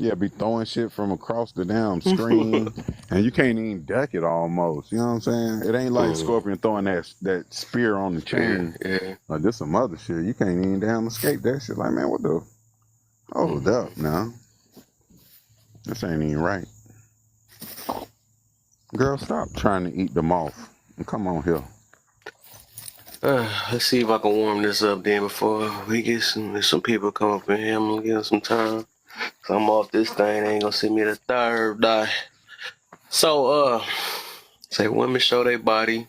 Yeah, be throwing shit from across the damn screen, and you can't even duck it almost. You know what I'm saying? It ain't like Mm, Scorpion throwing that spear on the yeah, chain. yeah. Like this some other shit. You can't even damn escape that shit. Like man, what the? Hold Mm. up now. This ain't even right. Girl, stop trying to eat the moth. And come on here. Let's see if I can warm this up then before we get some people come up in here. I'm gonna give them some time. So I'm off this thing. They ain't gonna see me the third die. So say women show their body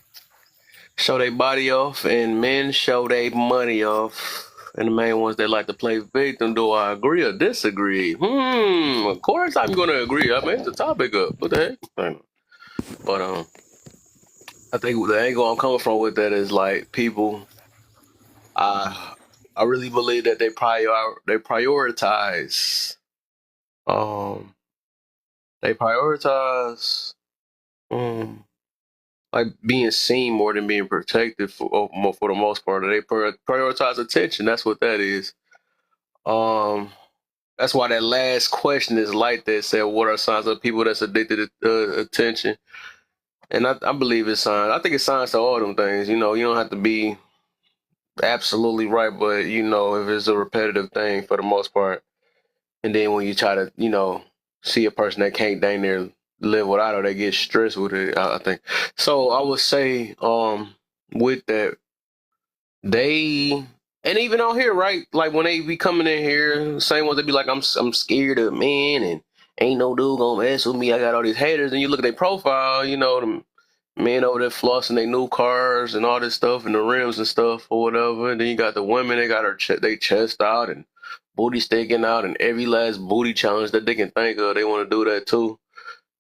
off, and men show their money off. And the main ones that like to play victim. Do I agree or disagree? Of course I'm gonna agree. I made the topic up. What the heck? But I think the angle I'm coming from with that is like people. I I really believe that they prioritize um they prioritize um like being seen more than being protected for the most part. They prioritize attention. That's what that is. Um, that's why that last question is like that. Said, what are signs of people that's addicted to attention? And I believe it's signs. I think it's signs to all them things. You know, you don't have to be absolutely right, but you know, if it's a repetitive thing for the most part. And then when you try to, see a person that can't dang near live without it, they get stressed with it, I think. So I would say, with that, they and even on here, right? Like when they be coming in here, same ones they be like, I'm scared of men and ain't no dude gonna mess with me. I got all these haters, and you look at their profile, them men over there flossing their new cars and all this stuff and the rims and stuff or whatever. And then you got the women, they got they chest out and booty sticking out and every last booty challenge that they can think of, they want to do that too.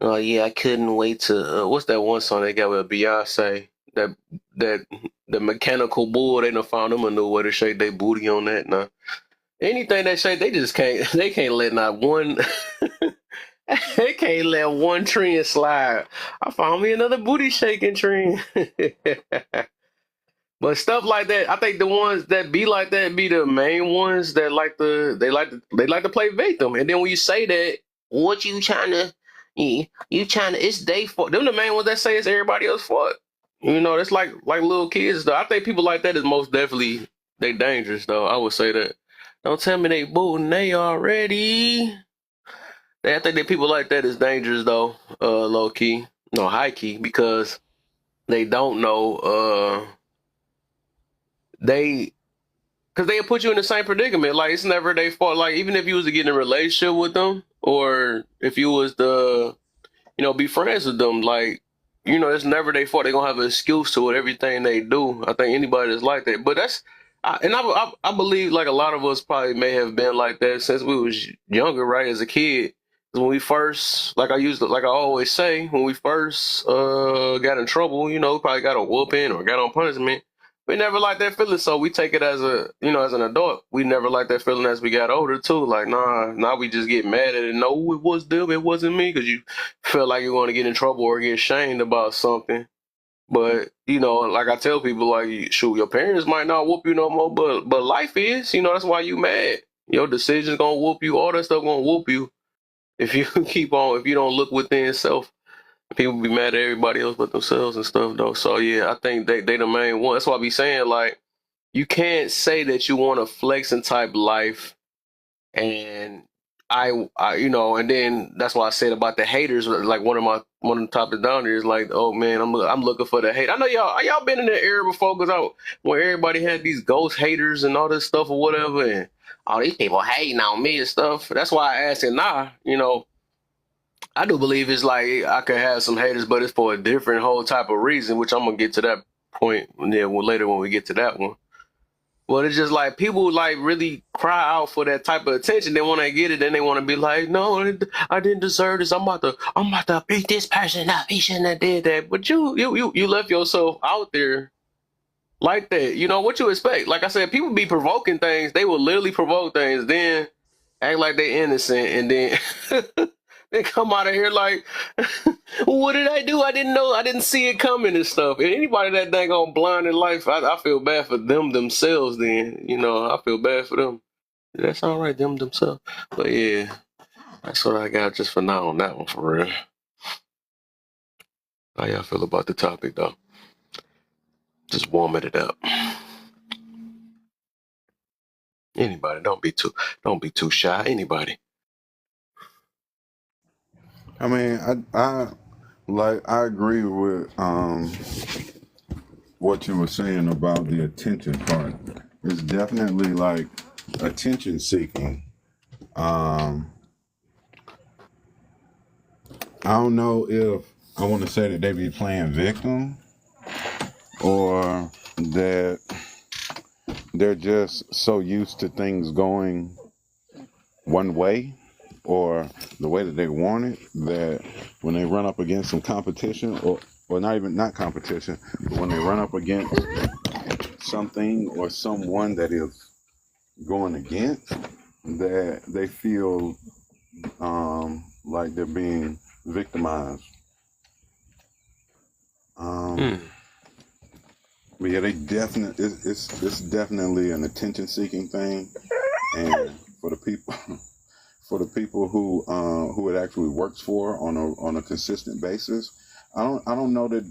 Oh yeah, I couldn't wait to. What's that one song they got with Beyonce? That the mechanical bull. They done found them a new way to shake their booty on that. Now anything they shake, they just can't. They can't let not one. They can't let one trend slide. I found me another booty shaking trend. But stuff like that, I think the ones that be like that be the main ones that they like to play victim. And then when you say that, what you trying to you trying to it's they fault. Them the main ones that say it's everybody else's fault. That's like little kids though. I think people like that is most definitely they dangerous though. I would say that. Don't tell me they booting they already. I think that people like that is dangerous though, low key. No, high key, because they don't know they because they'll put you in the same predicament. Like it's never their fault. Like even if you was to get in a relationship with them, or if you was to, be friends with them, like it's never their fault. They're gonna have an excuse to it. Everything they do. I think anybody that's like that. But I believe like a lot of us probably may have been like that since we was younger, right? As a kid, 'cause when we first, like I always say, when we first got in trouble, we probably got a whooping or got on punishment. We never liked that feeling, so we take it as as an adult. We never liked that feeling as we got older too. Like, nah, now we just get mad at it. No, it was them, it wasn't me, because you feel like you're going to get in trouble or get shamed about something. But like I tell people, like, shoot, your parents might not whoop you no more, but life is. That's why you mad. Your decisions gonna whoop you. All that stuff gonna whoop you if you if you don't look within self. People be mad at everybody else but themselves and stuff though. So yeah, I think they the main one. That's why I be saying like you can't say that you want a flexing type life and and then that's why I said about the haters. Like one of the topics down there is like, oh man, I'm looking for the hate. I know y'all been in that era before, because when everybody had these ghost haters and all this stuff or whatever, and all these people hating on me and stuff. That's why I asked it. Nah, I do believe it's like I could have some haters, but it's for a different whole type of reason, which I'm gonna get to that point later when we get to that one. Well, it's just like people like really cry out for that type of attention. Then when they get it, then they want to be like, "No, I didn't deserve this. I'm about to beat this person up. He shouldn't have did that." But you left yourself out there like that. What you expect? Like I said, people be provoking things. They will literally provoke things, then act like they innocent, and then they come out of here like, "What did I do? I didn't know. I didn't see it coming and stuff." And anybody that dang on blind in life, I feel bad for them themselves. Then I feel bad for them. That's all right, them themselves. But yeah, That's what I got just for now on that one, for real. How y'all feel about the topic, though? Just warming it up. Anybody, don't be too shy. Anybody. I mean, I agree with what you were saying about the attention part. It's definitely like attention seeking. Um, I don't know if I want to say that they be playing victim or that they're just so used to things going one way or the way that they want it that when they run up against some competition or not competition, but when they run up against something or someone that is going against, that they feel like they're being victimized. Hmm. But yeah, they definitely it's definitely an attention seeking thing, and for the people for the people who it actually works for on a consistent basis, I don't know that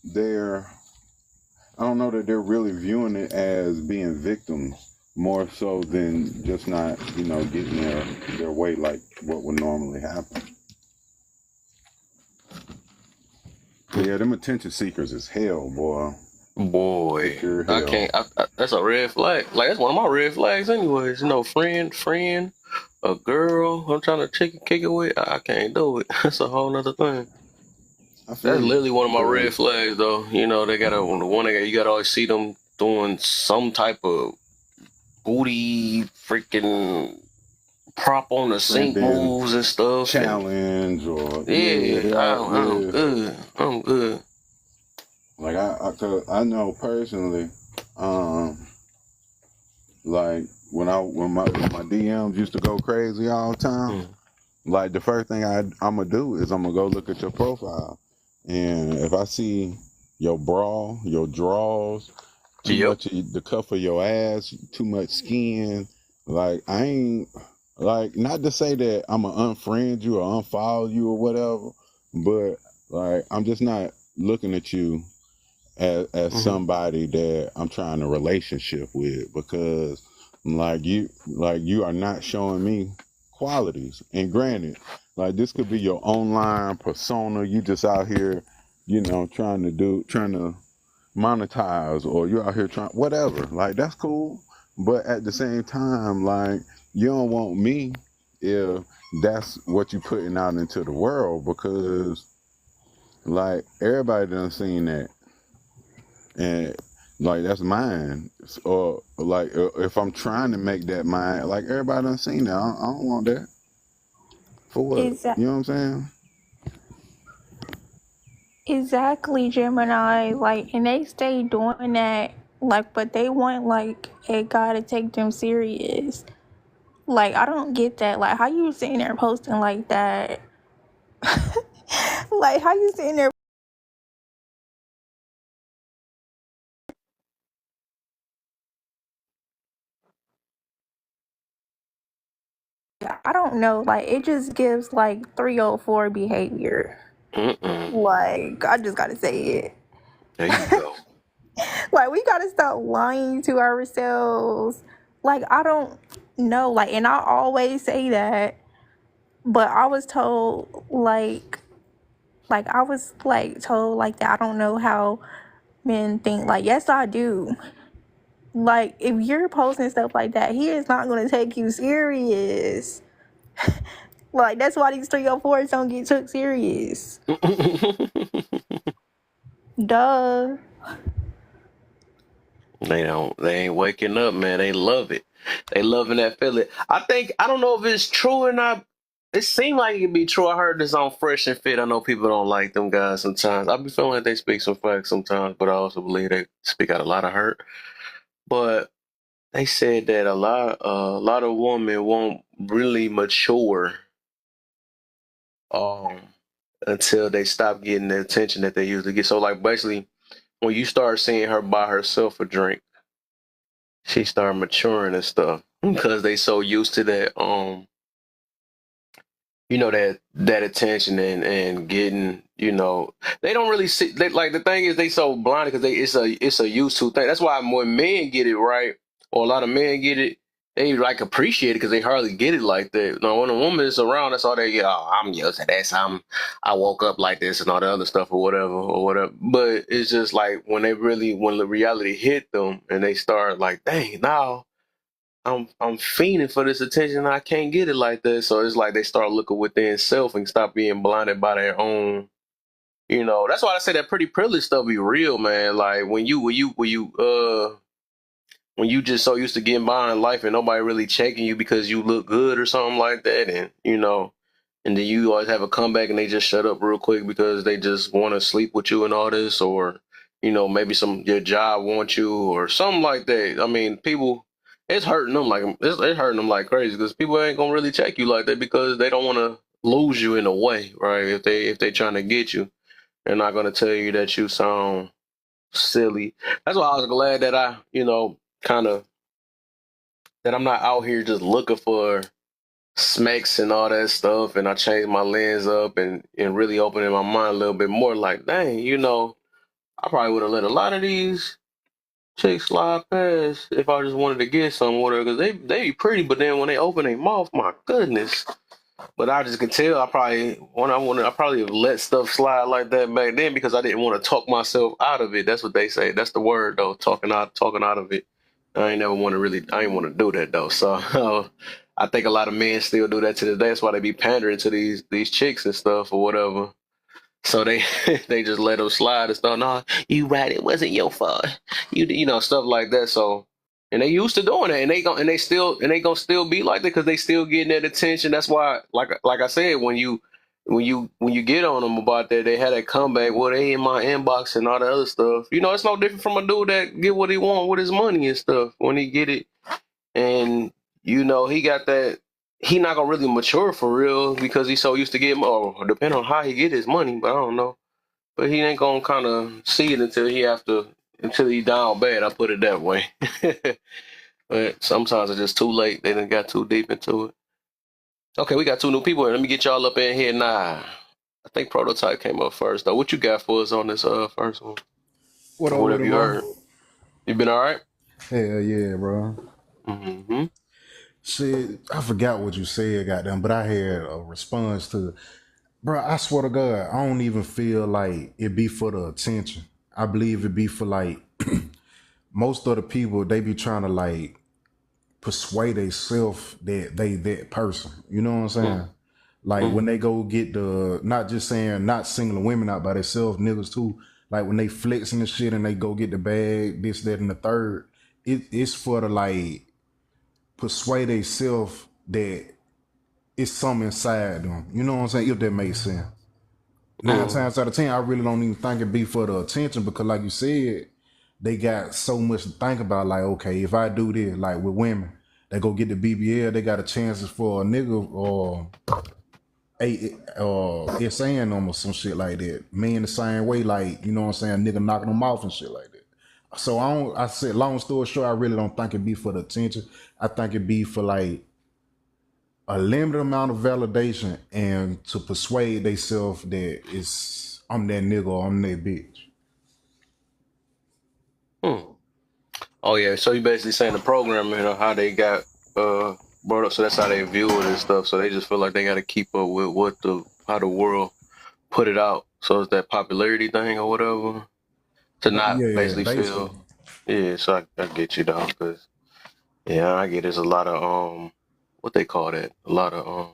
they're I don't know that they're really viewing it as being victims more so than just not getting their way like what would normally happen. But yeah, them attention seekers is hell, boy. It's Boy, pure I hell. can't. That's a red flag. Like that's one of my red flags, anyways. Friend, a girl. I'm trying to kick it with. I can't do it. That's a whole nother thing. I That's feel you literally one of my red because flags, though. They gotta the one you gotta always see them doing some type of booty freaking prop on the sink trending moves and stuff. And challenge or yeah, yeah, they all I'm yeah. good. I'm good. Like I know personally, um, like when my DMs used to go crazy all the time. Mm. Like the first thing I'm gonna do is I'm gonna go look at your profile, and if I see your bra, your drawers, too Yep. much of the cuff of your ass, too much skin, like I ain't like not to say that I'm gonna unfriend you or unfollow you or whatever, but like I'm just not looking at you as Hmm. somebody that I'm trying a relationship with because like you are not showing me qualities. And granted, like this could be your online persona. You just out here, trying to monetize or you're out here trying whatever. Like that's cool. But at the same time, like you don't want me if that's what you putting out into the world because like everybody done seen that and like that's mine. Or like if I'm trying to make that mine, like everybody done seen that. I don't want that for what? Exa- You know what I'm saying? exactly, Gemini. Like, and they stay doing that. Like, but they want like a guy to take them serious. Like, I don't get that. Like, how you sitting there posting like that? Like, how you sitting there? I don't know. Like, it just gives like 304 behavior. Mm-mm. Like, I just gotta say There you it. go. Like, we gotta stop lying to ourselves. Like, I don't know. Like, and I always say that, but I was told I was like told like that I don't know how men think. Like, yes, I do. Like, if you're posting stuff like that, he is not gonna take you serious. Like, that's why these 304s don't get took serious. Duh. They don't. They ain't waking up, man. They love it. They loving that feeling. I don't know if it's true or not. It seemed like it could be true. I heard this on Fresh and Fit. I know people don't like them guys sometimes. I be feeling like they speak some facts sometimes, but I also believe they speak out a lot of hurt. But they said that a lot of women won't really mature um until they stop getting the attention that they usually get. So like basically when you start seeing her buy herself a drink, she start maturing and stuff because they so used to that that attention and getting, they don't really see, like the thing is they so blind because it's a used to thing. That's why when men get it right, or a lot of men get it, they like appreciate it because they hardly get it like that. Now when a woman is around, that's all they get. Oh, I'm used to this. I woke up like this and all the other stuff or whatever. But it's just like when the reality hit them and they start like, dang, now I'm fiending for this attention. I can't get it like this. So it's like they start looking within self and stop being blinded by their own. That's why I say that pretty privilege stuff be real, man. Like when you just so used to getting by in life and nobody really checking you because you look good or something like that, and and then you always have a comeback and they just shut up real quick because they just want to sleep with you and all this, or maybe your job wants you or something like that. I mean, people, it's hurting them like it's hurting them like crazy because people ain't gonna really check you like that because they don't want to lose you in a way, right? If they trying to get you, they're not gonna tell you that you sound silly. That's why I was glad that I, kind of that I'm not out here just looking for smacks and all that stuff, and I changed my lens up and really opening my mind a little bit more. Like, dang, I probably would have let a lot of these chicks slide past if I just wanted to get some water because they be pretty, but then when they open their mouth, my goodness. But I just could tell I probably have let stuff slide like that back then because I didn't want to talk myself out of it. That's what they say. That's the word though, talking out of it. I ain't want to do that though. So I think a lot of men still do that to this day. That's why they be pandering to these chicks and stuff or whatever. So they they just let them slide and stuff. No, you right. It wasn't your fault. Stuff like that. So, and they used to doing that, and they gonna still be like that because they still getting that attention. That's why, like I said, when you get on them about that, they had that comeback. Well, they in my inbox and all the other stuff. It's no different from a dude that get what he want with his money and stuff. When he get it, and he got that. He not gonna really mature for real because he's so used to getting, or depending on how he get his money, but I don't know. But he ain't gonna kind of see it until he down bad. I put it that way. But sometimes it's just too late. They done got too deep into it. Okay, we got two new people. Let me get y'all up in here now. I think Prototype came up first though. What you got for us on this first one? What Or up what with have it, you bro? heard? You been all right? Hell yeah, bro. Mm-hmm. Shit, I forgot what you said, goddamn, but I had a response to it. Bro, I swear to God, I don't even feel like it be for the attention. I believe it be for like most of the people, they be trying to like persuade themselves that they that person. You know what I'm saying? Like when Mm-hmm. they go get not just saying not singling women out by themselves, niggas too. Like when they flexing and shit and they go get the bag, this, that, and the third. It's for the like persuade themselves that it's something inside them. You know what I'm saying? If that makes sense. Nine Mm-hmm. times out of 10, I really don't even think it be for the attention because, like you said, they got so much to think about. Like, okay, if I do this, like with women, they go get the BBL, they got a chances for a nigga or SAN them or some shit like that. Men the same way, like, you know what I'm saying, nigga knocking them off and shit like that. So I said, long story short, I really don't think it be for the attention. I think it be for like a limited amount of validation and to persuade themselves that it's I'm that nigga or I'm that bitch. Hmm. Oh yeah, so you basically saying the programming or how they got brought up, so that's how they view it and stuff. So they just feel like they got to keep up with how the world put it out. So it's that popularity thing or whatever to not Yeah, basically basically. feel. Yeah, so I get you down because yeah, I get there's a lot of what they call that, a lot of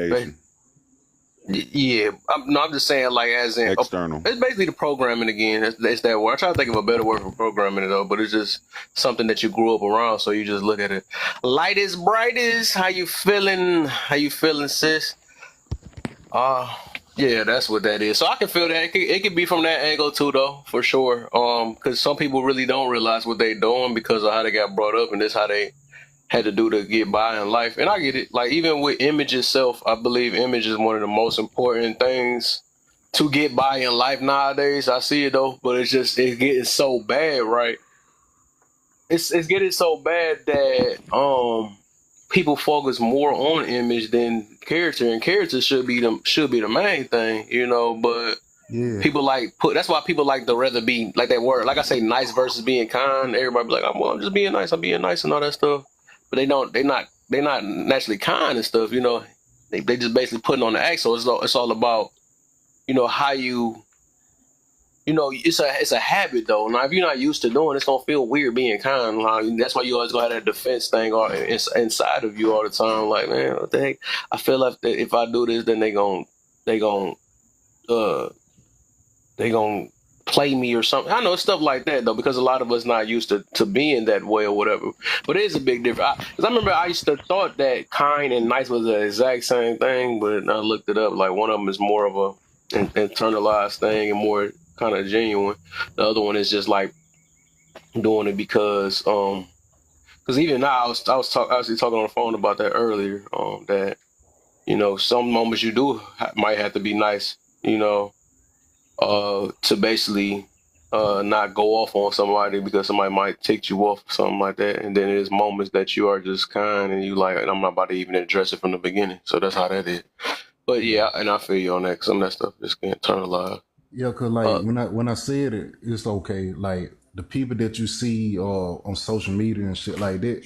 ba- Validation, yeah. I'm just saying like as in external. it's basically the programming again. It's that word. I try to think of a better word for programming it though, but it's just something that you grew up around, so you just look at it. Light is brightest. How you feeling? How you feeling, sis? Uh yeah, that's what that is. So I can feel that it could be from that angle too, though, for sure. Because some people really don't realize what they doing because of how they got brought up, and this how they had to do to get by in life. And I get it. Like even with image itself, I believe image is one of the most important things to get by in life nowadays. I see it though, but it's getting so bad, right? It's getting so bad that people focus more on image than character, and character should be the main thing, But Yeah, people that's why people like to rather be like that word, like I say, nice versus being kind. Everybody be like, I'm just being nice, I'm being nice and all that stuff, but they're not naturally kind and stuff, They just basically putting on the act. So it's all about how it's a habit though. Now, if you're not used to doing it, it's gonna feel weird being kind. That's why you always gonna have that defense thing or inside of you all the time. Like, man, what the heck? I feel like that if I do this, then they gon' uh they gon' play me or something. I know it's stuff like that though, because a lot of us not used to being that way or whatever. But it is a big difference. Because I remember I used to thought that kind and nice was the exact same thing, but I looked it up. Like one of them is more of an internalized thing and more kind of genuine. The other one is just like doing it because even now I was actually talking on the phone about that earlier. That some moments you might have to be nice. To basically not go off on somebody because somebody might tick you off or something like that. And then there's moments that you are just kind and you like, and I'm not about to even address it from the beginning. So that's how that is. But yeah. yeah, and I feel you on that because some of that stuff just can't turn alive. Yeah, cause like Uh, when I said it, it's okay. Like the people that you see on social media and shit like that,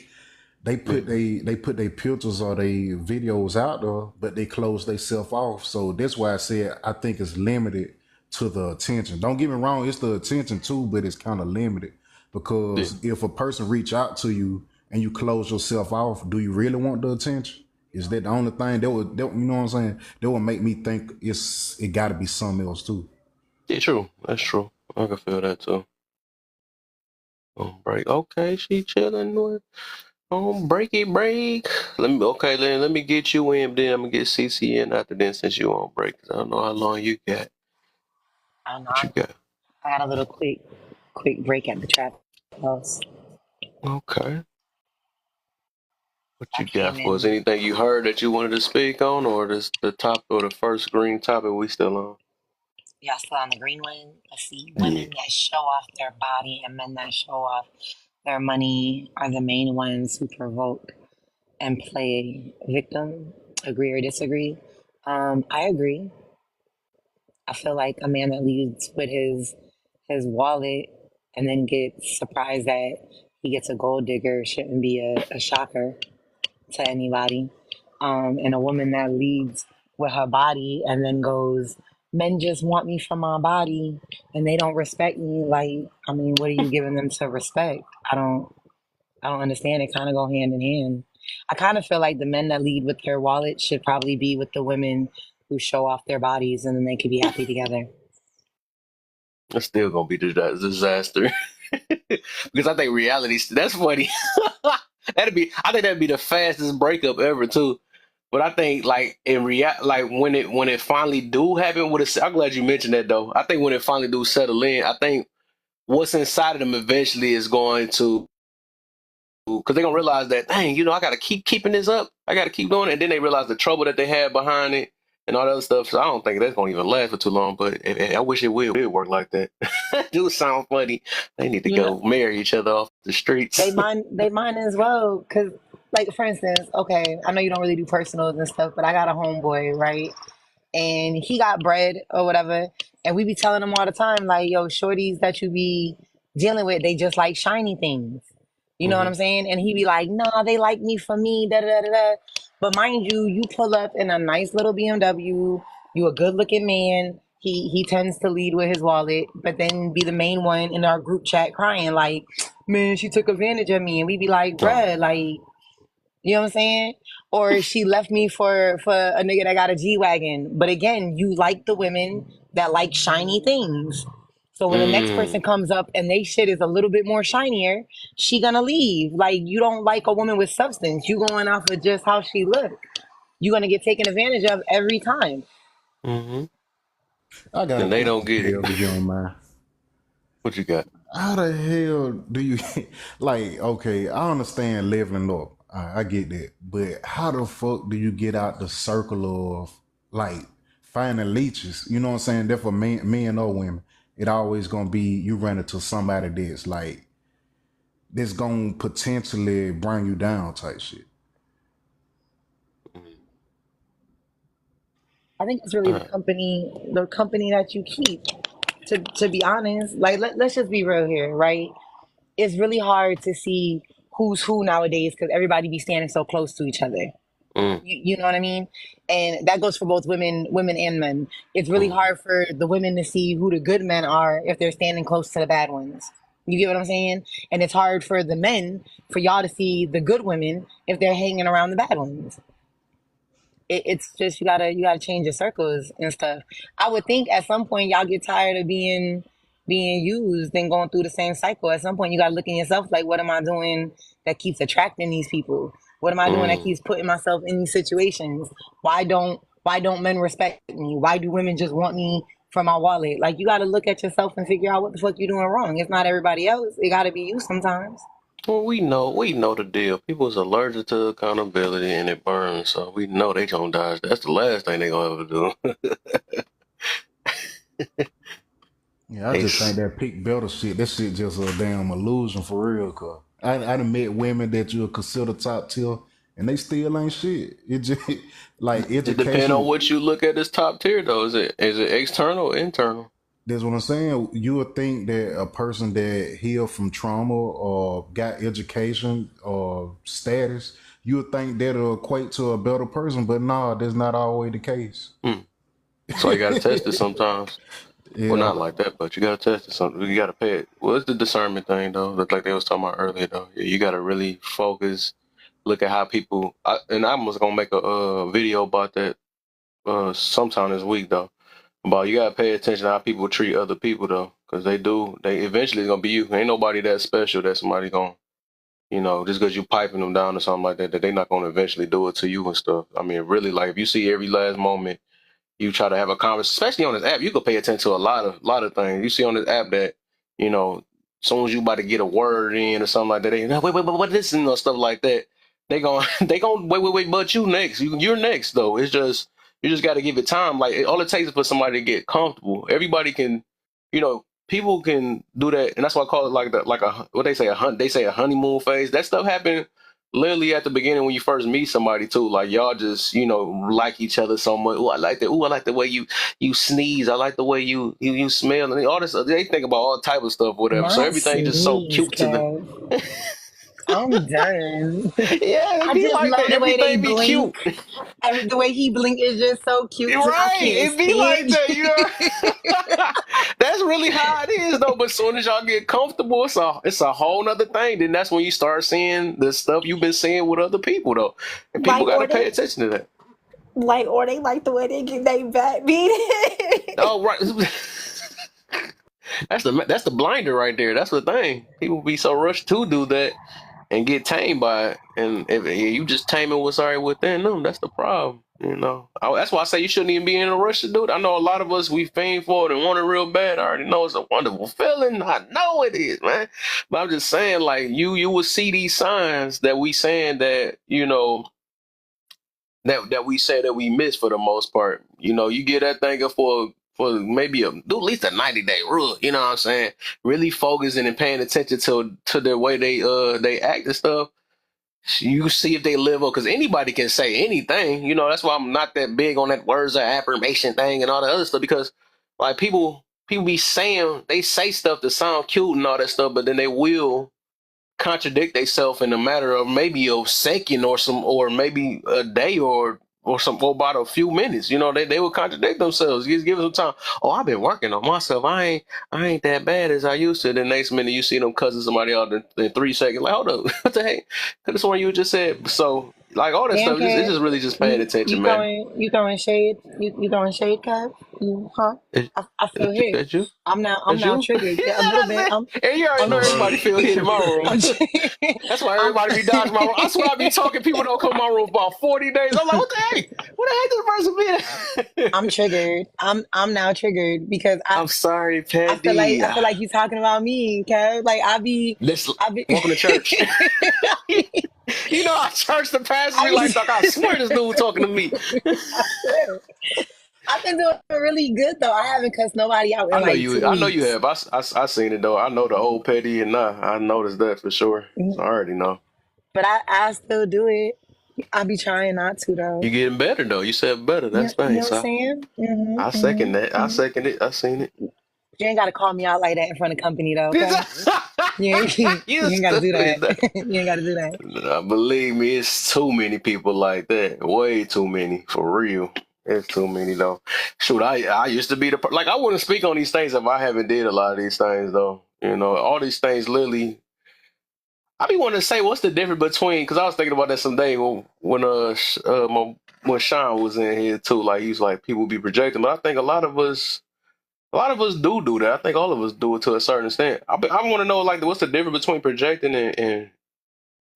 yeah, they put their pictures or their videos out there, but they close themselves off. So that's why I said I think it's limited to the attention. Don't get me wrong, it's the attention too, but it's kind of limited yeah, because if a person reach out to you and you close yourself off, do you really want the attention? Is that the only thing you know what I'm saying? That would make me think it got to be something else too. yeah, true. That's true. I can feel that too. Break. Okay, she chilling with. Break it, break. Let me get you in. Then I'm gonna get CC in after then since you on break. 'Cause I don't know how long you got. I don't know. What you got? I got a little quick break at the trap house. Okay. What I you got came for us? in. Anything you heard that you wanted to speak on, or this the top or the first green topic we still on? Y'all still on the green one? Let's see. Yeah. Women that show off their body and men that show off their money are the main ones who provoke and play victim. Agree or disagree? I agree. I feel like a man that leads with his wallet and then gets surprised that he gets a gold digger shouldn't be a shocker to anybody. And a woman that leads with her body and then goes, men just want me for my body and they don't respect me. Like, I mean, what are you giving them to respect? I don't understand. It kind of go hand in hand. I kind of feel like the men that lead with their wallet should probably be with the women who show off their bodies and then they could be happy together. It's still gonna be a disaster because I think reality. That's funny. I think that'd be the fastest breakup ever too. But I think like like when it finally do happen, I'm glad you mentioned that though. I think when it finally do settle in, I think what's inside of them eventually is going to, because they're gonna realize that, dang, I gotta keep keeping this up. I gotta keep doing it, and then they realize the trouble that they had behind it and all that other stuff. So I don't think that's gonna even last for too long. But I wish it would work like that. Do sound funny. They need to You know, go marry each other off the streets. they mine as well. Cause like for instance, okay, I know you don't really do personals and stuff, but I got a homeboy, right? And he got bread or whatever. And we be telling him all the time, like, yo, shorties that you be dealing with, they just like shiny things. You know what Hmm. I'm saying? And he be like, nah, they like me for me, da da da da. But mind you, you pull up in a nice little BMW, you a good looking man. He tends to lead with his wallet, but then be the main one in our group chat crying, like, man, she took advantage of me. And we be like, Oh, bruh, like, you know what I'm saying? Or she left me for a nigga that got a G wagon. But again, you like the women that like shiny things. So when the next person mm, comes up and they shit is a little bit more shinier, she gonna leave. Like you don't like a woman with substance. You going off of just how she look. You gonna get taken advantage of every time. hmm. I got a And they question don't get for it. you if you don't mind. What you got? How the hell do you like? Okay, I understand leveling up. I get that, but how the fuck do you get out the circle of like finding leeches? You know what I'm saying? That for men or women, it always gonna be you run into somebody that's gonna potentially bring you down type shit. I think it's really Uh, the company that you keep. To be honest, like let's just be real here, right? It's really hard to see who's who nowadays because everybody be standing so close to each other. mm, You know what I mean? And that goes for both women and men. It's really mm. hard for the women to see who the good men are if they're standing close to the bad ones. You get what I'm saying? And it's hard for the men for y'all to see the good women if they're hanging around the bad ones. It's just you gotta change your circles and stuff. I would think at some point y'all get tired of being used and going through the same cycle. At some point you gotta look in yourself like, what am I doing that keeps attracting these people? What am I doing that Mm. keeps putting myself in these situations? Why don't men respect me? Why do women just want me for my wallet? Like you gotta look at yourself and figure out what the fuck you're doing wrong. It's not everybody else. It gotta be you sometimes. Well, we know the deal. People's allergic to accountability and it burns, so we know they gonna dodge. That's the last thing they gonna ever do. Yeah, I They just think s- that pick better shit. That shit just a damn illusion for real. Cause I done met women that you'll consider top tier, and they still ain't shit. It just like it depends on education. what you look at as top tier, though. Is it external or internal? That's what I'm saying. You would think that a person that healed from trauma or got education or status, you would think that'll equate to a better person, but no, that's not always the case. Hmm. So you gotta test it sometimes. Well, Yeah. not like that, but you gotta test it. Something you gotta pay it. Well, it's the discernment thing, though. Look like they was talking about earlier, though. Yeah, you gotta really focus. Look at how people. And I was gonna make a video about that sometime this week, though. But you gotta pay attention to how people treat other people though, because they do. They eventually gonna be you. Ain't nobody that special that somebody gonna, just because you piping them down or something like that, that they not gonna eventually do it to you and stuff. I mean, really, like if you see every last moment you try to have a conversation, especially on this app, you could pay attention to a lot of things. You see on this app that, as soon as you about to get a word in or something like that, they wait, what this and stuff like that. They going they going wait, but you next. You're next though. It's just you just got to give it time. Like all it takes is for somebody to get comfortable. Everybody can, people can do that, and that's why I call it like that, like a what they say a hunt. They say a honeymoon phase. That stuff happened literally at the beginning when you first meet somebody too. Like y'all just like each other so much. Oh, I like that. Oh, I like the way you sneeze. I like the way you smell and all this. They think about all type of stuff, whatever. So Not everything just so sneeze, cute to them. Kev. I'm done. Yeah, it I be just like love that. the way they Everything be cute. blink. The way he blink is just so cute. I Right. can't It be like stand that. That's really how it is though. But as soon as y'all get comfortable, it's a whole nother thing. Then that's when you start seeing the stuff you've been seeing with other people though. And people Like, gotta pay attention to that. or they like the way they get they back beat. Oh right. That's the blinder right there. That's the thing. People be so rushed to do that and get tamed by it. And if you just taming what's already within them, that's the problem. That's why I say you shouldn't even be in a rush to do it. I know a lot of us we fiend for it and want it real bad. I already know it's a wonderful feeling. I know it is, man. But I'm just saying, like you will see these signs that we saying that that we say that we miss for the most part. You get that thing for maybe do at least a 90-day rule. You know what I'm saying? Really focusing and paying attention to the way they act and stuff. You see if they live up because anybody can say anything. That's why I'm not that big on that words of affirmation thing and all that other stuff because like people be saying they say stuff that sound cute and all that stuff, but then they will contradict themselves in a matter of maybe a second or maybe a day or about a few minutes. They will contradict themselves. Just give it some time. Oh, I've been working on myself. I ain't that bad as I used to. The next minute you see them cussing somebody out in 3 seconds. Like, hold up, what the heck? That's the one you just said. So like all that Damn, stuff, it's Kev. just really just paying You attention, man. throwing shade? You throwing shade, Kev? Huh? Is, I is feel hit. that you? I'm That's now you? triggered. Yeah, a little Yeah, bit. that's it. And you already I'm know everybody feel hit in my room. I'm, That's why I'm everybody be dodging my room. I swear I be talking, people don't come to my room for about 40 days. I'm like, what the heck? What the heck this person I'm been? triggered. I'm now triggered because I'm sorry, I Patty. feel like you talking about me, Kev. Like Let's I be welcome to church. How church the pastors I be like, Doc, I swear this be dude talking to me. I swear. I've been doing really good though. I haven't cussed nobody out in like two I know you weeks. have. I seen it though. I know the old Petty and I noticed that for sure. So I already know. But I still do it. I be trying not to though. You getting better though. You said better. You, That's you know nice. what I'm saying? I second that. I second it. I seen it. You ain't got to call me out like that in front of company though, okay? You You ain't got to do that. stupid. Though. You ain't got to do that. Believe me, it's too many people like that. Way too many, for real. It's too many though. Shoot, I used to be like I wouldn't speak on these things if I haven't did a lot of these things though. You know, all these things literally. I be wanting to say what's the difference between because I was thinking about that someday when Sean was in here too. Like he was like people be projecting, but I think a lot of us do that. I think all of us do it to a certain extent. I want to know like what's the difference between projecting and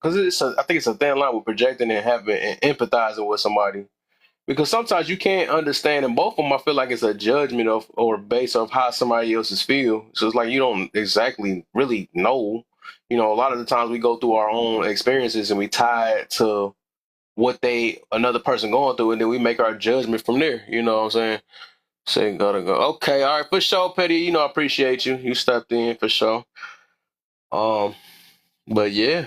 because I think it's a thin line with projecting and having and empathizing with somebody. Because sometimes you can't understand, and both of them I feel like it's a judgment of or base of how somebody else's feel. So it's like you don't exactly really know. You know, a lot of the times we go through our own experiences and we tie it to what another person going through, and then we make our judgment from there. You know what I'm saying? Say gotta go. Okay, all right, for sure, Petty. You know, I appreciate you. You stepped in for sure. Um, but yeah.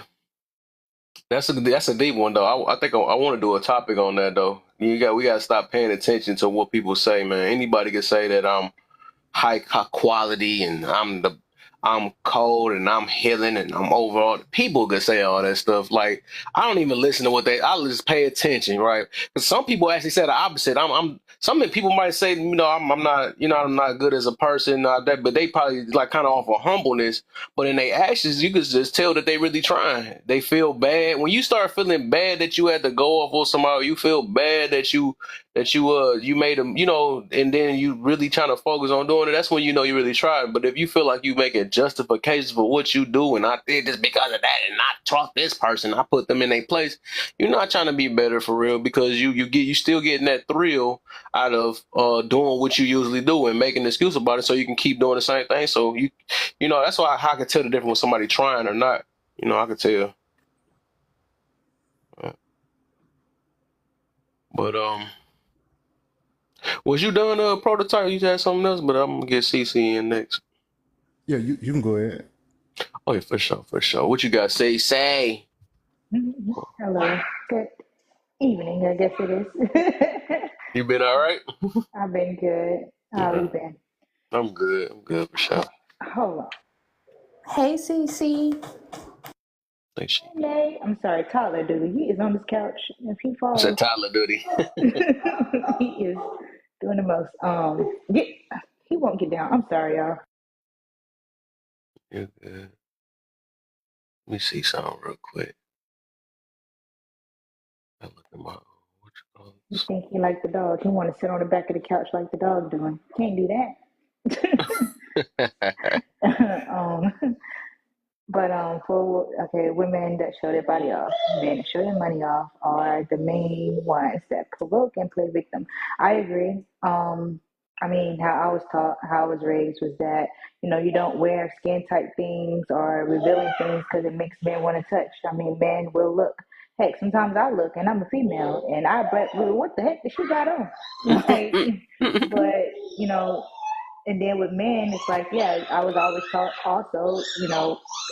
That's a deep one though. I think I want to do a topic on that though. We got to stop paying attention to what people say, man. Anybody can say that I'm high quality and I'm cold and I'm healing and I'm overall. People could say all that stuff. Like I don't even listen to I just pay attention, right? Because some people actually say the opposite. Some people might say, I'm not, I'm not good as a person, but they probably like kind of off of humbleness. But in their actions, you could just tell that they really trying. They feel bad when you start feeling bad that you had to go off on somebody. You feel bad that you made them, and then you really trying to focus on doing it. That's when you really tried. But if you feel like you making justifications for what you do, and I did this because of that, and I trust this person, I put them in their place. You're not trying to be better for real because you still getting that thrill out of doing what you usually do and making an excuse about it so you can keep doing the same thing. So that's why I can tell the difference when somebody trying or not. I can tell. But was you done prototype? You had something else, but I'm gonna get CC in next. Yeah, you can go ahead. Oh yeah, for sure, for sure. What you got? Say. Hello. Good evening, I guess it is. You been all right? I've been good. How have Yeah, you been? I'm good. I'm good for sure. Hold on. Hey, Cece. Think she. Hey, I'm sorry, Tyler dude. He is on this couch. If he I said falls, Tyler Duty. he is doing the most. Get, he won't get down. I'm sorry, y'all. You're good. Let me see something real quick. I look at my what you call You this? think he like the dog? He want to sit on the back of the couch like the dog doing. Can't do that. But for okay, women that show their body off, men that show their money off are the main ones that provoke and play victim. I agree. I mean, how I was taught, how I was raised was that you don't wear skin tight things or revealing things because it makes men want to touch. I mean, men will look. Heck, sometimes I look and I'm a female and well, what the heck did she got on? Like, but you know, and then with men, it's like, yeah, I was always taught also,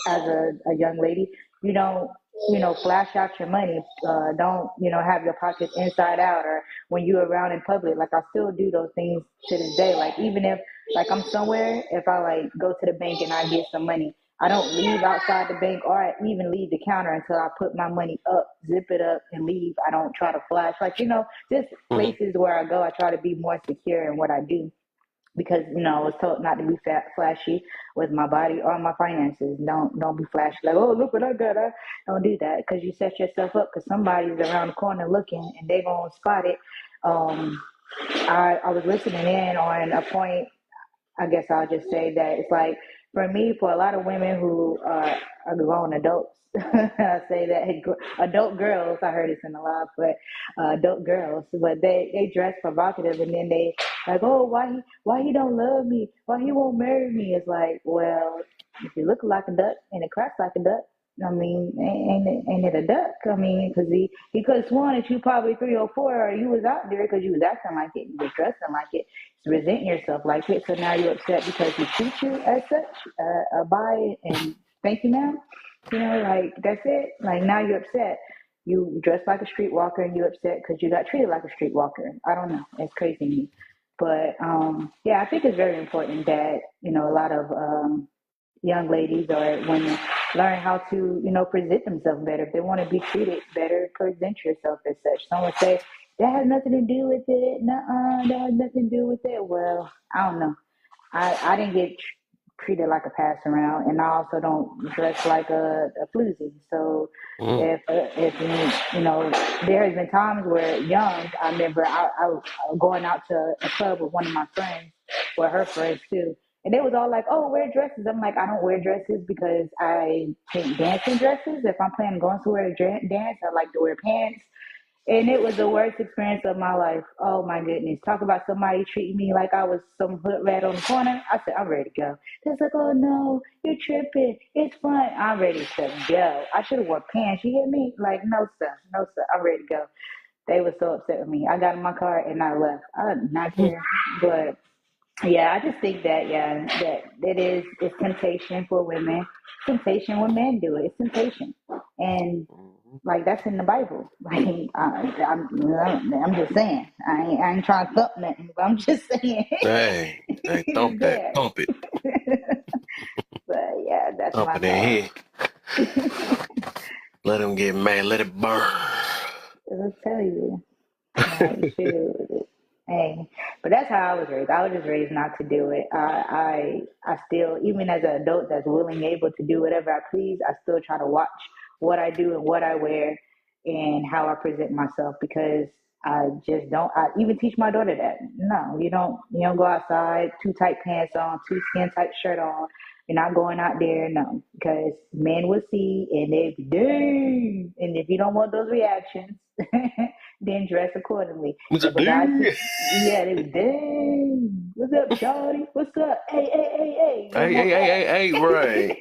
as a young lady, you don't, flash out your money. Don't, have your pockets inside out or when you're around in public. Like I still do those things to this day. Like even if like I'm somewhere, if I like go to the bank and I get some money, I don't leave outside the bank or I even leave the counter until I put my money up, zip it up and leave. I don't try to flash. Like, just places where I go, I try to be more secure in what I do because I was told not to be flashy with my body or my finances. Don't be flashy like, oh, look what I got. Don't do that because you set yourself up because somebody's around the corner looking and they gonna spot it. Um, I was listening in on a point. I guess I'll just say that it's like for me, for a lot of women who are grown adults, I say that adult girls. I heard it's in the live, but adult girls, but they dress provocative, and then they like, oh, why he don't love me? Why he won't marry me? It's like, well, if you look like a duck and it cracks like a duck, I mean, ain't it a duck? I mean, because he could have sworn that you probably 3 or 4, or you was out there because you was acting like it, you was dressing like it, resenting yourself like it. So now you're upset because he treats you as such, by it, and thank you, ma'am. Like that's it. Like now you're upset. You dress like a streetwalker and you upset because you got treated like a streetwalker. I don't know. It's crazy to me. But yeah, I think it's very important that, a lot of young ladies or women learn how to, present themselves better. If they want to be treated better, present yourself as such. Someone say, that has nothing to do with it. Nuh-uh, that has nothing to do with it. Well, I don't know. I didn't get treated like a pass around, and I also don't dress like a floozy. So Mm. if there has been times where young, I remember I was going out to a club with one of my friends, with her friends too, and they was all like, "Oh, wear dresses." I'm like, I don't wear dresses because I can't dance in dresses. If I'm planning on going somewhere to dance, I like to wear pants. And it was the worst experience of my life. Oh my goodness. Talk about somebody treating me like I was some hood rat on the corner. I said, I'm ready to go. They're like, oh no, you're tripping. It's fun. I'm ready to go. I should have worn pants. You hear me? Like, no, sir. No, sir. I'm ready to go. They were so upset with me. I got in my car and I left. I did not care. But yeah, I just think that, yeah, that it's temptation for women. Temptation when men do it. It's temptation. And like that's in the Bible. Like I'm just saying. I ain't trying to thump nothing, but I'm just saying Hey, hey, it's thump that, there. thump it, But yeah, that's thump my it in thought. here. Let them get mad, let it burn. I'll tell you. Like shoot. Hey, but that's how I was raised. I was just raised not to do it. I still, even as an adult that's willing, and able to do whatever I please, I still try to watch what I do and what I wear and how I present myself because I just don't. I even teach my daughter that. No, you don't go outside too tight pants on, too skin tight shirt on. You're not going out there, no, because men will see and they'd be dang. And if you don't want those reactions, then dress accordingly. What's a If a guy dude? see, yeah, they be dang. What's up, shawty? What's up? Hey, you Hey, want hey, hey, hey, that? hey, right.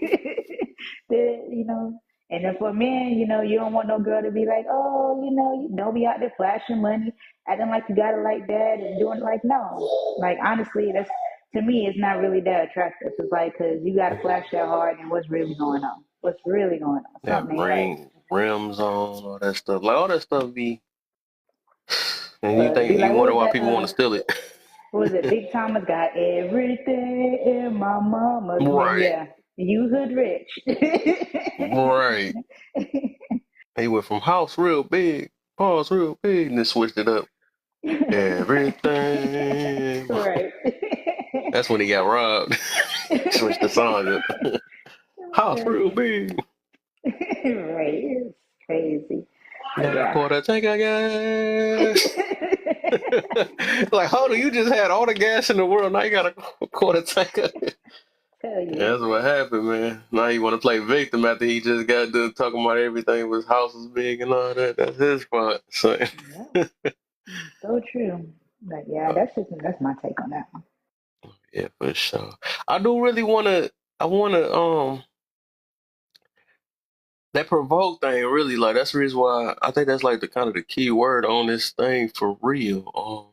then. And then for men, you don't want no girl to be like, oh, you don't be out there flashing money, acting like you got it like that, and doing it like no. Like honestly, that's to me, it's not really that attractive. It's like because you got to flash that hard, and what's really going on? What's really going on? That Something ain't right. rims on, all that stuff. Like all that stuff be, and Be you like, what wonder was why that? people want to steal it. What was it? Big Thomas got everything in my mama's name. Right, Yeah, you hood rich. right. He went from house real big, pause real big, and then switched it up. Everything. Right. That's when he got robbed. Switched the song up. House real big. Right. It's crazy. But Got a yeah. quarter tank of gas. Like, hold on, you just had all the gas in the world. Now you got a quarter tank of gas. Tell Yeah, you. that's what happened, man. Now you want to play victim after he just got done talking about everything was house was big and all that. That's his fault. So, Yep. So true. But yeah, that's my take on that one. yeah, for sure. I do really want to. I want to. That provoke thing really like that's the reason why I think that's like the kind of the key word on this thing for real.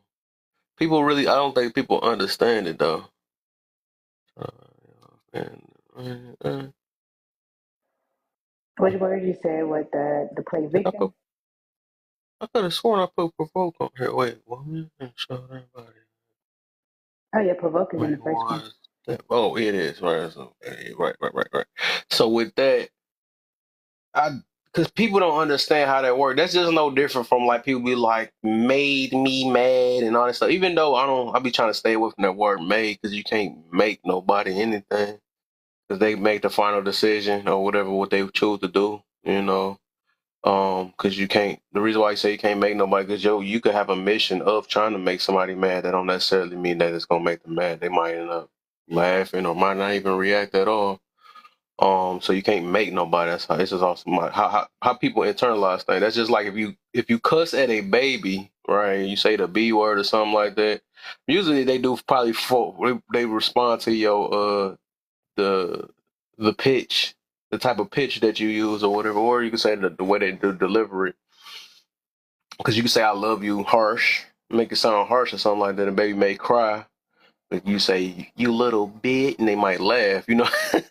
People really. I don't think people understand it though. And Which word you said with the play did victim? I could have sworn I put provoke on here. Wait, woman and show everybody. Oh yeah, provoke is in Wait, the first one. was that? Oh, it is right. So, right. So with that, I because people don't understand how that works. That's just no different from like people be like made me mad and all that stuff. Even though I be trying to stay away from that word made because you can't make nobody anything because they make the final decision or whatever what they choose to do. Because you can't. The reason why I say you can't make nobody, because you could have a mission of trying to make somebody mad. That don't necessarily mean that it's gonna make them mad. They might end up laughing or might not even react at all. So you can't make nobody. That's how. This is also how people internalize things. That's just like if you cuss at a baby, right? You say the B word or something like that. Usually they do probably they respond to your the the pitch, the type of pitch that you use or whatever, or you can say the way they do deliver it. Because you can say I love you harsh, make it sound harsh or something like that, and baby may cry. If you say you little bit, and they might laugh,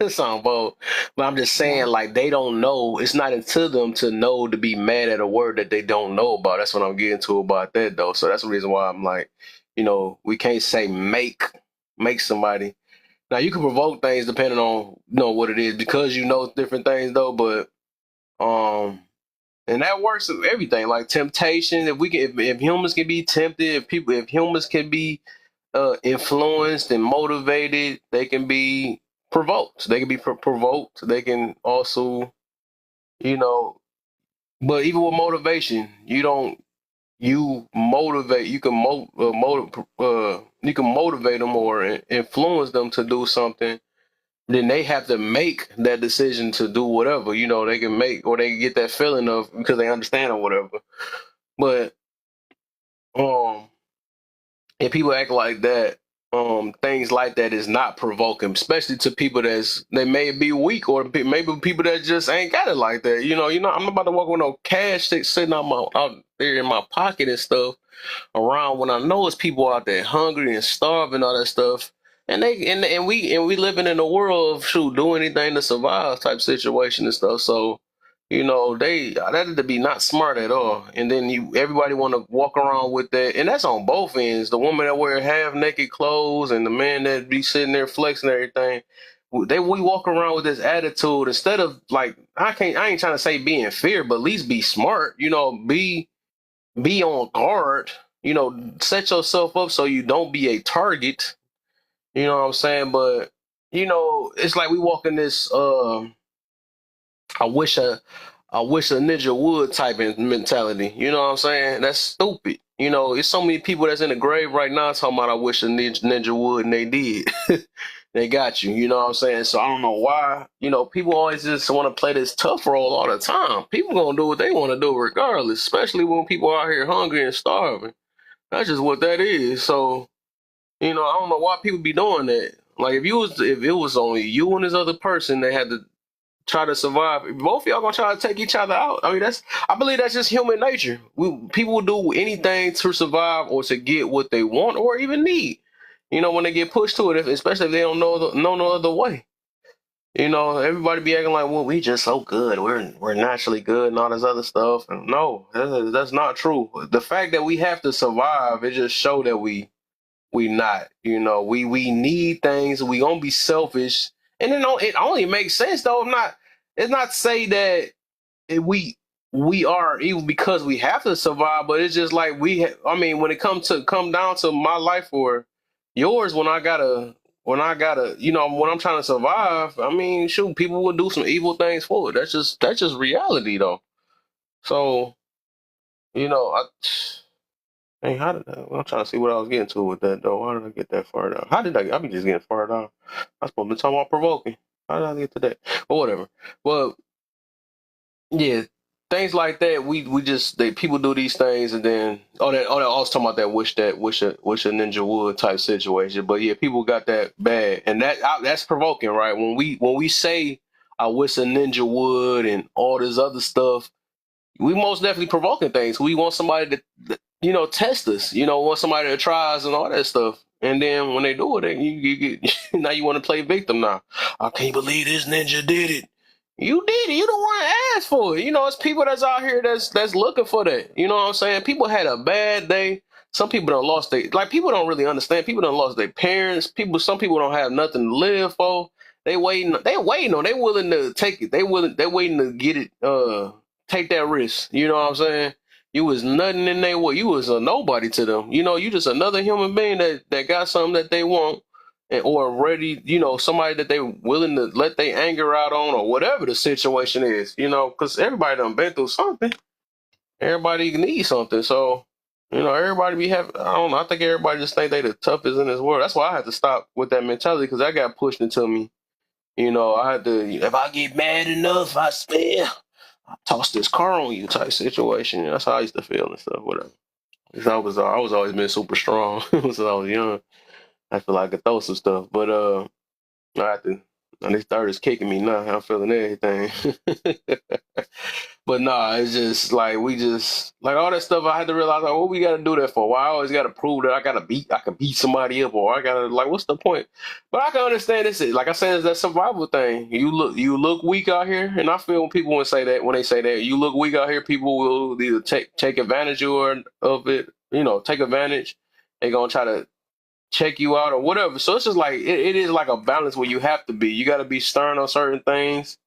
sound bold. But I'm just saying, like, they don't know. It's not into them to know to be mad at a word that they don't know about. That's what I'm getting to about that, though. So that's the reason why I'm like, we can't say make somebody. Now you can provoke things depending on what it is because different things though. But um, and that works with everything like temptation. If humans can be tempted, if humans can be influenced and motivated, they can be provoked. They can be provoked. They can also, you know, but even with motivation, you motivate. You can motivate them or influence them to do something. Then they have to make that decision to do whatever. They can make or they can get that feeling of because they understand or whatever. But um if people act like that, things like that is not provoking, especially to people they may be weak or maybe people that just ain't got it like that. I'm not about to walk with no cash sitting out there in my pocket and stuff around when I know it's people out there hungry and starving, all that stuff. And we living in a world of do anything to survive type situation and stuff. So, that'd be not smart at all. And then everybody want to walk around with that, and that's on both ends. The woman that wear half naked clothes and the man that be sitting there flexing everything. We walk around with this attitude instead of like I ain't trying to say be in fear, but at least be smart. Be on guard, set yourself up so you don't be a target. You know what I'm saying? But it's like we walk in this I wish I wish a ninja would type in mentality. You know what I'm saying? That's stupid. It's so many people that's in the grave right now talking about I wish a ninja would and they did. They got you. You know what I'm saying? So I don't know why. People always just want to play this tough role all the time. People gonna do what they want to do regardless, especially when people are out here hungry and starving. That's just what that is. So, I don't know why people be doing that. Like if it was only you and this other person that had to try to survive, both of y'all gonna try to take each other out. I mean, I believe that's just human nature. People do anything to survive or to get what they want or even need. When they get pushed to it, especially if they don't know no other way. Everybody be acting like, well, we just so good. We're naturally good and all this other stuff. And no, that's not true. The fact that we have to survive, it just show that we not. We need things. We gonna be selfish, and it only makes sense though. It's not to say that we are even because we have to survive, but it's just like I mean, when it come down to my life or yours, when I gotta, when I'm trying to survive, I mean, shoot, people will do some evil things for it. That's just reality, though. So, I. Hey, how did that? I'm trying to see what I was getting to with that, though. How did I get that far down? How did I be just getting far down? I was supposed to be talking about provoking. How did I get to that? But whatever. Well, yeah, things like that. We just people do these things and then I was talking about that wish a ninja would type situation. But yeah, people got that bad, and that's provoking, right? When we say I wish a ninja would and all this other stuff, we most definitely provoking things. We want somebody to test us. Want somebody to try us and all that stuff. And then when they do it, you get now you want to play victim now. I can't believe this ninja did it. You did it. You don't want to ask for it. It's people that's out here that's looking for that. You know what I'm saying? People had a bad day. Some people don't lost people don't really understand. People don't lost their parents. Some people don't have nothing to live for. They waiting on. They willing to take it. They waiting to get it. Take that risk. You know what I'm saying? You was nothing in their way. You was a nobody to them. You just another human being that got something that they want or ready, somebody that they willing to let their anger out on or whatever the situation is, because everybody done been through something. Everybody needs something. So, everybody be having, I don't know, I think everybody just think they the toughest in this world. That's why I had to stop with that mentality because that got pushed into me. I had to, if I get mad enough, I swear. Toss this car on you type situation. That's how I used to feel and stuff. Whatever. 'Cause I was always been super strong since I was young. I feel like I could throw some stuff, but I had to And this third is kicking me now. I'm feeling everything. But nah, it's just like we just like all that stuff. I had to realize like, what we got to do that for? Why I always got to prove that I can beat somebody up, or I gotta like, what's the point? But I can understand this. Like I said, it's that survival thing. You look weak out here, and I feel when people would say that when they say that you look weak out here, people will either take advantage of it, take advantage. They're gonna try to check you out or whatever. So it's just like it is like a balance where you have to be. You got to be stern on certain things.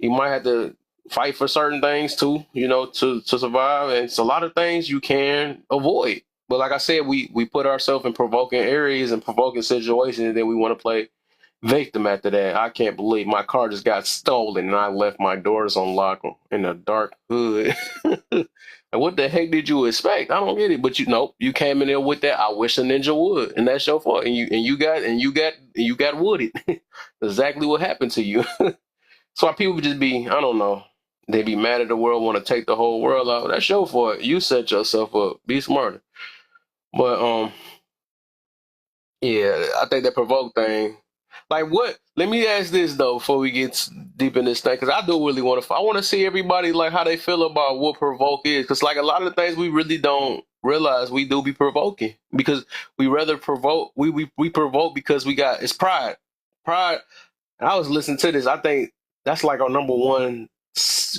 You might have to fight for certain things too, to survive. And it's a lot of things you can avoid. But like I said, we put ourselves in provoking areas and provoking situations, and then we want to play victim after that. I can't believe my car just got stolen and I left my doors unlocked in a dark hood. And what the heck did you expect? I don't get it. But you came in there with that. I wish a ninja would, and that's your fault. And you got wooded. Exactly what happened to you. So why people just be, I don't know, they be mad at the world, want to take the whole world out. That's your fault. You set yourself up. Be smarter. But yeah, I think that provoke thing. Like what? Let me ask this though before we get deep in this thing, because I do really want to. I want to see everybody like how they feel about what provoke is, because like a lot of the things we really don't realize we do be provoking because we rather provoke. We provoke because we got it's pride. Pride. And I was listening to this. I think that's like our number one.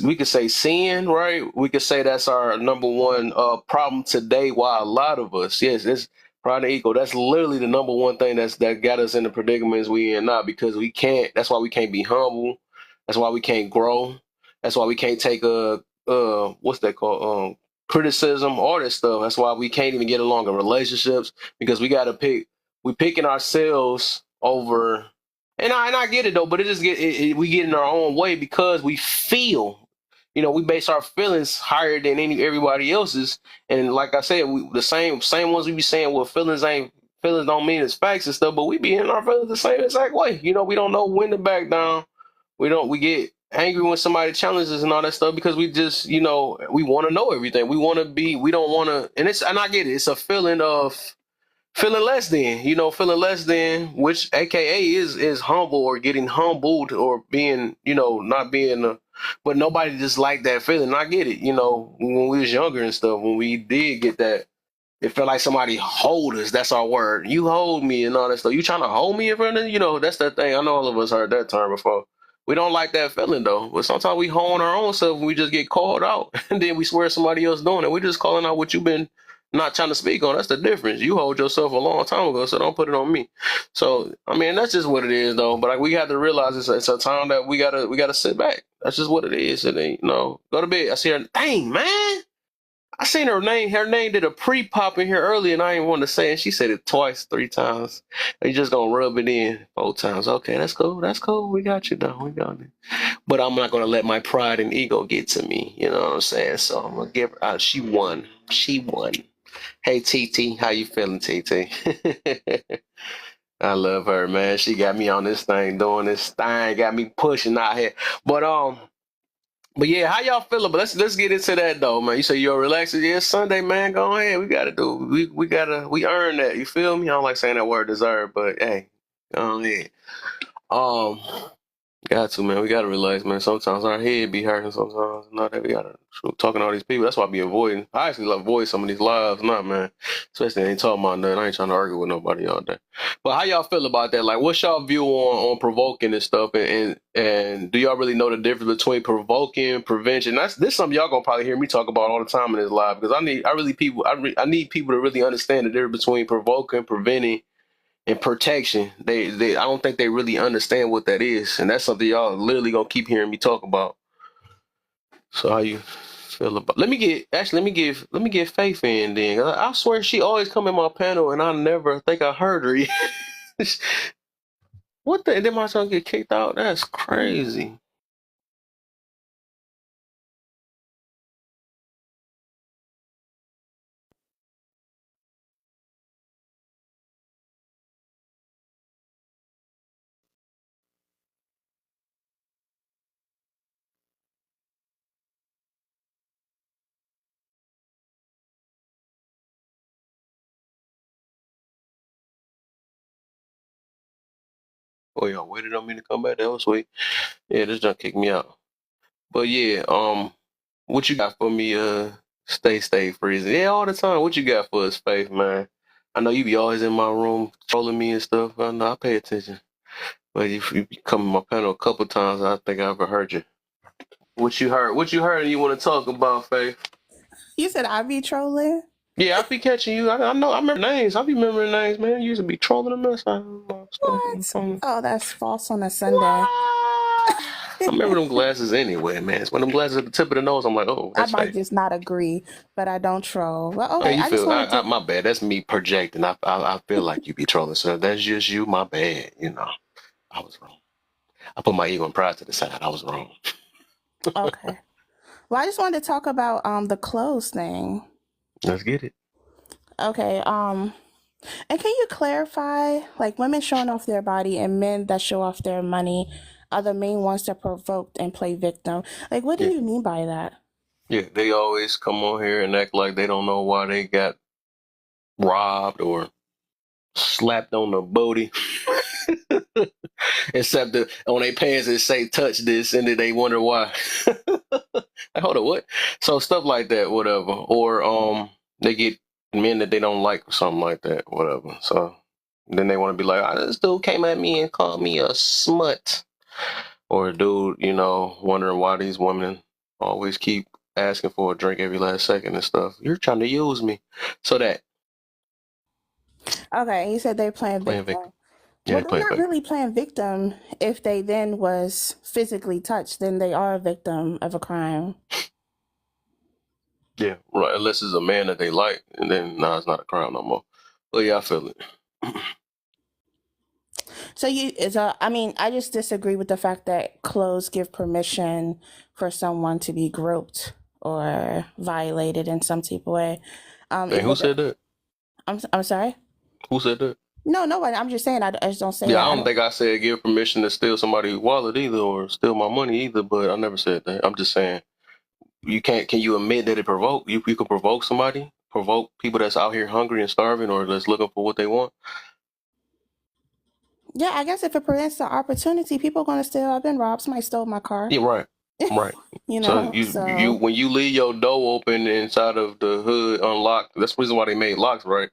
We could say sin, right? We could say that's our number one problem today. Why a lot of us, yes, it's pride and ego. That's literally the number one thing that got us in the predicaments we in now because we can't. That's why we can't be humble. That's why we can't grow. That's why we can't take what's that called criticism, all this stuff. That's why we can't even get along in relationships because we got to pick. We picking ourselves over and I get it though, but we get in our own way because we feel, we base our feelings higher than everybody else's. And like I said, the same ones we be saying, well, feelings don't mean it's facts and stuff, but we be in our feelings the same exact way. We don't know when to back down. We get angry when somebody challenges and all that stuff because we just, we want to know everything. We don't want to, and I get it. It's a feeling of feeling less than, which AKA is humble or getting humbled or being, not being, but nobody just like that feeling. I get it, when we was younger and stuff, when we did get that, it felt like somebody hold us. That's our word. You hold me and all that stuff. You trying to hold me in front of, that's that thing. I know all of us heard that term before. We don't like that feeling though, but sometimes we hold our own self and we just get called out and then we swear somebody else doing it. We just calling out what you've been not trying to speak on. That's the difference. You hold yourself a long time ago, so don't put it on me. So I mean, that's just what it is, though. But like, we have to realize it's a time that we gotta sit back. That's just what it is. And then, go to bed. I see her. Dang man, I seen her name. Her name did a pre-pop in here earlier, and I didn't want to say it. She said it twice, 3 times. You just gonna rub it in 4 times. Okay, that's cool. That's cool. We got you, though. We got it. But I'm not gonna let my pride and ego get to me. You know what I'm saying? So I'm gonna give her. She won. She won. Hey TT, how you feeling, TT? I love her, man. She got me on this thing, doing this thing, got me pushing out here. But but yeah, how y'all feeling? But let's get into that though, man. You say you're relaxing. Yeah, it's Sunday, man. Go ahead. We earn that. You feel me? I don't like saying that word deserve, but hey, go ahead. Um Got to, man. We gotta relax, man. Sometimes our head be hurting. Sometimes not that we gotta talking to all these people. That's why I be avoiding. I actually love avoid some of these lives, not man. Especially they ain't talking about nothing. I ain't trying to argue with nobody all day. But how y'all feel about that? Like, what's y'all view on provoking and stuff? And do y'all really know the difference between provoking, prevention? This something y'all gonna probably hear me talk about all the time in this live because I need people to really understand the difference between provoking, preventing and protection. I don't think they really understand what that is, and that's something y'all literally gonna keep hearing me talk about. So how you feel about? Let me get Faith in then. I swear she always come in my panel, and I never think I heard her. What the? And then my son get kicked out. That's crazy. Oh, y'all waited on me to come back. That was sweet. Yeah, this done kicked me out. But yeah, what you got for me? Stay freezing. Yeah, all the time. What you got for us, Faith, man? I know you be always in my room trolling me and stuff. I know I pay attention. But if you come in my panel a couple times, I think I ever heard you. What you heard? What you heard? And you want to talk about, Faith? You said I be trolling? Yeah, I be catching you. I know. I remember names. I be remembering names, man. You used to be trolling the mess out of my stuff on the What? phone. Oh, that's false on a What? Sunday. I remember them glasses anyway, man. It's when them glasses at the tip of the nose, I'm like, oh, I that's might fake. just not agree, but I don't troll. Well, Hey, okay, you I just feel? wanted to. My bad. That's me projecting. I feel like you be trolling, so that's just you. My bad. You know, I was wrong. I put my ego and pride to the side. I was wrong. Okay. Well, I just wanted to talk about the clothes thing. Let's get it. Okay. And can you clarify, like women showing off their body and men that show off their money are the main ones that provoked and play victim? Like, what do Yeah, you mean by that? yeah. They always come on here and act like they don't know why they got robbed or slapped on the booty. Except that on their pants it say touch this and then they wonder why. Like, hold on, what? So stuff like that, whatever. Or they get men that they don't like or something like that, whatever. So then they want to be like, oh, this dude came at me and called me a smut. Or a dude, you know, wondering why these women always keep asking for a drink every last second and stuff. You're trying to use me. So that Okay, you said they're playing playing victim. victim. Yeah, Well, they they're playing not victim. really playing victim. If they then was physically touched, then they are a victim of a crime. Yeah, right. Unless it's a man that they like, and then nah, it's not a crime no more. But yeah, I feel it. So I mean, I just disagree with the fact that clothes give permission for someone to be groped or violated in some type of way. Hey, who said that? I'm sorry. Who said that? No, nobody. I'm just saying. I just don't say Yeah, that. I I don't don't. think I said give permission to steal somebody's wallet either, or steal my money either. But I never said that. I'm just saying you can't. Can you admit that it provoke? You can provoke somebody, provoke people that's out here hungry and starving, or that's looking for what they want. Yeah, I guess if it presents the opportunity, people are going to steal. I've been robbed. Somebody stole my car. Yeah, right, right. You So know. you So when you leave your door open inside of the hood unlocked, that's the reason why they made locks, right?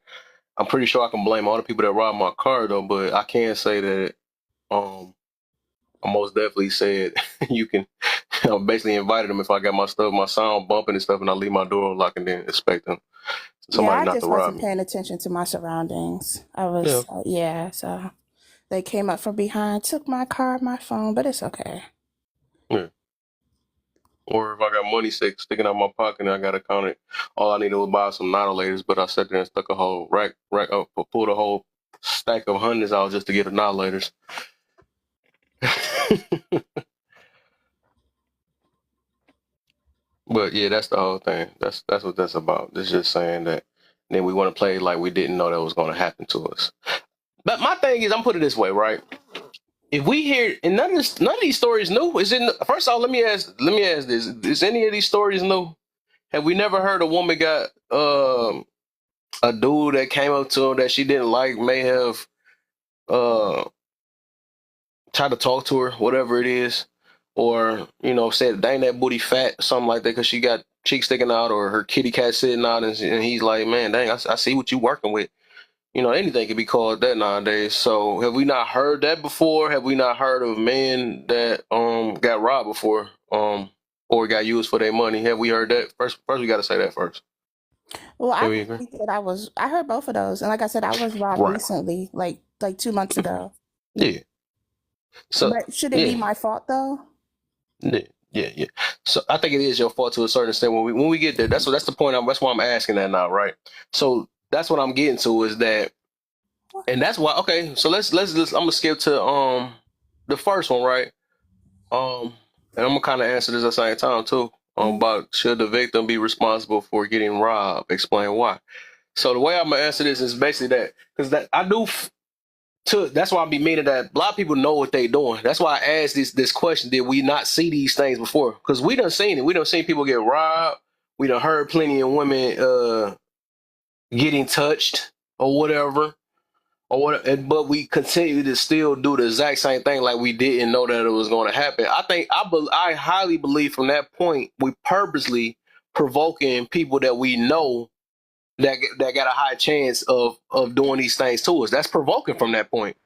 I'm pretty sure I can blame all the people that robbed my car though, but I can say that um I most definitely said you can. I basically invited them if I got my stuff, my sound bumping and stuff, and I leave my door unlocked and then expect them yeah, somebody I not to just rob wasn't me. paying attention to my surroundings. I Yeah, was yeah. So they came up from behind, took my car, my phone, but it's okay. yeah. Or if I got money sticking out my pocket and I got to count it, all I needed was buy some annihilators, but I sat there and stuck a whole rack up, pulled a whole stack of hundreds out just to get annihilators. But yeah, that's the whole thing. That's what that's about. It's just saying that. Then we want to play like we didn't know that was going to happen to us. But my thing is, I'm putting it this way, right? If we hear, and none of these stories new. Is it? First off, let me ask this: is any of these stories new? Have we never heard a woman got a dude that came up to her that she didn't like may have uh tried to talk to her, whatever it is, or said, "Dang, that booty fat," something like that, because she got cheeks sticking out or her kitty cat sitting out, and he's like, "Man, dang, I see what you working with." Anything can be called that nowadays. So have we not heard that before? Have we not heard of men that got robbed before or got used for their money? Have we heard that? First we got to say that first. Well, I Can we can agree? speak that I heard both of those, and like I said, I was robbed Right. recently, like 2 months ago. Yeah. So But should it be yeah. my fault though? Yeah, yeah. So I think it is your fault to a certain extent. When we get there, that's the point. That's why I'm asking that now, right? So that's what I'm getting to is that, and that's why. Okay, so let's I'm gonna skip to the first one, right? And I'm gonna kind of answer this at the same time too. Mhm. About should the victim be responsible for getting robbed? Explain why. So the way I'm gonna answer this is basically that because that I do. That's why I be meaning that a lot of people know what they doing. That's why I asked this question: did we not see these things before? Because we done seen it. We done seen people get robbed. We done heard plenty of women getting touched or whatever, or what, but we continue to still do the exact same thing like we didn't know that it was going to happen. I highly believe from that point we purposely provoking people that we know that got a high chance of doing these things to us. That's provoking from that point,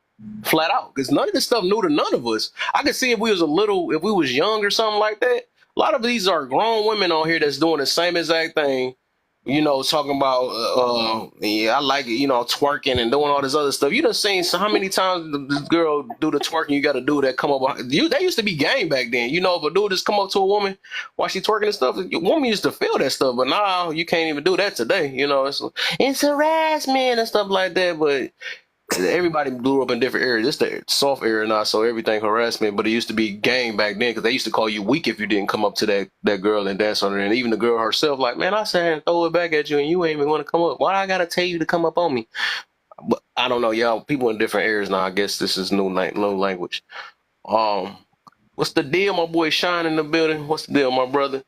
flat out. Because none of this stuff new to none of us. I could see if we was young or something like that. A lot of these are grown women on here that's doing the same exact thing. Talking about yeah, I like it. Twerking and doing all this other stuff. You done seen so how many times this girl do the twerking? You got to do that. Come up, that used to be game back then. If a dude just come up to a woman while she twerking and stuff, a woman used to feel that stuff, but now you can't even do that today. It's harassment and stuff like that. But everybody grew up in different areas. It's the soft area now, so everything harassment. But it used to be game back then because they used to call you weak if you didn't come up to that girl and dance on her. And even the girl herself, like, man, I said and throw it back at you, and you ain't even want to come up. Why I gotta tell you to come up on me? But I don't know, y'all. People in different areas now. I guess this is new language. What's the deal, my boy? Shine in the building. What's the deal, my brother?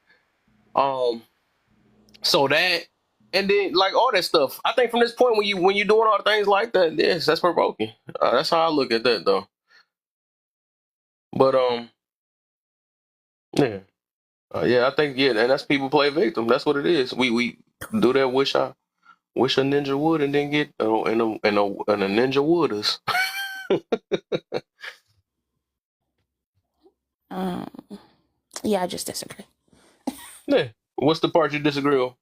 So that. And then, like all that stuff, I think from this point, when you're doing all the things like that, yes, that's provoking. That's how I look at that, though. But yeah, yeah, I think and that's people play victim. That's what it is. We do that. Wish a ninja would, and then get and a ninja would us. Yeah, I just disagree. Yeah. What's the part you disagree on?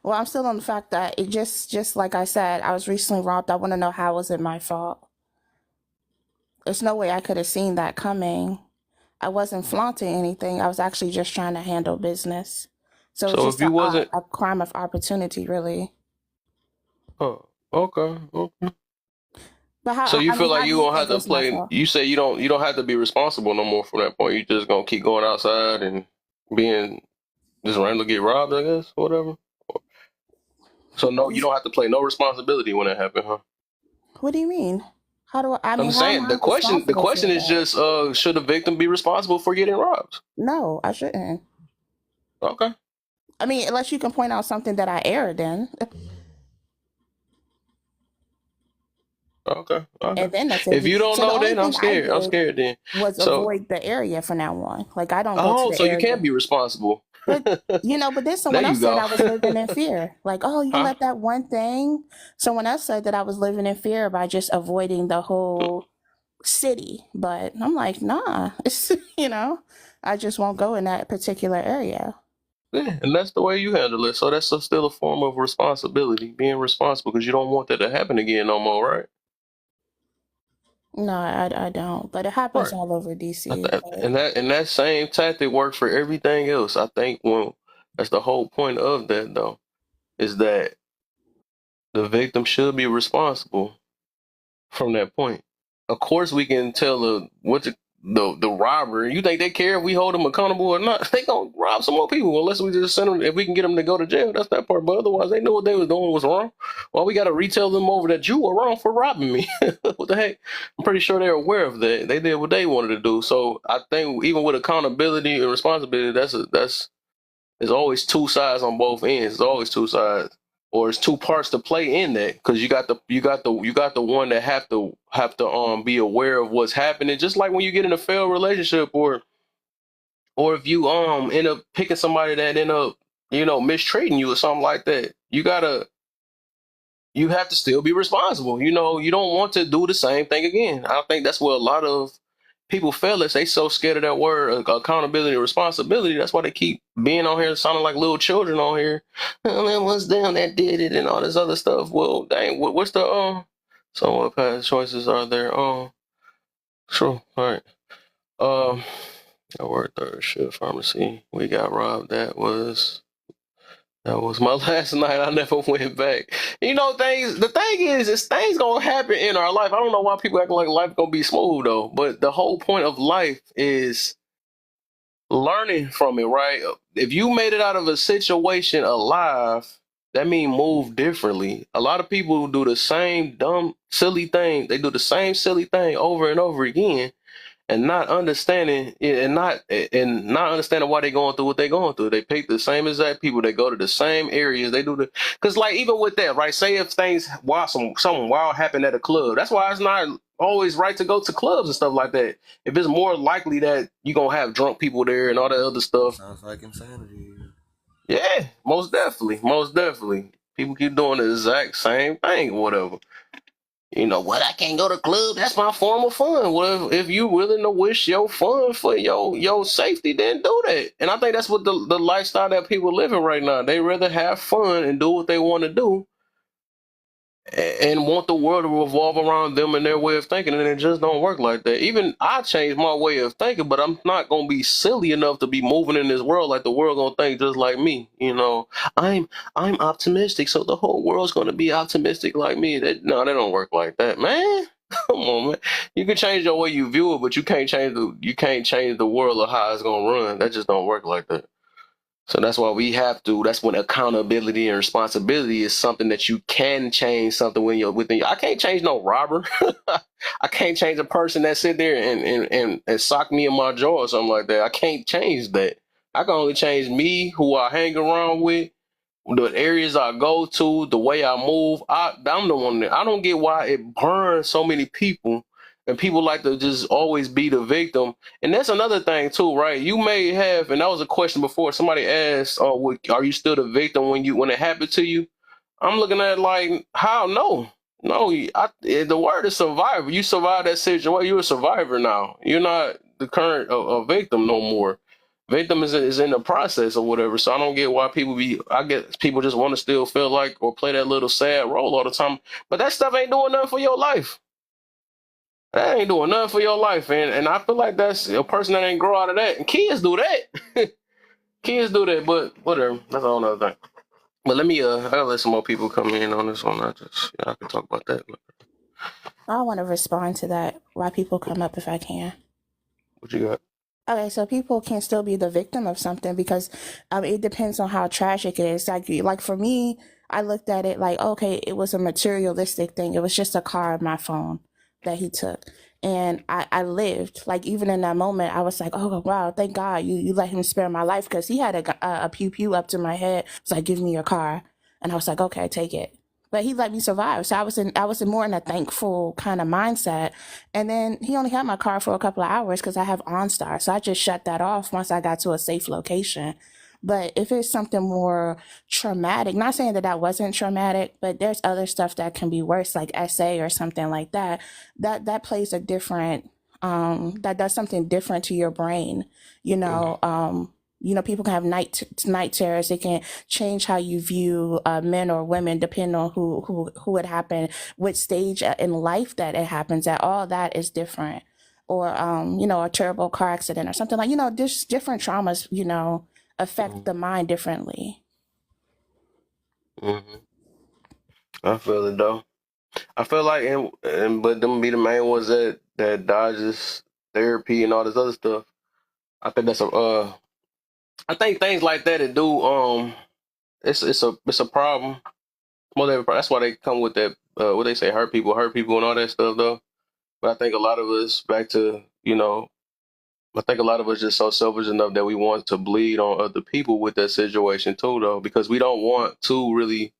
Well, I'm still on the fact that it just like I said, I was recently robbed. I want to know how was it my fault? There's no way I could have seen that coming. I wasn't flaunting anything. I was actually just trying to handle business. So it's So just if you wasn't, a crime of opportunity, really. oh, okay. But how? So you I feel mean, like how do you you don't have think to it's my play. fault? You say you don't have to be responsible no more from that point. You just gonna keep going outside and being just randomly get robbed, I guess, whatever. So no, you don't have to play no responsibility when it happened, huh? What do you mean? How do I I'm mean? just How am saying I the responsible question for is that? just should the victim be responsible for getting robbed? No, I shouldn't. Okay. I mean, unless you can point out something that I erred in, Okay. and then that's If it. you don't So the know, only then I'm thing I scared. I'm did scared then. was So avoid the area from now on. Like I don't go to the so you area. can't be responsible. But but then There someone you else said go. I was living in fear. Like, oh, you Huh? let that one thing. Someone else said that I was living in fear by just avoiding the whole city. But I'm like, nah, it's I just won't go in that particular area. Yeah, and that's the way you handle it. So that's still a form of responsibility, being responsible because you don't want that to happen again no more, right? No, I don't. But it happens Right. all over DC. But And that same tactic works for everything else. I think that's the whole point of that though, is that the victim should be responsible from that point. Of course, we can tell the robber. You think they care if we hold them accountable or not? They gonna rob some more people unless we just send them. If we can get them to go to jail, that's that part. But otherwise, they knew what they was doing was wrong. Well, we got to retell them over that you were wrong for robbing me. What the heck? I'm pretty sure they're aware of that. They did what they wanted to do. So I think even with accountability and responsibility, that's there's always two sides on both ends. There's always two sides, or it's two parts to play in that because you got the one that have to be aware of what's happening. Just like when you get in a failed relationship, or if you end up picking somebody that end up mistreating you or something like that, you have to still be responsible. You don't want to do the same thing again. I think that's where a lot of people fail is they so scared of that word accountability and responsibility. That's why they keep being on here sounding like little children on here. Oh, that was them that did it and all this other stuff. Well, dang, what's the so what past choices are there? True. All right. I worked third shift pharmacy. We got robbed. That was my last night. I never went back. Things. The thing is things gonna happen in our life. I don't know why people act like life gonna be smooth though. But the whole point of life is learning from it, right? If you made it out of a situation alive, that means move differently. A lot of people who do the same dumb, silly thing. They do the same silly thing over and over again, and not understanding and not understanding why they're going through what they're going through. They pick the same exact people. They go to the same areas. They do because like even with that, right? Say if things something wild happened at a club. That's why it's not always right to go to clubs and stuff like that. If it's more likely that you're gonna have drunk people there and all that other stuff. Sounds like insanity. Yeah, most definitely. Most definitely. People keep doing the exact same thing or whatever. You know what? I can't go to club. That's my form of fun. Well, if you willing to wish your fun for your safety, then do that. And I think that's what the lifestyle that people living right now. They rather have fun and do what they want to do and want the world to revolve around them and their way of thinking, and it just don't work like that. Even I changed my way of thinking, but I'm not gonna be silly enough to be moving in this world like the world gonna think just like me. You know, I'm optimistic, so the whole world's gonna be optimistic like me. No, that don't work like that, man. Come on, man. You can change the way you view it, but you can't change the world or how it's gonna run. That just don't work like that. So that's why that's when accountability and responsibility is something that you can change something when you're within I can't change no robber. I can't change a person that sit there and sock me in my jaw or something like that. I can't change that. I can only change me, who I hang around with, the areas I go to, the way I move. I'm the one that I don't get why it burns so many people, and people like to just always be the victim. And that's another thing too, right? You may have, and that was a question before. Somebody asked, "Oh, are you still the victim when it happened to you?" I'm looking at it like, how? No, no. The word is survivor. You survived that situation. You're a survivor now. You're not the current a victim no more. Victim is in the process or whatever. So I don't get why people be. I get people just want to still feel like or play that little sad role all the time. But that stuff ain't doing nothing for your life. That ain't doing nothing for your life, and I feel like that's a person that ain't grow out of that. And kids do that. Kids do that, but whatever. That's a whole nother thing. But let me I gotta let some more people come in on this one. I can talk about that. I want to respond to that. Why people come up if I can. What you got? Okay, so people can still be the victim of something because it depends on how tragic it is. Like for me, I looked at it like, okay, it was a materialistic thing. It was just a car of my phone that he took. And I lived. Like even in that moment, I was like, oh wow, thank God you let him spare my life because he had a pew pew up to my head. It's like, give me your car, and I was like, okay, take it. But he let me survive, so I was more in a thankful kind of mindset. And then he only had my car for a couple of hours because I have OnStar, so I just shut that off once I got to a safe location. But if it's something more traumatic, not saying that that wasn't traumatic, but there's other stuff that can be worse, like SA or something like that. That plays a different, that does something different to your brain. People can have night terrors. It can change how you view men or women, depending on who it happened, which stage in life that it happens at. All that is different. Or a terrible car accident or something like just different traumas. Affect the mind differently. Mm-hmm. I feel it though. I feel like but them be the main ones that dodges therapy and all this other stuff. I think that's I think things like that do it's a problem. That's why they come with that what they say hurt people and all that stuff though. But I think a lot of us I think a lot of us just so selfish enough that we want to bleed on other people with that situation too though, because we don't want to really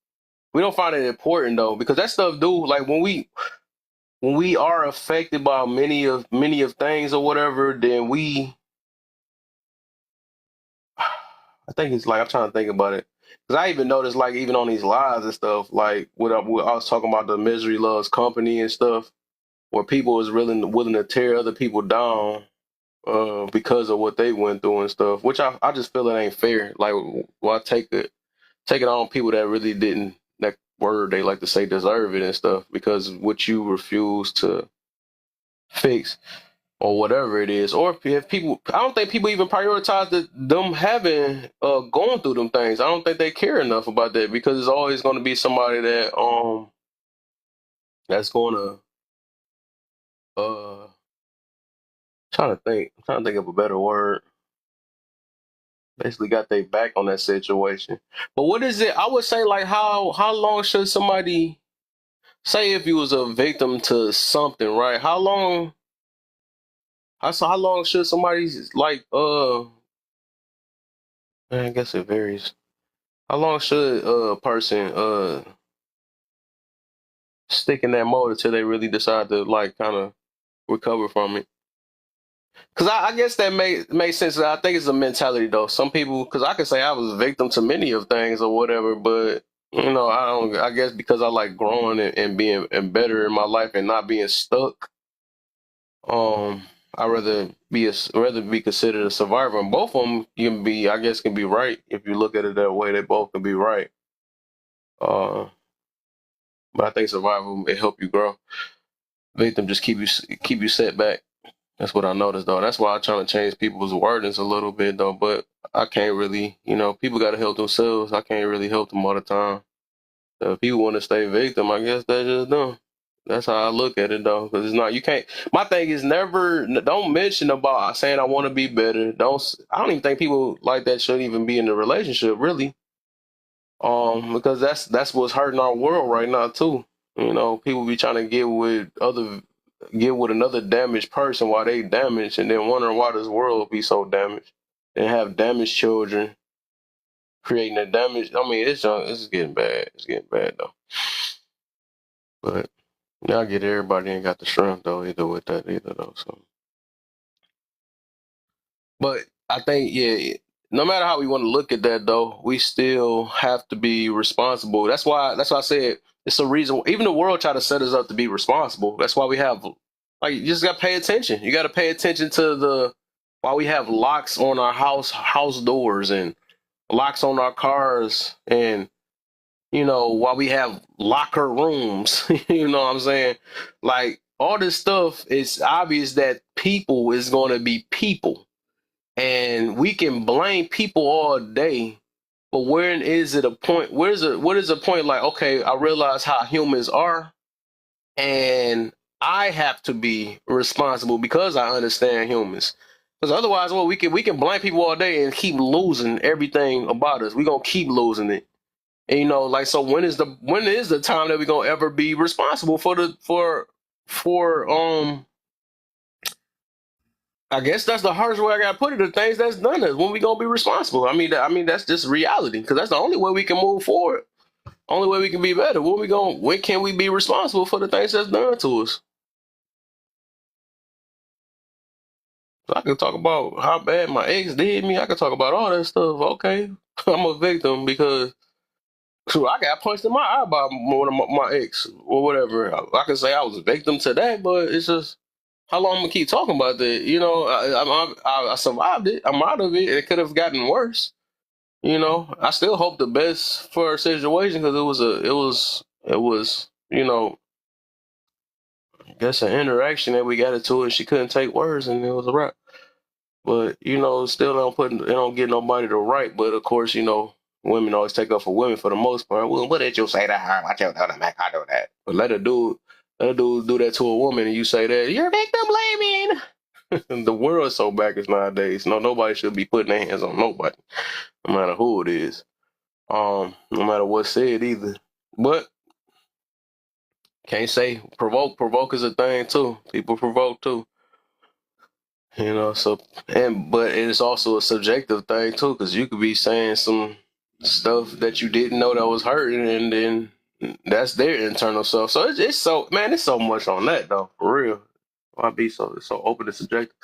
we don't find it important though, because that stuff do like when we are affected by many of things or whatever, then I think it's like I'm trying to think about it. Because I even noticed, like, even on these lives and stuff, like, I was talking about the misery loves company and stuff, where people is really willing to tear other people down because of what they went through and stuff, which I just feel it ain't fair. Like, well, I take it on people that really didn't, that word they like to say, deserve it and stuff, because what you refuse to fix or whatever it is, or if people, I don't think people even prioritize them having going through them things. I don't think they care enough about that, because it's always going to be somebody that's going to I'm trying to think of a better word. Basically, got their back on that situation. But what is it? I would say like how long should somebody say if you was a victim to something, right? I saw how long should somebody's like I guess it varies. How long should a person stick in that mode until they really decide to like kind of recover from it? Because I guess that makes sense. I think it's a mentality though. Some people, because I could say I was a victim to many of things or whatever, but I don't. I guess because I like growing and being and better in my life and not being stuck. Um, I rather be considered a survivor, and both of them can be, I guess, can be right if you look at it that way. They both can be right. Uh, but I think survival it help you grow. Victim just keep you set back. That's what I noticed though. That's why I'm trying to change people's wordings a little bit though. But I can't really, people got to help themselves. I can't really help them all the time. So if people want to stay victim, I guess that's just them. That's how I look at it though, because it's not you can't. My thing is never don't mention about saying I want to be better. I don't even think people like that should even be in a relationship really. Because that's what's hurting our world right now too. People be trying to get with another damaged person while they damaged, and then wondering why this world be so damaged, and have damaged children creating the damage. I mean, it's getting bad. It's getting bad though. But yeah, I get everybody ain't got the strength though either with that either though. So, but I think no matter how we want to look at that though, we still have to be responsible. That's why I said it's a reason. Even the world try to set us up to be responsible. That's why we have like you just got to pay attention. You got to pay attention to why we have locks on our house doors and locks on our cars and why we have locker rooms. You know what I'm saying? Like all this stuff, it's obvious that people is going to be people. And we can blame people all day, but where is it a point? What is a point like, okay, I realize how humans are, and I have to be responsible because I understand humans. Because otherwise, well, we can blame people all day and keep losing everything about us. We're gonna keep losing it. And like so when is the time that we're gonna ever be responsible for I guess that's the hardest way I gotta put it. The things that's done is when we gonna be responsible. I mean that's just reality because that's the only way we can move forward. Only way we can be better. When can we be responsible for the things that's done to us? So I can talk about how bad my ex did me. I can talk about all that stuff. Okay, I'm a victim because I got punched in my eye by one of my ex or whatever. I can say I was a victim to that, but it's just how long I'm gonna keep talking about that? I survived it. I'm out of it. It could have gotten worse. I still hope the best for our situation because it was I guess an interaction that we got into and she couldn't take words and it was a wrap. But still don't get nobody to right. But of course, women always take up for women for the most part. Well, what did you say to her? What you tell them? I do that. But let a dude do that to a woman and you say that you're victim blaming. The world is so backwards nowadays. No, nobody should be putting their hands on nobody, no matter who it is. No matter what's said either. But can't say provoke is a thing too. People provoke too. So but it's also a subjective thing too, because you could be saying some stuff that you didn't know that was hurting, and then that's their internal self. So it's so man, it's so much on that though, for real. Why be so open and subjective?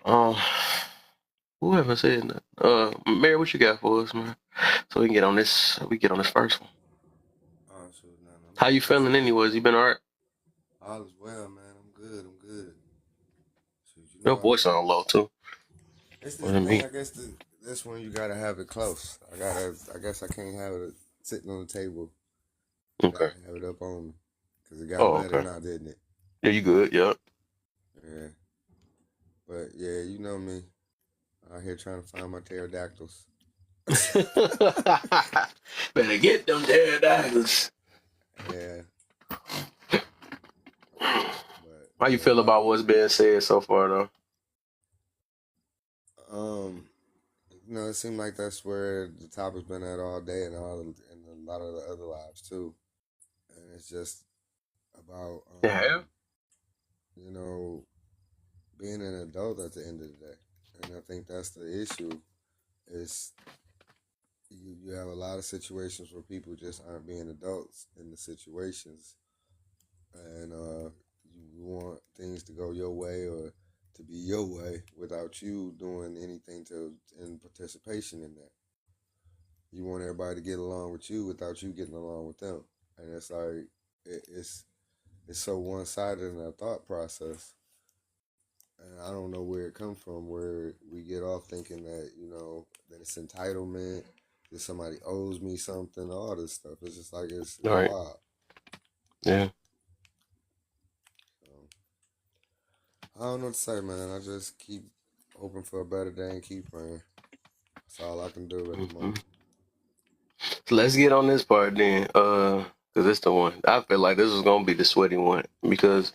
Um, whoever said that? Mary, what you got for us, man? So we can get on this. We get on this first one. Oh, so no, no, How you no. feeling, anyways? You been alright? All is well, man. I'm good. I'm good. So Your voice sound low too. it's What this do you thing. mean? I guess this one you gotta have it close. I guess I can't have it sitting on the table. I Okay. gotta have it up on me because it got Oh, better okay. now, didn't it? Yeah, you good? Yeah. Yeah. But yeah, you know me. Out here trying to find my pterodactyls. Better get them pterodactyls. Yeah. But How you yeah. feel about what's being said so far, though? It seemed like that's where the topic's been at all day and a lot of the other lives too. And it's just about Yeah. you know being an adult at the end of the day. And I think that's the issue. Is you have a lot of situations where people just aren't being adults in the situations, and you want things to go your way or to be your way without you doing anything to in participation in that. You want everybody to get along with you without you getting along with them, and it's like it's so one sided in our thought process. And I don't know where it comes from, where we get off thinking that, that it's entitlement, that somebody owes me something, all this stuff. It's just like it's All right. wild. Yeah. So, I don't know what to say, man. I just keep hoping for a better day and keep praying. That's all I can do at the Hmm. moment. So let's get on this part then. Cause it's the one. I feel like this is gonna be the sweaty one because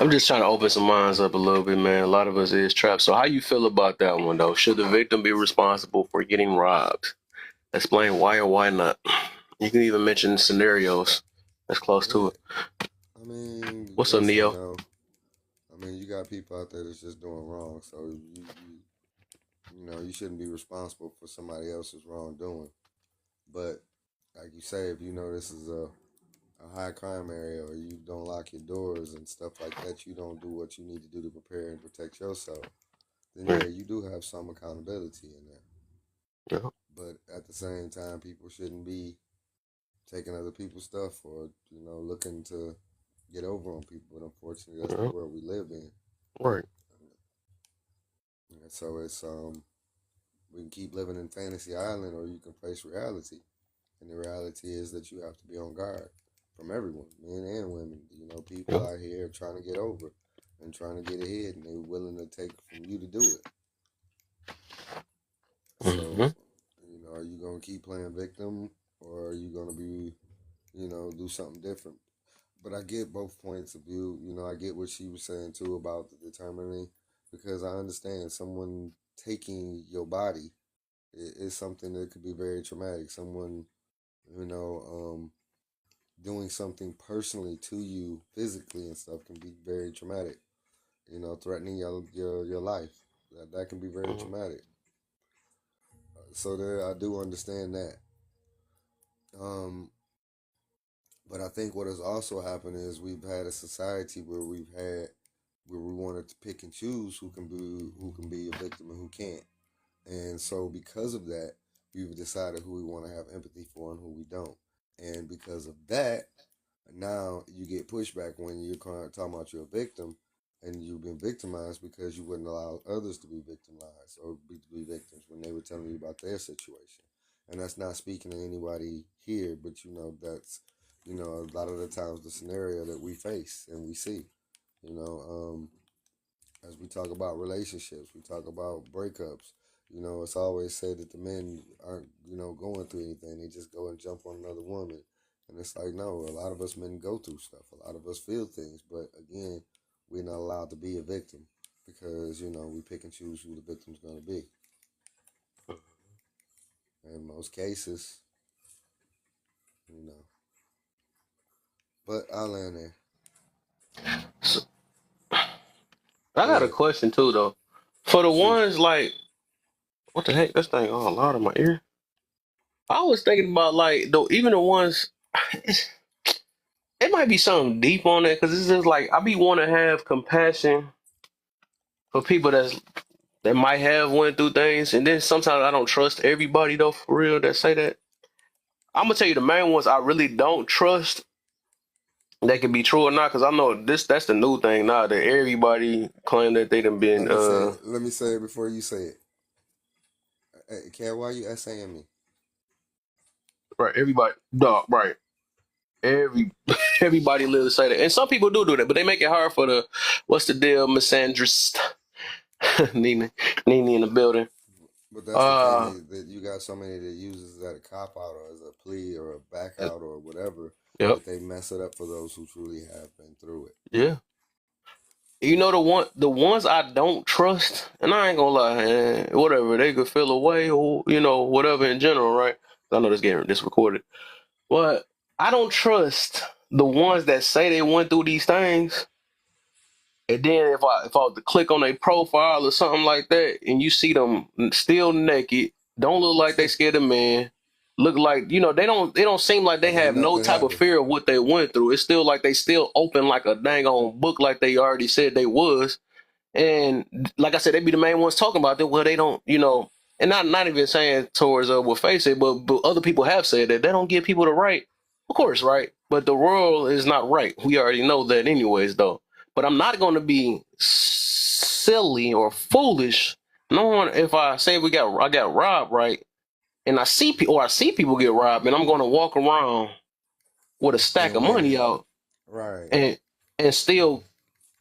I'm just trying to open some minds up a little bit, man. A lot of us is trapped. So how you feel about that one though? Should the victim be responsible for getting robbed? Explain why or why not. You can even mention scenarios that's close to Yeah, it. I mean, What's up, yes and Neo? no. I mean, you got people out there that's just doing wrong, so you shouldn't be responsible for somebody else's wrongdoing. But like you say, if you know this is a high crime area or you don't lock your doors and stuff like that, you don't do what you need to do to prepare and protect yourself, then Right. yeah, you do have some accountability in there. Yeah. But at the same time, people shouldn't be taking other people's stuff or, looking to get over on people. But unfortunately, that's the Yeah. world we live in. Right. And so we can keep living in fantasy island or you can face reality. And the reality is that you have to be on guard from everyone, men and women. People Yeah. out here trying to get over and trying to get ahead, and they're willing to take from you to do it. Hmm. So, are you going to keep playing victim or are you going to be, do something different? But I get both points of view. I get what she was saying too about the determining, because I understand someone taking your body is something that could be very traumatic. Someone, you know, doing something personally to you physically and stuff can be very traumatic. Threatening your life. That can be very Hmm. traumatic. So there, I do understand that. Um, but I think what has also happened is we've had a society where we wanted to pick and choose who can be a victim and who can't. And so because of that, we've decided who we want to have empathy for and who we don't. And because of that, now you get pushback when you're talking about you're a victim and you've been victimized because you wouldn't allow others to be victimized or be victims when they were telling you about their situation. And that's not speaking to anybody here, but that's a lot of the times the scenario that we face and we see. You know, as we talk about relationships, we talk about breakups. It's always said that the men aren't, going through anything. They just go and jump on another woman. And it's like, no, a lot of us men go through stuff. A lot of us feel things. But again, we're not allowed to be a victim because, we pick and choose who the victim's going to be. In most cases, you know. But I'll land there. So, I Go got a ahead. question too, though. For the Shoot. ones like, what the heck? This thing all loud in my ear. I was thinking about like, though, even the ones, it might be something deep on that because it's just like I be want to have compassion for people that might have went through things, and then sometimes I don't trust everybody though for real that say that. I'm gonna tell you the main ones I really don't trust. That could be true or not, because I know that's the new thing now that everybody claim that they done been Let me say it before you say it. Hey, Kat, why you saying me? right, everybody dog, right. Every everybody lives to say that. And some people do that, but they make it hard for the what's the deal, misandrist Nene Nene in the building. But that's the thing Uh that you got so many that uses that a cop out or as a plea or a back yep. out or whatever Yep. that they mess it up for those who truly have been through it. Yeah. You know the ones I don't trust, and I ain't gonna lie, whatever, they could feel away or whatever in general, right? I know this recorded. But I don't trust the ones that say they went through these things And then if I was to click on their profile or something like that, and you see them still naked, don't look like they scared of man, look like they don't seem like they Like ain't have no nothing type of happened. fear of what they went through. It's still like they still open like a dang on book like they already said they was. And like I said, they be the main ones talking about that. Well, they don't, and not even saying towards what face it, but other people have said that they don't give people the right. Of course, right? But the world is not right. We already know that, anyways, though. But I'm not going to be silly or foolish. No one. If I say I got robbed, right, and I see people get robbed, and I'm going to walk around with a stack And of with money it. out Right. and still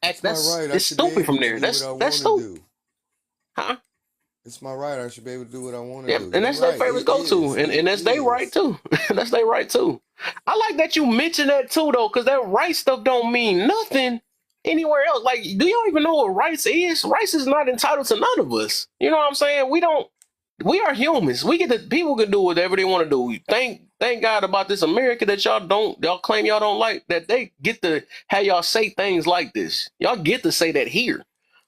act. It's my right. I It's should be stupid from able to there. do what I That's want to stupid, do. huh? It's my right. I should be able to do what I want to Yep, do. and You're that's their right. favorite It go to, is. and It that's their right is. too. That's their right too. I like that you mentioned that too, though, because that right stuff don't mean nothing anywhere else. Like, do y'all even know what rights is? Rights is not entitled to none of us. You know what I'm saying? We don't. We are humans. People can do whatever they want to do. Thank God about this America that y'all claim y'all don't like, that they get to have y'all say things like this. Y'all get to say that here.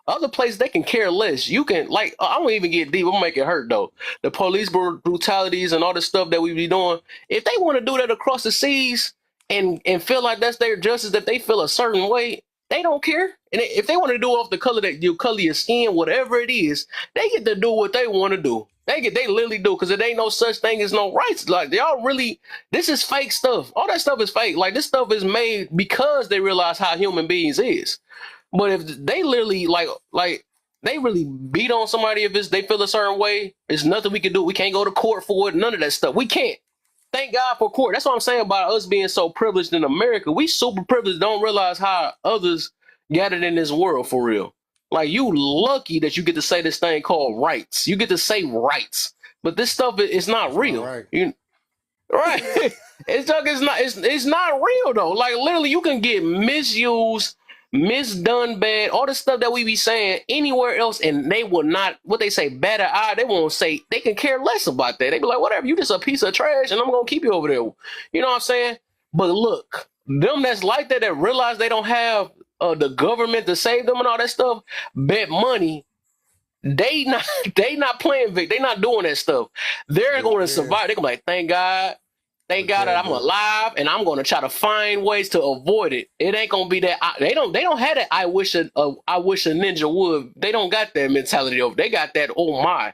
Other places they can care less. You can like I won't even get deep. I'm gonna make it hurt though. The police brutalities and all the stuff that we be doing. If they want to do that across the seas and feel like that's their justice, if they feel a certain way, they don't care. And if they want to do off the color that you color your skin, whatever it is, they get to do what they want to do. They literally do, because it ain't no such thing as no rights. Like y'all really, this is fake stuff. All that stuff is fake. Like this stuff is made because they realize how human beings is. But if they literally like they really beat on somebody if they feel a certain way, there's nothing we can do. We can't go to court for it. None of that stuff. We can't. Thank God for court. That's what I'm saying about us being so privileged in America. We super privileged. Don't realize how others got it in this world for real. Like you lucky that you get to say this thing called rights. You get to say rights, but this stuff is not It's my real. right. Right. It's not real though. Like literally you can get misused, misdone bad, all the stuff that we be saying anywhere else, and they will not what they say, bat an eye, they won't say they can care less about that. They be like, whatever, you just a piece of trash and I'm gonna keep you over there. You know what I'm saying? But look, them that's like that realize they don't have the government to save them and all that stuff, bet money they not they not playing Vic. They not doing that stuff. They're But going to Kev, survive. They're gonna be like, thank but God that Kev, I'm alive, and I'm going to try to find ways to avoid it. It ain't gonna be that. They don't have that. I wish a ninja would. They don't got that mentality over. They got that. Oh my,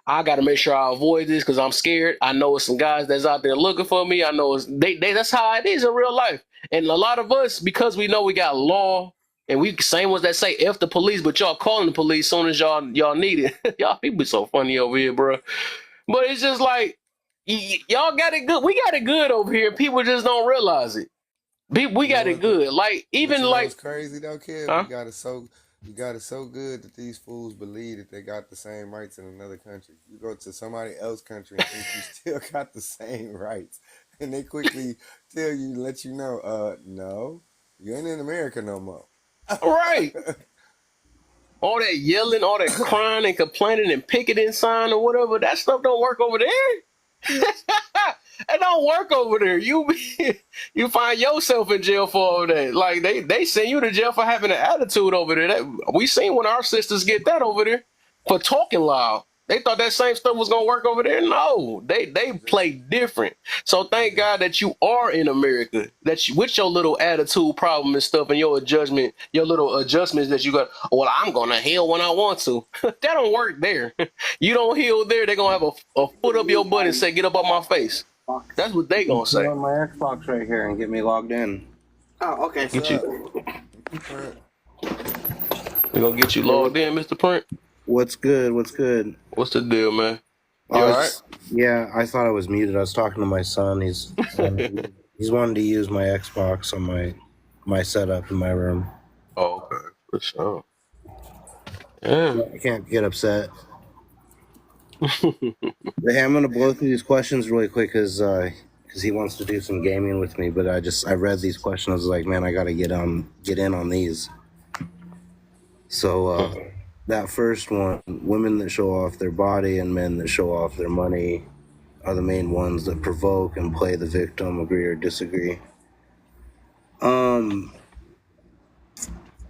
I got to make sure I avoid this because I'm scared. I know it's some guys that's out there looking for me. I know it's they. That's how it is in real life. And a lot of us, because we know we got law. And we same ones that say F the police, but y'all calling the police soon as y'all need it. Y'all people be so funny over here, bro. But it's just like y'all got it good. We got it good over here. People just don't realize it. We you know got it what? good. Like But even you know like, it's crazy though, Kev. huh? You got it so good that these fools believe that they got the same rights in another country. You go to somebody else's country and think you still got the same rights, and they quickly let you know, no, you ain't in America no more. Right. All that yelling, all that crying and complaining and picketing sign or whatever, that stuff don't work over there. It don't work over there. You find yourself in jail for all that. Like they send you to jail for having an attitude over there. We seen when our sisters get that over there for talking loud. They thought that same stuff was gonna work over there. No, they play just, different. So thank just, God that you are in America. That you, with your little attitude problem and stuff and your adjustment, your little adjustments that you got. Well, I'm gonna heal when I want to. That don't work there. You don't heal there, they're gonna have a foot up your butt and say, "Get up on my face." That's what they gonna Put say. on my Xbox right here and get me logged in. Oh, okay. what's Get you. up, Prince? We gonna get you Hey, logged in, Mr. Print. what's good? What's good? What's the deal, man? I You all was right? just, yeah, I thought I was muted. I was talking to my son. He's wanting to use my Xbox on my setup in my room. Oh, okay, for sure. Yeah. I can't get upset. But hey, I'm gonna blow through these questions really quick because he wants to do some gaming with me. But I read these questions. I was like, man, I gotta get in on these. So that first one, women that show off their body and men that show off their money are the main ones that provoke and play the victim. Agree or disagree?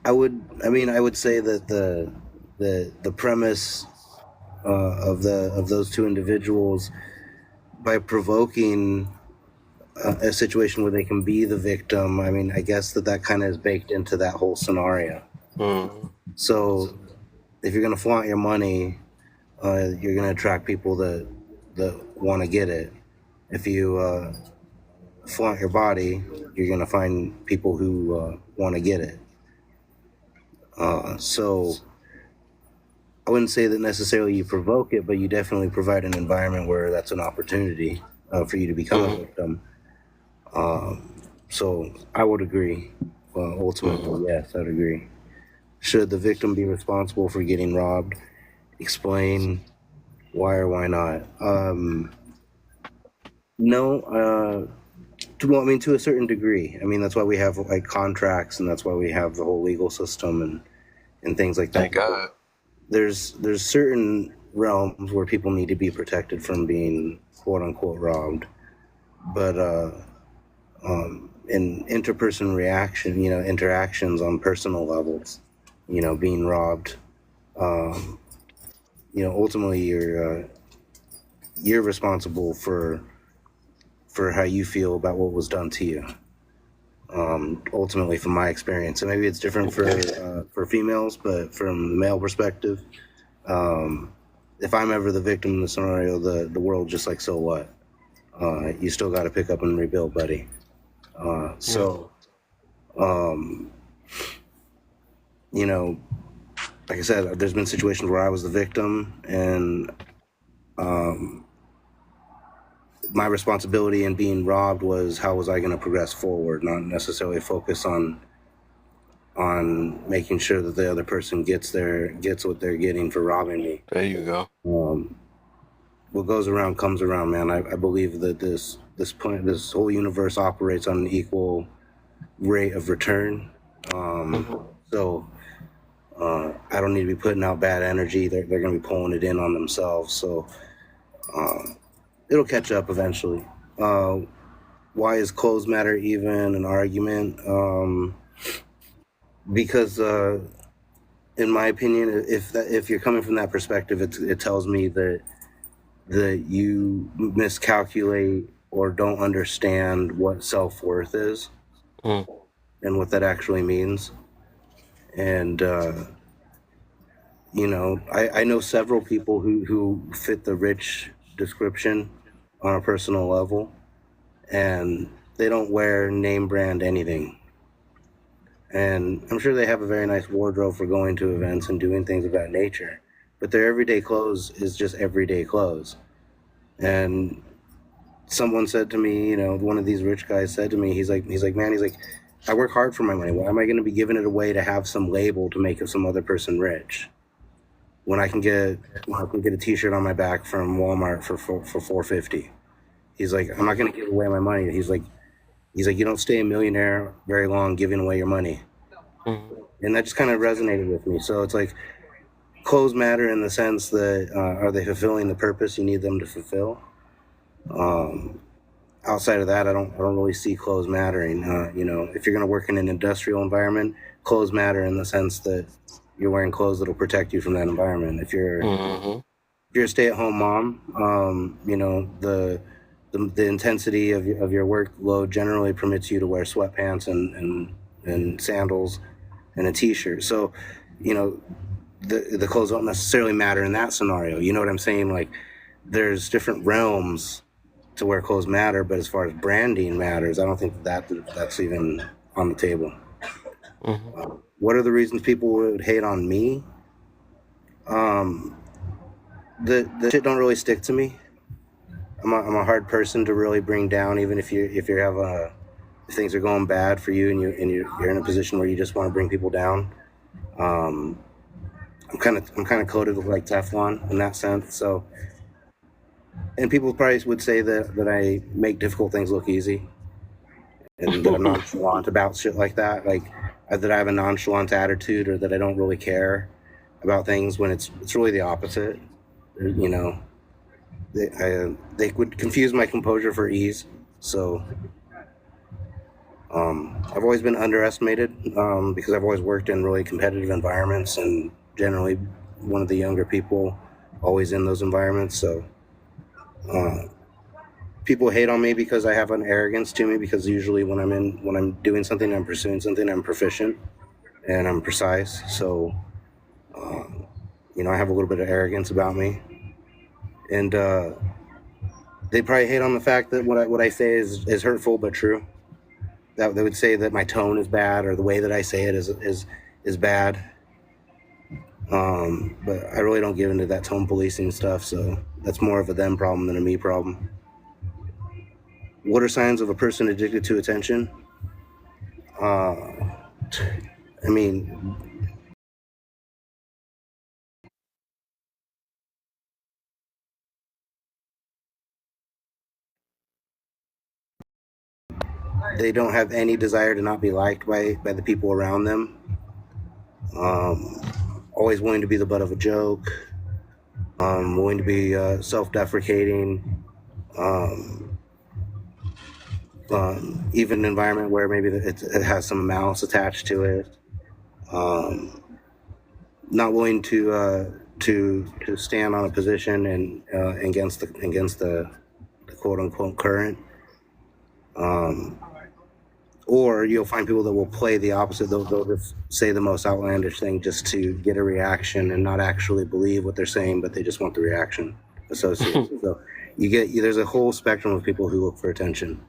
I I would say that the premise of those two individuals, by provoking a situation where they can be the victim, I mean, I guess that kind of is baked into that whole scenario. So if you're going to flaunt your money, you're going to attract people that want to get it. If you flaunt your body, you're going to find people who want to get it. So I wouldn't say that necessarily you provoke it, but you definitely provide an environment where that's an opportunity for you to become a victim. So I would agree. Ultimately, yes, I'd agree. Should the victim be responsible for getting robbed? Explain why or why not. No, to a certain degree. I mean, that's why we have like contracts, and that's why we have the whole legal system and things like that. Thank God. There's certain realms where people need to be protected from being quote unquote robbed, but in interperson reaction, interactions on personal levels, being robbed, ultimately you're responsible for how you feel about what was done to you. Ultimately, from my experience, and maybe it's different for females, but from the male perspective, if I'm ever the victim in the scenario, the world just like, so what? You still got to pick up and rebuild, buddy. Like I said, there's been situations where I was the victim, and my responsibility in being robbed was how was I going to progress forward, not necessarily focus on making sure that the other person gets what they're getting for robbing me. There you go. What goes around comes around, man. I believe that this whole universe operates on an equal rate of return. So I don't need to be putting out bad energy. They're going to be pulling it in on themselves. So it'll catch up eventually. Why is clothes matter even an argument? Because in my opinion, if you're coming from that perspective, it tells me that you miscalculate or don't understand what self-worth is and what that actually means. And I know several people who fit the rich description on a personal level, and they don't wear name brand anything. And I'm sure they have a very nice wardrobe for going to events and doing things of that nature, but their everyday clothes is just everyday clothes. And someone said to me, one of these rich guys said to me, he's like, man, I work hard for my money. Why am I going to be giving it away to have some label to make some other person rich? When I can get a T-shirt on my back from Walmart for $4.50. He's like, I'm not going to give away my money. He's like, you don't stay a millionaire very long giving away your money. And that just kind of resonated with me. So it's like, clothes matter in the sense that are they fulfilling the purpose you need them to fulfill? Outside of that, I don't really see clothes mattering. If you're going to work in an industrial environment, clothes matter in the sense that you're wearing clothes that'll protect you from that environment. If you're a stay-at-home mom, the intensity of your workload generally permits you to wear sweatpants and sandals and a T-shirt. So, the clothes don't necessarily matter in that scenario. You know what I'm saying? Like, there's different realms to where clothes matter, but as far as branding matters, I don't think that's even on the table. What are the reasons people would hate on me? The shit don't really stick to me. I'm a hard person to really bring down, even if if things are going bad for you and you're in a position where you just want to bring people down. I'm kind of coated with like Teflon in that sense. So, and people probably would say that I make difficult things look easy, and that I'm nonchalant about shit like that. Like that I have a nonchalant attitude, or that I don't really care about things, when it's really the opposite. They would confuse my composure for ease. So I've always been underestimated because I've always worked in really competitive environments and generally one of the younger people always in those environments. So people hate on me because I have an arrogance to me because usually when I'm doing something, I'm pursuing something, I'm proficient and I'm precise. So, I have a little bit of arrogance about me. And they probably hate on the fact that what I say is hurtful but true. That they would say that my tone is bad or the way that I say it is bad. But I really don't get into that tone policing stuff, so that's more of a them problem than a me problem. What are signs of a person addicted to attention? I mean, they don't have any desire to not be liked by the people around them. Always willing to be the butt of a joke. Willing to be self-deprecating. Even an environment where maybe it has some malice attached to it. Not willing to stand on a position and against the quote unquote current. Or you'll find people that will play the opposite. They'll just say the most outlandish thing just to get a reaction and not actually believe what they're saying, but they just want the reaction associated. So there's a whole spectrum of people who look for attention.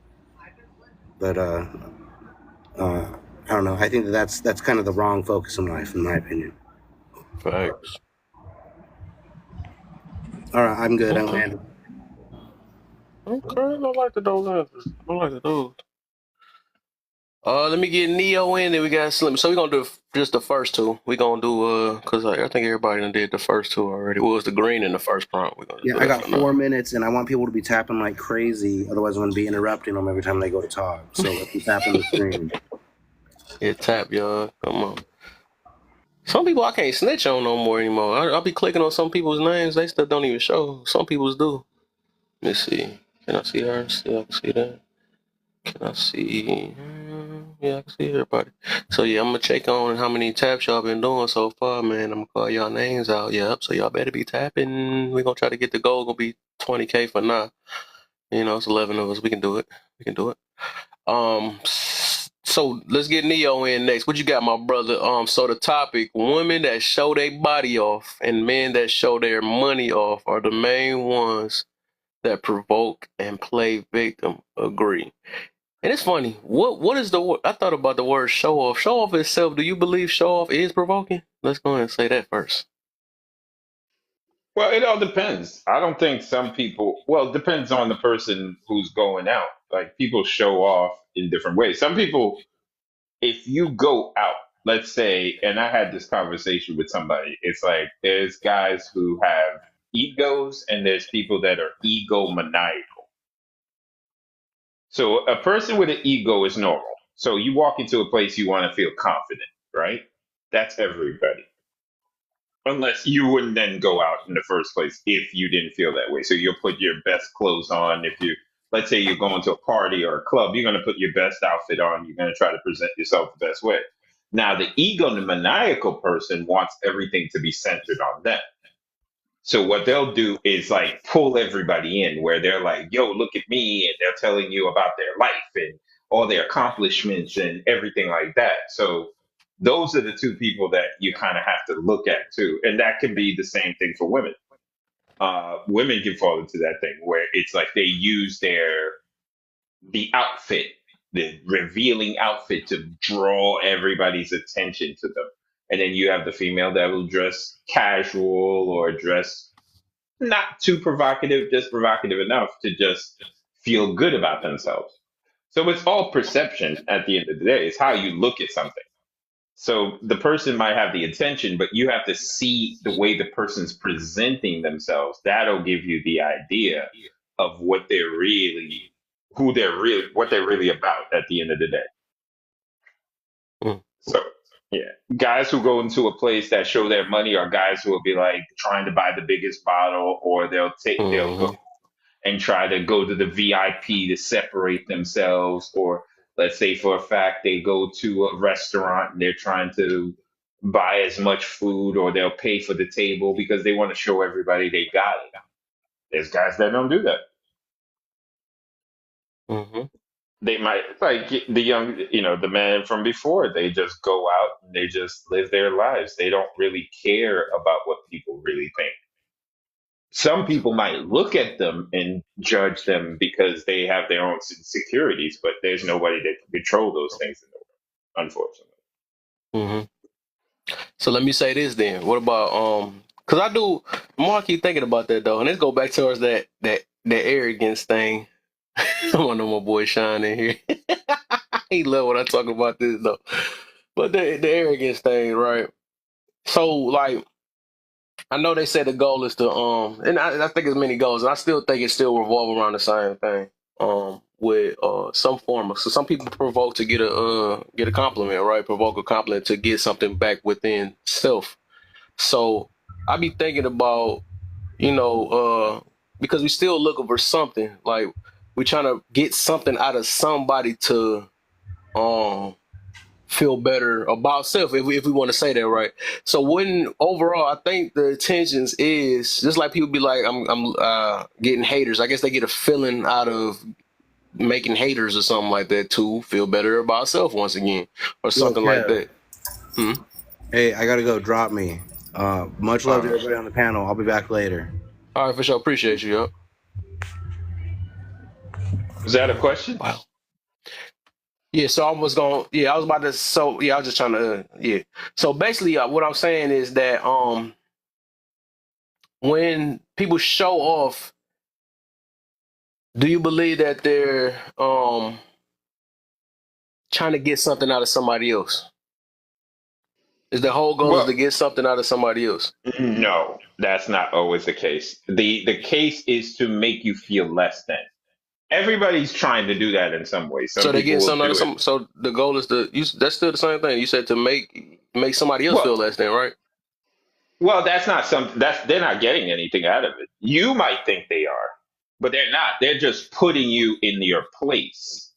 But I don't know. I think that's kind of the wrong focus in life, in my opinion. Facts. All right, I'm good. Okay. Okay, I like those answers. I like those. Let me get Neo in, and we got Slim. So we're gonna do just the first two. We're gonna do because I think everybody done did the first two already. Well, it was the green in the first prompt. We're gonna do I that got 4 minutes, and I want people to be tapping like crazy. Otherwise, I'm gonna be interrupting them every time they go to talk. So let's be tapping the screen. Yeah, tap, y'all. Come on. Some people I can't snitch on no more anymore. I'll be clicking on some people's names. They still don't even show. Some people's do. Let me see. Can I see her? See, I can see that. Can I see? Yeah, I can see everybody. So yeah, I'm gonna check on how many taps y'all been doing so far, man. I'm gonna call y'all names out. Yep. So y'all better be tapping. We're gonna try to get the goal. Gonna be 20K for now. It's 11 of us. We can do it. We can do it. So let's get Neo in next. What you got, my brother? So the topic: women that show their body off and men that show their money off are the main ones that provoke and play victim. Agree. And it's funny. What is the word? I thought about the word show off. Show off itself. Do you believe show off is provoking? Let's go ahead and say that first. Well, it all depends. I don't think some people, well, it depends on the person who's going out. Like people show off in different ways. Some people, if you go out, let's say, and I had this conversation with somebody, it's like there's guys who have egos and there's people that are egomaniacal. So a person with an ego is normal. So you walk into a place, you want to feel confident, right? That's everybody. Unless you wouldn't then go out in the first place if you didn't feel that way. So you'll put your best clothes on. If you, let's say you're going to a party or a club, you're going to put your best outfit on. You're going to try to present yourself the best way. Now, the egomaniacal person wants everything to be centered on them. So what they'll do is like pull everybody in where they're like, yo, look at me. And they're telling you about their life and all their accomplishments and everything like that. So those are the two people that you kind of have to look at too. And that can be the same thing for women. Women can fall into that thing where it's like they use the outfit, the revealing outfit to draw everybody's attention to them. And then you have the female that will dress casual or dress not too provocative, just provocative enough to just feel good about themselves. So it's all perception at the end of the day. It's how you look at something. So the person might have the intention, but you have to see the way the person's presenting themselves. That'll give you the idea of what they're really, what they're really about at the end of the day. Mm. So yeah, guys who go into a place that show their money are guys who will be like trying to buy the biggest bottle, or they'll go Mm-hmm. and try to go to the VIP to separate themselves, or Let's say for a fact they go to a restaurant and they're trying to buy as much food, or they'll pay for the table because they want to show everybody they got it. There's guys that don't do that. Mm-hmm. They might, like the young, the man from before, they just go out and they just live their lives. They don't really care about what people really think. Some people might look at them and judge them because they have their own insecurities, but there's nobody that can control those things in the world, unfortunately. Mm-hmm. So let me say this then. What about because I do. The more I keep thinking about that though, and let's go back towards that arrogance thing. I want to know my boy Sean in here. He love when I talk about this though. But the arrogance thing, right? So like I know they said the goal is to and I think it's many goals, and I still think it still revolve around the same thing. With some form of, so some people provoke to get a compliment, right? Provoke a compliment to get something back within self. So I be thinking about, because we still looking for something, like we trying to get something out of somebody to um feel better about self, if we want to say that, right? So when overall I think the intentions is just like people be like, I'm getting haters. I guess they get a feeling out of making haters or something like that to feel better about self once again, or Yo, something like Kev. that. Hmm? Hey, I gotta go. Drop me. Much love to All right. everybody on the panel. I'll be back later. All right, for sure. Appreciate you. Yo. Was that a question? Wow. Yeah, so I was going. Yeah, I was about to. So yeah, I was just trying to. Yeah. So basically, what I'm saying is that when people show off, do you believe that they're trying to get something out of somebody else? Is the whole goal is Well, to get something out of somebody else? no, that's not always the case. The case is to make you feel less than. Everybody's trying to do that in some way. Some So they people get will something out of do it. some. So the goal is to. That's still the same thing. You said to make somebody else Well, feel less than, right? well, that's not something that's they're not getting anything out of it. You might think they are, but they're not. They're just putting you in your place.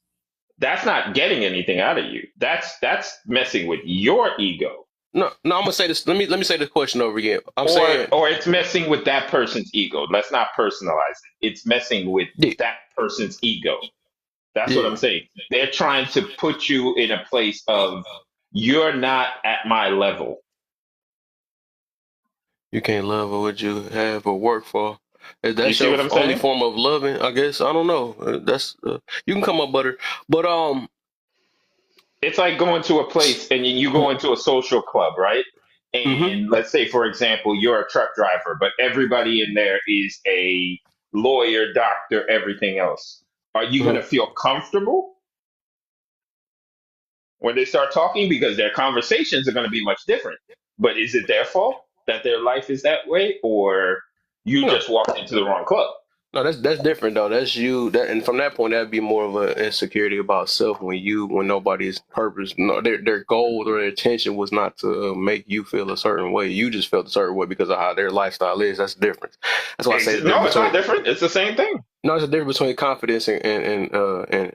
That's not getting anything out of you. That's messing with your ego. No, no. I'm gonna say this. Let me say the question over again. I'm Or saying, or it's messing with that person's ego. Let's not personalize it. It's messing with yeah, that person's ego. That's what I'm yeah. saying. They're trying to put you in a place of you're not at my level. You can't love what you have or work for. If You that's see your what I'm only saying? form of loving, I guess. I don't know. That's you can come up butter, but It's like going to a place and you go into a social club, right? hmm And let's say, for example, you're a truck driver, but everybody in there is a lawyer, doctor, everything else. Are you going hmm to feel comfortable when they start talking? Because their conversations are going to be much different. But is it their fault that their life is that way, or you no, just walked into the wrong club? no, that's different though. That's you. That and from that point, that'd be more of an insecurity about self when nobody's purpose, no, their goal or their intention was not to make you feel a certain way. You just felt a certain way because of how their lifestyle is. That's the difference. That's why I say the No, difference it's not between. different. It's the same thing. No, there's a difference between confidence and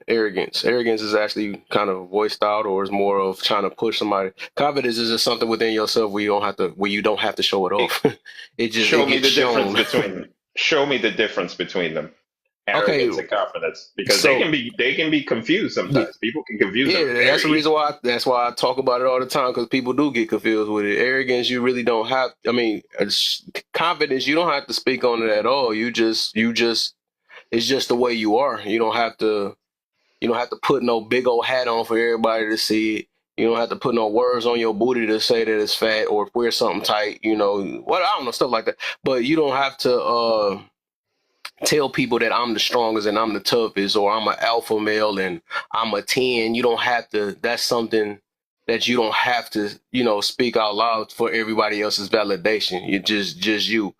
arrogance. Arrogance is actually kind of voiced out, or is more of trying to push somebody. Confidence is just something within yourself where you don't have to show it It, off. It show me gets the difference shown. between. Show me the difference between them. Okay, Arrogance and confidence, because so they can be confused yeah, sometimes. People can confuse them yeah, that's very the reason easily. why. That's why I talk about it all the time because people do get confused with it. Arrogance, you really don't have. I mean, confidence, you don't have to speak on it at all. You just, it's just the way you are. You don't have to. You don't have to put no big old hat on for everybody to see it. You don't have to put no words on your booty to say that it's fat or wear something tight. What I don't know, stuff like that. But you don't have to tell people that I'm the strongest and I'm the toughest or I'm an alpha male and I'm a 10. You don't have to. That's something that you don't have to, speak out loud for everybody else's validation. You just you.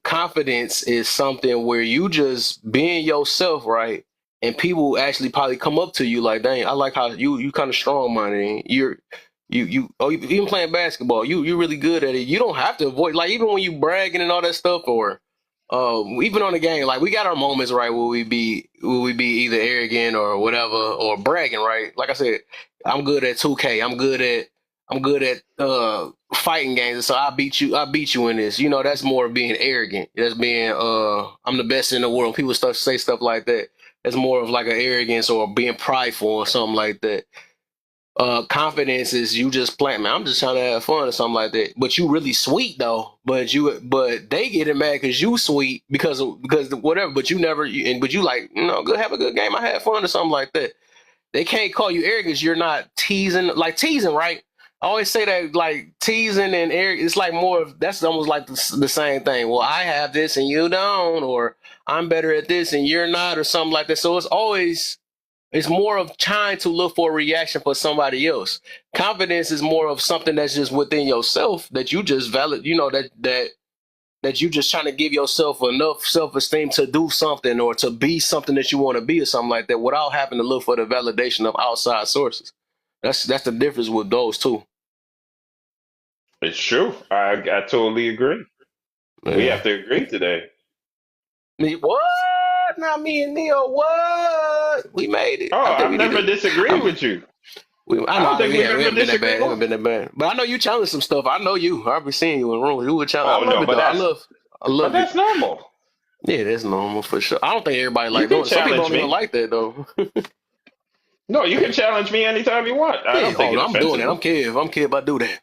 Confidence is something where you just being yourself, right? And people actually probably come up to you like, "Dang, I like how you kind of strong minded. Even playing basketball, you really good at it. You don't have to avoid like even when you bragging and all that stuff, or even on the game, like we got our moments, right, where we be either arrogant or whatever or bragging, right? Like I said, I'm good at 2K. I'm good at fighting games, so I beat you in this. That's more of being arrogant. That's being I'm the best in the world. People say stuff like that. That's more of like an arrogance or being prideful or something like that. Confidence is you just playing, man. I'm just trying to have fun or something like that. But you really sweet though. But they getting mad because you sweet because whatever. But you never but you like good, have a good game. I had fun or something like that. They can't call you arrogant. You're not teasing, like teasing, right? I always say that like teasing and arrogant. It's like more of that's almost like the same thing. Well, I have this and you don't, or I'm better at this and you're not, or something like that. So it's more of trying to look for a reaction for somebody else. Confidence is more of something that's just within yourself that you just valid, that you just trying to give yourself enough self-esteem to do something or to be something that you want to be or something like that without having to look for the validation of outside sources. That's the difference with those two. It's true. I totally agree. We Yeah. have to agree today. What? Not me and Neo. What? We made it. Oh, I think I've we need never to. disagreed with you. I I know don't think we we've haven't, we ever haven't been that bad. disagreed We haven't once. been that bad. But I know you challenge some stuff. I know you. I've been seeing you in rooms. You would challenge. Oh I love no, it though. I but love it. that's normal. Yeah, that's normal for sure. I don't think everybody You like can doing it. Some people challenge don't even me. like that though. No, you can challenge me anytime you want. I Yeah, don't take it no, I'm doing it. I'm offensively. Kev. I'm Kev. I do that.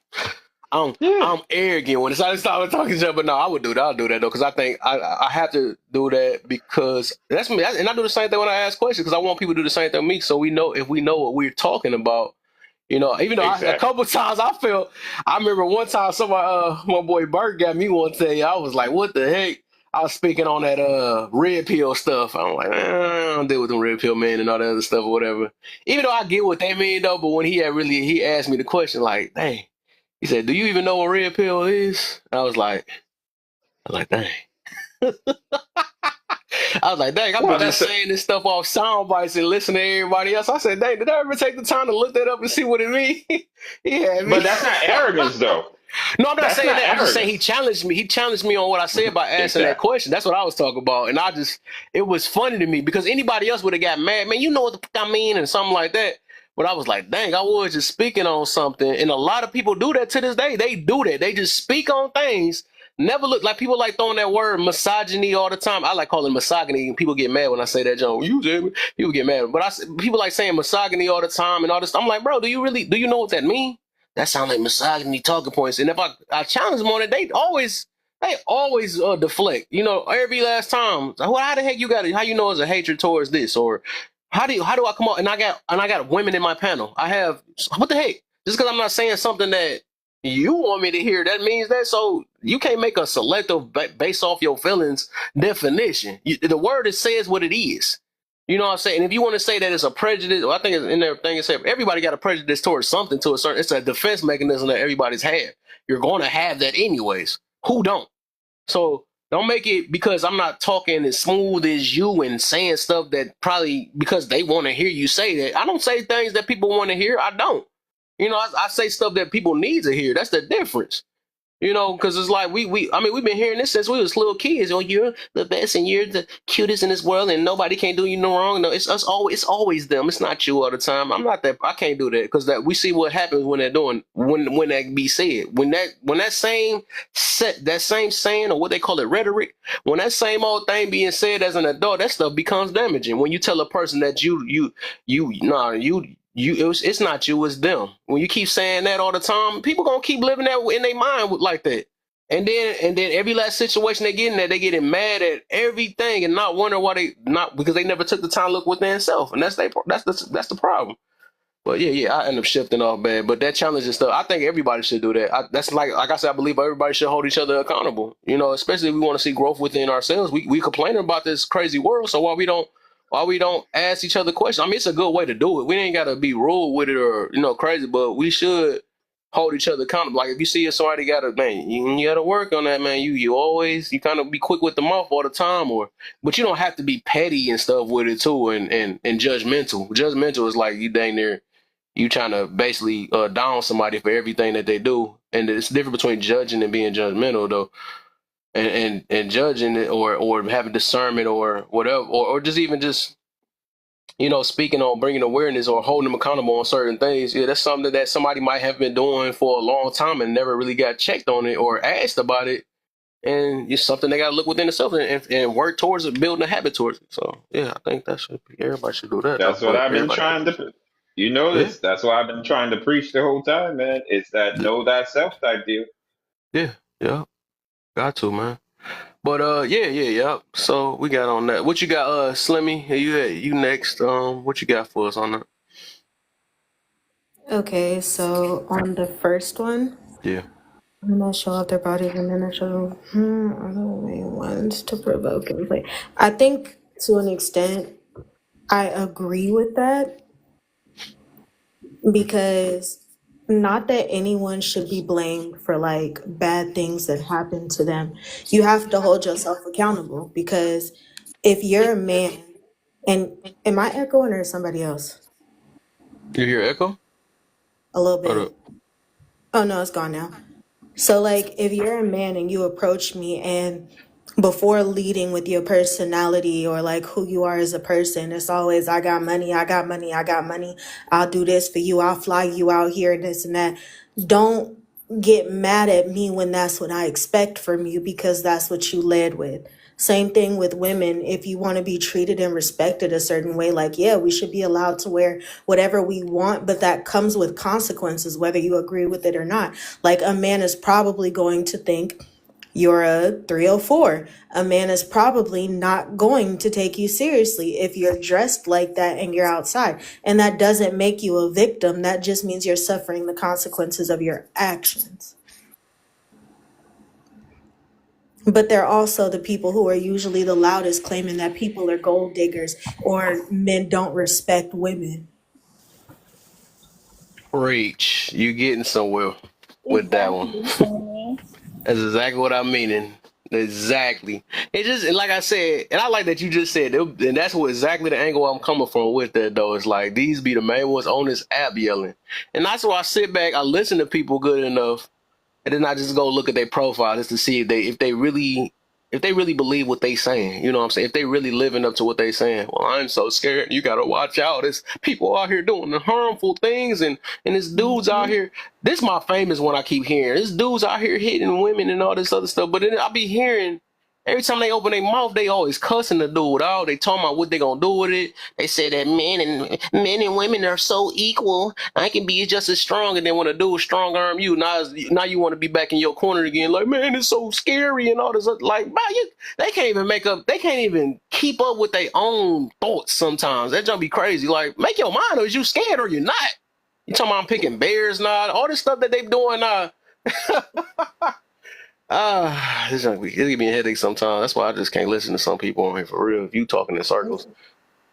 I'm Yeah, I'm arrogant when it's I start talking to you, but no, I would do that. I'll do that though because I think I have to do that because that's me. And I do the same thing when I ask questions because I want people to do the same thing with me so we know if we know what we're talking about. Even though a exactly. couple times I remember one time somebody, my boy Bert got me one day. I was like, what the heck? I was speaking on that red pill stuff. I'm like, I don't deal with them red pill men and all that other stuff or whatever. Even though I get what they mean though, but when he asked me the question, like, dang, he said, do you even know what red pill is? I was like, dang. I was like, dang, I've Well, been just saying this stuff off sound bites and listening to everybody else. I said, dang, did I ever take the time to look that up and see what it means? He had me. but that's not arrogance though. No, I'm not That's saying not that. I'm just saying he arrogance. challenged me. He challenged me on what I said by asking that Exactly. question. That's what I was talking about. And it was funny to me because anybody else would have got mad. Man, you know what the fuck I mean? And something like that. But I was like, dang, I was just speaking on something. And a lot of people do that to this day. They do that. They just speak on things. Never look like people like throwing that word misogyny all the time. I like calling it misogyny. And people get mad when I say that, John. You Jamie. People get mad. But people like saying misogyny all the time and all this. I'm like, bro, do you know what that means? That sounds like misogyny talking points. And if I challenge them on it, they always deflect. Every last time. Well, how the heck you got it? How you know it's a hatred towards this? Or how do I come out? And I got women in my panel. I have what the heck? Just because I'm not saying something that you want me to hear, that means that. So you can't make a selective based off your feelings definition. The word it says what it is. You know what I'm saying? And if you want to say that it's a prejudice, well, I think it's in there thing it said everybody got a prejudice towards something to a certain. It's a defense mechanism that everybody's had. You're going to have that anyways. Who don't? So don't make it because I'm not talking as smooth as you and saying stuff that probably because they want to hear you say that. I don't say things that people want to hear. I don't. I say stuff that people need to hear. That's the difference. Because it's like we've been hearing this since we was little kids. Oh, you're the best and you're the cutest in this world and nobody can do you no wrong. No, it's us always. It's always them. It's not you all the time. I'm not that. I can't do that because that we see what happens when they're doing when that be said. When that same saying or what they call it rhetoric. When that same old thing being said as an adult, that stuff becomes damaging. When you tell a person that it's not you, it's them. When you keep saying that all the time, people gonna keep living that in their mind like that. And then every last situation they get in there, they getting mad at everything and not wondering why they not because they never took the time to look within themselves. And that's the problem. But yeah, I end up shifting off bad. But that challenge and stuff, I think everybody should do that. That's like I said, I believe everybody should hold each other accountable. Especially if we want to see growth within ourselves. We complaining about this crazy world, so why we don't ask each other questions? I mean, it's a good way to do it. We ain't gotta be rude with it or crazy, but we should hold each other accountable. Like if you see somebody got to man, you got to work on that, man. You kind of be quick with the mouth all the time, but you don't have to be petty and stuff with it too, and judgmental. Judgmental is like you dang near you trying to basically down somebody for everything that they do, and it's different between judging and being judgmental though. and judging it, or having discernment or whatever, or just even just speaking on bringing awareness or holding them accountable on certain things. Yeah, that's something that somebody might have been doing for a long time and never really got checked on it or asked about it. And it's something they got to look within themselves and work towards it, building a habit towards it. So yeah, I think that should be everybody should do that though. That's what But I've been everybody, trying to. You know yeah, this. That's what I've been trying to preach the whole time, man. It's that know thyself type deal. yeah, yeah, got to, man. But yeah. So we got on that. What you got, Slimmy? You next. What you got for us on that? Okay, so on the first one, Yeah. women that show off their bodies and men that show are the main ones to provoke and play. I think to an extent, I agree with that because not that anyone should be blamed for like bad things that happen to them. You have to hold yourself accountable because if you're a man, and am I echoing or somebody else? You hear echo? A little Hold up. bit. Oh no, it's gone now. So, like, if you're a man and you approach me, and before leading with your personality or like who you are as a person, it's always, I got money, I got money, I got money. I'll do this for you. I'll fly you out here and this and that. Don't get mad at me when that's what I expect from you because that's what you led with. Same thing with women. If you want to be treated and respected a certain way, like, yeah, we should be allowed to wear whatever we want, but that comes with consequences, whether you agree with it or not. Like, a man is probably going to think you're a 304. A man is probably not going to take you seriously if you're dressed like that and you're outside. And that doesn't make you a victim. That just means you're suffering the consequences of your actions. But they're also the people who are usually the loudest, claiming that people are gold diggers or men don't respect women. Preach. You getting somewhere with that one. Exactly, Sammy. That's exactly what I'm meaning. Exactly. It just, and like I said, and I like that you just said, and that's what exactly the angle I'm coming from with that though. It's like these be the main ones on this app yelling, and that's why I sit back, I listen to people good enough, and then I just go look at their profile just to see if they really believe what they saying. You know what I'm saying? If they really living up to what they saying. Well, I'm so scared. You gotta watch out. There's people out here doing the harmful things, and this dudes out here. This is my famous one I keep hearing. This dudes out here hitting women and all this other stuff. But then I be hearing every time they open their mouth, they always cussing the dude out. They talking about what they gonna do with it. They say that men and women are so equal. I can be just as strong. And then when a dude strong arm you, now you want to be back in your corner again. Like, man, it's so scary and all this. Like, man, they can't even they can't even keep up with their own thoughts sometimes. That jump be crazy. Like, make your mind, or is you scared or you're not? You talking about I'm picking bears now? All this stuff that they doing now. This junk it give me a headache sometimes. That's why I just can't listen to some people on here for real. If you talking in circles.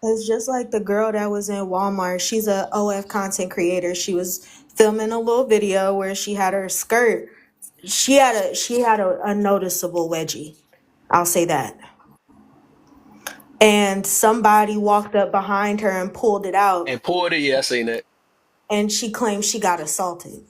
It's just like the girl that was in Walmart. She's a OF content creator. She was filming a little video where she had her skirt. She had a noticeable wedgie. I'll say that. And somebody walked up behind her and pulled it out, And Porter, yeah, I seen that. and she claimed she got assaulted.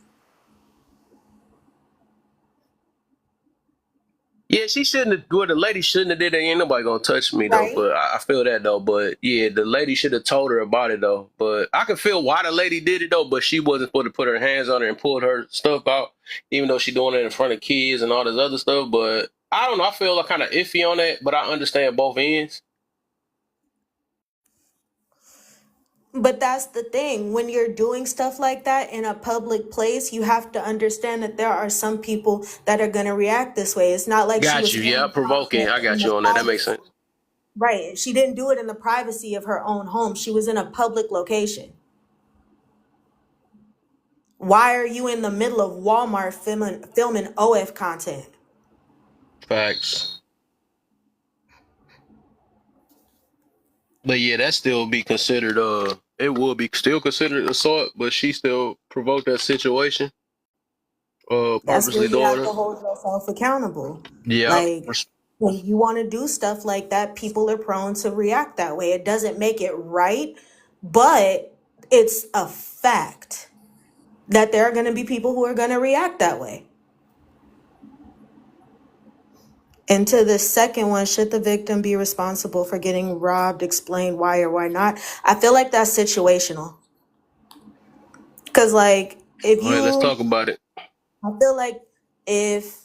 Yeah, she shouldn't have. Well, the lady shouldn't have did that. Ain't nobody gonna touch me though. Right? But I feel that though. But yeah, the lady should have told her about it though. But I can feel why the lady did it though. But she wasn't supposed to put her hands on her and pull her stuff out, even though she doing it in front of kids and all this other stuff. But I don't know. I feel like kind of iffy on that. But I understand both ends. But that's the thing. When you're doing stuff like that in a public place, you have to understand that there are some people that are going to react this way. It's not like she Got was you. Yeah, filming provoking. content I in got the you on that. That makes privacy. sense. Right. She didn't do it in the privacy of her own home. She was in a public location. Why are you in the middle of Walmart filming OF content? Facts. But yeah, that still be considered. It would be still considered assault. But she still provoked that situation. That's where Purposely you doing have to it. hold yourself accountable. Yep. Like, when you want to do stuff like that, people are prone to react that way. It doesn't make it right, but it's a fact that there are going to be people who are going to react that way. And to the second one, should the victim be responsible for getting robbed? Explain why or why not. I feel like that's situational. Cause like if All right, let's you, talk about it. I feel like if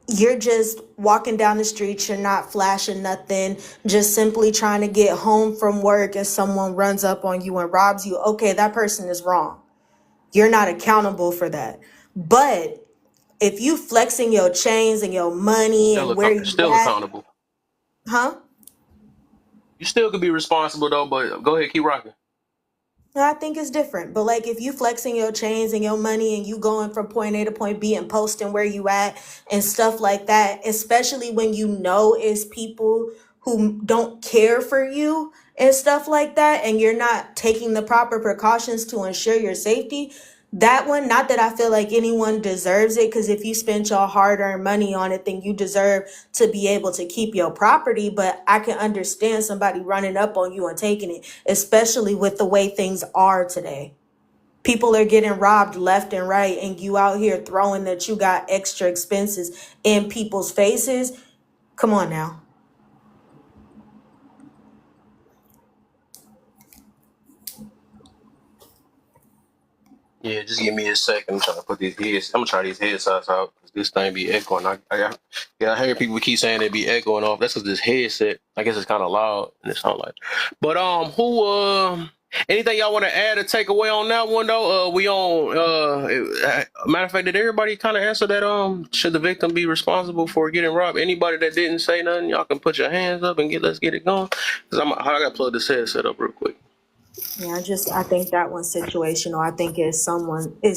you're just walking down the street, you're not flashing nothing, just simply trying to get home from work and someone runs up on you and robs you, okay, that person is wrong. You're not accountable for that. But if you flexing your chains and your money and where you Still at, accountable. huh? You still could be responsible though, but go ahead, keep rocking. I think it's different. But like if you flexing your chains and your money and you going from point A to point B and posting where you at and stuff like that, especially when you know it's people who don't care for you and stuff like that, and you're not taking the proper precautions to ensure your safety, that one, not that I feel like anyone deserves it, because if you spent your hard-earned money on it, then you deserve to be able to keep your property. But I can understand somebody running up on you and taking it, especially with the way things are today. People are getting robbed left and right, and you out here throwing that you got extra expenses in people's faces. Come on now. Yeah, just give me a second. I'm trying to put these heads. I'm gonna try these headsets out. This thing be echoing. I hear people keep saying they be echoing off. That's because this headset, I guess it's kind of loud and it sound like. But anything y'all want to add or take away on that one though? We on matter of fact, did everybody kind of answer that? Should the victim be responsible for getting robbed? Anybody that didn't say nothing, y'all can put your hands up and let's get it going. Cause I gotta plug this headset up real quick. Yeah, I think that one's situational. I think it's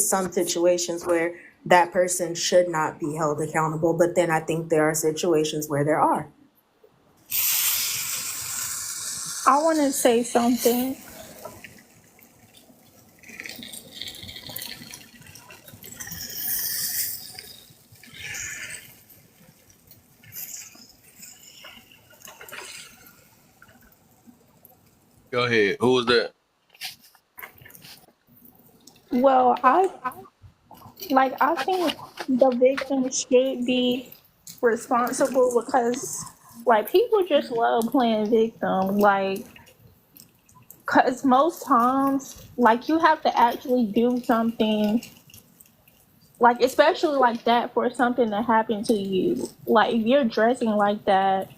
some situations where that person should not be held accountable, but then I think there are situations where there are. I want to say something. Go ahead. Who was that? Well, I think the victim should be responsible because like people just love playing victim. Like, cause most times, like you have to actually do something, like especially like that for something to happen to you. Like if you're dressing like that,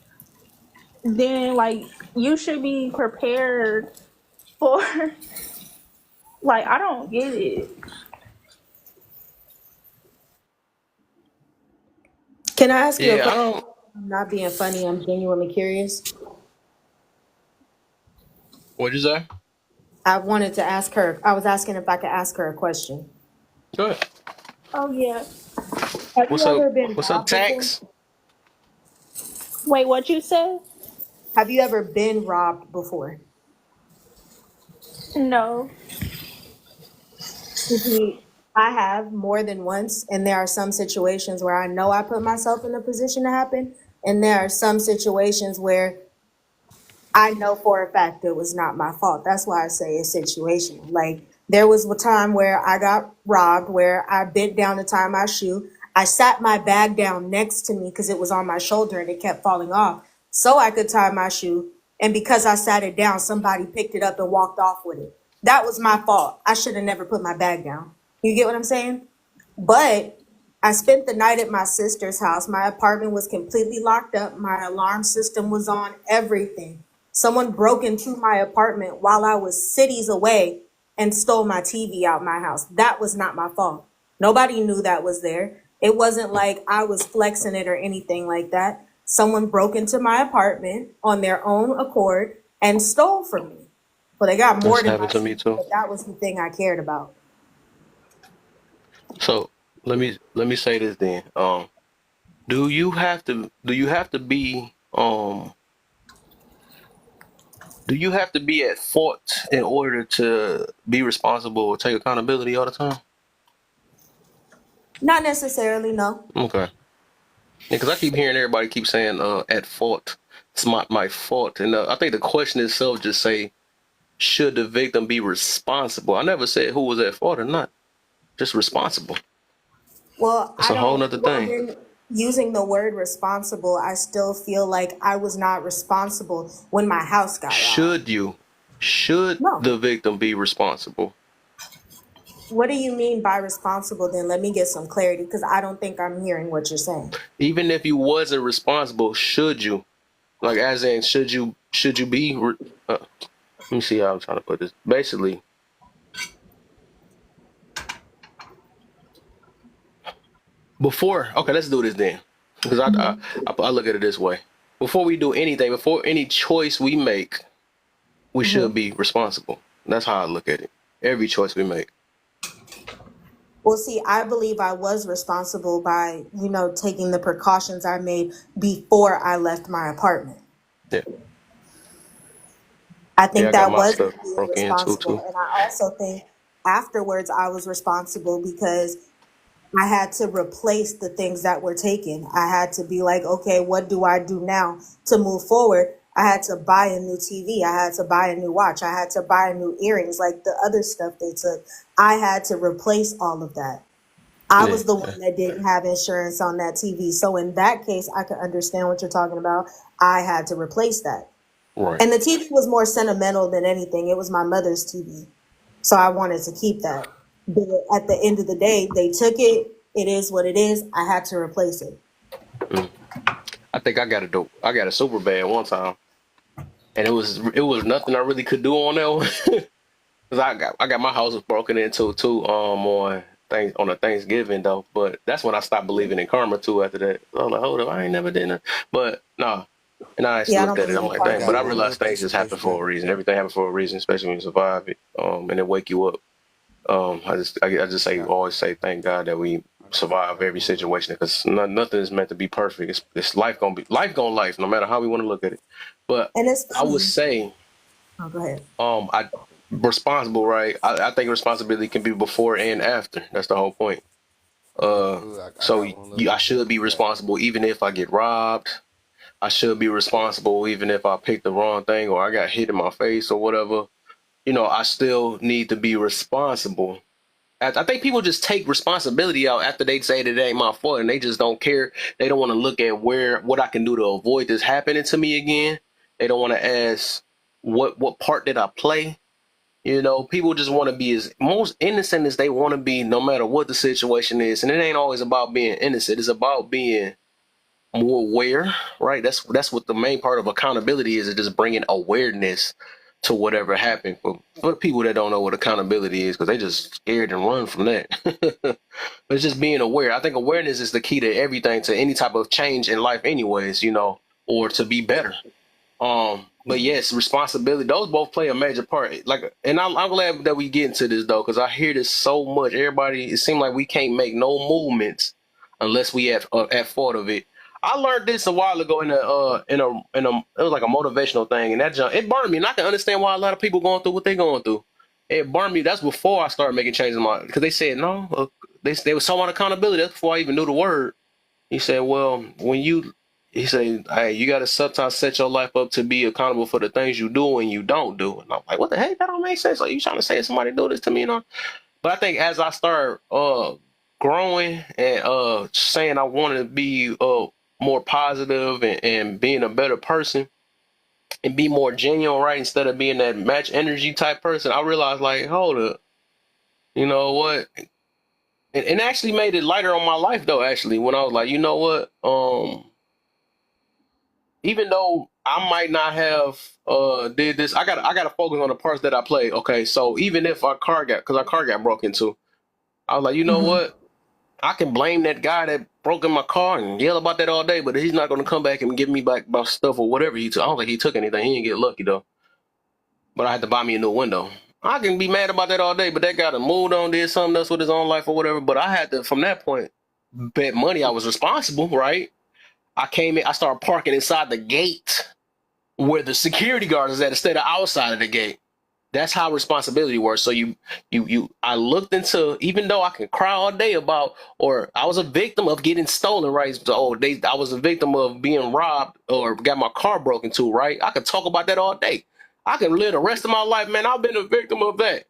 then like you should be prepared for. Like I don't get it. Can I ask you a Yeah, I question? don't. I'm not being funny. I'm genuinely curious. What'd you say? I wanted to ask her. I was asking if I could ask her a question. Go ahead. Oh yeah. Have What's you up? ever been What's up, robbed before? Tax? Wait, what you said? Have you ever been robbed before? No. Mhm. I have more than once, and there are some situations where I know I put myself in a position to happen, and there are some situations where I know for a fact it was not my fault. That's why I say it's situational. Like there was a time where I got robbed, where I bent down to tie my shoe. I sat my bag down next to me because it was on my shoulder and it kept falling off, so I could tie my shoe. And because I sat it down, somebody picked it up and walked off with it. That was my fault. I should have never put my bag down. You get what I'm saying? But I spent the night at my sister's house. My apartment was completely locked up. My alarm system was on, everything. Someone broke into my apartment while I was cities away and stole my TV out my house. That was not my fault. Nobody knew that was there. It wasn't like I was flexing it or anything like that. Someone broke into my apartment on their own accord and stole from me. Well, they got more That's than my happened to me shit, too. but that was the thing I cared about. So let me say this then. Do you have to be at fault in order to be responsible or take accountability all the time? Not necessarily, no. Okay. Because I keep hearing everybody keep saying at fault. It's my fault. And I think the question itself just say, should the victim be responsible? I never said who was at fault or not. Just responsible. Well, That's I a whole don't. nother Well, thing. then using the word responsible, I still feel like I was not responsible when my house got robbed. Should No. the victim be responsible? What do you mean by responsible then? Let me get some clarity because I don't think I'm hearing what you're saying. Even if you wasn't responsible, should you? Like, as in, should you be? Let me see how I'm trying to put this. Basically, before. Okay, let's do this then, because I look at it this way. Before we do anything, before any choice we make, we should be responsible. That's how I look at it. Every choice we make. Well, see, I believe I was responsible by, taking the precautions I made before I left my apartment. Yeah. I Yeah, think I got that my was stuff being broke into responsible. too. And I also think afterwards I was responsible because I had to replace the things that were taken. I had to be like, okay, what do I do now to move forward? I had to buy a new TV. I had to buy a new watch. I had to buy new earrings, like the other stuff they took. I had to replace all of that. I Yeah, was the one that didn't have insurance on that TV. So in that case, I could understand what you're talking about. I had to replace that. right. And the TV was more sentimental than anything. It was my mother's TV. So I wanted to keep that. But at the end of the day, they took it. It is what it is. I had to replace it. Mm. I think I got a super bad one time, and it was nothing I really could do on that one. Cause I got my house was broken into too on a Thanksgiving though, but that's when I stopped believing in karma too. After that, I was like, hold up, I ain't never did that. But nah, and I actually Yeah, I don't looked at it. believe I'm in like, I dang. karma But got I one either. little realized things piece just of happen for a pushback. reason. Everything happens for a reason, especially when you survive it, and it wake you up. I just I say got always say thank God that we I survive got every one little. situation because nothing is meant to be perfect. It's life gonna life, no matter how we want to look at it. But And it's I would funny. say Oh, go ahead. I responsible, right? I think responsibility can be before and after. That's the whole point. I So got one little I piece of should be pushback. responsible even if I get robbed. I should be responsible even if I picked the wrong thing or I got hit in my face or whatever. I still need to be responsible. I think people just take responsibility out after they say that it ain't my fault and they just don't care. They don't want to look at what I can do to avoid this happening to me again. They don't want to ask what part did I play. People just want to be as most innocent as they want to be, no matter what the situation is. And it ain't always about being innocent. It's about being more aware, right? That's what the main part of accountability is just bringing awareness to whatever happened. For people that don't know what accountability is, because they just scared and run from that. But it's just being aware. I think awareness is the key to everything, to any type of change in life, anyways. Or to be better. But yes, responsibility. Those both play a major part. Like, and I'm glad that we get into this though, because I hear this so much. Everybody, it seems like we can't make no movements unless we at fault of it. I learned this a while ago in a it was like a motivational thing, and that jump it burned me, and I can understand why a lot of people going through what they're going through. It burned me. That's before I started making changes in my because they said no. They was talking about accountability. That's before I even knew the word. He said, well, he said, hey, you got to sometimes set your life up to be accountable for the things you do and you don't do. And I'm like, what the heck? That don't make sense. Like, you trying to say somebody do this to me? But I think as I start growing and saying I want to be more positive and being a better person and be more genuine, right? Instead of being that match energy type person, I realized, like, hold up, you know what? And actually made it lighter on my life though, actually, when I was like, you know what? Even though I might not have did this, I gotta focus on the parts that I play. Okay, so even if our car got broken into, I was like, you know Hmm. what? I can blame that guy that broke in my car and yell about that all day, but he's not gonna come back and give me back my stuff or whatever he took. I don't think he took anything. He didn't get lucky though. But I had to buy me a new window. I can be mad about that all day, but that guy that moved on, did something else with his own life or whatever. But I had to, from that point, bet money I was responsible, right? I came in, I started parking inside the gate where the security guard is at instead of outside of the gate. That's how responsibility works. So I looked into, even though I can cry all day about, or I was a victim of getting stolen, right? So, I was a victim of being robbed or got my car broken to, right? I could talk about that all day. I can live the rest of my life, man. I've been a victim of that.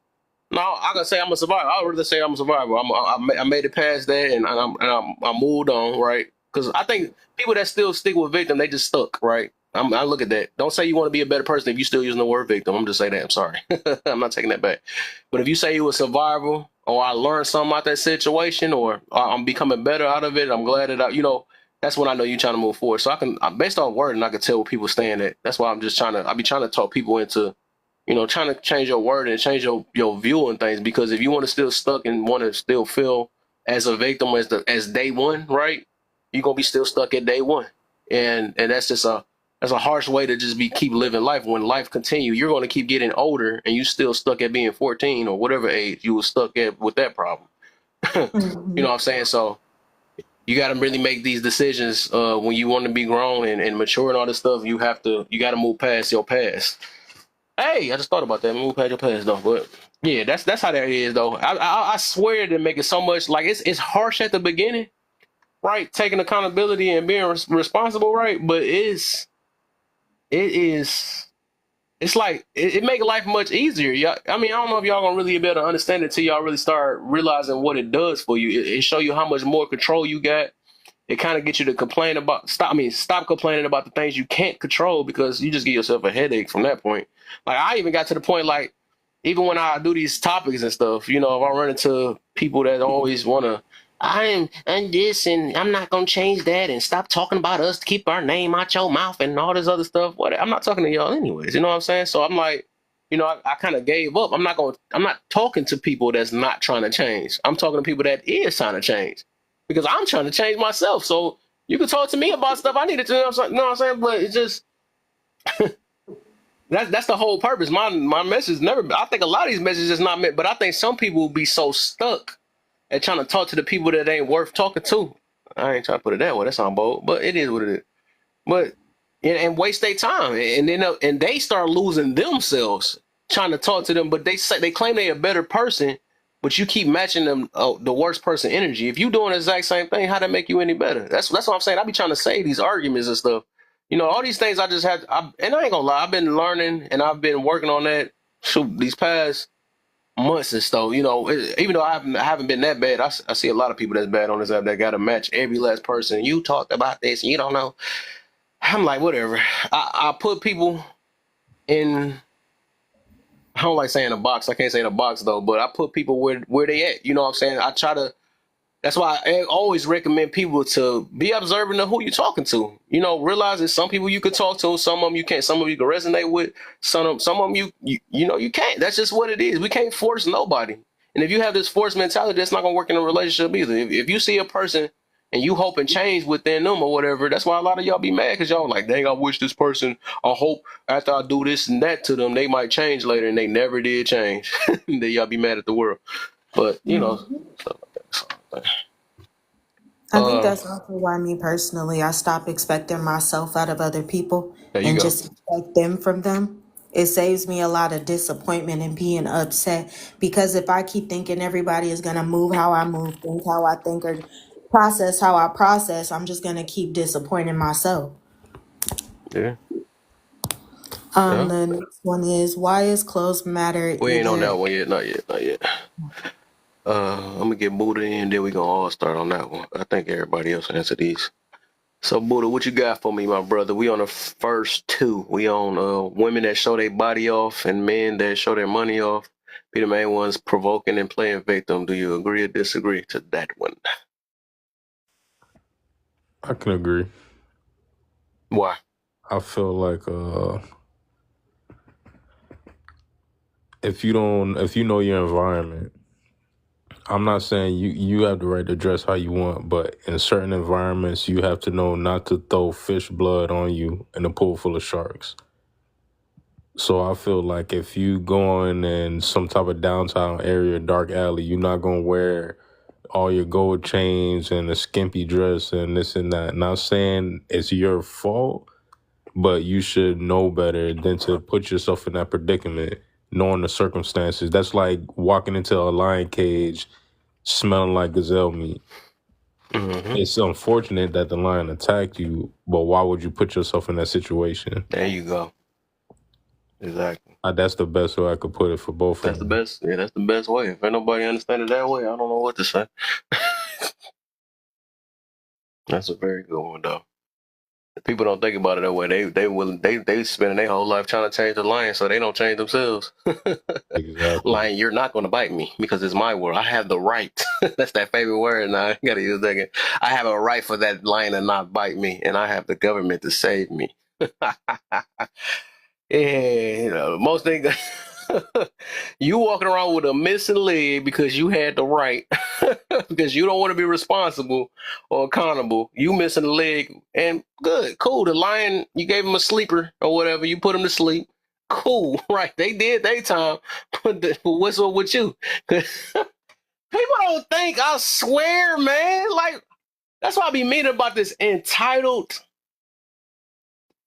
No, I can say I'm a survivor. I would rather say I'm a survivor. I made it past that, and I moved on, right? Because I think people that still stick with victim, they just stuck, right? I look at that. Don't say you want to be a better person if you still using the word victim. I'm just saying that. I'm sorry. I'm not taking that back. But if you say you a survivor, or I learned something out that situation, or I'm becoming better out of it, I'm glad that that's when I know you're trying to move forward. So based on word, and I can tell where people stand at. That's why I be trying to talk people into, trying to change your word and change your view on things. Because if you want to still stuck and want to still feel as a victim as day one, right? You're gonna be still stuck at day one, and that's a harsh way to just keep living life. When life continue, you're gonna keep getting older, and you still stuck at being 14 or whatever age you were stuck at with that problem. You know what I'm saying? So you got to really make these decisions when you want to be grown and mature and all this stuff. You got to move past your past. Hey, I just thought about that. Move past your past, though. But yeah, that's how that is, though. I swear to make it so much like it's harsh at the beginning, right? Taking accountability and being responsible, right? But it's like it make life much easier. Y'all, I mean, I don't know if y'all gonna really be able to understand it till y'all really start realizing what it does for you. It show you how much more control you got. It kind of gets you to stop complaining about the things you can't control, because you just get yourself a headache from that point. Like, I even got to the point, like, even when I do these topics and stuff, if I run into people that always want to, I'm this and I'm not going to change that, and stop talking about us to keep our name out your mouth and all this other stuff. I'm not talking to y'all anyways. You know what I'm saying? So I'm like, I kind of gave up. I'm not talking to people that's not trying to change. I'm talking to people that is trying to change, because I'm trying to change myself. So you can talk to me about stuff I needed to, you know what I'm saying? But it's just, that's the whole purpose. My message I think a lot of these messages is not meant, but I think some people will be so stuck at trying to talk to the people that ain't worth talking to. I ain't trying to put it that way. That sounds bold, but it is what it is. But and waste their time, and then they start losing themselves trying to talk to them. But they claim they a better person, but you keep matching them the worst person energy. If you doing the exact same thing, how that make you any better? That's what I'm saying. I be trying to say these arguments and stuff. All these things I just had, and I ain't gonna lie, I've been learning and I've been working on that these past months and stuff. Even though I haven't been that bad, I see a lot of people that's bad on this app that got to match every last person. You talked about this and you don't know. I'm like, whatever. I put people in, I don't like saying a box. I can't say in a box though, but I put people where they at. You know what I'm saying? That's why I always recommend people to be observant of who you're talking to. Realize that some people you could talk to, some of them you can't, some of them you can resonate with, some of them you can't. That's just what it is. We can't force nobody. And if you have this forced mentality, that's not gonna work in a relationship either. If you see a person and you hope and change within them or whatever, that's why a lot of y'all be mad, because y'all like, dang, I wish this person, I hope after I do this and that to them, they might change later, and they never did change. Then y'all be mad at the world. But stuff like that. So, I think that's also why me personally, I stop expecting myself out of other people there you and go. just expect them from them. It saves me a lot of disappointment and being upset, because if I keep thinking everybody is going to move how I move, think how I think, or process how I process, I'm just going to keep disappointing myself. Yeah. Yeah. The next one is, why is clothes matter We ain't on either? that one yet. Not yet. Not yet. I'm gonna get Buddha in, then we gonna all start on that one. I think everybody else answer these. So Buddha, what you got for me, my brother? We on the first two. We on women that show their body off and men that show their money off. Be the main ones provoking and playing victim. Do you agree or disagree to that one? I can agree. Why? I feel like if you know your environment, I'm not saying you have the right to dress how you want, but in certain environments you have to know not to throw fish blood on you in a pool full of sharks. So I feel like if you going in some type of downtown area, dark alley, you're not gonna wear all your gold chains and a skimpy dress and this and that. Not saying it's your fault, but you should know better than to put yourself in that predicament, knowing the circumstances. That's like walking into a lion cage smelling like gazelle meat. Mm-hmm. It's unfortunate that the lion attacked you, but why would you put yourself in that situation? There you go. Exactly. That's the best way I could put it for both That's of the them. best. Yeah, that's the best way. If ain't nobody understand it that way, I don't know what to say. That's a very good one, though. People don't think about it that way. They spending their whole life trying to change the lion, so they don't change themselves. Exactly. Lion, you're not going to bite me because it's my world. I have the right. That's that favorite word. Now I gotta use that again. I have a right for that lion to not bite me, and I have the government to save me. Yeah, most things. You walking around with a missing leg because you had the right, because you don't want to be responsible or accountable. You missing a leg, and good, cool. The lion, you gave him a sleeper or whatever. You put him to sleep. Cool, right? They did their time. But what's up with you? People don't think. I swear, man. Like that's why I be meaning about this entitled,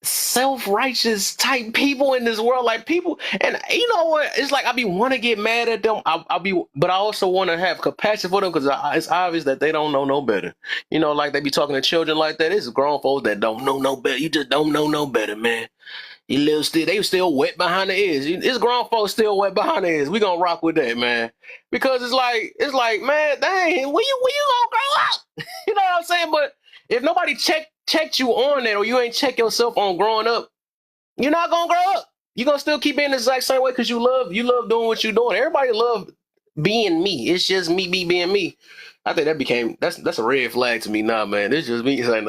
self-righteous type people in this world, like people, and you know what, it's like I be want to get mad at them. I'll be, but I also want to have compassion for them because it's obvious that they don't know no better. Like they be talking to children like that. It's grown folks that don't know no better. You just don't know no better, man. They still wet behind the ears. It's grown folks still wet behind the ears. We gonna rock with that, man, because it's like, man, dang, when you gonna grow up? You know what I'm saying? But if nobody checked you on that, or you ain't check yourself on growing up, you're not gonna grow up. You're gonna still keep being the exact same way because you love doing what you're doing. Everybody love being me. It's just me being me. I think that's a red flag to me now, man. It's just me saying,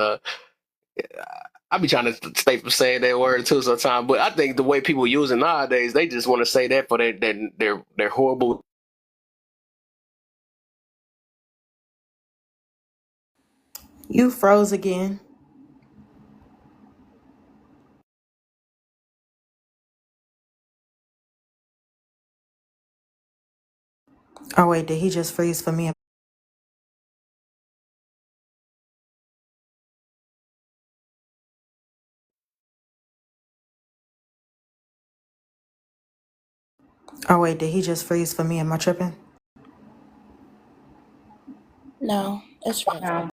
I be trying to stay from saying that word too sometimes, but I think the way people use it nowadays, they just want to say that for their horrible. You froze again. Oh wait, did he just freeze for me? Oh wait, did he just freeze for me? Am I tripping? No, that's right. No.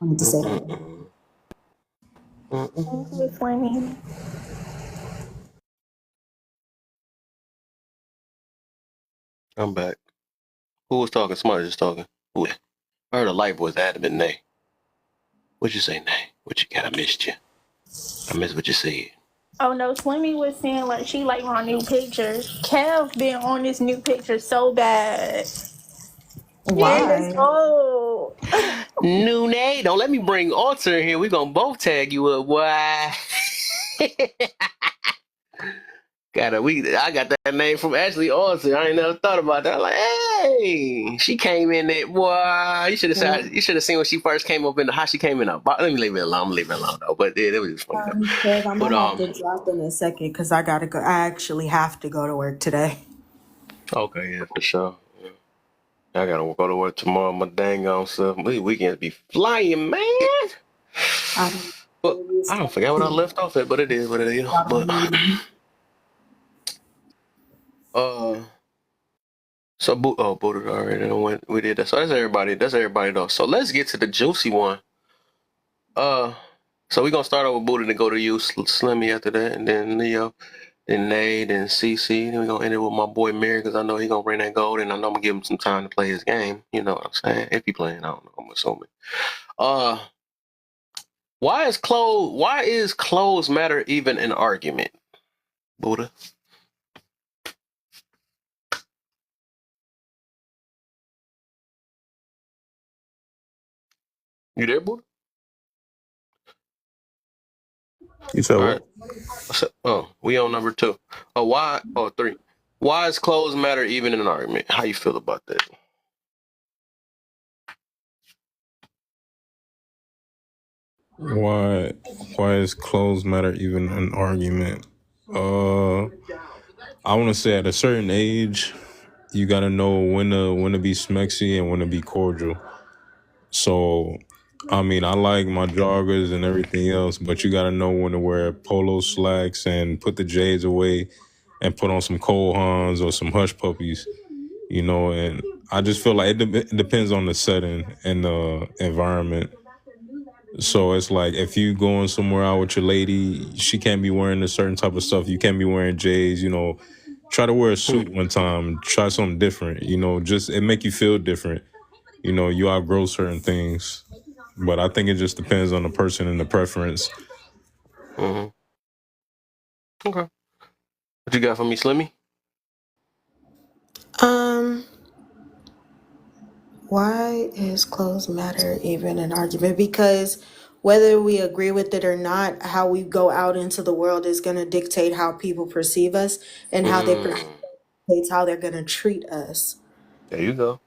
I need to say that. It's funny. I'm back. Who was talking? Somebody just talking. Who? I heard a light voice. That had been Nay. What'd you say, Nay? What you got? I missed you. I missed what you said. Oh no, Slimmy was saying like she like my new pictures. Kev been on this new picture so bad. Yeah, let's Why? go. Noonay, don't let me bring Alter in here. We gonna both tag you up. Why? I got that name from Ashley Alter. I ain't never thought about that. I'm like, hey, she came in there. Boy, you should have seen when she first came up in how she came in. Let me leave it alone. I'm leave it alone though. But yeah, it was just funny though. Kev, I'm But gonna have to drop in a second because I gotta go. I actually have to go to work today. okay, yeah, for sure. Yeah. I gotta go to work tomorrow. My dang on stuff. These weekends be flying, man. But I don't forget what I left off at, but it is what it is. But so booted already. We did that. So that's everybody. That's everybody though. So let's get to the juicy one. So we're gonna start over with booted and go to you, Slimmy, after that, and then Leo, then Nate, then CC. Then we're gonna end it with my boy Mary because I know he's gonna bring that gold, and I know I'm gonna give him some time to play his game. You know what I'm saying? If he playing, I don't know. I'm assuming. Why is clothes matter even an argument? Buddha. You there, Buddha? You said All what? right. We on number 2. Why? 3. Why is clothes matter even in an argument? How you feel about that? Why is clothes matter even an argument? I want to say at a certain age, you gotta know when to be smexy and when to be cordial. So, I mean, I like my joggers and everything else, but you gotta know when to wear polo slacks and put the J's away and put on some Cole Hans or some Hush Puppies, and I just feel like it depends on the setting and the environment. So it's like if you going somewhere out with your lady, she can't be wearing a certain type of stuff. You can't be wearing J's. Try to wear a suit one time. Try something different. Just it make you feel different. You outgrow certain things. But I think it just depends on the person and the preference. Mm-hmm. Okay. What you got for me, Slimmy? Um, why is clothes matter even an argument? Because whether we agree with it or not, how we go out into the world is going to dictate how people perceive us, and how they perceive dictates how they're going to treat us. There you go.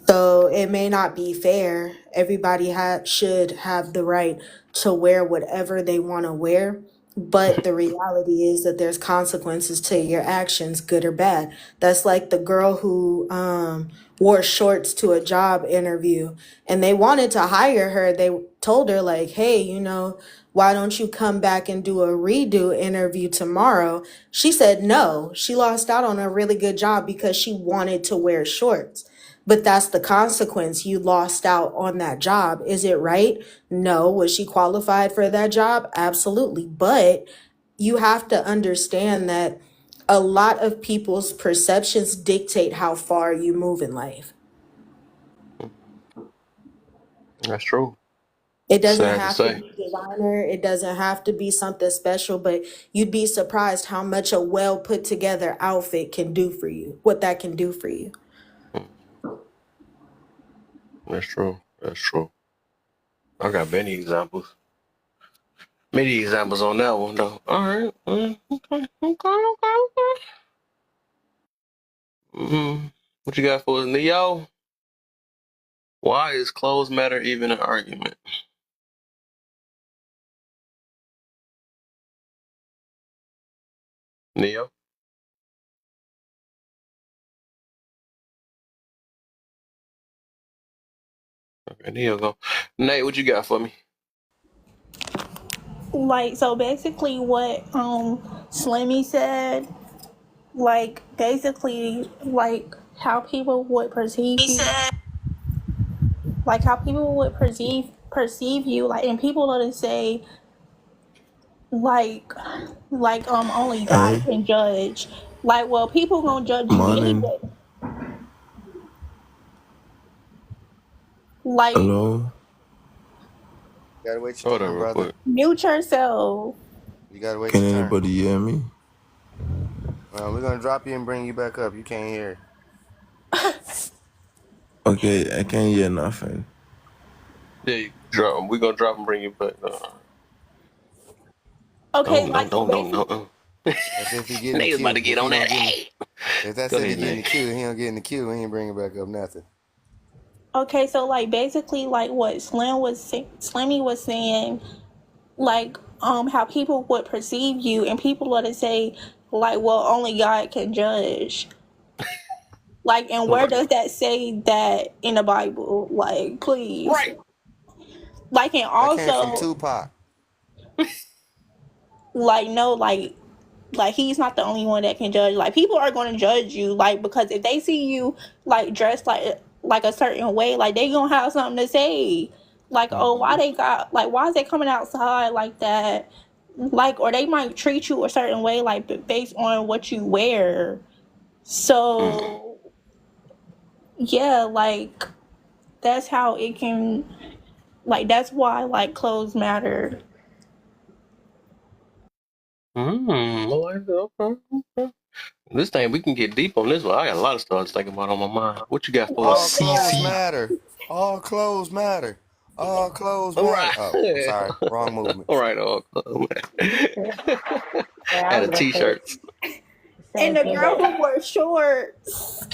So it may not be fair. Everybody should have the right to wear whatever they want to wear. But the reality is that there's consequences to your actions, good or bad. That's like the girl who wore shorts to a job interview, and they wanted to hire her. They told her, like, hey, why don't you come back and do a redo interview tomorrow? She said no. She lost out on a really good job because she wanted to wear shorts. But that's the consequence. You lost out on that job. Is it right? No. Was she qualified for that job? Absolutely. But you have to understand that a lot of people's perceptions dictate how far you move in life. That's true. It doesn't Sad to have to say. be designer. It doesn't have to be something special, but you'd be surprised how much a well put together outfit can do for you, what that can do for you. That's true. That's true. I got many examples. Many examples on that one, though. All right. Okay. What you got for us, Neo? Why is clothes matter even an argument? Neo? Okay, Neo go. Nate, what you got for me? Like, so basically what Slimmy said, like basically like how people would perceive you, like how people would perceive you, like, and people are to say like only God Hey, can judge. Like, well, people gonna judge you morning. anyway. Like, Hello. You gotta wait your Hold on turn, real brother. quick. mute yourself. You gotta wait Can your turn. anybody hear me? We're gonna drop you and bring you back up. You can't hear. Okay, I can't hear nothing. Yeah, you drop him. We're gonna drop and bring you back. Okay, Don't, like don't, so don't, don't, basically. don't. That's if he get in the Nate's about queue. to get on that. Hey! If that's Go if he ahead, get in the Nate. queue, he don't get in the queue. He ain't bringing back up nothing. Okay, so like basically like what Slimmy was saying, like how people would perceive you, and people are to say like, well, only God can judge. Like, and where Right. does that say that in the Bible? Like, please. Right. Like, and That came from also Tupac. like no, like he's not the only one that can judge. Like, people are going to judge you, like, because if they see you like dressed like a certain way, like they gonna have something to say, like, oh, why they got, like, why is they coming outside like that, like, or they might treat you a certain way, like based on what you wear. So yeah, like that's how it can, like, that's why like clothes matter. Okay. This thing, we can get deep on this one. I got a lot of stuff to think about on my mind. What you got for us, All CC? clothes matter. All clothes matter. All clothes All matter. right. Oh, I'm sorry. Wrong All movements. right, all. Yeah, I Had was a gonna say t-shirts. the And same the thing girl that. who wore shorts.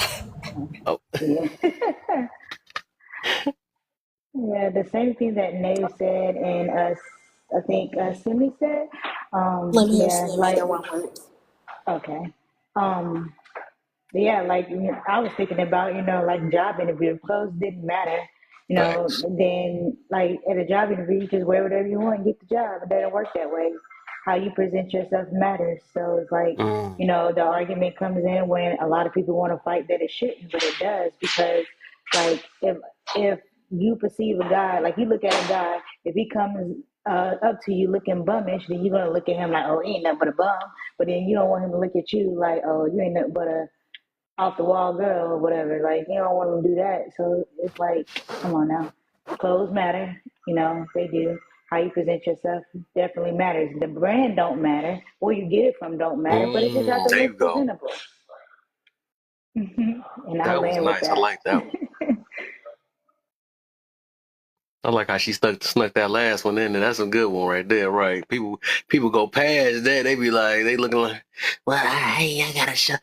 Oh. Yeah. Yeah, the same thing that Nave said and I think Simi said. Slimmy or Yeah, Slimmy, like, they're one word. okay. Um, yeah, like, I was thinking about, like, job interview. If clothes didn't matter, Facts. then like at a job interview, you just wear whatever you want and get the job. It doesn't work that way. How you present yourself matters. So it's like, Mm. the argument comes in when a lot of people want to fight that it shouldn't, but it does, because like if you perceive a guy, like you look at a guy, if he comes up to you looking bummish, then you're gonna look at him like, oh, he ain't nothing but a bum. But then you don't want him to look at you like, oh, you ain't nothing but a off the wall girl or whatever. Like you don't want him to do that. So it's like, come on now, clothes matter. You know they do. How you present yourself definitely matters. The brand don't matter. Where you get it from don't matter. But it just has to There you look go. presentable. And I That was land with nice. I that. like that one. I like how she snuck that last one in there. That's a good one right there, right? People go past that. They be like, they looking like, well, hey, I gotta show.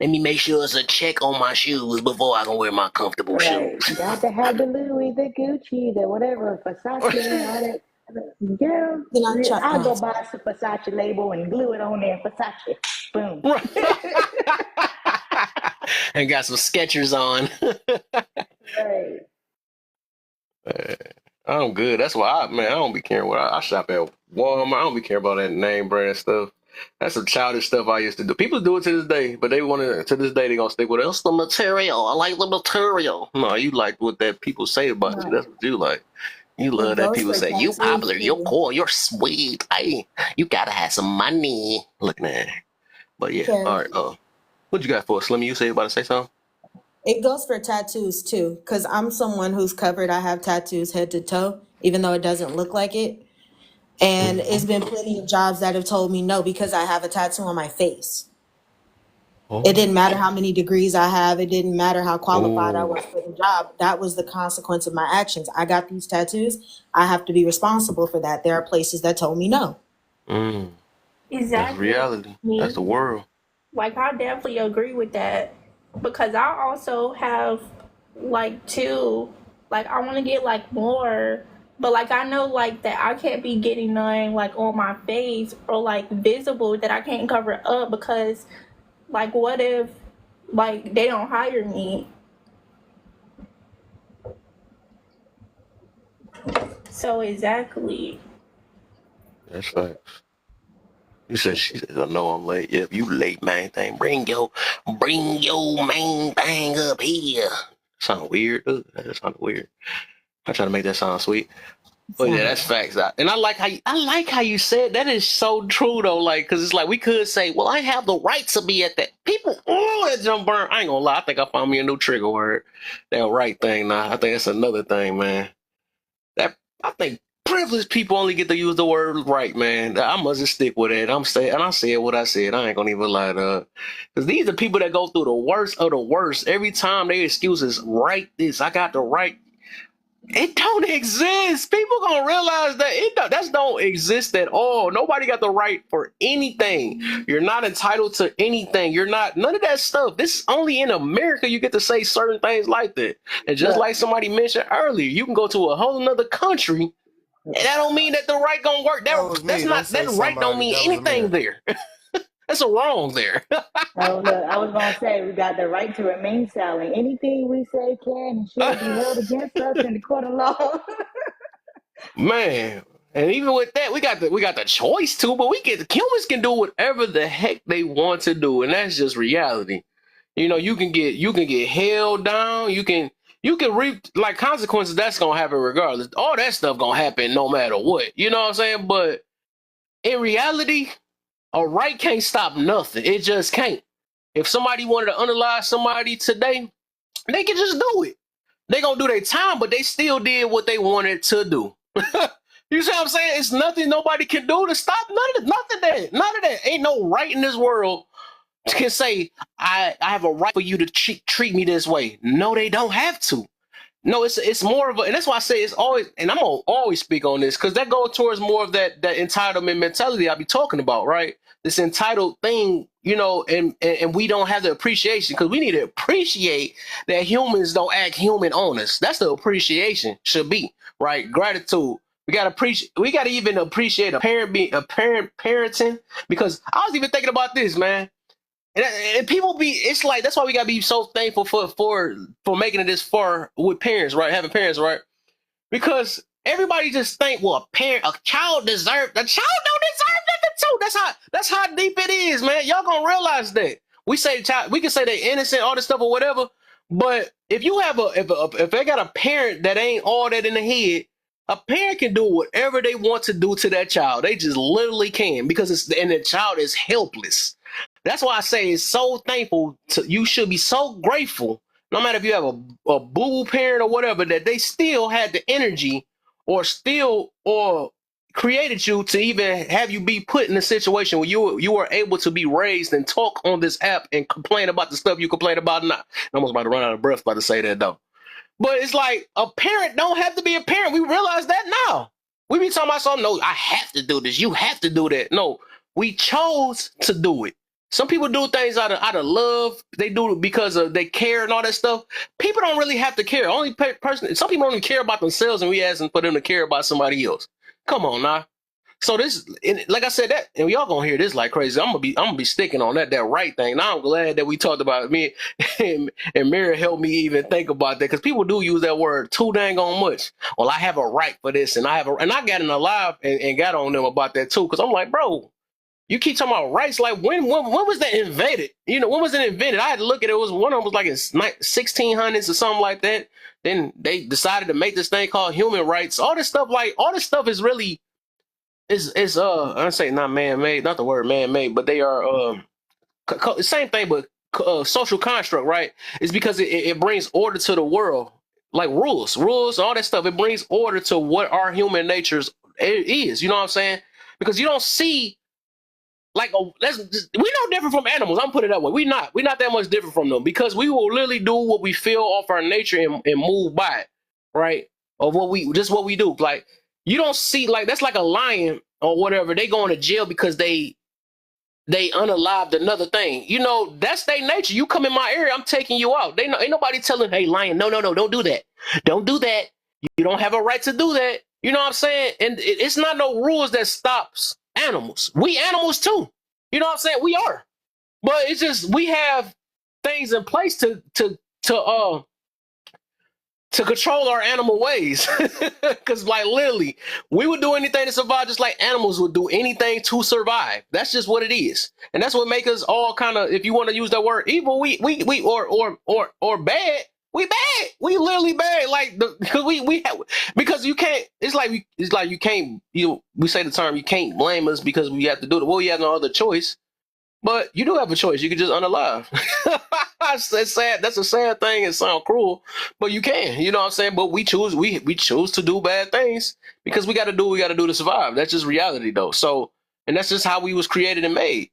Let me make sure it's a check on my shoes before I can wear my comfortable Right. shoes. Got to have the Louis, the Gucci, the whatever, Versace, all that. Girl, Can I try? I'll go buy some Versace label and glue it on there. Versace. Boom. And got some Skechers on. Right. I'm good. That's why I don't be caring what I shop at Walmart. I don't be caring about that name brand stuff. That's some childish stuff I used to do. People do it to this day, but to this day they gonna stick with it. It's the material. I like the material. No, you like what that people say about you. No. That's what you like. You It love that goes people for say you tattoos popular, you're too. cool, you're sweet. Hey, you gotta have some money. Looking at it. But yeah, all Kev, right. What you got for us, Slimmy? You say you about to say something? it goes for tattoos too, because I'm someone who's covered. I have tattoos head to toe, even though it doesn't look like it. And it's been plenty of jobs that have told me no because I have a tattoo on my face. It Oh, didn't matter how many degrees I have. It didn't matter how qualified I oh, was for the job. That was the consequence of my actions. I got these tattoos. I have to be responsible for that. There are places that told me no. mm. That's Exactly. reality. That's Me. the world. Like I definitely agree with that because I also have like two. Like I want to get like more, but like I know like that I can't be getting none like on my face or like visible that I can't cover up because like what if like they don't hire me? So exactly. That's facts. She said, I know I'm late. Yep, you late, main thing. Bring your main thing up here. Sound weird, dude. That just sounded weird. I try to make that sound sweet. But yeah, that's facts. And I like how you said that is so true though. Like, cause it's like we could say, well, I have the right to be at that. People, oh, that jump burn. I ain't gonna lie. I think I found me a new trigger word. That right thing now. I think that's another thing, man. That I think privileged people only get to use the word right, man. I must just stick with it. And I said what I said. I ain't gonna even lie to because these are people that go through the worst of the worst. Every time they excuses right this, I got the right. It don't exist. People gonna realize that that don't exist at all. Nobody got the right for anything. You're not entitled to anything. You're not none of that stuff. This is only in America you get to say certain things like that. And just Look, like somebody mentioned earlier, you can go to a whole nother country, and that don't mean that the right gonna work. That was That's me. Don't not say that right don't somebody. mean That was anything Amir. there. That's a wrong there. no, look, I was going to say we got the right to remain silent. Anything we say can and should be held against us in the court of law. Man, and even with that, we got the choice to, but humans can do whatever the heck they want to do, and that's just reality. You can get held down. You can reap like consequences. That's gonna happen regardless. All that stuff gonna happen no matter what. You know what I'm saying? But in reality, a right can't stop nothing. It just can't. If somebody wanted to unalive somebody today, they can just do it. They gonna do their time, but they still did what they wanted to do. You see what I'm saying? It's nothing nobody can do to stop none of that. Ain't no right in this world can say I have a right for you to treat me this way. No, they don't have to. No, it's more of a, and that's why I say it's always, and I'm gonna always speak on this because that goes towards more of that entitlement mentality I be talking about, right? This entitled thing, and we don't have the appreciation because we need to appreciate that humans don't act human on us. That's the appreciation should be, right? Gratitude. We gotta appreciate. We gotta even appreciate a parent parenting because I was even thinking about this, man. And people be, it's like that's why we gotta be so thankful for making it this far with parents, right? Having parents, right? Because everybody just think, well, a child don't deserve nothing too. That's how deep it is, man. Y'all gonna realize that we say child, we can say they're innocent, all this stuff or whatever, But if you have if they got a parent that ain't all that in the head, a parent can do whatever they want to do to that child. They just literally can because the child is helpless. That's why I say it's so thankful. You should be so grateful, no matter if you have a boo parent or whatever, that they still had the energy or created you to even have you be put in a situation where you were able to be raised and talk on this app and complain about the stuff you complain about now. I'm almost about to run out of breath about to say that though. But it's like a parent don't have to be a parent. We realize that now. We be talking about something, no, I have to do this. You have to do that. No, we chose to do it. Some people do things out of love. They do it because they care and all that stuff. People don't really have to care. Some people don't even care about themselves, and we asking for them to care about somebody else. Come on now. So this, like I said, that, and y'all gonna hear this like crazy. I'm gonna be sticking on that right thing. Now I'm glad that we talked about me and Mary helped me even think about that because people do use that word too dang on much. Well, I have a right for this, and I got in a live and got on them about that too because I'm like, bro, you keep talking about rights. Like when was that invented? You know, when was it invented? I had to look at it. It was one of them was like in 1600s or something like that. Then they decided to make this thing called human rights. All this stuff is really. I say not man-made, not the word man-made, but they are same thing, but social construct, right? It's because it brings order to the world, like rules, all that stuff. It brings order to what our human natures is. You know what I'm saying? Because you don't see like we no different from animals. I'm putting it that way. We're not that much different from them because we will literally do what we feel off our nature and move by it, right? Or what we do. Like you don't see like that's like a lion or whatever. They going to jail because they unalived another thing. You know, that's their nature. You come in my area, I'm taking you out. Ain't nobody telling, hey, lion, no, don't do that. Don't do that. You don't have a right to do that. You know what I'm saying? And it's not no rules that stops animals. We animals too. You know what I'm saying? We are. But it's just we have things in place to control our animal ways. Because, like, literally, we would do anything to survive just like animals would do anything to survive. That's just what it is. And that's what makes us all kind of, if you want to use that word, evil, or bad. We bad. We literally bad. Like, because you can't, it's like you can't, we say the term, you can't blame us because we have to do it. Well, you have no other choice. But you do have a choice. You can just unalive. That's sad. That's a sad thing. It sounds cruel, but you can. You know what I'm saying? But we choose. We choose to do bad things because we got to do what we got to do to survive. That's just reality, though. So, and that's just how we was created and made.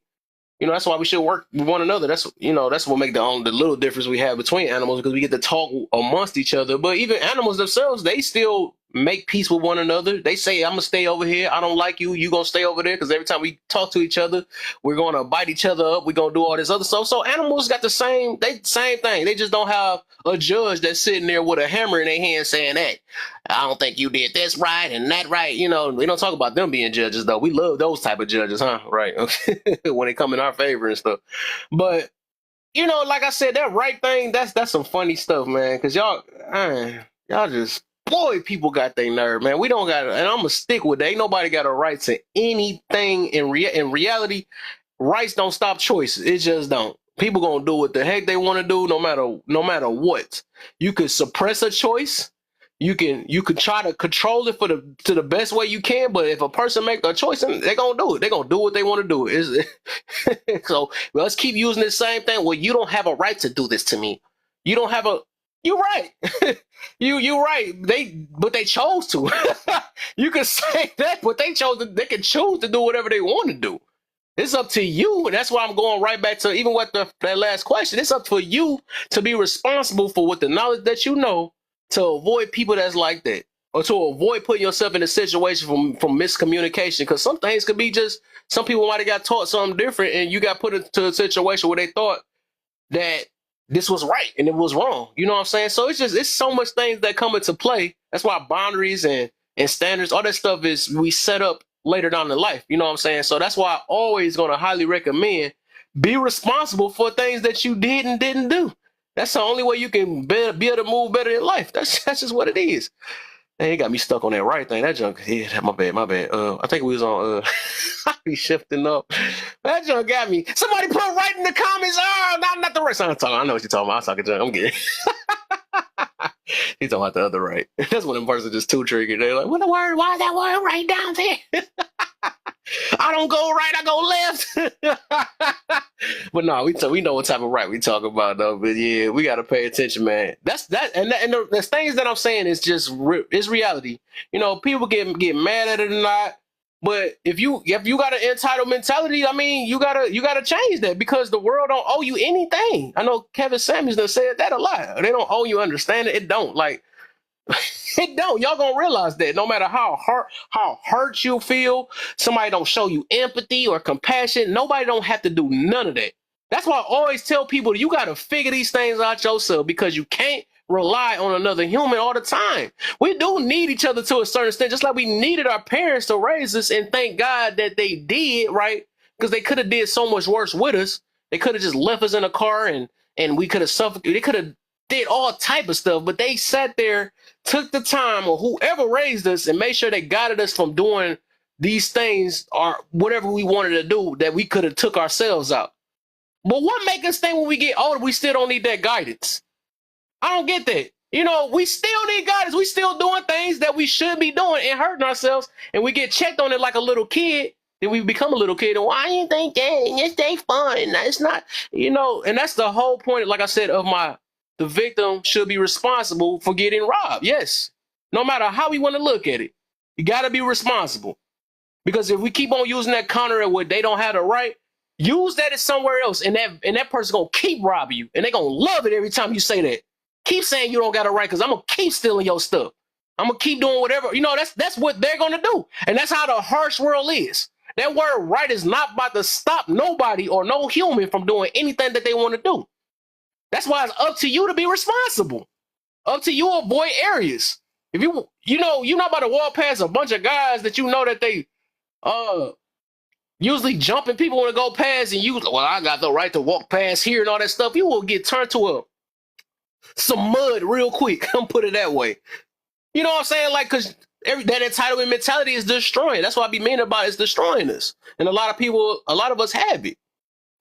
You know, that's why we should work with one another. That's what make the little difference we have between animals because we get to talk amongst each other. But even animals themselves, they still make peace with one another. They say, I'm going to stay over here. I don't like you. You going to stay over there. Because every time we talk to each other, we're going to bite each other up. We're going to do all this other stuff. So animals got the same thing. They just don't have a judge that's sitting there with a hammer in their hand saying that. I don't think you did this right and that right. You know, we don't talk about them being judges, though. We love those type of judges, huh? Right. When they come in our favor and stuff. But, like I said, that right thing, that's some funny stuff, man. Because y'all just, boy, people got their nerve, man. We don't got, and I'm going to stick with that. Ain't nobody got a right to anything in reality. Rights don't stop choices. It just don't. People going to do what the heck they want to do no matter what. You could suppress a choice. You can try to control it to the best way you can, but if a person make a choice, they're gonna do it. They're gonna do what they want to do. So let's keep using the same thing. Well, you don't have a right to do this to me. You don't have a. You're right. you're right. But they chose to. You can say that, but they can choose to do whatever they want to do. It's up to you, and that's why I'm going right back to even what that last question. It's up for you to be responsible for what the knowledge that you know to avoid people that's like that, or to avoid putting yourself in a situation from miscommunication. Because some things could be just some people might have got taught something different, and you got put into a situation where they thought that this was right and it was wrong. You know what I'm saying? So it's so much things that come into play. That's why boundaries and standards, all that stuff is we set up later down in life. You know what I'm saying? So that's why I always going to highly recommend be responsible for things that you did and didn't do. That's the only way you can be able to move better in life. That's just what it is. Man, it got me stuck on that right thing. That junk, yeah, my bad. I think we was on, I be shifting up. That junk got me. Somebody put gonna write in the comments, oh, not the right song. I know what you're talking about. I was talking to him. I'm kidding. He's talking about the other right. That's when them person just too tricky. They're like, what the word? Why is that word right down there? I don't go right, I go left. But no, we know what type of right we talk about though. But yeah, we gotta pay attention, man. That's the things that I'm saying is just it's reality. You know, people get mad at it or not. But if you got an entitled mentality, I mean, you gotta change that because the world don't owe you anything. I know Kevin Samuels done said that a lot. They don't owe you understanding. It don't like. It don't. Y'all gonna realize that no matter how hurt you feel, somebody don't show you empathy or compassion. Nobody don't have to do none of that. That's why I always tell people you gotta figure these things out yourself because you can't rely on another human all the time. We do need each other to a certain extent, just like we needed our parents to raise us, and thank God that they did, right? Because they could have did so much worse with us. They could have just left us in a car and we could have suffocated. They could have did all type of stuff, but they sat there, took the time, or whoever raised us, and made sure they guided us from doing these things or whatever we wanted to do that we could have took ourselves out. But what make us think when we get older we still don't need that guidance? I don't get that. You know, we still need guidance. We still doing things that we should be doing and hurting ourselves, and we get checked on it like a little kid. Then we become a little kid, and why you think that? It's ain't fun. It's not, you know. And that's the whole point. Like I said, the victim should be responsible for getting robbed. Yes, no matter how we want to look at it, you got to be responsible. Because if we keep on using that counter at what they don't have the right, use that as somewhere else, and that person's gonna keep robbing you, and they're gonna love it every time you say that. Keep saying you don't got a right because I'm going to keep stealing your stuff. I'm going to keep doing whatever. You know, that's what they're going to do. And that's how the harsh world is. That word right is not about to stop nobody or no human from doing anything that they want to do. That's why it's up to you to be responsible. Up to you to avoid areas. If you're not about to walk past a bunch of guys that you know that they usually jumping people want to go past, and I got the right to walk past here and all that stuff, you will get turned to some mud real quick. I'm put it that way. You know what I'm saying? Like, because that entitlement mentality is destroying. That's what I be meaning about it's destroying us. And a lot of us have it.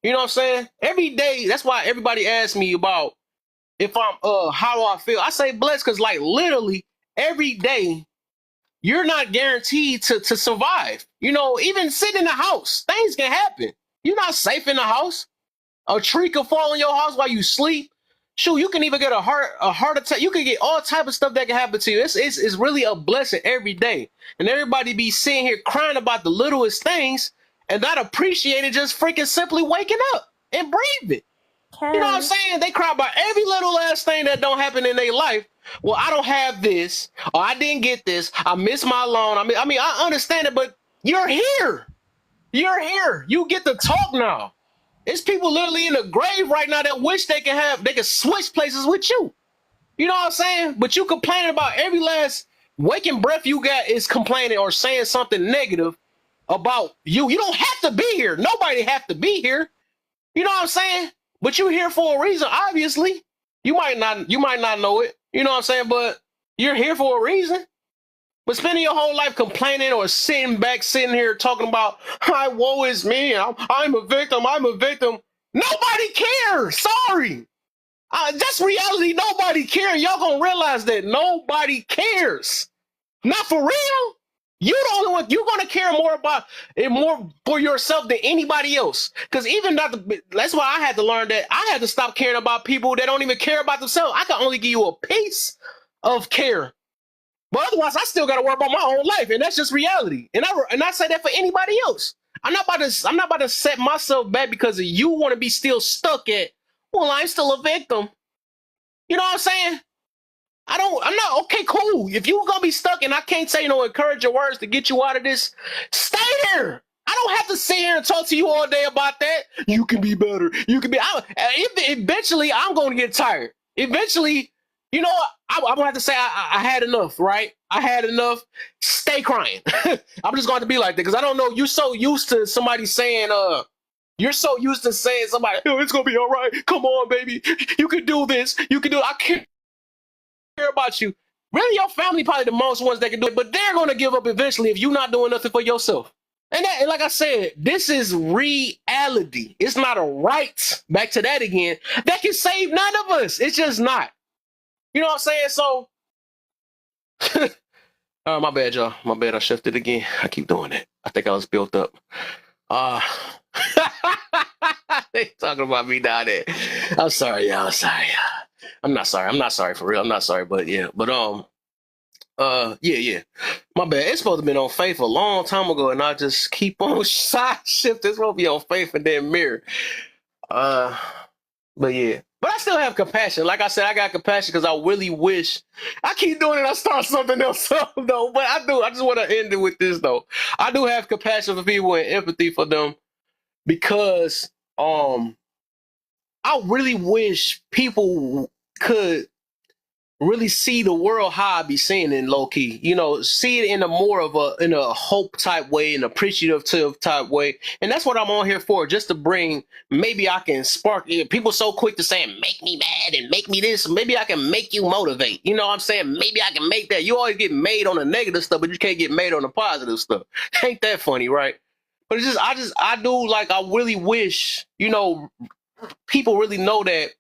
You know what I'm saying? Every day, that's why everybody asks me about if I'm how do I feel? I say blessed because like literally every day you're not guaranteed to survive. You know, even sitting in the house, things can happen. You're not safe in the house. A tree could fall in your house while you sleep. Shoot, you can even get a heart attack. You can get all type of stuff that can happen to you. It's really a blessing every day. And everybody be sitting here crying about the littlest things and not appreciating just freaking simply waking up and breathing. You know what I'm saying? They cry about every little last thing that don't happen in their life. Well, I don't have this, or I didn't get this. I missed my loan. I mean, I understand it, but you're here. You're here. You get to talk now. It's people literally in the grave right now that wish they could switch places with you. You know what I'm saying? But you complaining about every last waking breath you got is complaining or saying something negative about you. You don't have to be here. Nobody have to be here. You know what I'm saying? But you're here for a reason, obviously. You might not know it. You know what I'm saying? But you're here for a reason. But spending your whole life complaining or sitting here talking about, "Hi, woe is me. I'm a victim. I'm a victim." Nobody cares. Sorry. That's reality. Nobody cares. Y'all gonna realize that nobody cares. Not for real. You're the only one. You're gonna care more about it more for yourself than anybody else. Because that's why I had to learn that I had to stop caring about people that don't even care about themselves. I can only give you a piece of care. But otherwise, I still got to worry about my own life, and that's just reality. And I say that for anybody else. I'm not about to set myself back because of you want to be still stuck at. Well, I'm still a victim. You know what I'm saying? I'm not okay. Cool. If you're gonna be stuck, and I can't say no encouraging words to get you out of this, stay there. I don't have to sit here and talk to you all day about that. You can be better. You can be. Eventually, I'm going to get tired. Eventually. You know what? I'm going to have to say I had enough, right? I had enough. Stay crying. I'm just going to be like that because I don't know. You're so used to somebody saying, you're so used to saying somebody, "Oh, it's going to be all right. Come on, baby. You can do this. You can do it. I care about you." Really, your family probably the most ones that can do it, but they're going to give up eventually if you're not doing nothing for yourself. And like I said, this is reality. It's not a right. Back to that again. That can save none of us. It's just not. You know what I'm saying? So, my bad, y'all. My bad. I shifted again. I keep doing that. I think I was built up. Uh, they talking about me down there. I'm sorry, y'all. I'm sorry. I'm not sorry. I'm not sorry for real. I'm not sorry, but yeah. But yeah. My bad. It's supposed to be on Faith a long time ago, and I just keep on side shift. It's supposed to be on Faith and then Mirror. Uh, but yeah. But I still have compassion. Like I said, I got compassion because I really wish I keep doing it. I start something else up though. But I do. I just want to end it with this though. I do have compassion for people and empathy for them because I really wish people could really see the world how I be seeing it in low key. You know, see it in a more of a hope type way, an appreciative type way. And that's what I'm on here for, just to bring, maybe I can spark people so quick to say, make me mad and make me this. Maybe I can make you motivate. You know what I'm saying? Maybe I can make that. You always get made on the negative stuff, but you can't get made on the positive stuff. Ain't that funny, right? But it's just, I do like, I really wish, you know, people really know that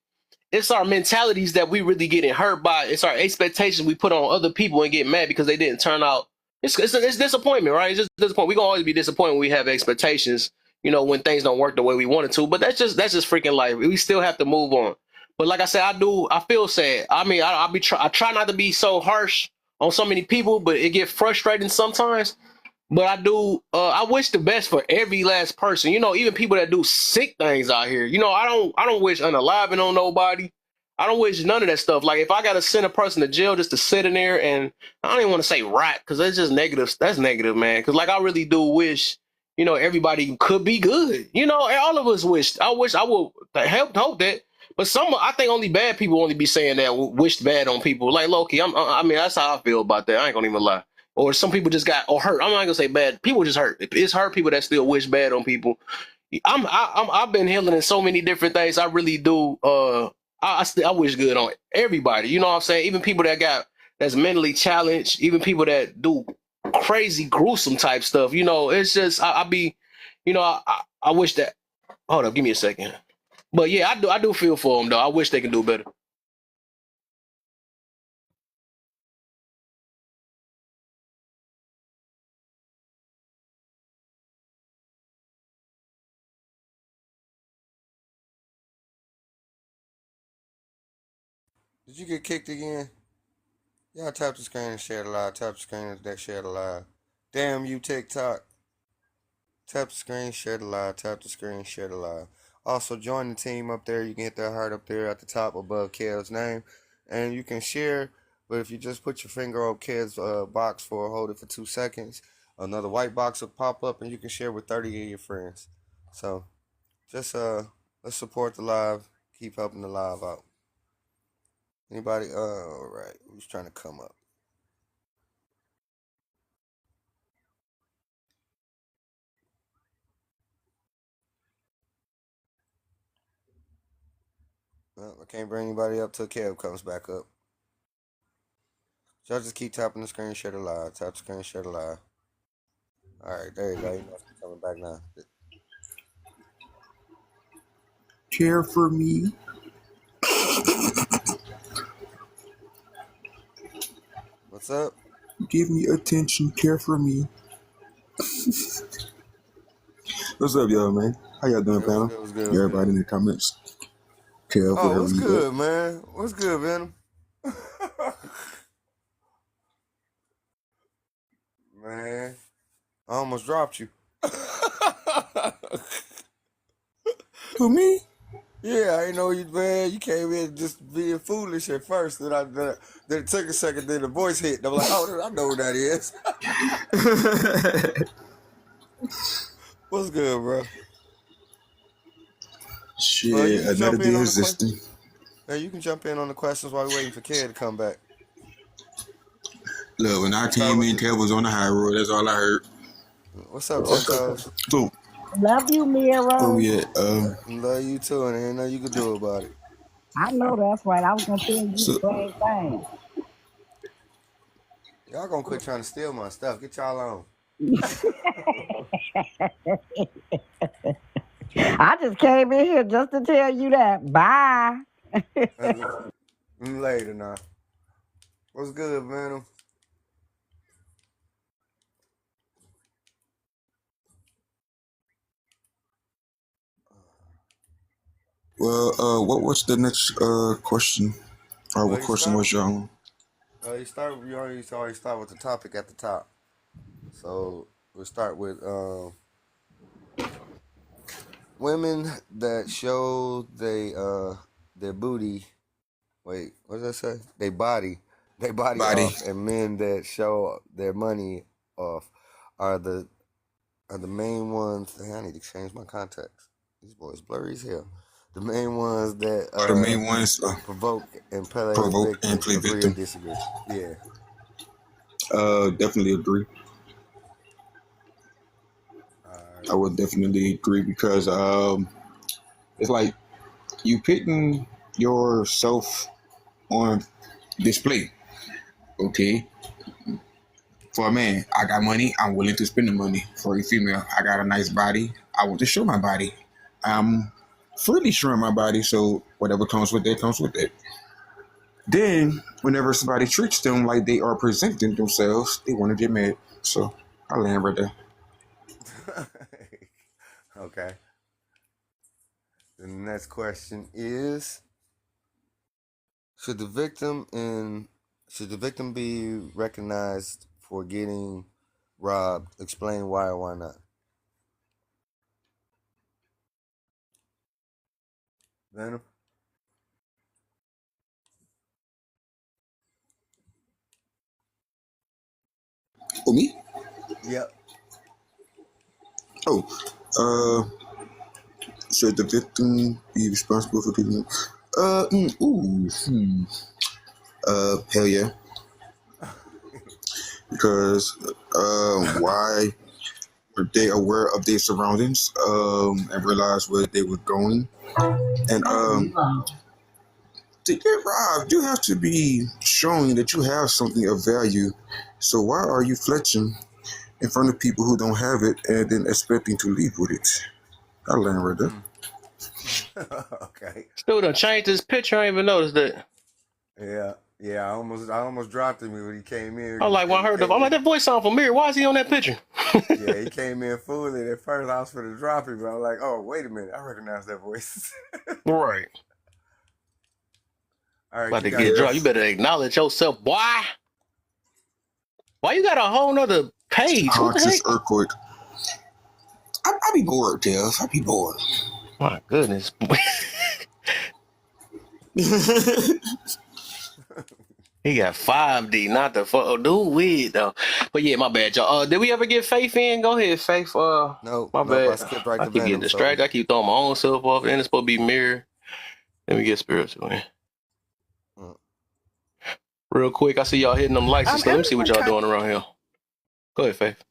it's our mentalities that we really getting hurt by. It's our expectations we put on other people and get mad because they didn't turn out. It's disappointment, right? It's just disappointment. We gonna always be disappointed when we have expectations, you know, when things don't work the way we wanted to. But that's just freaking life. We still have to move on. But like I said, I feel sad. I mean, I try not to be so harsh on so many people, but it get frustrating sometimes. But I do. I wish the best for every last person. You know, even people that do sick things out here. You know, I don't. I don't wish unaliving on nobody. I don't wish none of that stuff. Like if I gotta send a person to jail just to sit in there, and I don't even want to say rot because that's just negative. That's negative, man. Because like I really do wish, you know, everybody could be good. You know, and all of us wish. I wish I would hope that. But I think only bad people only be saying that wish bad on people. Like Loki, I mean, that's how I feel about that. I ain't gonna even lie. Or some people just got or hurt. I'm not gonna say bad. People just hurt. It's hurt people that still wish bad on people. I've been healing in so many different things. I really do. I wish good on everybody. You know what I'm saying? Even people that's mentally challenged. Even people that do crazy, gruesome type stuff. You know, it's just I be, you know, I wish that. Hold up, give me a second. But yeah, I do feel for them though. I wish they could do better. Did you get kicked again? Y'all tap the screen and share the live. Tap the screen and share the live. Damn you, TikTok. Tap the screen, share the live. Tap the screen, share the live. Also, join the team up there. You can hit that heart up there at the top above Kev's name. And you can share, but if you just put your finger on Kev's box hold it for 2 seconds, another white box will pop up and you can share with 30 of your friends. So, just let's support the live. Keep helping the live out. Anybody? All right. Who's trying to come up? Well, I can't bring anybody up till Kev comes back up. Y'all just keep tapping the screen, share the live. Tap the screen, share the live. All right, there you go. You must be coming back now. Care for me. What's up? Give me attention. Care for me. What's up, y'all, man? How y'all doing, It was panel? good. It was good. It was Everybody good. in the comments. Kev, Oh, wherever what's you good, at. man? What's good, Venom? Man, I almost dropped you. Who, me? Yeah, I ain't know you, man. You came in just being foolish at first. Then it took a second. Then the voice hit. And I'm like, oh, I know who that is. What's good, bro? You Shit, can another jump in day on the question. existing. Hey, you can jump in on the questions while we're waiting for Ked to come back. Look, when I Start came with in, the. Kev was on the high road. That's all I heard. What's up, Ten Toes? So, Love you, oh Miro. yeah, Love you too, and ain't nothing you can do about it. I know that's right. I was gonna tell you so the same thing. Y'all gonna quit trying to steal my stuff. Get y'all on. I just came in here just to tell you that. Bye. Later now. What's good, man? Well, what was the next question? Or Well, what question was your own? you always start with the topic at the top. So we'll start with women that show their booty. Wait, what did I say? They body Body. off, and men that show their money off are the main ones. Dang, I need to change my contacts. These boys blurry as hell. The main ones that Are the main ones provoke and play provoke and victim. play Agree or victim? disagree? Yeah. Definitely agree. All right. I would definitely agree because it's like you putting yourself on display. Okay, for a man, I got money. I'm willing to spend the money. For a female, I got a nice body. I want to show my body. I'm freely showing my body. So whatever comes with it, comes with it. Then, whenever somebody treats them like they are presenting themselves, they want to get mad. So I land right there. Okay. The next question is: Should the victim be recognized for getting robbed? Explain why or why not. Venom. For me? Yep. Oh, should the victim be responsible for getting? Hell yeah, because why were they aware of their surroundings and realized where they were going? And to get robbed, you have to be showing that you have something of value. So why are you fletching in front of people who don't have it and then expecting to leave with it? I learned right there. Okay. Still done changed his picture. I ain't even noticed that. Yeah. I almost dropped him when he came in. I'm like, when I heard I'm like, that voice sound familiar. Why is he on that picture? Yeah, he came in fully. At first, I was going to drop him, but I'm like, oh, wait a minute, I recognize that voice. Right. All right, About you to got get it. dropped. You better acknowledge yourself, boy. Why you got a whole nother page? What the Conscious heck? earthquake. I be bored, Kev. I be bored. My goodness. He got 5D, not the dude weird though. But yeah, my bad, y'all. Did we ever get Faith in? Go ahead, Faith. Nope. My I bad. skipped right I to keep getting Venom. So, distracted. I keep throwing my own self off, and it's supposed to be mirror. Let me get spiritual in. mm. Real quick, I see y'all hitting them likes and stuff. Let me see what Everyone y'all kind doing around here. Go ahead, Faith.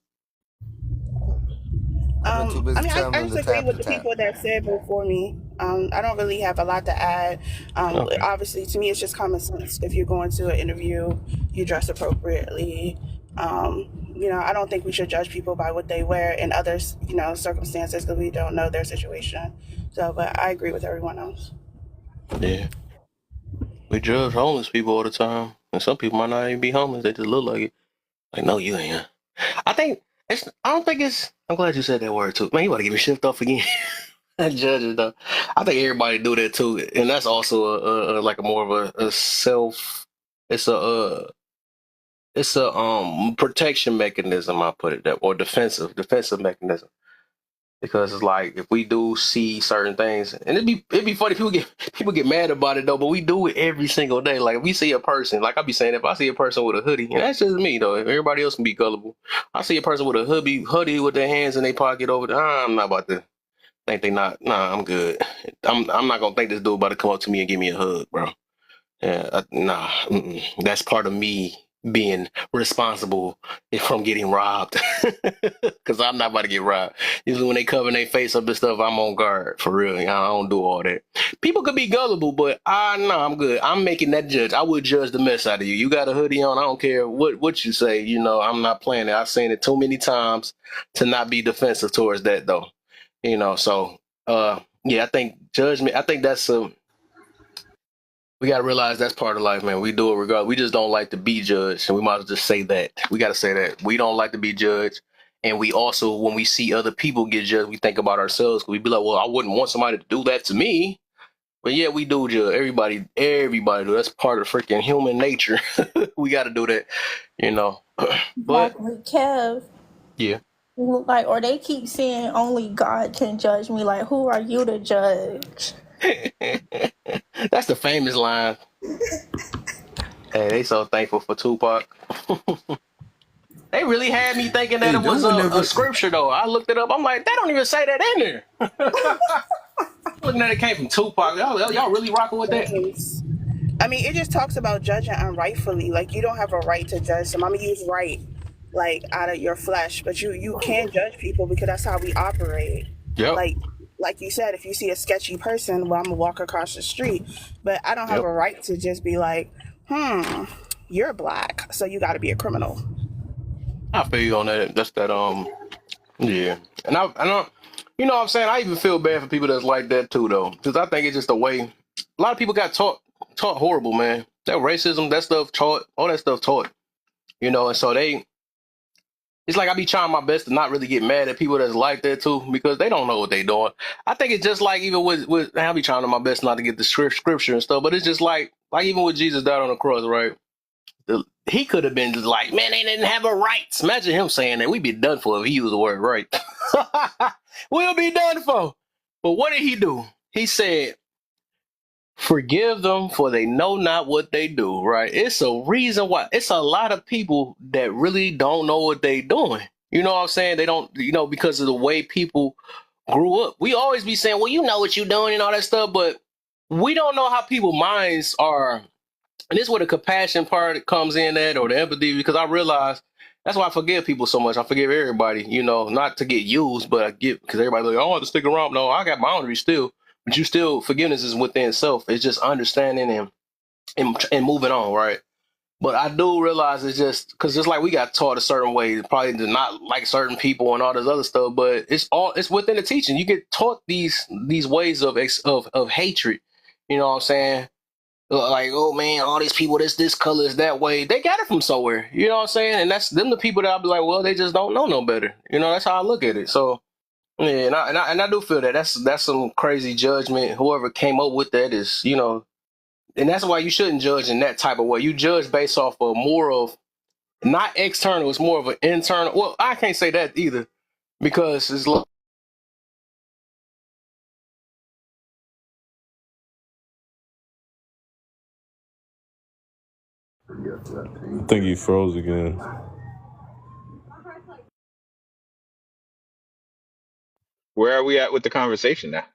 I've been too I busy mean, telling I them just to agree tap with to the tap. people that said before me. I don't really have a lot to add. Okay. Obviously, to me, it's just common sense. If you're going to an interview, you dress appropriately. I don't think we should judge people by what they wear in other, circumstances because we don't know their situation. So, but I agree with everyone else. Yeah. We judge homeless people all the time. And some people might not even be homeless. They just look like it. Like, no, you ain't. I don't think it's, I'm glad you said that word too. Man, you want to get me shipped off again. Judges though. I think everybody do that too. And that's also like a more of a self, it's a protection mechanism, I put it that, or defensive mechanism. Because it's like if we do see certain things, and it'd be funny, people get mad about it though, but we do it every single day. Like if we see a person, like I be saying, if I see a person with a hoodie, and that's just me though. If everybody else can be gullible, I see a person with a hoodie with their hands in their pocket over there. I'm not about to think they not. Nah, I'm good. I'm not gonna think this dude about to come up to me and give me a hug, bro. Yeah, nah. That's part of me being responsible from getting robbed. Because I'm not about to get robbed. Usually when they cover their face up and stuff, I'm on guard for real. I don't do all that. People could be gullible, but no, I'm good. I'm making that judge. I would judge the mess out of you. You got a hoodie on. I don't care what you say. I'm not playing it. I've seen it too many times to not be defensive towards that though. So yeah, I think judgment. I think that's we got to realize that's part of life, man. We do it regardless. We just don't like to be judged. And we might as well just say that. We got to say that. We don't like to be judged. And we also, when we see other people get judged, we think about ourselves. We be like, well, I wouldn't want somebody to do that to me. But yeah, we do judge. Everybody do. That's part of freaking human nature. We got to do that. But Exactly, Kev. yeah. Like, or they keep saying only God can judge me. Like, who are you to judge? That's the famous line. Hey, they so thankful for Tupac. They really had me thinking that Hey, it no was one a ever. scripture, though. I looked it up. I'm like, they don't even say that in there. Looking at it came from Tupac. Y'all really rocking with that? Yes. I mean, it just talks about judging unrightfully. Like, you don't have a right to judge them. I'm gonna use right, like out of your flesh, but you can judge people because that's how we operate. Yep. Like you said, if you see a sketchy person, well, I'm gonna walk across the street, but I don't have Yep. a right to just be like, you're black, so you got to be a criminal. I feel you on that. That's that. Yeah. And I don't. You know what I'm saying? I even feel bad for people that's like that too, though, because I think it's just the way a lot of people got taught horrible, man. That racism, that stuff taught, all that stuff taught. And so it's like I be trying my best to not really get mad at people that's like that too, because they don't know what they doing. I think it's just like even with I be trying my best not to get the scripture and stuff, but it's just like even with Jesus died on the cross, right? He could have been just like, man, they didn't have a rights. Imagine him saying that. We'd be done for if he used the word right. We'll be done for. But what did he do? He said, forgive them for they know not what they do, right? It's a reason why. It's a lot of people that really don't know what they doing. You know what I'm saying? They don't, because of the way people grew up. We always be saying, well, you know what you're doing and all that stuff, but we don't know how people's minds are. And this is where the compassion part comes in at, or the empathy, because I realize that's why I forgive people so much. I forgive everybody, not to get used, but I get, because everybody's like, oh, I want to stick around. No, I got boundaries still. But forgiveness is within self. It's just understanding and moving on, right? But I do realize it's just because just like we got taught a certain way, probably to not like certain people and all this other stuff. But it's within the teaching. You get taught these ways of hatred. You know what I'm saying? Like, oh man, all these people, this color is that way. They got it from somewhere. You know what I'm saying? And that's them the people that I'll be like, well, they just don't know no better. That's how I look at it. So yeah, and I do feel that that's some crazy judgment. Whoever came up with that is, and that's why you shouldn't judge in that type of way. You judge based off of more of not external. It's more of an internal. Well, I can't say that either because it's like. I think he froze again. Where are we at with the conversation now?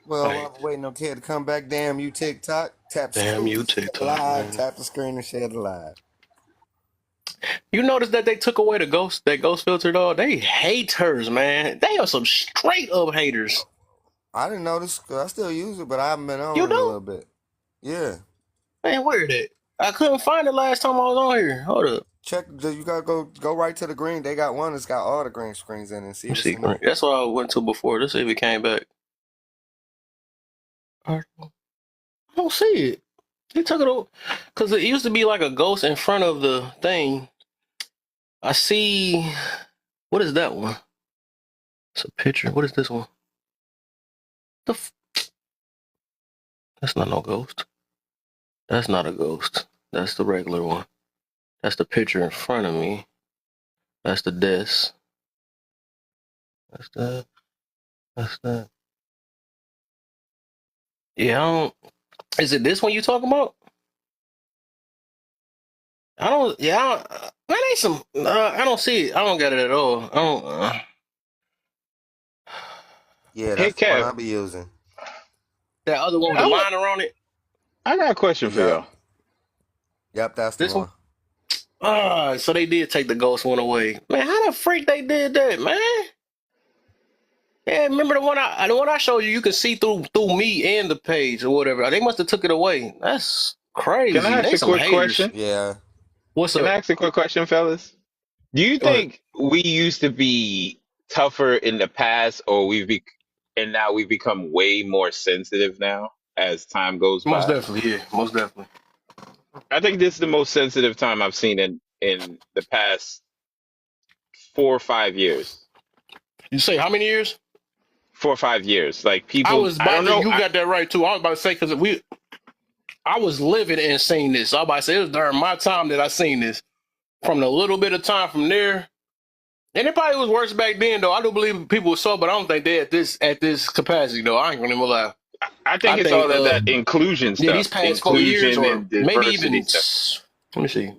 Well, Hey, while I'm waiting on Kid to come back, damn you TikTok, tap the damn screen you, to share the TikTok, live, man. tap the screen and share the live. You notice that they took away that ghost filter, dog? They haters, man. They are some straight up haters. I didn't notice 'cause I still use it, but I haven't been on You in a do? little bit. Yeah. Man, where that? I couldn't find it last time I was on here. Hold up. Check. You gotta go right to the green. They got one that's got all the green screens in it and see Let if me it's see. in there. That's what I went to before. Let's see if it came back. I don't see it. They took it over. Because it used to be like a ghost in front of the thing. I see. What is that one? It's a picture. What is this one? That's not no ghost. That's not a ghost. That's the regular one. That's the picture in front of me. That's the desk. That's that. That's that. Yeah, I don't. Is it this one you talking about? I don't. Yeah, that ain't some. I don't see it. I don't get it at all. I don't. Yeah, Hey that's the one Kev, I be using. That other one with the I want. line around it. I got a question for Yep. y'all. Yep, that's the This one. one. So they did take the ghost one away. Man, how the freak they did that, man? Yeah, remember the one I showed you? You could see through me and the page or whatever. They must have took it away. That's Can I crazy. ask They a some quick haters. question? Yeah. What's Can I up? ask a quick question, fellas? Do you Go ahead. think we used to be tougher in the past, or and now we've become way more sensitive now as time goes Most by? definitely, yeah. Most definitely. I think this is the most sensitive time I've seen in the past 4 or 5 years. You say how many years? 4 or 5 years. Like I people, was I about don't to. know. You got that right too. I was about to say because I was living and seeing this. I was about to say it was during my time that I seen this. From the little bit of time from there, and it probably was worse back then though. I do believe people were so, but I don't think they at this capacity though. I ain't gonna even lie. I I think it's think all that inclusion yeah, these stuff, past 4 years inclusion or and maybe diversity even stuff. let me see.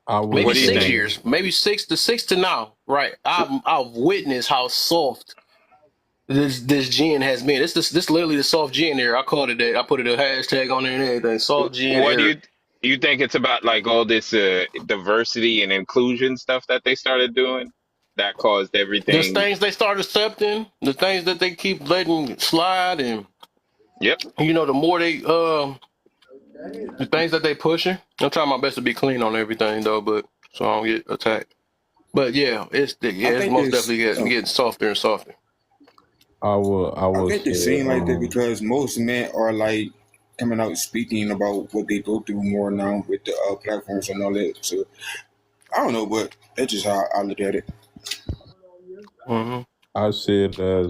I Maybe would What do you six think? say years, maybe six to now, right? I've witnessed how soft this gin has been. This literally the soft gin era. I called it that. I put it a hashtag on there and everything. Soft gin What do era. you think it's about, like all this diversity and inclusion stuff that they started doing that caused The everything? things they start accepting, the things that they keep letting slide, and Yep. the more they the things that they pushing. I'm trying my best to be clean on everything though, but so I don't get attacked. But yeah, I it's think most it's definitely getting softer and softer. I I would think it say seems like that because most men are like coming out speaking about what they go through more now with the platforms and all that. So I don't know, but that's just how I look at it. Hmm. I see it as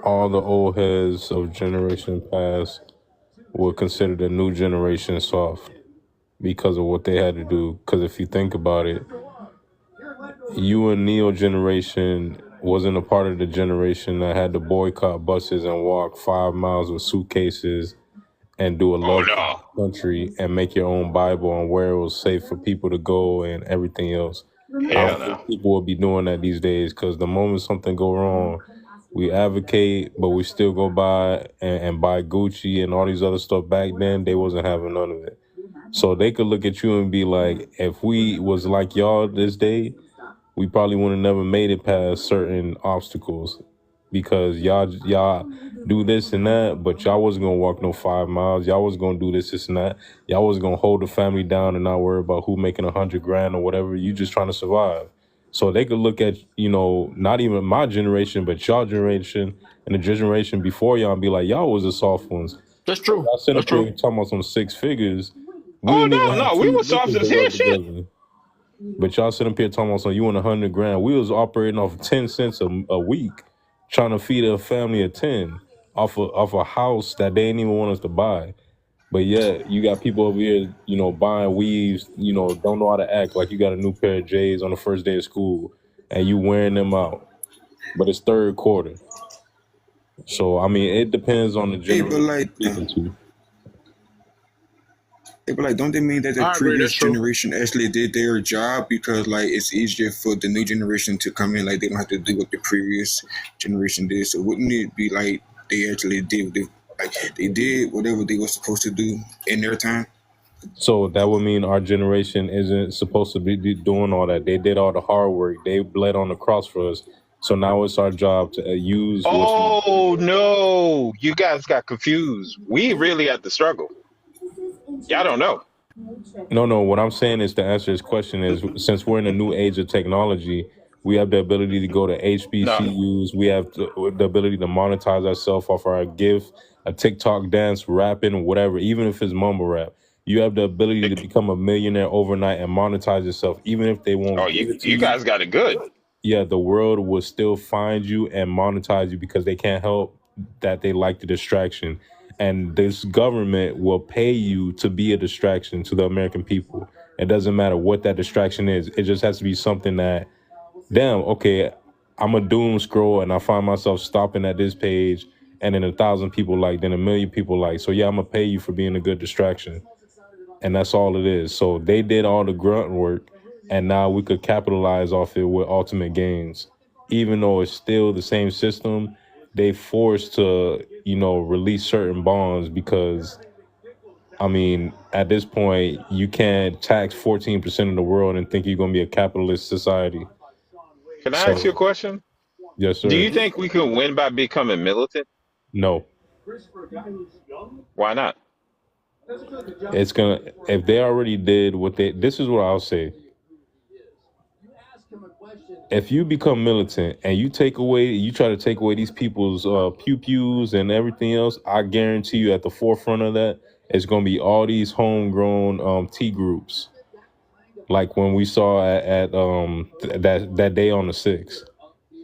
all the old heads of generation past would consider the new generation soft because of what they had to do. Because if you think about it, you and Neo generation wasn't a part of the generation that had to boycott buses and walk 5 miles with suitcases and do a Oh love no. country and make your own Bible and where it was safe for people to go and everything else. I Hell don't no. think people will be doing that these days because the moment something go wrong, we advocate, but we still go buy and buy Gucci and all these other stuff. Back then, they wasn't having none of it. So they could look at you and be like, if we was like y'all this day, we probably would have never made it past certain obstacles because y'all do this and that, but y'all wasn't gonna walk no 5 miles. Y'all was gonna do this and that. Y'all was gonna hold the family down and not worry about who making 100 grand or whatever. You just trying to survive. So they could look at not even my generation, but y'all generation and the generation before y'all and be like, y'all was the soft ones. That's So true. y'all sitting That's up here true. talking about some six figures. We Oh didn't even no, have no. We two were soft nickels as to hell rub shit. together. But y'all sitting up here talking about you want 100 grand. We was operating off 10 cents a week, trying to feed a family of 10 off a house that they didn't even want us to buy. But yeah, you got people over here, buying weaves, don't know how to act like you got a new pair of J's on the first day of school and you wearing them out. But it's third quarter. So I mean it depends on the Hey, but generation like, you're speaking to. don't they mean that the I agree. previous That's true. generation actually did their job because like it's easier for the new generation to come in, like they don't have to do what the previous generation did. So wouldn't it be like they actually did they did whatever they were supposed to do in their time? So that would mean our generation isn't supposed to be doing all that. They did all the hard work. They bled on the cross for us. So now it's our job to use what's. Oh no. You guys got confused. We really had to struggle. Y'all don't know. No, no. What I'm saying is to answer his question is since we're in a new age of technology, we have the ability to go to No. HBCUs. We have the ability to monetize ourselves off our gift, a TikTok dance, rapping, whatever, even if it's mumble rap. You have the ability to become a millionaire overnight and monetize yourself, even if they Oh, won't give it to you you. guys got it good. Yeah, the world will still find you and monetize you because they can't help that they like the distraction. And this government will pay you to be a distraction to the American people. It doesn't matter what that distraction is. It just has to be something that, damn, okay, I'm a doom scroll and I find myself stopping at this page and then 1,000 people like, then 1,000,000 people like. So yeah, I'm gonna pay you for being a good distraction. and that's all it is. So they did all the grunt work, and now we could capitalize off it with ultimate gains. Even though it's still the same system, they forced to, release certain bonds because, I mean, at this point, you can't tax 14% of the world and think you're going to be a capitalist society. Can I ask you a So, question? yes, Do sir. you think we can win by becoming militant? No, Why not? it's gonna. If they already did what they, this is what I'll say. If you become militant and you try to take away these people's pew pews and everything else, I guarantee you, at the forefront of that, it's gonna be all these homegrown T groups, like when we saw that day on the 6th.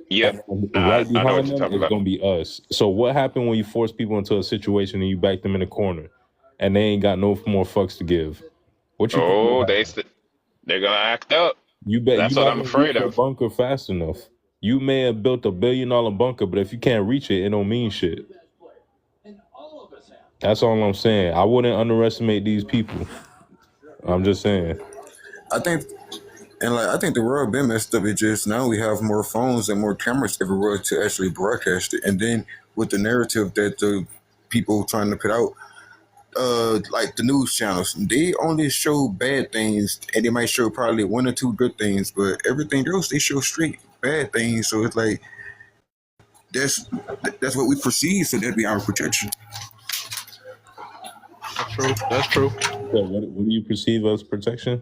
Yep. And I, right I know what behind you're them talking is about. gonna be us. So what happened when you force people into a situation and you back them in a corner, and they ain't got no more fucks to give? What you think will Oh, happen? they're gonna act up. You bet That's you're what not I'm gonna reach afraid your of. bunker fast enough. You may have built $1 billion bunker, but if you can't reach it, it don't mean shit. That's all I'm saying. I wouldn't underestimate these people. I'm just saying. I think, and like I think the world been messed up. It just now we have more phones and more cameras everywhere to actually broadcast it, and then with the narrative that the people trying to put out, like the news channels, they only show bad things, and they might show probably one or two good things, but everything else they show straight bad things. So it's like that's that's what we perceive, so that'd be our protection. That's true. That's true. So what do you perceive as protection?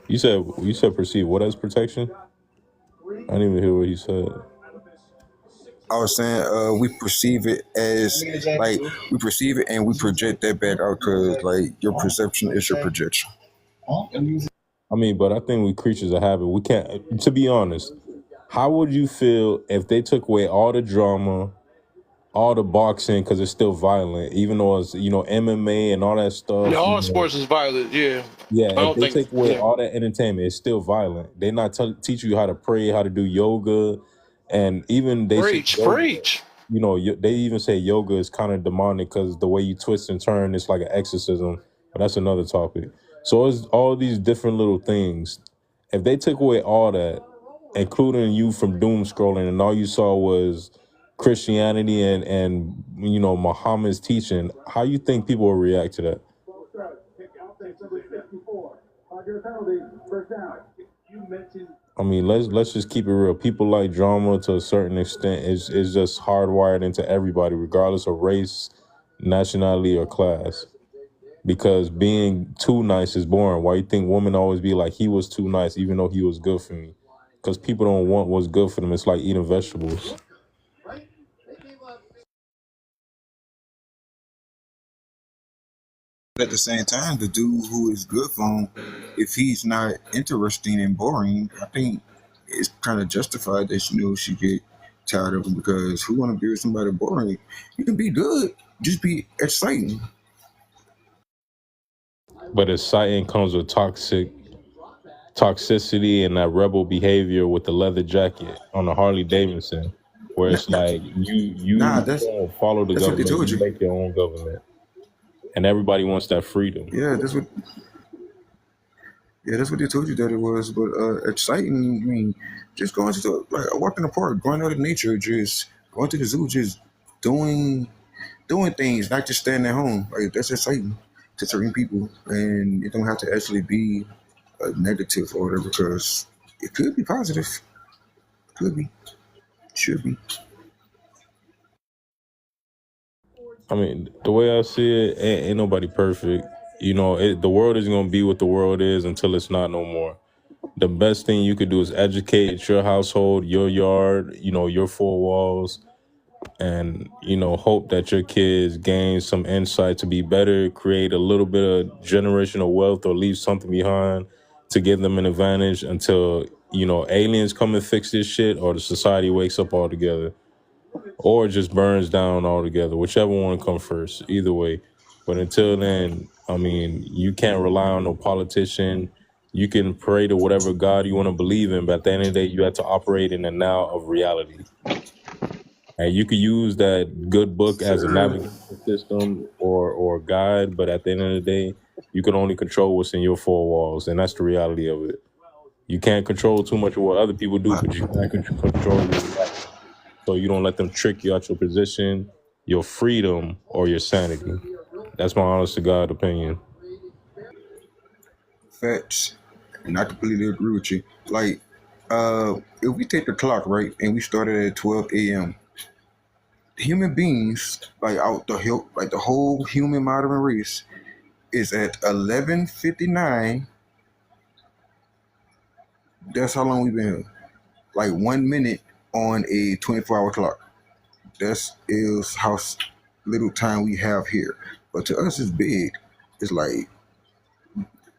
You said perceive what as protection? I didn't even hear what he said. I was saying, we perceive it as like we perceive it and we project that back out because like your perception is your projection. I mean, but I think we creatures of habit. We can't. To be honest, how would you feel if they took away all the drama, all the boxing, because it's still violent, even though it's MMA and all that Yeah, stuff. all sports is violent. Yeah, Yeah, I if don't they think. take away Yeah, all that entertainment, it's still violent. They not teach you how to pray, how to do yoga, and even they say preach, yoga. preach. They even say yoga is kind of demonic because the way you twist and turn, it's like an exorcism. But that's another topic. So it's all these different little things. If they took away all that, including you from doom scrolling, and all you saw was Christianity and Muhammad's teaching, how you think people will react to that? I mean, let's just keep it real. People like drama to a certain extent. Is just hardwired into everybody, regardless of race, nationality, or class. Because being too nice is boring. Why you think women always be like, he was too nice, even though he was good for me? Because people don't want what's good for them. It's like eating vegetables. At the same time, the dude who is good for him, if he's not interesting and boring, I think it's kind of justified that she get tired of him because who want to be with somebody boring? You can be good, just be exciting. But exciting comes with toxicity and that rebel behavior with the leather jacket on the Harley Davidson, where Nah, it's like nah, you don't follow the that's what they government, told you you. make your own government, and everybody wants that freedom. Yeah, that's what they told you that it was. But exciting, I mean, just going to like a walk in the park, going out in nature, just going to the zoo, just doing things, not just staying at home. Like that's exciting to certain people, and it don't have to actually be a negative or whatever because it could be positive, could be, should be. I mean, the way I see it, ain't nobody perfect. The world is gonna be what the world is until it's not no more. The best thing you could do is educate your household, your yard, your four walls, and hope that your kids gain some insight to be better, create a little bit of generational wealth, or leave something behind to give them an advantage until aliens come and fix this shit, or the society wakes up altogether, or it just burns down altogether, whichever one come first, either way. But until then, I mean, you can't rely on no politician, You can pray to whatever God you want to believe in, but at the end of the day, you have to operate in the now of reality. And you could use that good book as a Sir. navigation system or guide, but at the end of the day, you can only control what's in your four walls, and that's the reality of it. You can't control too much of what other people do, My, but you can control your reaction. So you don't let them trick you out your position, your freedom, or your sanity. That's my honest to God opinion. facts. And I completely agree with you. Like, if we take the clock, right, and we started at 12 a.m., human beings, like like the whole human modern race, is at 11:59. That's how long we've been here. Like 1 minute on a 24-hour clock. That's is how little time we have here. But to us, it's big. It's like,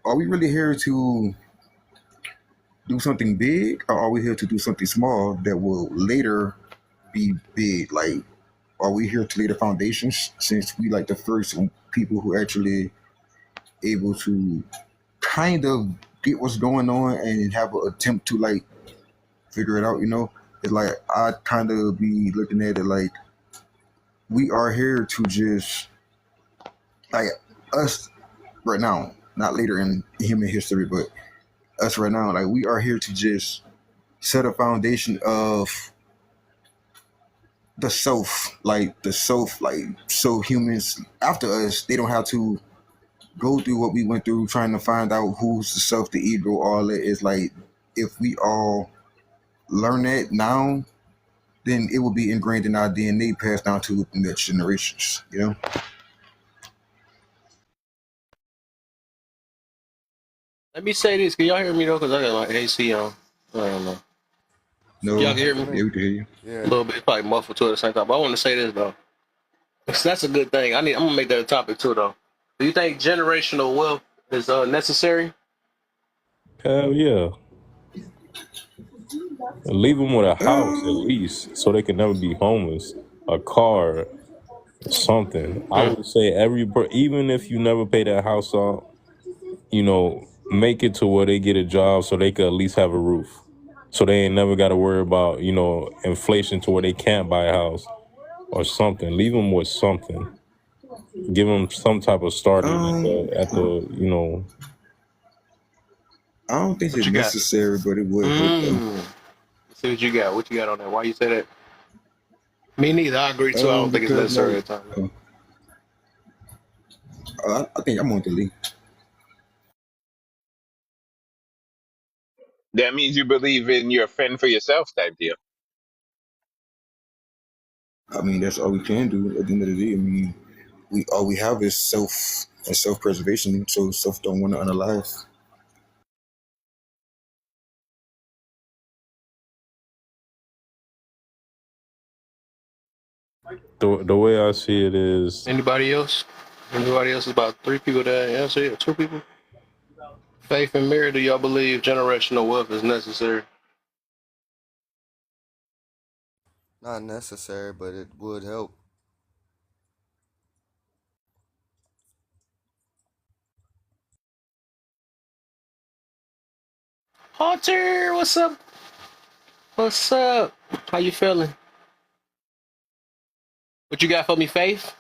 are we really here to do something big, or are we here to do something small that will later be big? Like, are we here to lay the foundations since we like the first people who actually able to kind of get what's going on and have an attempt to like figure it out? It's like I kind of be looking at it like we are here to just like us right now, not later in human history, but us right now. Like we are here to just set a foundation of the self, like so humans after us, they don't have to go through what we went through trying to find out who's the self, the ego, all that. Is like if we all learn that now, then it will be ingrained in our DNA, passed down to the next generations. Let me say this. Can y'all hear me though? Because I got my AC on. I don't know. No, Y'all Sound can good hear to me? me. yeah, we can hear you. A Yeah. little bit, probably muffled too at the same time. But I want to say this though. That's a good thing. I'm gonna make that a topic too though. Do you think generational wealth is necessary? Hell yeah. Leave them with a house at Um, least so they can never be homeless. A car, something. I Hmm. would say even if you never pay that house off, make it to where they get a job so they could at least have a roof. So they ain't never got to worry about, inflation to where they can't buy a house or something. Leave them with something. Give them some type of starting at the. I don't think What it's you got? necessary, but it would help them. Mm. Let's see what you got. What you got on that? Why you say that? Me neither. I agree too. I don't think it's Because necessary like at times. I think I'm on the lead. That means you believe in your fend for yourself type deal. I mean, that's all we can do at the end of the day. I mean, we all we have is self and self preservation, so self don't want to unalive. The way I see it is, Anybody else? Anybody else? Is about three people that answer it. Two people. Faith and Mary, do y'all believe generational wealth is necessary? Not necessary, but it would help. Hunter, what's up? What's up? How you feeling? What you got for me, Faith?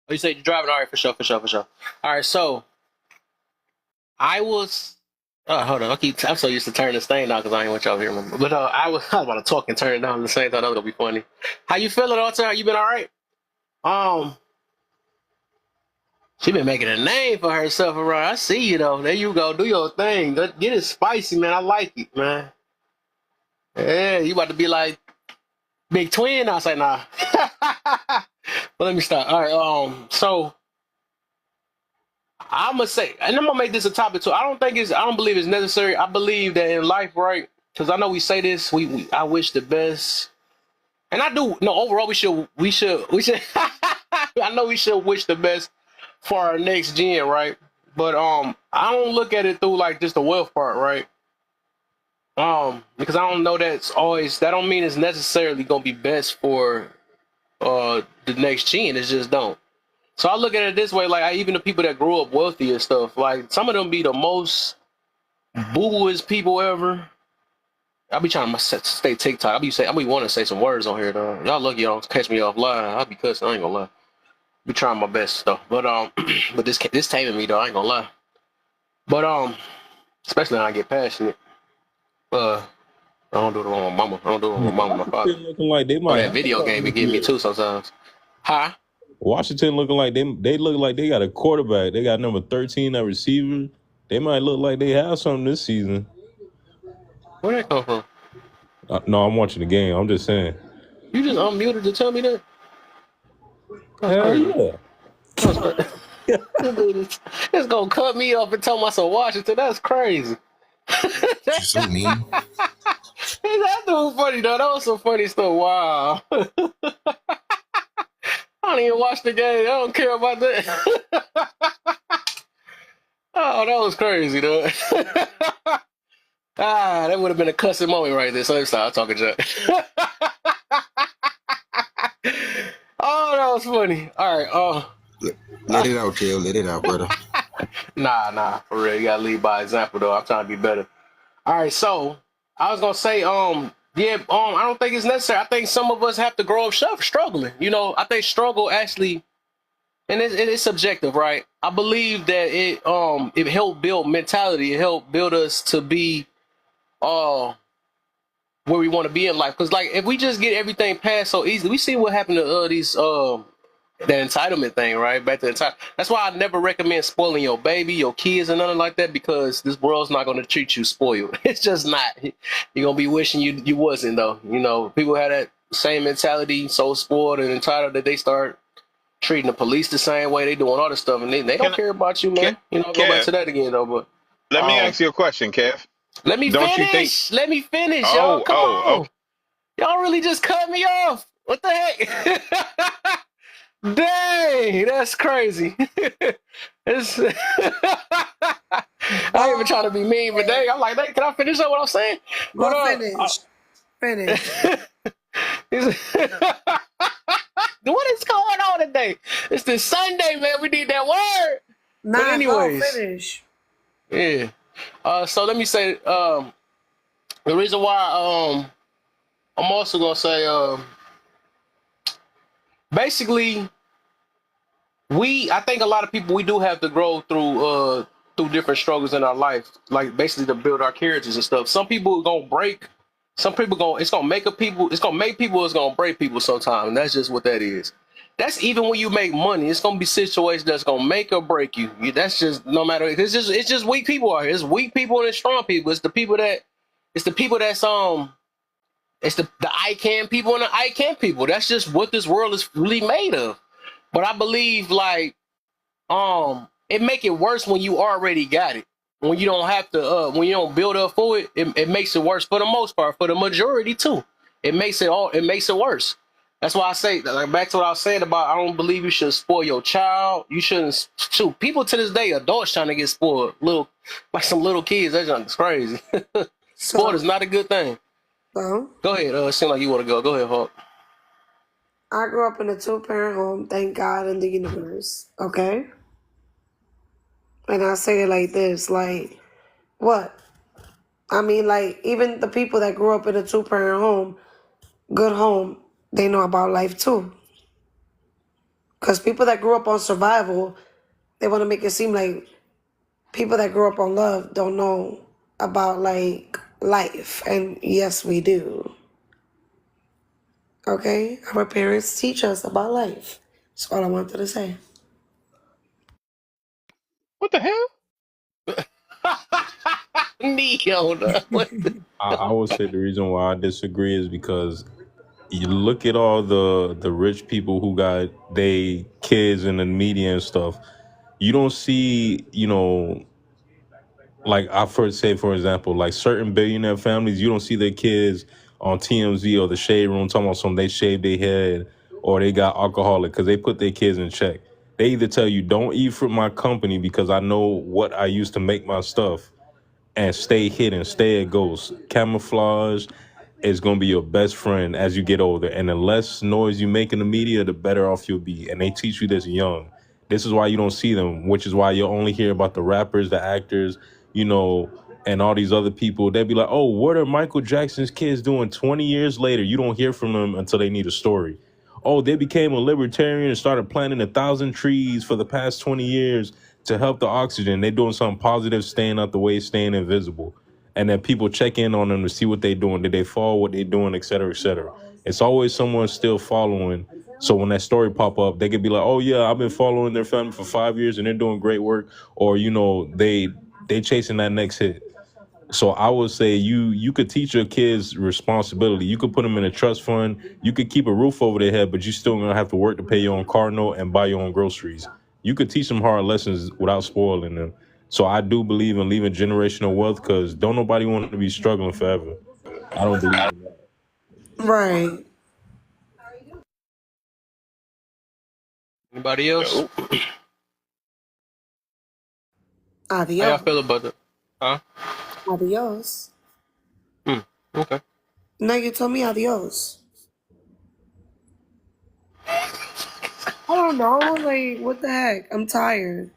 Oh, you said you're driving. All right, for sure, for sure, for sure. All right, so I was. Oh, hold on. I'm so used to turning this thing down because I ain't want y'all to hear me. But I was about to talk and turn it down at the same time. That was gonna be funny. How you feeling, Hunter? You been all right? Um, she been making a name for herself around. I see you though. There you go. Do your thing. Get it spicy, man. I like it, man. Yeah, you about to be like Big Twin. I say nah. But let me stop. All right. So I'm gonna say, and I'm gonna make this a topic too. I don't believe it's necessary. I believe that in life, right? Because I know we say this. I wish the best, and I do. No, overall, we should. I know we should wish the best for our next gen, right? But I don't look at it through like just the wealth part, right? Because I don't know that don't mean it's necessarily gonna be best for. the next gen. It just don't. So I look at it this way, like even the people that grew up wealthy and stuff, like some of them be the most boo-booest people ever. I be trying to stay TikTok. I be wanting to say some words on here though. Y'all lucky y'all don't catch me offline. I be cussing. I ain't gonna lie. Be trying my best though. But but this taming me though. I ain't gonna lie. But especially when I get passionate. I don't do it with my mama. I don't do it with my mama and my father. Washington looking like they Or might that have video something game be this getting me year. too sometimes. Huh? Washington looking like they look like they got a quarterback. They got number 13 at receiver. They might look like they have something this season. Where that come from? No, I'm watching the game. I'm just saying. You just unmuted to tell me that? That's Hell crazy. yeah. That's crazy. It's gonna cut me off and tell me some Washington. That's crazy. You're so mean. That dude funny though. That was some funny stuff. Wow. I don't even watch the game. I don't care about that. Oh, that was crazy though. That would have been a cussing moment right there. So let's stop talking junk. Oh, that was funny. All right. Let it out, Kel. Let it out, brother. Nah, for real. You gotta lead by example though. I'm trying to be better. All right, so I was gonna say, yeah, I don't think it's necessary. I think some of us have to grow up struggling. You know, I think struggle actually, and it's subjective, right? I believe that it helped build mentality. It helped build us to be where we want to be in life. Because like if we just get everything passed so easily, we see what happened to these that entitlement thing, right? Back to the time. That's why I never recommend spoiling your baby, your kids, and nothing like that, because this world's not going to treat you spoiled. It's just not. You're gonna be wishing you wasn't though. You know, people have that same mentality, so spoiled and entitled that they start treating the police the same way. They doing all this stuff, and they don't Can care about you, Ke- man. You know, I'll go back Kev, to that again though. But let me um, ask you a question, Kev. let me Don't you think? finish. Let me finish, y'all. Oh, Come oh, on. Y'all really just cut me off. What the heck? Dang, that's crazy. It's, I ain't even trying to be mean, but dang, I'm like, dang, can I finish up what I'm saying? But Go finish. what is going on today? It's this Sunday, man. We need that word. But Nah, go anyways, finish. yeah. So let me say, the reason why I'm also gonna say basically I think a lot of people, we do have to grow through different struggles in our life, like basically to build our characters and stuff. Some people are gonna break, some people it's gonna make people, it's gonna break people sometimes, and that's just what that is. That's even when you make money, it's gonna be situations that's gonna make or break you. That's just, no matter, it's just weak people out here. It's weak people and it's strong people. It's the people that's it's the I can people and the I can people. That's just what this world is really made of. But I believe like it make it worse when you already got it. When you don't have to when you don't build up for it, it makes it worse for the most part, for the majority too. It makes it worse. That's why I say, like, back to what I was saying about, I don't believe you should spoil your child. You shouldn't. Shoot, people to this day, adults trying to get spoiled, like some little kids. That's just crazy. Sport is So, not a good thing. so Go ahead. It seems like you want to go. Go ahead, Hawk. I grew up in a 2-parent home, thank God in the universe. Okay? And I say it like this, like, what? I mean, like, even the people that grew up in a 2-parent home, good home, they know about life too. Because people that grew up on survival, they want to make it seem like people that grew up on love don't know about, like, life. And yes, we do. Okay? Our parents teach us about life. That's all I wanted to say. What the hell? Neo, what the I would say the reason why I disagree is because you look at all the rich people who got they kids in the media and stuff. You don't see, like I first say, for example, like certain billionaire families, you don't see their kids on TMZ or the Shade Room talking about some they shaved their head or they got alcoholic because they put their kids in check. They either tell you don't eat from my company because I know what I used to make my stuff, and stay hidden, stay a ghost, camouflage. is going to be your best friend as you get older. And the less noise you make in the media, the better off you'll be. And they teach you this young. This is why you don't see them, which is why you'll only hear about the rappers, the actors, and all these other people. They'll be like, oh, what are Michael Jackson's kids doing 20 years later? You don't hear from them until they need a story. Oh, they became a libertarian and started planting 1,000 trees for the past 20 years to help the oxygen. They're doing something positive, staying out the way, staying invisible. And then people check in on them to see what they're doing. Did they follow what they're doing, et cetera, et cetera. It's always someone still following. So when that story pop up, they could be like, oh, yeah, I've been following their family for 5 years and they're doing great work. Or, they chasing that next hit. So I would say you could teach your kids responsibility. You could put them in a trust fund. You could keep a roof over their head, but you still gonna have to work to pay your own car note and buy your own groceries. You could teach them hard lessons without spoiling them. So I do believe in leaving generational wealth because don't nobody want to be struggling forever. I don't believe in that. Right. Anybody else? How y'all Adios. feel about that? Huh? Adios. Okay. No, you told me adios. I don't know. Like, what the heck? I'm tired.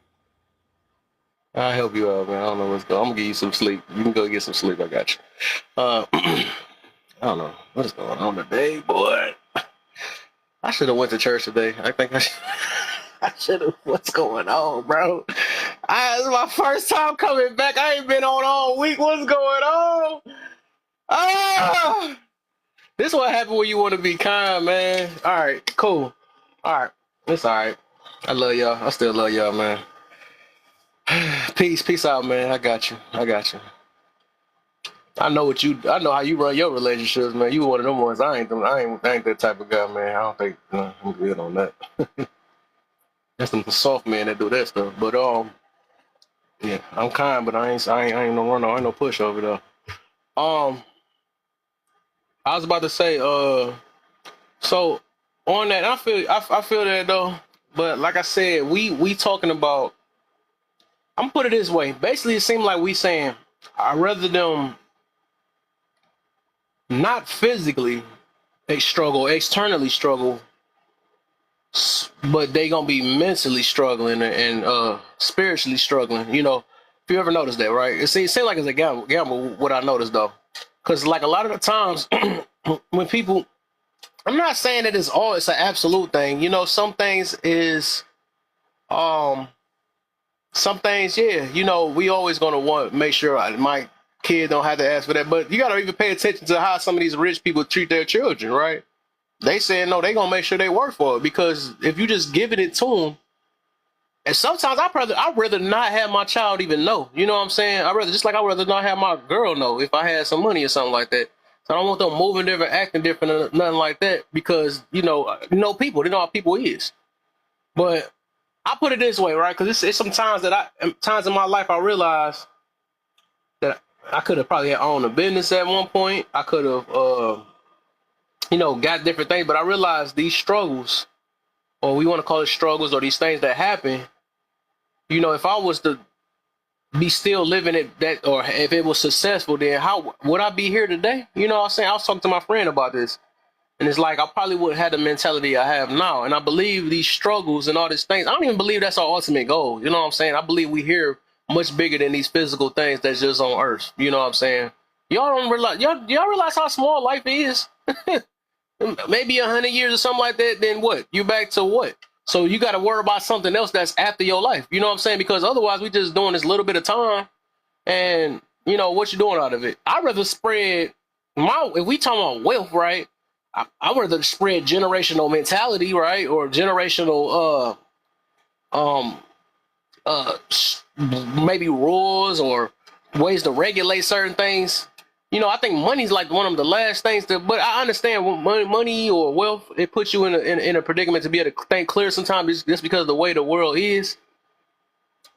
I'll help you out, man. I don't know what's going on. I'm gonna give you some sleep. You can go get some sleep. I got you. I don't know what is going on today, boy. I should have went to church today. I think I should have. What's going on, bro? This is my first time coming back. I ain't been on all week. What's going on? This is what happened when you want to be kind, man. All right, cool. All right, it's all right. I love y'all. I still love y'all, man. Peace out, man. I got you. I know how you run your relationships, man. You one of them ones. I ain't that type of guy, man. I don't think I'm good on that. That's some soft men that do that stuff. But yeah, I'm kind, but I ain't no runner. I ain't no pushover though. I was about to say, so on that, I feel that though. But like I said, we talking about. I'm gonna put it this way. Basically, it seemed like we saying I'd rather them not physically externally struggle, but they gonna be mentally struggling and spiritually struggling. If you ever noticed that, right? It seems like it's a gamble. What I noticed though, because like a lot of the times when people, I'm not saying that it's an absolute thing. Some things is some things, yeah. We always gonna want to make sure my kid don't have to ask for that, but you gotta even pay attention to how some of these rich people treat their children, right? They saying no, they gonna make sure they work for it, because if you just giving it to them, and sometimes I'd rather not have my child even know. You know what I'm saying? I'd rather not have my girl know if I had some money or something like that. So I don't want them moving different, acting different, or nothing like that, because people, they know how people is. But I put it this way, right? Because it's some times times in my life I realized that I could have probably had owned a business at one point. I could have, got different things, but I realized these struggles, or we want to call it struggles, or these things that happen, if I was to be still living it, that, or if it was successful, then how would I be here today? You know what I'm saying? I was talking to my friend about this, and it's like I probably wouldn't have the mentality I have now. And I believe these struggles and all these things, I don't even believe that's our ultimate goal. You know what I'm saying? I believe we here much bigger than these physical things that's just on earth. You know what I'm saying? Y'all don't realize, y'all realize how small life is? Maybe 100 years or something like that, then what? You back to what? So you got to worry about something else that's after your life. You know what I'm saying? Because otherwise we just doing this little bit of time, and what you doing out of it. I'd rather spread if we talking about wealth, right? I would rather spread generational mentality, right? Or generational maybe rules or ways to regulate certain things. I think money's like one of the last things but I understand money or wealth, it puts you in a predicament to be able to think clear sometimes, just because of the way the world is.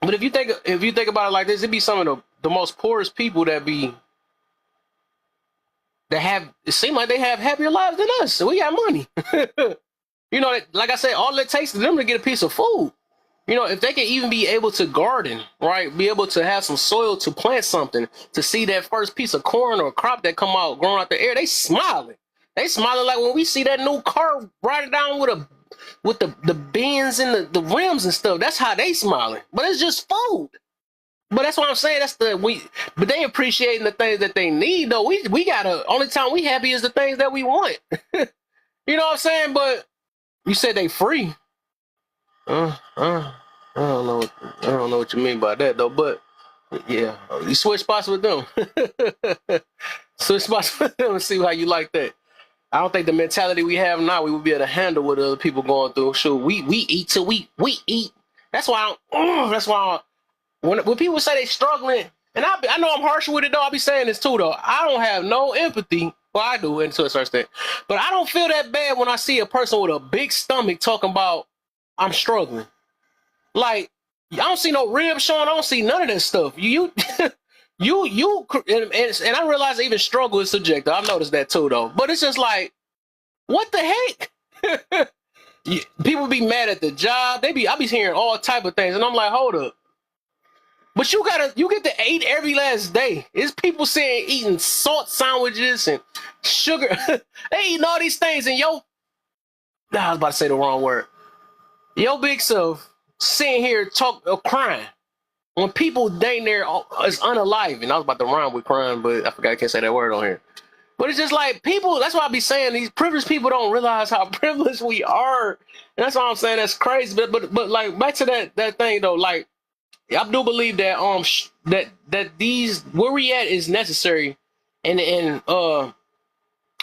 But if you think about it like this, it'd be some of the most poorest people it seems like they have happier lives than us. So we got money. Like I said, all it takes is them to get a piece of food. You know, if they can even be able to garden, right? Be able to have some soil to plant something, to see that first piece of corn or crop that come out growing out the air, they smiling. They smiling like when we see that new car riding down with the bends and the rims and stuff. That's how they smiling. But it's just food. But that's what I'm saying. But they appreciating the things that they need though. We gotta, only time we happy is the things that we want. You know what I'm saying? But you said they free. I don't know. I don't know what you mean by that though. But yeah, you switch spots with them. Switch spots with them and see how you like that. I don't think the mentality we have now, we would be able to handle what other people going through. Sure, we eat till we eat. That's why. When people say they struggling, and I know I'm harsh with it though. I'll be saying this too though. I don't have no empathy. Well, I do, and to a certain extent, but I don't feel that bad when I see a person with a big stomach talking about I'm struggling. Like, I don't see no ribs showing. I don't see none of that stuff. And I realize even struggle is subjective. I've noticed that too, though. But it's just like, what the heck? People be mad at the job. I be hearing all type of things, and I'm like, hold up. But you get to eat every last day. It's people saying eating salt sandwiches and sugar. They eating all these things, and I was about to say the wrong word. Yo, big self sitting here crying when people dang near is unalive. And I was about to rhyme with crying, but I forgot I can't say that word on here. But it's just like people. That's why I be saying these privileged people don't realize how privileged we are, and that's why I'm saying that's crazy. But like back to that thing though, like I do believe that that these where we at is necessary, and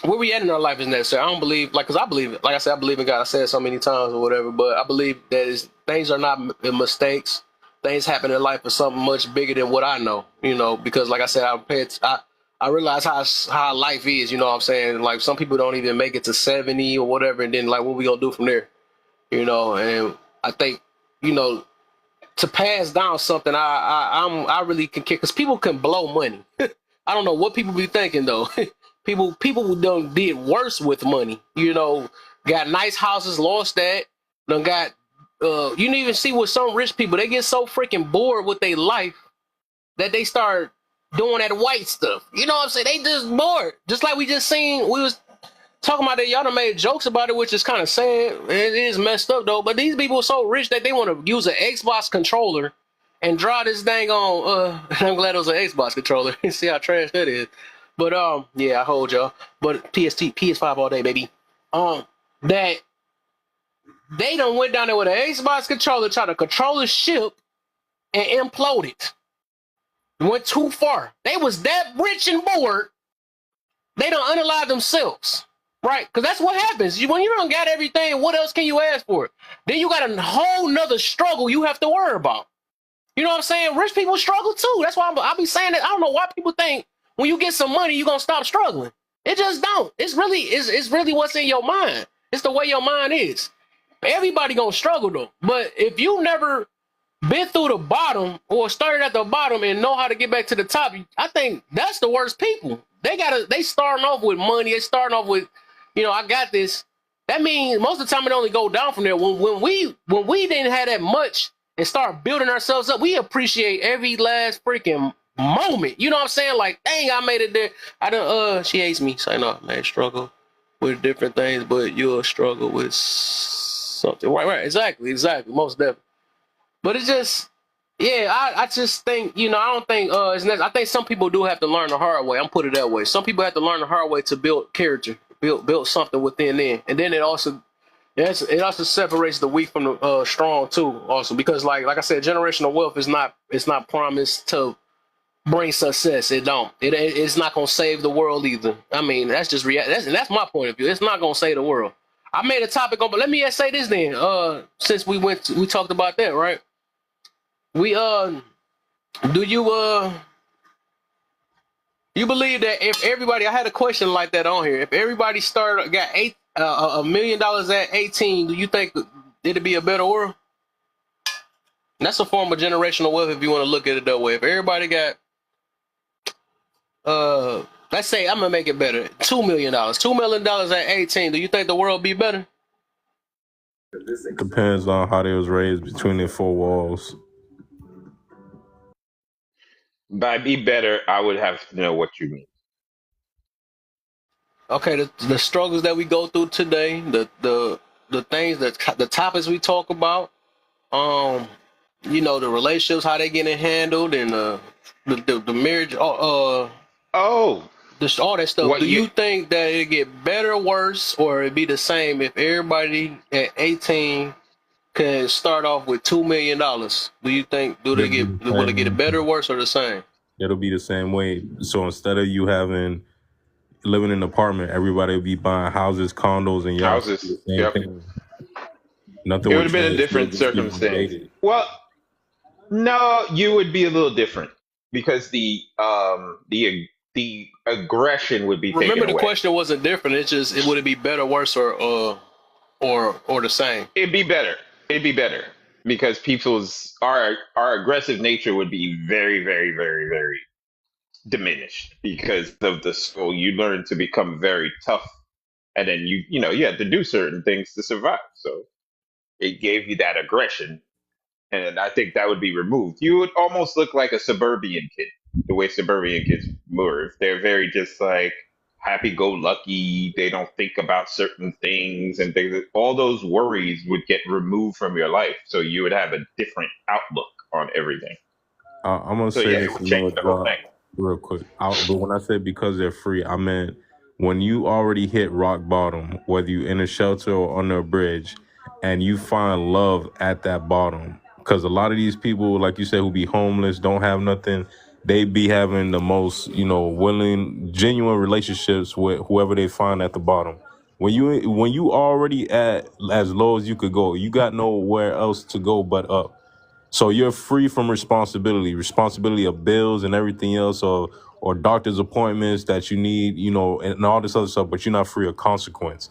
where we at in our life is necessary. I don't believe, because I believe it. Like I said, I believe in God. I said it so many times or whatever, but I believe that things are not mistakes. Things happen in life for something much bigger than what I know, because like I said, I realize how life is, you know what I'm saying? Like some people don't even make it to 70 or whatever, and then like, what we gonna do from there? And I think, to pass down something, I really can care, because people can blow money. I don't know what people be thinking though. People done did worse with money. Got nice houses, lost that. Done got you didn't even see with some rich people, they get so freaking bored with their life that they start doing that white stuff. You know what I'm saying? They just bored. Just like we just seen, we was talking about that. Y'all done made jokes about it, which is kind of sad. It is messed up though. But these people are so rich that they want to use an Xbox controller and draw this dang on. I'm glad it was an Xbox controller. See how trash that is. But yeah, I hold y'all. But PS5 all day, baby. That they done went down there with an Xbox controller, tried to control a ship and imploded. Went too far. They was that rich and bored. They don't unalive themselves. Right? Because that's what happens. When you don't got everything, what else can you ask for? Then you got a whole nother struggle you have to worry about. You know what I'm saying? Rich people struggle too. That's why I be saying that. I don't know why people think when you get some money, you're going to stop struggling. It just don't. It's really what's in your mind. It's the way your mind is. Everybody going to struggle though. But if you never been through the bottom or started at the bottom and know how to get back to the top, I think that's the worst people. They starting off with money. They starting off with, I got this. That means most of the time it only go down from there. When we didn't have that much and start building ourselves up, we appreciate every last freaking moment. You know what I'm saying? Like, dang, I made it there. She hates me. Say no, man, struggle with different things, but you'll struggle with something. Right, exactly, most definitely. But it's just, yeah, I just think, I don't think it's necessary. I think some people do have to learn the hard way. I'm put it that way. Some people have to learn the hard way to build character, build something within them, and then it also separates the weak from the strong too. Also, because like I said, generational wealth is not promised to bring success. It don't. It's not gonna save the world either. I mean, that's just that's my point of view. It's not gonna save the world. I made a topic on, but let me say this then. Since we talked about that, right? We do you believe that if everybody, I had a question like that on here, if everybody got $1 million at 18, do you think it'd be a better world? And that's a form of generational wealth if you want to look at it that way. If everybody got let's say, I'm gonna make it better, $2 million at 18, do you think the world be better? Depends on how they was raised between their four walls. By be better, I would have to know what you mean. Okay, the struggles that we go through today, the things that the topics we talk about, um, the relationships, how they getting handled, and the marriage, Oh, all that stuff. what Do you you think that it get better, worse, or it be the same if everybody at 18 can start off with $2 million? Do you think It'll be the will it get same. better, worse, or the same? It'll be the same way. So instead of you living in an apartment, everybody will be buying houses, condos, and yachts. It'll be houses? the same Yep. thing. Nothing It would would have been a change. They'll different just be circumstance. updated. Well, no, you would be a little different because the aggression would be taken Remember, the away. question wasn't different. It's just would it be better, worse, or the same? It'd be better. It'd be better because people's our aggressive nature would be very, very, very, very diminished because of the school. You learn to become very tough, and then you had to do certain things to survive. So it gave you that aggression, and I think that would be removed. You would almost look like a suburban kid, the way suburban kids move. They're very just like happy-go-lucky. They don't think about certain things, and all those worries would get removed from your life. So you would have a different outlook on everything. I'm gonna So say yeah, it this would and change know the whole drop thing. real quick. But when I said because they're free, I meant when you already hit rock bottom, whether you in a shelter or under a bridge, and you find love at that bottom. Because a lot of these people, like you said, who be homeless, don't have nothing, they be having the most, willing, genuine relationships with whoever they find at the bottom. When you already at as low as you could go, you got nowhere else to go but up. So you're free from responsibility of bills and everything else, or doctor's appointments that you need, and all this other stuff, but you're not free of consequence.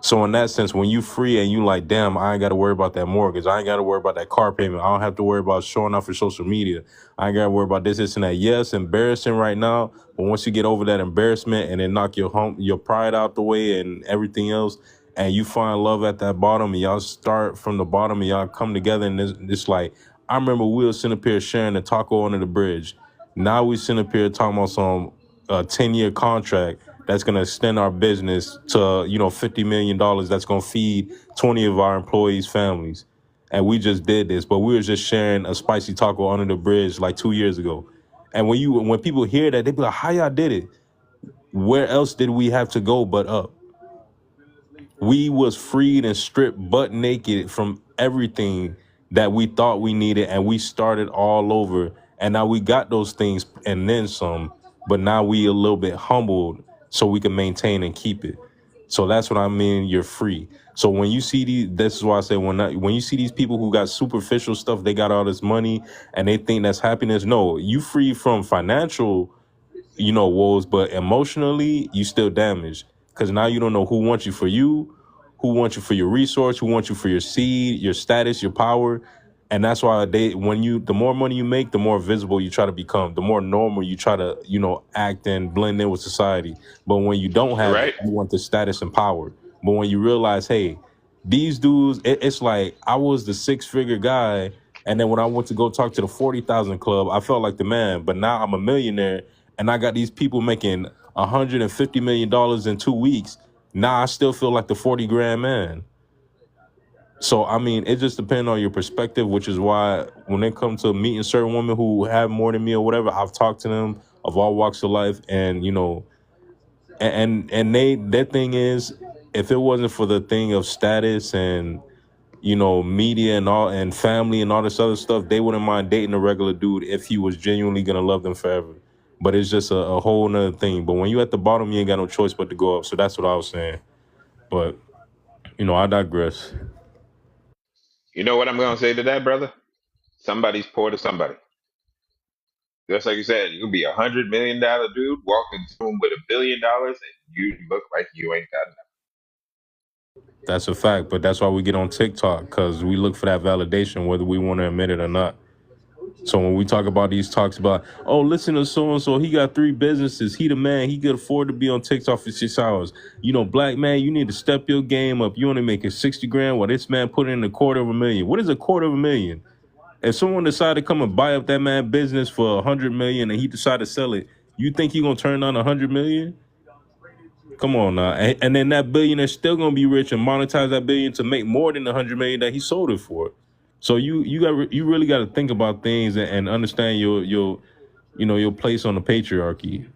So in that sense, when you free and you like, damn, I ain't got to worry about that mortgage. I ain't got to worry about that car payment. I don't have to worry about showing off for social media. I ain't got to worry about this, and that. Yes, embarrassing right now, but once you get over that embarrassment and then knock your pride out the way and everything else, and you find love at that bottom, and y'all start from the bottom and y'all come together, and it's like, I remember we were sitting up here sharing a taco under the bridge. Now we sitting up here talking about some 10-year contract that's going to extend our business to, $50 million that's going to feed 20 of our employees' families. And we just did this, but we were just sharing a spicy taco under the bridge like 2 years ago. And when people hear that, they be like, how y'all did it? Where else did we have to go but up? We was freed and stripped butt naked from everything that we thought we needed, and we started all over. And now we got those things and then some, but now we a little bit humbled so we can maintain and keep it. So that's what I mean. You're free. So when you see this is why I say when you see these people who got superficial stuff, they got all this money and they think that's happiness. No, you free from financial woes, but emotionally, you still damaged because now you don't know who wants you, who wants you for your resource, who wants you for your seed, your status, your power. And that's why the more money you make, the more visible you try to become, the more normal you try to, act and blend in with society. But when you don't have it, Right? you want the status and power. But when you realize, hey, these dudes, it's like I was the 6-figure guy. And then when I went to go talk to the 40,000 club, I felt like the man. But now I'm a millionaire and I got these people making $150 million in 2 weeks. Now I still feel like the 40 grand man. So, I mean, it just depends on your perspective, which is why when it comes to meeting certain women who have more than me or whatever, I've talked to them of all walks of life. And, and their thing is, if it wasn't for the thing of status and media and all and family and all this other stuff, they wouldn't mind dating a regular dude if he was genuinely gonna love them forever. But it's just a whole nother thing. But when you at the bottom, you ain't got no choice but to go up. So that's what I was saying. But I digress. You know what I'm gonna say to that, brother? Somebody's poor to somebody. Just like you said, you could be $100 million dude, walk into a room with $1 billion, and you look like you ain't got nothing. That's a fact. But that's why we get on TikTok, because we look for that validation, whether we want to admit it or not. So when we talk about these talks about, oh, listen to so and so, he got 3 businesses, he the man, he could afford to be on TikTok for 6 hours. You know, black man, you need to step your game up. You only making 60 grand while this man put in $250,000. What is $250,000? If someone decide to come and buy up that man business for 100 million and he decide to sell it, you think he gonna turn down 100 million? Come on now, and then that billionaire still gonna be rich and monetize that billion to make more than 100 million that he sold it for. So you really got to think about things and understand your place on the patriarchy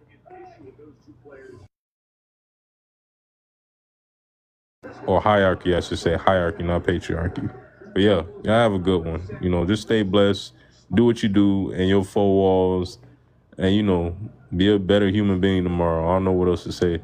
or hierarchy, I should say hierarchy, not patriarchy. But yeah, y'all have a good one. You know, just stay blessed, do what you do in your 4 walls, and be a better human being tomorrow. I don't know what else to say.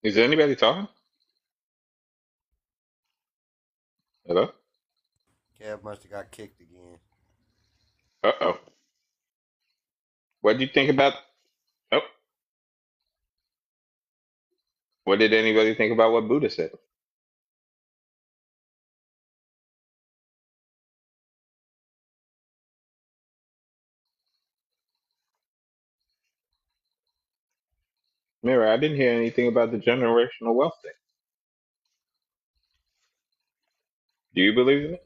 Is anybody talking? Hello? Kev must have got kicked again. Uh-oh. What do you think about? Oh, what did anybody think about what Buddha said? Mira, I didn't hear anything about the generational wealth thing. Do you believe in it?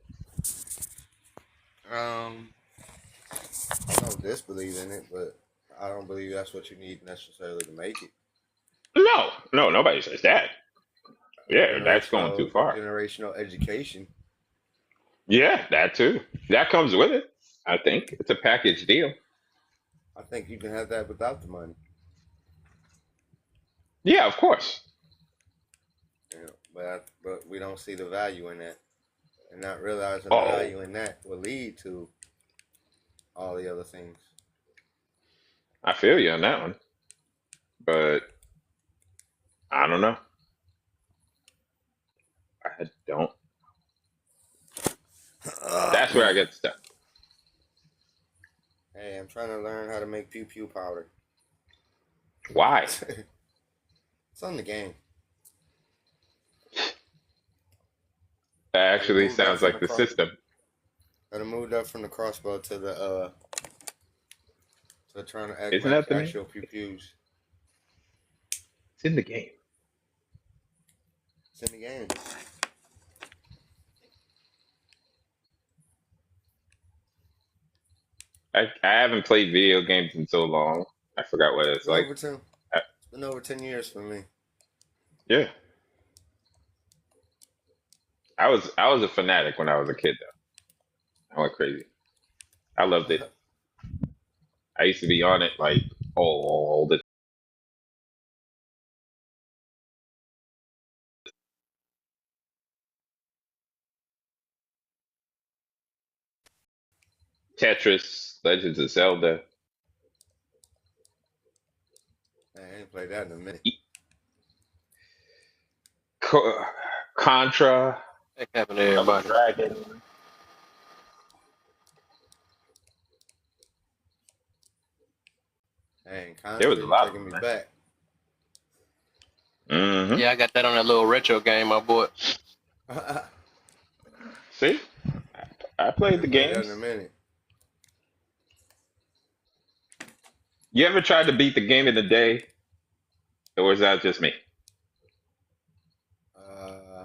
I don't disbelieve in it, but I don't believe that's what you need necessarily to make it. No, no, nobody says that. Yeah, that's going too far. Generational education. Yeah, that too. That comes with it. I think it's a package deal. I think you can have that without the money. Yeah, of course. But we don't see the value in that, and not realizing the Oh, value in that will lead to all the other things. I feel you on that one, but I don't know. I don't. That's where I get stuck. Hey, I'm trying to learn how to make pew pew powder. Why? It's on the game. That I done actually moved up sounds from like the the system. crossbow to the to trying to Isn't make that the name? actual pew pews. It's in the game. It's in the game. I haven't played video games in so long. I forgot what it's like. It's been over 10 years for me. Yeah, I was a fanatic when I was a kid though. I went crazy. I loved it. I used to be on it like all the Tetris, Legends of Zelda, I ain't played that in a minute. E- Co- Contra, That happened to Double everybody. Dragon. Dang, There was Contra, a you lot of taking them, me man. back. Mm-hmm. Yeah, I got that on that little retro game I bought. I See, I played the ain't played that in a games. minute. You ever tried to beat the game in a day, or was that just me?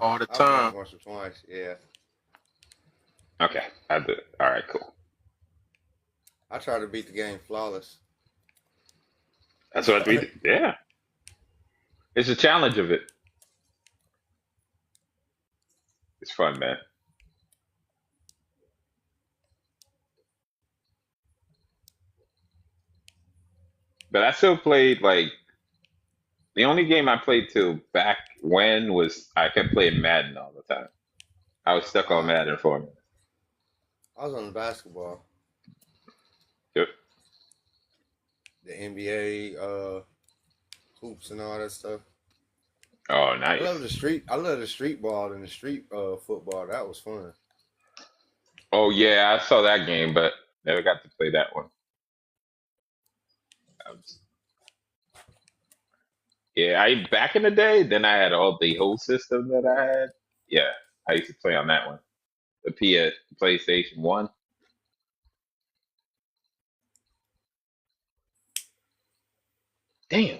All the I've done it time. once or twice. Yeah, Okay, I did. All right, cool. I tried to beat the game flawless. That's what we did. Yeah, it's a challenge of it. It's fun, man. But I still played like the only game I played till back when was I kept playing Madden all the time. I was stuck on Madden for a minute. I was on the basketball, Yep. the NBA hoops and all that stuff. Oh, I nice. love the street. I love the street ball and the street football. That was fun. Oh yeah, I saw that game, but never got to play that one. Um, Yeah, I back in the day, then I had all the whole system that I had. Yeah, I used to play on that one. The PlayStation 1. Damn.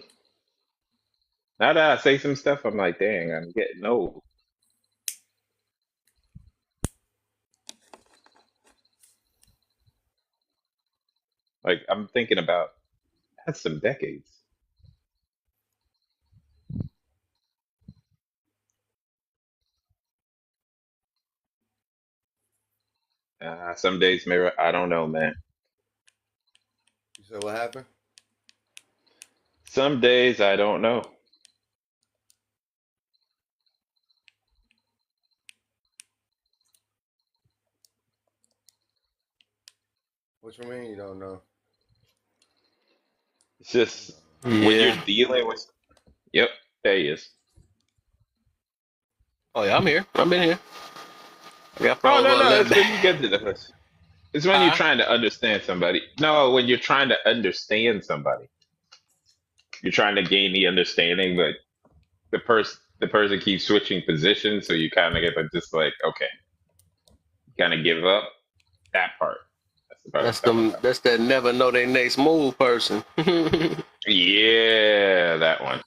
Now that I say some stuff, I'm like, dang, I'm getting old. Like I'm thinking about that's some decades. Some days maybe I don't know, man. You said what happened? Some days I don't know. What you mean you don't know? It's just when Yeah. you're dealing with. Yep, there he is. Oh yeah, I'm here. I've been here. I got Oh froze no, when I no, left it's when back. you get to the first. It's when you're Huh? trying to understand somebody. No, when you're trying to understand somebody, you're trying to gain the understanding, but the person keeps switching positions, so you kind of get just like, okay, kind of give up that part. That's the part I'm That's talking them. about. That's that never know their next move person. Let's Yeah, that one.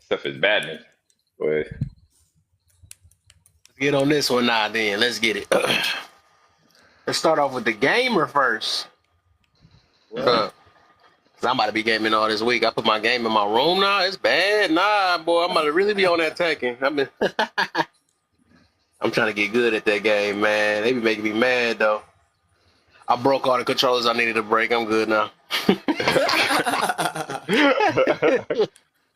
Stuff is badness. But get on this one now. Then let's get it. Let's start off with the gamer first. What? Uh, Cause I'm about to be gaming all this week. I put my game in my room now. It's bad. Nah, boy, I'm about to really be on that tanking. I'm trying to get good at that game, man. They be making me mad though. I broke all the controllers I needed to break. I'm good now.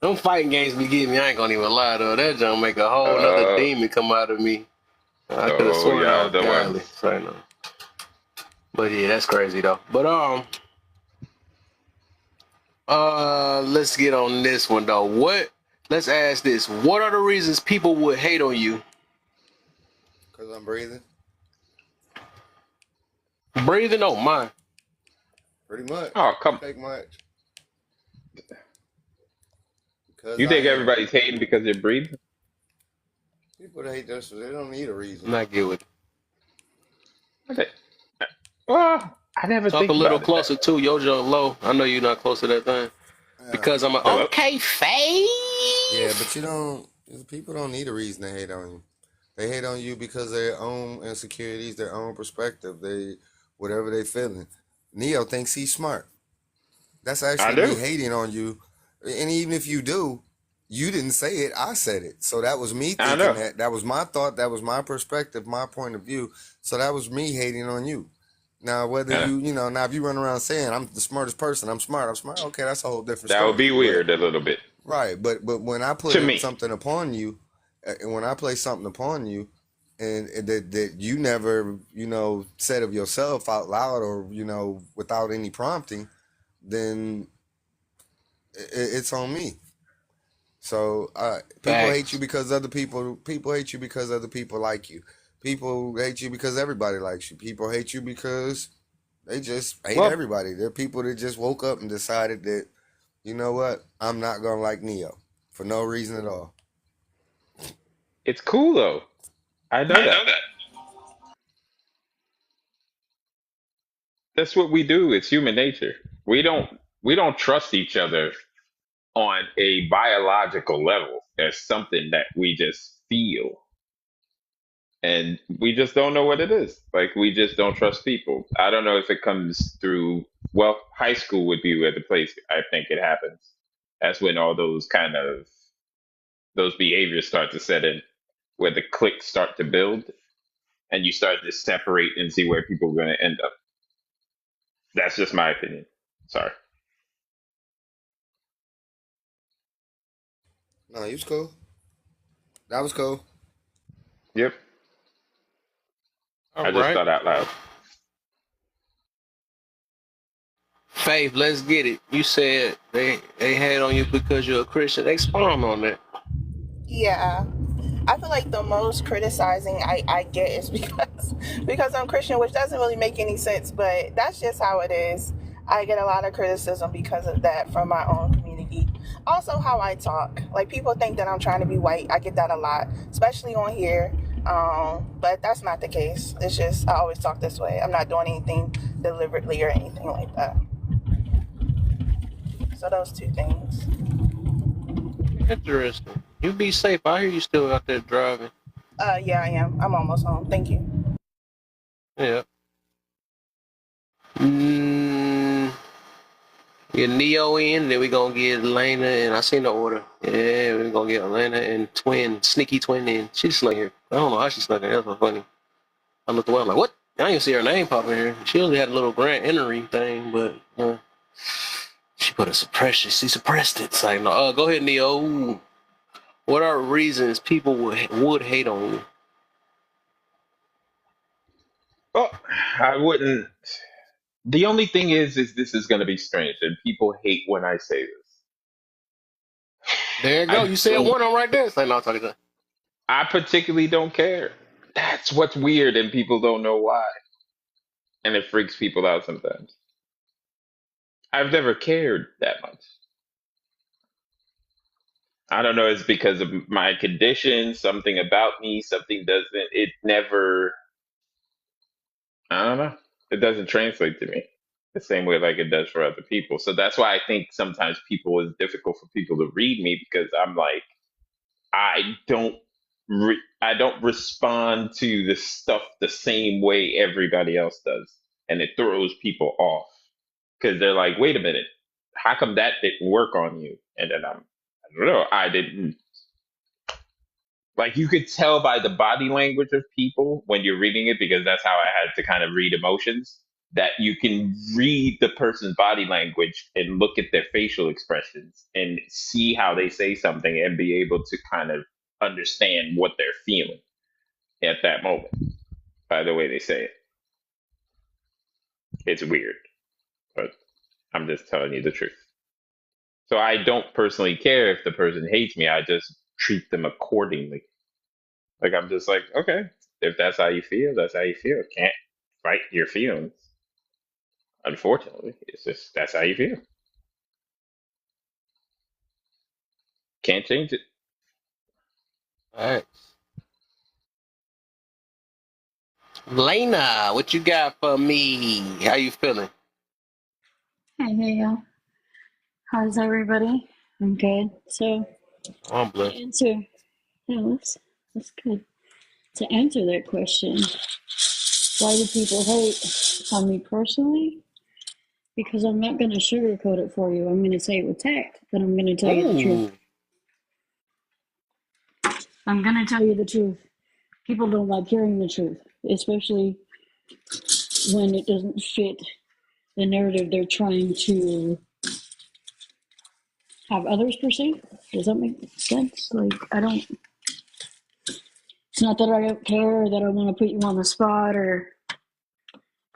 Them fighting games be getting me. I ain't gonna even lie though. That junk make a whole nother uh, demon come out of me. I could have oh sworn I yeah, was the godly. ones. So, no. But yeah, that's crazy though. But let's get on this one though. Let's ask this. What are the reasons people would hate on you? Cause I'm breathing. Breathing? Oh my. Pretty much. Oh come. Take much. Because You I think am. everybody's hating because they're breathing? People that hate this, they don't need a reason. Not good with it. Okay. Well, I never Talk a think little about it that closer too. Yo jump low. I know you're not close to that thing. Yeah. Because I'm a way. Hello? okay Yeah, face. but you don't. People don't need a reason to hate on you. They hate on you because of their own insecurities, their own perspective. They, whatever they feeling. Neo thinks he's smart. That's I actually me do. hating on you. And even if you do, you didn't say it. I said it. So that was me I thinking know. that. That was my thought. That was my perspective, my point of view. So that was me hating on you. Now, whether I know. now if you run around saying I'm the smartest person, I'm smart. Okay, that's a whole different That would story. be But weird a little bit right, but when I to put me. something upon you, and when I place something upon you, and that you never said of yourself out loud or without any prompting, then it's on me. So people hate you Facts. because other people hate you because other people like you. People hate you because everybody likes you. People hate you because they just hate Well, everybody. They're people that just woke up and decided that, you know what, I'm not gonna like Neo for no reason at all. it's cool though. I know I that. know that. That's what we do. It's human nature. We don't trust each other on a biological level. There's something that we just feel, and we just don't know what it is. Like we just don't trust people. I don't know if it comes through. Well, high school would be where the place I think it happens. That's when all those kind of those behaviors start to set in, where the cliques start to build, and you start to separate and see where people are going to end up. That's just my opinion. Sorry. No, he was cool. That was cool. Yep. All I just right. thought out loud. Faith, let's get it. You said they hate on you because you're a Christian. Expound on that. Yeah. I feel like the most criticizing I get is because I'm Christian, which doesn't really make any sense, but that's just how it is. I get a lot of criticism because of that from my own community. Also, how I talk. Like, people think that I'm trying to be white. I get that a lot, especially on here. But that's not the case. It's just I always talk this way. I'm not doing anything deliberately or anything like that. So those two things. Interesting. You be safe. I hear you still out there driving. Yeah, I am. I'm almost home. Thank you. Yeah. Get Neo in, then we gonna get Elena, and I seen the order. Yeah, we're gonna get Elena and Sneaky Twin in. She snuck here. I don't know how she snuck in. That's so funny. I looked away, I'm like, what? I didn't even see her name pop in here. She only had a little grant entering thing, but she put a suppression. She suppressed it. It's like, no, go ahead, Neo. What are reasons people would hate on you? Well, I wouldn't. The only thing is this is going to be strange, and people hate when I say this. There you go. I You said don't. one on right there. It's like, no, I'm talking to. I particularly don't care. That's what's weird, and people don't know why, and it freaks people out sometimes. I've never cared that much. I don't know. It's because of my condition, something about me, something doesn't. It never. I don't know. It doesn't translate to me the same way like it does for other people. So that's why I think sometimes people it's difficult for people to read me because I'm like I don't I don't respond to the stuff the same way everybody else does, and it throws people off because they're like, wait a minute, how come that didn't work on you? And then I don't know, I didn't like you could tell by the body language of people when you're reading it because that's how I had to kind of read emotions that you can read the person's body language and look at their facial expressions and see how they say something and be able to kind of understand what they're feeling at that moment by the way they say it. It's weird, but I'm just telling you the truth. So I don't personally care if the person hates me. I just treat them accordingly. Like I'm just like, okay, if that's how you feel, that's how you feel. Can't fight your feelings. Unfortunately, it's just that's how you feel. Can't change it. All right. Lena, what you got for me? How you feeling? Hey, y'all. How's everybody? I'm good. So, Oh, I'm to blessed. answer, yeah, that's good. To answer that question, why do people hate on me personally? Because I'm not going to sugarcoat it for you. I'm going to say it with tact, but I'm going to tell you the truth. Ooh. I'm going to tell you the truth. People don't like hearing the truth, especially when it doesn't fit the narrative they're trying to have others perceive. Does that make sense? Like, it's not that I don't care or that I want to put you on the spot or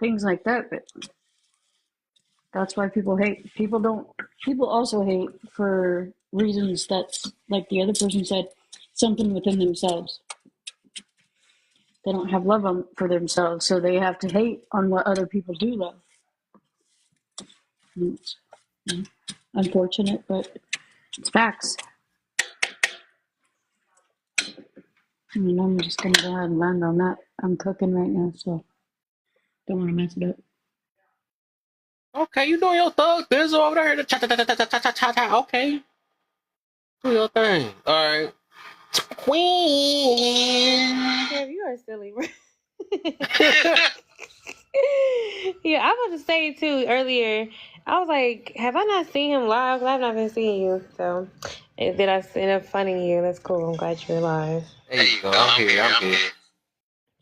things like that, but that's why people hate. People also hate for reasons that's, like the other person said, something within themselves. They don't have love for themselves, so they have to hate on what other people do love. It's unfortunate, but it's facts. I mean, I'm just going to go ahead and land on that. I'm cooking right now, so don't want to mess it up. Okay, you doing your thug thizzle over there. Cha cha cha cha cha cha cha cha cha. Okay, do your thing. All right, Queen. Kev, you are silly, bro. Yeah, I was to say too earlier. I was like, have I not seen him live? 'Cause I've not been seeing you. So, did I end up finding you? That's cool. I'm glad you're alive. There you go. I'm here. I'm here.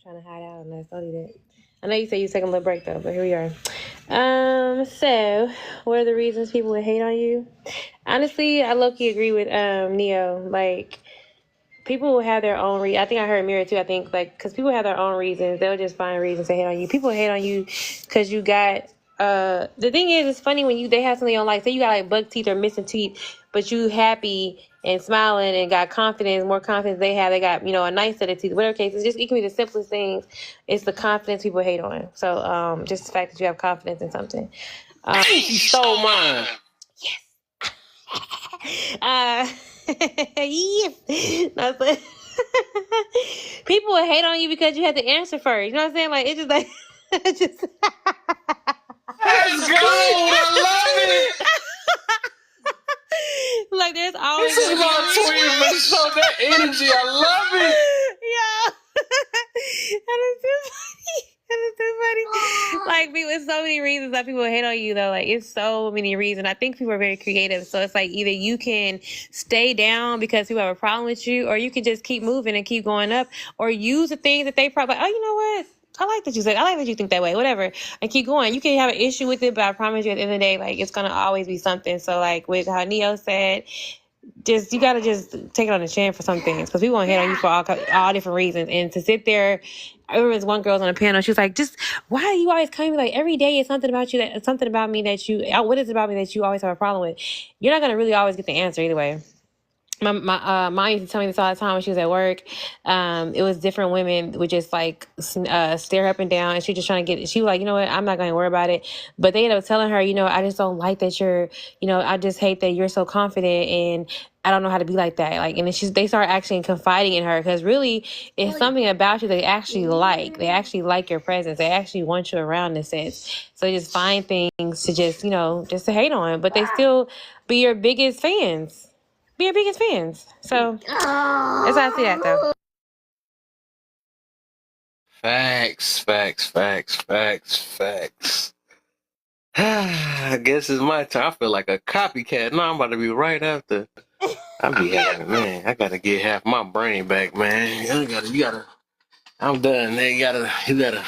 Trying to hide out, and I studied it. I know you said you taking a little break though, but here we are. So what are the reasons people would hate on you? Honestly, I low-key agree with Neo. Like, people will have their own I think I heard Mira too. I think like because people have their own reasons. They'll just find reasons to hate on you. People hate on you because you got. The thing is, it's funny when they have something on like say you got like buck teeth or missing teeth, but you happy and smiling and got confidence, more confidence they got a nice set of teeth. Whatever case, it can be the simplest things. It's the confidence people hate on. So just the fact that you have confidence in something. She stole mine. Uh, yes. No, so- people will hate on you because you have to answer first. You know what I'm saying? Like it's just like it's just That's gold. I love it. like there's always This is my twin, but so that energy, I love it. Yeah. That is too funny. That is too funny. Like people, it's so many reasons that people hate on you though. Like it's so many reasons. I think people are very creative. So it's like either you can stay down because people have a problem with you, or you can just keep moving and keep going up, or use the things that they probably oh, you know what? I like that you said. I like that you think that way. Whatever, and keep going. You can have an issue with it, but I promise you, at the end of the day, like it's gonna always be something. So, like with how Neo said, you gotta just take it on the chin for some things because people want to hit on you for all different reasons. And to sit there, I remember this one girl was on a panel. She was like, "Just why are you always coming? Like every day is something about you something about me that you. What is it about me that you always have a problem with? You're not gonna really always get the answer either way." My mom used to tell me this all the time when she was at work. It was different women would just like stare her up and down, and she just trying to get. She was like, you know what, I'm not going to worry about it. But they ended up telling her, I just don't like that you're, I just hate that you're so confident, and I don't know how to be like that. Like, and then they start actually confiding in her because really, it's something about you they actually like. They actually like your presence. They actually want you around in a sense. So they just find things to just, just to hate on, but they still be your biggest fans. Be your biggest fans. So that's how I see that though. Facts. I guess it's my time. I feel like a copycat. No, I'm about to be right after. Man, I gotta get half my brain back, man. You gotta. I'm done. You gotta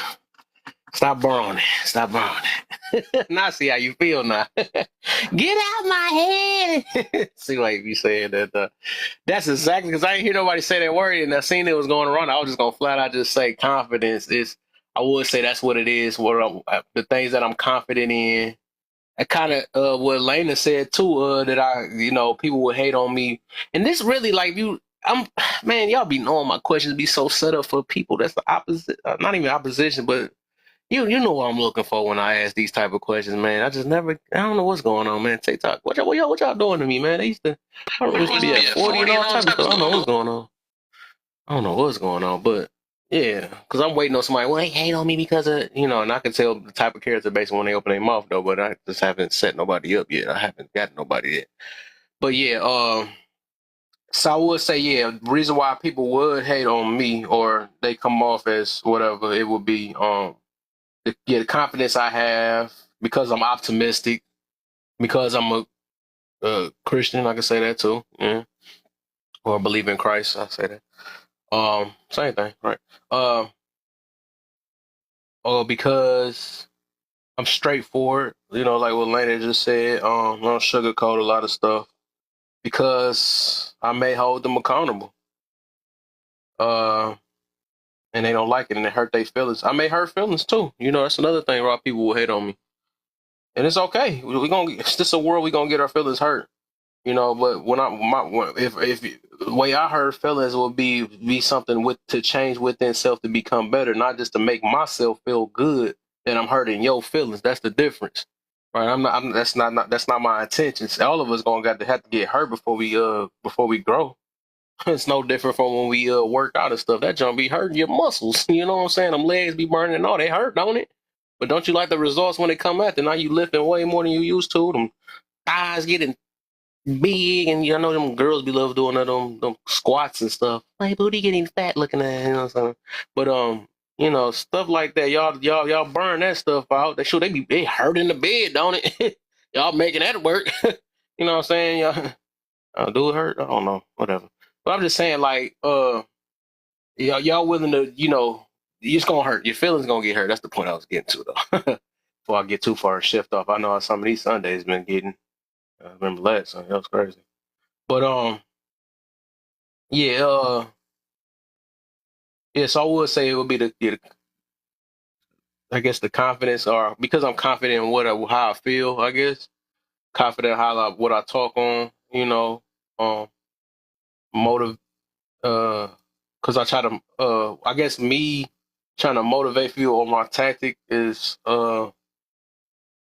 stop borrowing it. Stop borrowing it. Now I see how you feel now. Get out my head. See, like you saying that. That's exactly because I didn't hear nobody say that word, and I seen it was going around. I was just gonna flat out just say confidence is. I would say that's what it is. The things that I'm confident in. I kind of what Lena said too. That people would hate on me, and this really like you. Man, y'all be knowing my questions be so set up for people that's the opposite. Not even opposition, but you know what I'm looking for when I ask these type of questions, man. I just never. I don't know what's going on, man. TikTok. What y'all doing to me, man? I used to be at 40 and all type of stuff. I don't know what's going on. I don't know what's going on, but yeah, because I'm waiting on somebody. Well, they hate on me because of and I can tell the type of character based on when they open their mouth though. But I just haven't set nobody up yet. I haven't got nobody yet. But yeah, so I would say the reason why people would hate on me or they come off as whatever it would be the confidence I have because I'm optimistic because I'm a Christian. I can say that too. Yeah. Or believe in Christ. I say that. Same thing, right? Or because I'm straightforward, like what Lena just said. I don't sugarcoat a lot of stuff because I may hold them accountable. And they don't like it and it hurt their feelings. I may hurt feelings too. That's another thing why people will hate on me. And it's okay. It's just a world we gonna get our feelings hurt. But if the way I hurt feelings will be something to change within self to become better, not just to make myself feel good that I'm hurting your feelings. That's the difference, right? That's not my intentions. All of us have to get hurt before we grow. It's no different from when we work out and stuff. That jump be hurting your muscles. You know what I'm saying? Them legs be burning and all. They hurt, don't it? But don't you like the results when they come out? Then now you lifting way more than you used to. Them thighs getting big, and I know them girls be love doing them squats and stuff. My booty getting fat looking at it, what I'm saying? But stuff like that, y'all burn that stuff out. They hurt in the bed, don't it? Y'all making that work. You know what I'm saying? Y'all do it hurt? I don't know. Whatever. But I'm just saying, like, y'all willing to, it's gonna hurt. Your feelings gonna get hurt. That's the point I was getting to though. Before I get too far and shift off. I know how some of these Sundays been getting. I remember last Sunday, that was crazy. But Yeah, yeah. So I would say it would be I guess the confidence, or because I'm confident in how I feel. I guess confident what I talk on. Motive. Because I try to. I guess me trying to motivate people on my tactic is people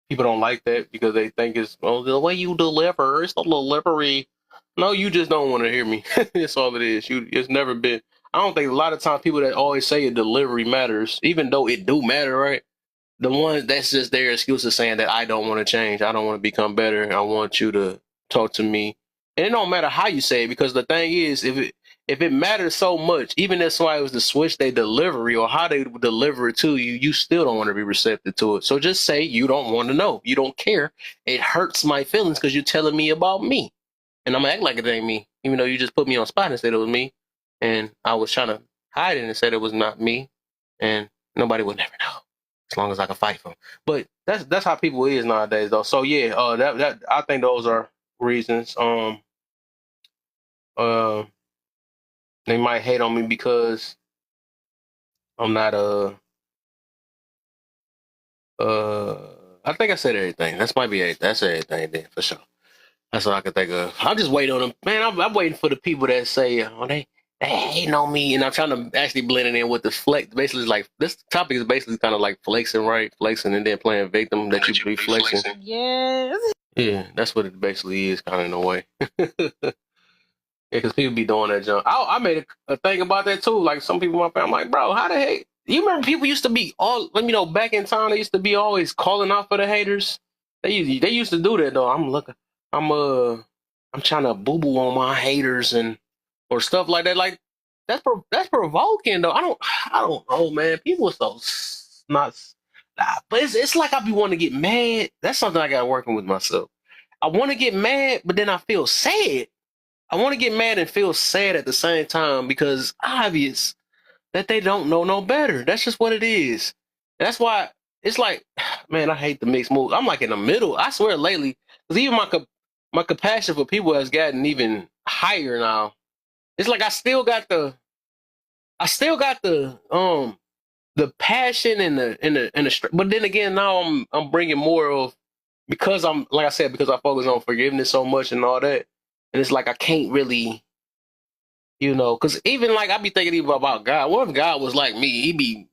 don't like that because they think it's the way you deliver. It's the delivery. No, you just don't want to hear me. That's all it is. It's never been. I don't think a lot of times people that always say a delivery matters, even though it do matter, right? The ones that's just their excuse of saying that I don't want to change. I don't want to become better. I want you to talk to me. And it don't matter how you say it, because the thing is, if it matters so much, even that's why it was the switch they delivery or how they deliver it to you, you still don't want to be receptive to it. So just say you don't want to know. You don't care. It hurts my feelings because you're telling me about me. And I'm gonna act like it ain't me, even though you just put me on spot and said it was me. And I was trying to hide it and said it was not me. And nobody would never know as long as I can fight for them. But that's how people is nowadays, though. So yeah, that I think those are reasons. Uh, they might hate on me because I'm not I think I said everything. That's might be it. That's everything then for sure. That's all I can think of. I'm just waiting on them, man. I'm waiting for the people that say, oh, they hating on me, and I'm trying to actually blend it in with the flex. Basically, it's like this topic is basically kind of like flexing, right? Flexing and then playing victim that you be flexing. Yes. Yeah, that's what it basically is, kind of in a way. Yeah, because people be doing that junk. I made a thing about that too. Like some people in my family, I'm like, bro, how the heck? You remember people used to be all, let me know, back in time, they used to be always calling out for the haters. They used to do that though. I'm I'm trying to boo boo on my haters and or stuff like that. Like that's provoking though. I don't know, man. People are so not. But it's like I be wanting to get mad. That's something I got working with myself. I want to get mad, but then I feel sad. I want to get mad and feel sad at the same time because it's obvious that they don't know no better. That's just what it is. That's why it's like, man, I hate the mixed mood. I'm like in the middle. I swear lately, because even my compassion for people has gotten even higher now. It's like I still got the passion and the but then again now I'm bringing more of, because I'm like I said, because I focus on forgiveness so much and all that, and it's like I can't really, because even like I be thinking even about God. What if God was like me? He'd be,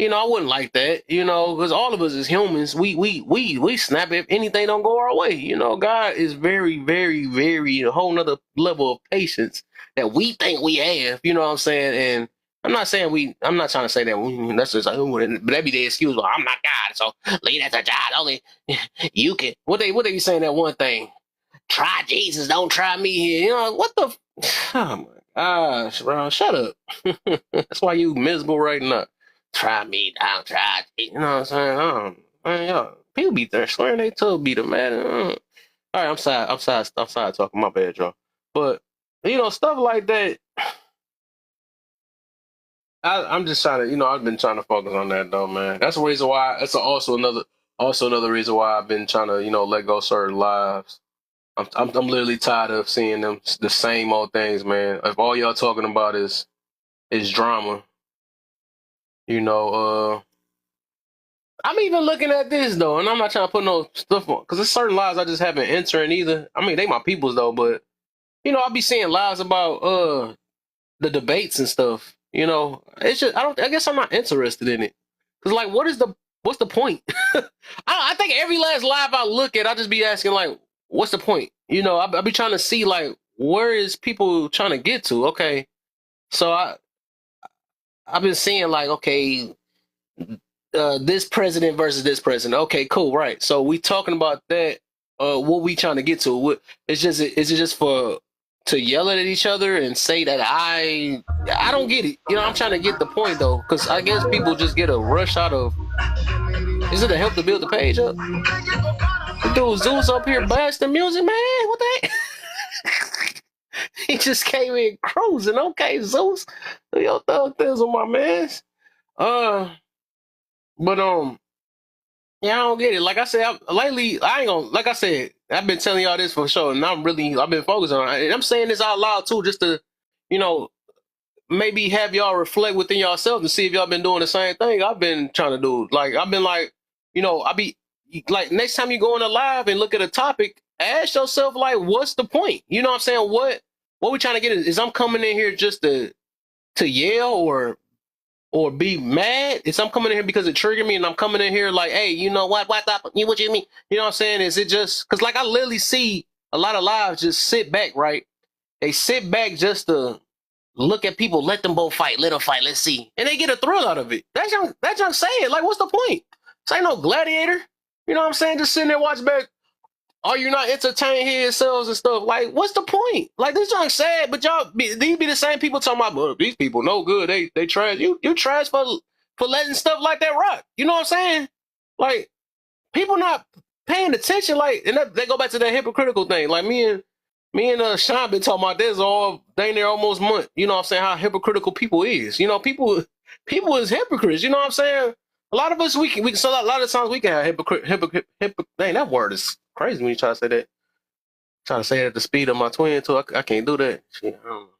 I wouldn't like that, because all of us as humans, we snap if anything don't go our way. God is very, very, very a whole nother level of patience that we think we have. You know what I'm saying? And I'm not trying to say that that's just like, but that'd be the excuse. Well, I'm not God, so leave that to God. Only you can. What they be saying that one thing? Try Jesus, don't try me here. What the? Oh my gosh, bro, shut up. That's why you miserable right now. Try me, don't try. You know what I'm saying? Man, y'all, people be there swearing they too be the man. All right, I'm sorry talking. My bad, y'all. But stuff like that. I'm just trying to, I've been trying to focus on that though, man. That's the reason why. That's also another reason why I've been trying to, let go certain lives. I'm literally tired of seeing them the same old things, man. If all y'all talking about is drama, you know. I'm even looking at this though, and I'm not trying to put no stuff on because there's certain lives I just haven't entering either. I mean, they my peoples though, but I be seeing lives about the debates and stuff. It's just I guess I'm not interested in it because like, what's the point? I think every last live I look at, I just be asking like, what's the point? I be trying to see like where is people trying to get to? Okay, so I've been seeing like, okay, this president versus this president. Okay, cool, right? So we talking about that. What we trying to get to? Is it just for to yell at each other and say that I don't get it. I'm trying to get the point though, because I guess people just get a rush out of. Is it to help to build the page up? Dude, Zeus up here blasting music, man. What the heck? He just came in cruising. Okay, Zeus, do your thug things with my mans. But yeah, I don't get it. Like I said, lately, I ain't gonna. Like I said, I've been telling y'all this for sure, and I've been focused on it. And I'm saying this out loud too, just to, you know, maybe have y'all reflect within yourselves and see if y'all been doing the same thing I've been trying to do. Like I've been like, I be like next time you go on a live and look at a topic, ask yourself like, what's the point? You know what I'm saying? What we trying to get is I'm coming in here just to yell or be mad? Is I'm coming in here because it triggered me and I'm coming in here like, hey, you know what you mean? You know what I'm saying? Is it just because like I literally see a lot of lives just sit back, right? They sit back just to look at people, let them both fight, let them fight, let's see. And they get a thrill out of it. That's young saying. Like, what's the point? This ain't no gladiator. You know what I'm saying? Just sitting there watching back. Are you not entertaining yourselves and stuff? Like, what's the point? Like, this young sad, but these be the same people talking about, well, these people no good. They trash. You trash for letting stuff like that rock. You know what I'm saying? Like, people not paying attention. Like, and they go back to that hypocritical thing. Like me and Sean been talking about this all dang near almost month. You know what I'm saying? How hypocritical people is. People is hypocrites. You know what I'm saying? A lot of us we can so a lot of times we can have hypocrite. Dang, that word is crazy when you try to say that. Trying to say it at the speed of my twin too. I can't do that. Shit, I don't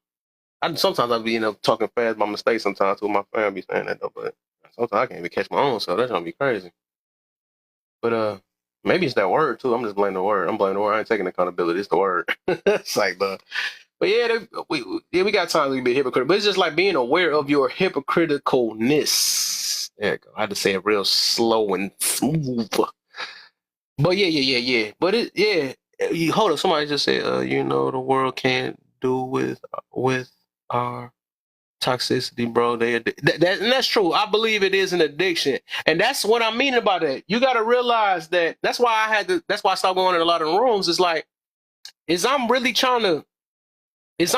know. Sometimes I be talking fast by mistake sometimes too. My friend be saying that though, but sometimes I can't even catch my own self. That's gonna be crazy. But maybe it's that word too. I'm just blaming the word. I'm blaming the word. I ain't taking accountability. It's the word. It's like but yeah, we got times to be hypocritical. But it's just like being aware of your hypocriticalness. There you go. I had to say it real slow and smooth. But yeah. But hold up. Somebody just said, the world can't do with our toxicity, bro. And that's true. I believe it is an addiction, and that's what I mean about it. You got to realize that. That's why that's why I stopped going in a lot of rooms. It's like, I'm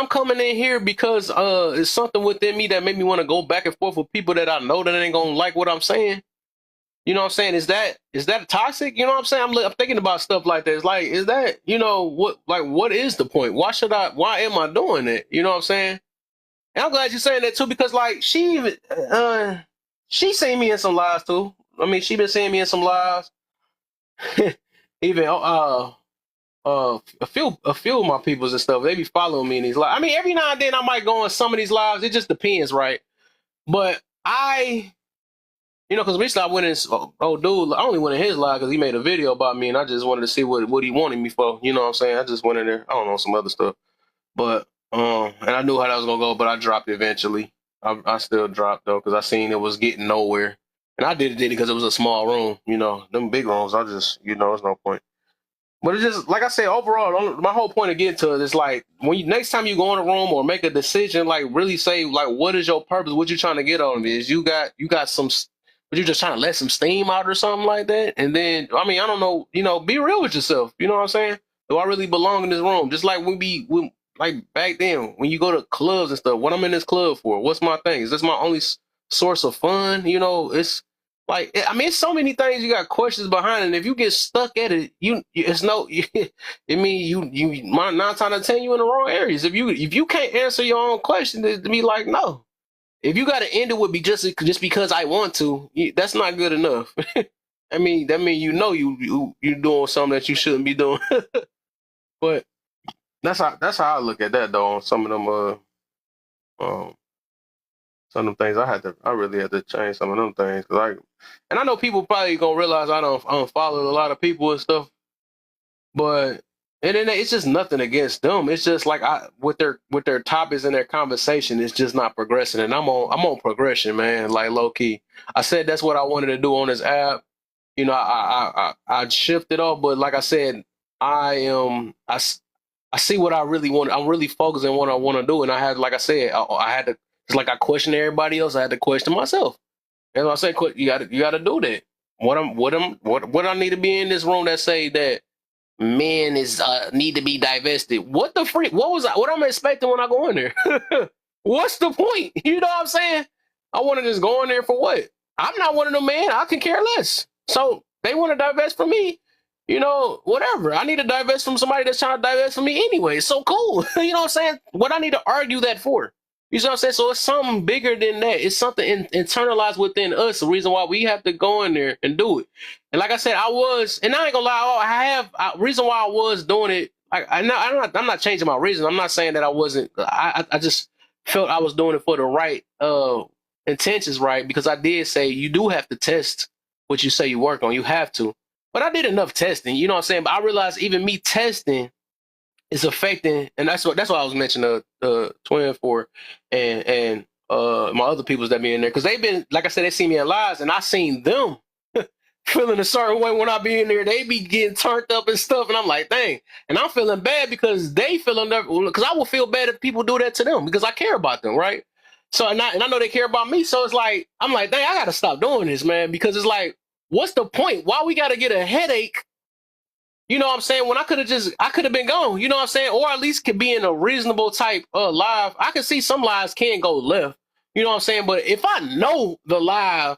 coming in here because it's something within me that made me want to go back and forth with people that I know that ain't gonna like what I'm saying. You know what I'm saying? Is that toxic? You know what I'm saying? I'm thinking about stuff like that. It's like, is that, what is the point? Why am I doing it? You know what I'm saying? And I'm glad you're saying that too, because like she seen me in some lives too. I mean, she been seeing me in some lives. Even a few of my peoples and stuff, they be following me in these lives. I mean, every now and then I might go on some of these lives. It just depends, right? But because recently I went in, oh dude, I only went in his live because he made a video about me, and I just wanted to see what he wanted me for. You know what I'm saying? I just went in there. I don't know, some other stuff, but and I knew how that was gonna go, but I dropped it eventually. I still dropped though because I seen it was getting nowhere, and I did it because it was a small room. Them big rooms, I just there's no point. But it's just like I said, overall, my whole point of getting to it is like when next time you go in a room or make a decision, like really say like what is your purpose? What you trying to get on it? Is you got some, but you're just trying to let some steam out or something like that. And then I mean I don't know, be real with yourself. You know what I'm saying? Do I really belong in this room? Just like like back then when you go to clubs and stuff. What I'm in this club for? What's my thing? Is this my only source of fun? It's like, I mean, it's so many things you got questions behind it. And if you get stuck at it, it's no. I mean, you 9 times out of 10 you in the wrong areas. If you can't answer your own question, to be like no. If you got to end it with just because I want to, that's not good enough. I mean, that means you doing something that you shouldn't be doing. But that's how I look at that though. On some of them some of them things I really had to change some of them things and I know people probably gonna realize I don't unfollow a lot of people and stuff, but and then it's just nothing against them. It's just like with their topics and their conversation, it's just not progressing. And I'm on progression, man. Like low key, I said that's what I wanted to do on this app. I shifted off, but like I said, I see what I really want. I'm really focused on what I want to do, and I had, like I said, I had to. It's like I questioned everybody else. I had to question myself. And I said, you got to do that. What I need to be in this room that say that men need to be divested. What the freak? What I'm expecting when I go in there? What's the point? You know what I'm saying? I want to just go in there for what? I'm not one of them, man. I can care less. So they want to divest from me. Whatever. I need to divest from somebody that's trying to divest from me anyway. So cool. You know what I'm saying? What I need to argue that for? You know what I'm saying? So it's something bigger than that. It's something internalized within us. The reason why we have to go in there and do it. And like I said, I ain't gonna lie. Reason why I was doing it. I'm not changing my reason. I'm not saying that I wasn't. I just felt I was doing it for the right intentions, right? Because I did say you do have to test what you say you work on. You have to. But I did enough testing, you know what I'm saying? But I realized even me testing is affecting, and that's what I was mentioning the twin for, and my other peoples that be in there because they've been, like I said, they see me in lives, and I seen them feeling a certain way when I be in there. They be getting turned up and stuff, and I'm like, dang. And I'm feeling bad because they feeling because I will feel bad if people do that to them because I care about them, right? So and I know they care about me. So it's like I'm like, dang, I gotta stop doing this, man, because it's like, what's the point? Why we gotta get a headache? You know what I'm saying? When I could have been gone, you know what I'm saying? Or at least could be in a reasonable type live. I can see some lives can go left. You know what I'm saying? But if I know the live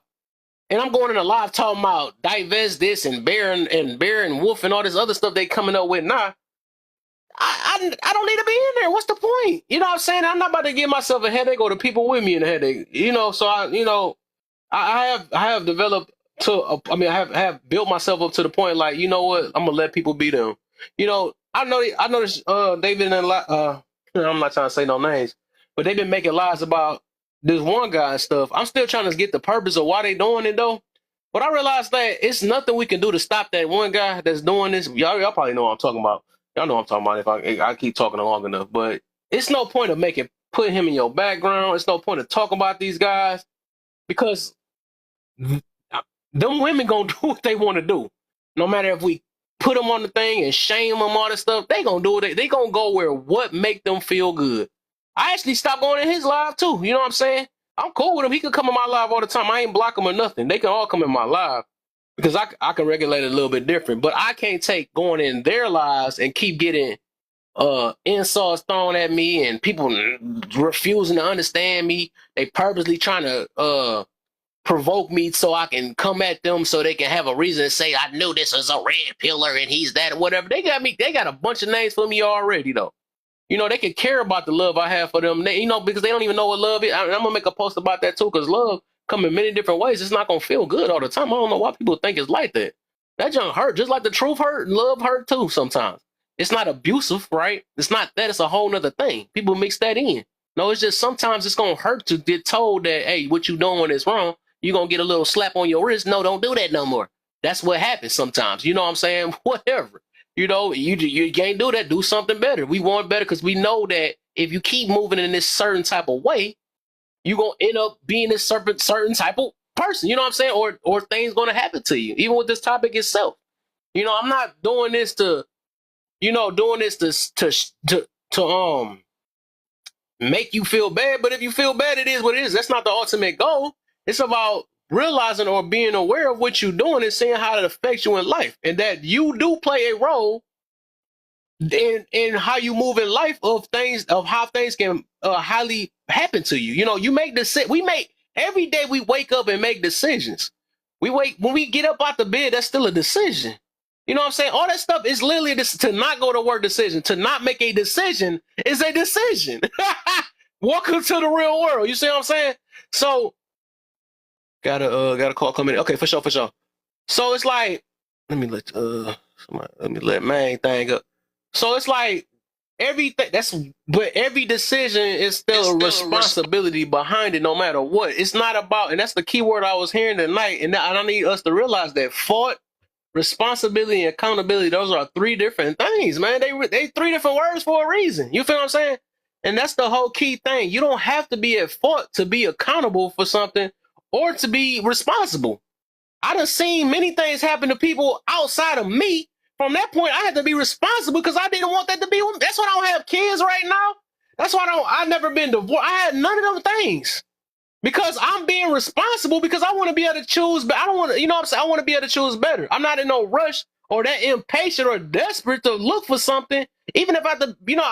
and I'm going in a live talking about divest this and bear and wolf and all this other stuff they coming up with now, I don't need to be in there. What's the point? You know what I'm saying? I'm not about to give myself a headache or the people with me in a headache. You know, so I have developed I have built myself up to the point like, you know what, I'm gonna let people be them. You know, I noticed they've been in a lot I'm not trying to say no names, but they've been making lies about this one guy and stuff. I'm still trying to get the purpose of why they doing it though. But I realized that it's nothing we can do to stop that one guy that's doing this. Y'all probably know what I'm talking about. Y'all know what I'm talking about if I keep talking long enough. But it's no point of putting him in your background. It's no point of talking about these guys because them women gonna do what they want to do. No matter if we put them on the thing and shame them, all this stuff, they gonna do it. They gonna go where what make them feel good. I actually stopped going in his live too. You know what I'm saying? I'm cool with him. He can come in my live all the time. I ain't block him or nothing. They can all come in my live because I can regulate it a little bit different. But I can't take going in their lives and keep getting insults thrown at me and people refusing to understand me. They purposely trying to provoke me so I can come at them so they can have a reason to say I knew this was a red pillar and he's that or whatever. They got a bunch of names for me already though. You know, they can care about the love I have for them. Because they don't even know what love is. I'm gonna make a post about that too, because love come in many different ways. It's not gonna feel good all the time. I don't know why people think it's like that. That junk hurt, just like the truth hurt, love hurt too sometimes. It's not abusive, right? It's not that, it's a whole nother thing. People mix that in. No, it's just sometimes it's gonna hurt to get told that, hey, what you doing is wrong. You're gonna get a little slap on your wrist. No, don't do that no more. That's what happens sometimes. You know what I'm saying? Whatever. You know, you can't do that. Do something better. We want better because we know that if you keep moving in this certain type of way, you're going to end up being this certain type of person. You know what I'm saying? Or things going to happen to you, even with this topic itself. You know, I'm not doing this to make you feel bad. But if you feel bad, it is what it is. That's not the ultimate goal. It's about realizing or being aware of what you're doing and seeing how it affects you in life, and that you do play a role in how you move in life of how things can highly happen to you. You know, you make we make every day we wake up and make decisions. When we get up out the bed, that's still a decision. You know what I'm saying? All that stuff is literally this to not go to work decision, to not make a decision is a decision. Welcome to the real world. You see what I'm saying? So got a call coming in. Okay, for sure. So it's like, let me let main thing up. So it's like but every decision is still a responsibility behind it, no matter what. It's not about, and that's the key word I was hearing tonight, and I need us to realize that fault, responsibility, and accountability, those are three different things, man. They three different words for a reason. You feel what I'm saying? And that's the whole key thing. You don't have to be at fault to be accountable for something or to be responsible. I done seen many things happen to people outside of me. From that point, I had to be responsible because I didn't want that to be. That's why I don't have kids right now. That's why I've never been divorced. I had none of those things because I'm being responsible because I want to be able to choose. But I don't want to, you know what I'm saying? I want to be able to choose better. I'm not in no rush or that impatient or desperate to look for something. Even if I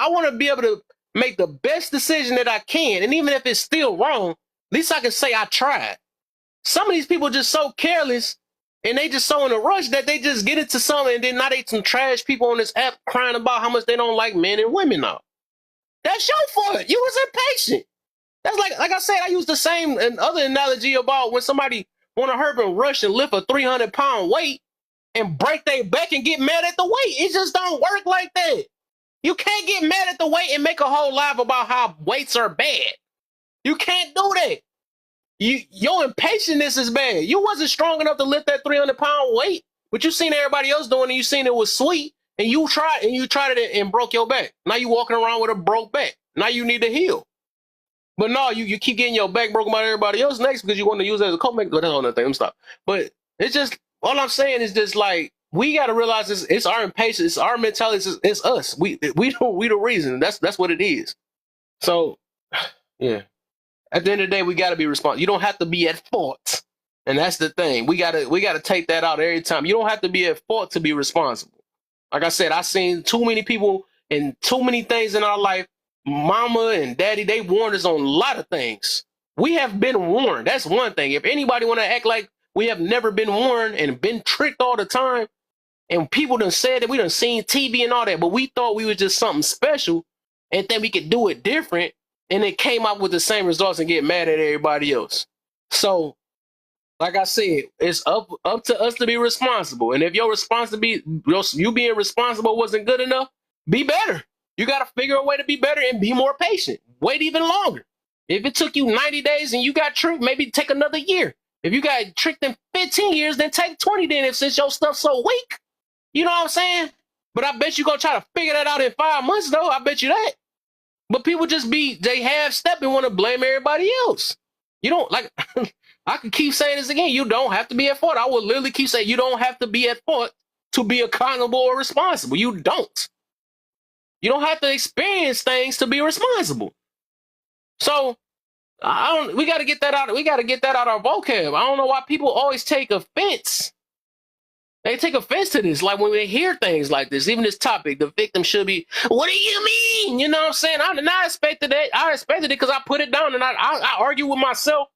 want to be able to make the best decision that I can. And even if it's still wrong, at least I can say I tried. Some of these people are just so careless and they just so in a rush that they just get into something and then now they some trash people on this app crying about how much they don't like men and women now. That's your fault. You was impatient. That's like I said, I use the same and other analogy about when somebody want to hurt and rush and lift a 300-pound weight and break their back and get mad at the weight. It just don't work like that. You can't get mad at the weight and make a whole live about how weights are bad. You can't do that. Your impatience is bad. You wasn't strong enough to lift that 300-pound weight, but you seen everybody else doing it. You seen it was sweet, and you tried it and broke your back. Now you walking around with a broke back. Now you need to heal. But no, you keep getting your back broken by everybody else next because you want to use it as a coat make. That's another thing. I'm stop. But it's just all I'm saying is just like we got to realize it's our impatience, it's our mentality, it's us. We the reason. That's what it is. So yeah. At the end of the day, we got to be responsible. You don't have to be at fault, and that's the thing. We gotta take that out every time. You don't have to be at fault to be responsible. Like I said, I've seen too many people and too many things in our life. Mama and daddy, they warned us on a lot of things. We have been warned. That's one thing. If anybody want to act like we have never been warned and been tricked all the time, and people done said that we done seen TV and all that, but we thought we was just something special and then we could do it different, and it came out with the same results and get mad at everybody else. So, like I said, it's up to us to be responsible. And if your responsibility, you being responsible wasn't good enough, be better. You got to figure a way to be better and be more patient. Wait even longer. If it took you 90 days and you got tricked, maybe take another year. If you got tricked in 15 years, then take 20 then if since your stuff's so weak. You know what I'm saying? But I bet you gonna try to figure that out in 5 months though. I bet you that. But people just they half-step and want to blame everybody else. You don't like I could keep saying this again. You don't have to be at fault. I will literally keep saying you don't have to be at fault to be accountable or responsible. You don't. You don't have to experience things to be responsible. So we gotta get that out. We gotta get that out of our vocab. I don't know why people always take offense. They take offense to this, like when they hear things like this, even this topic, the victim should be, what do you mean? You know what I'm saying? I expected that. I expected it because I put it down and I argue with myself.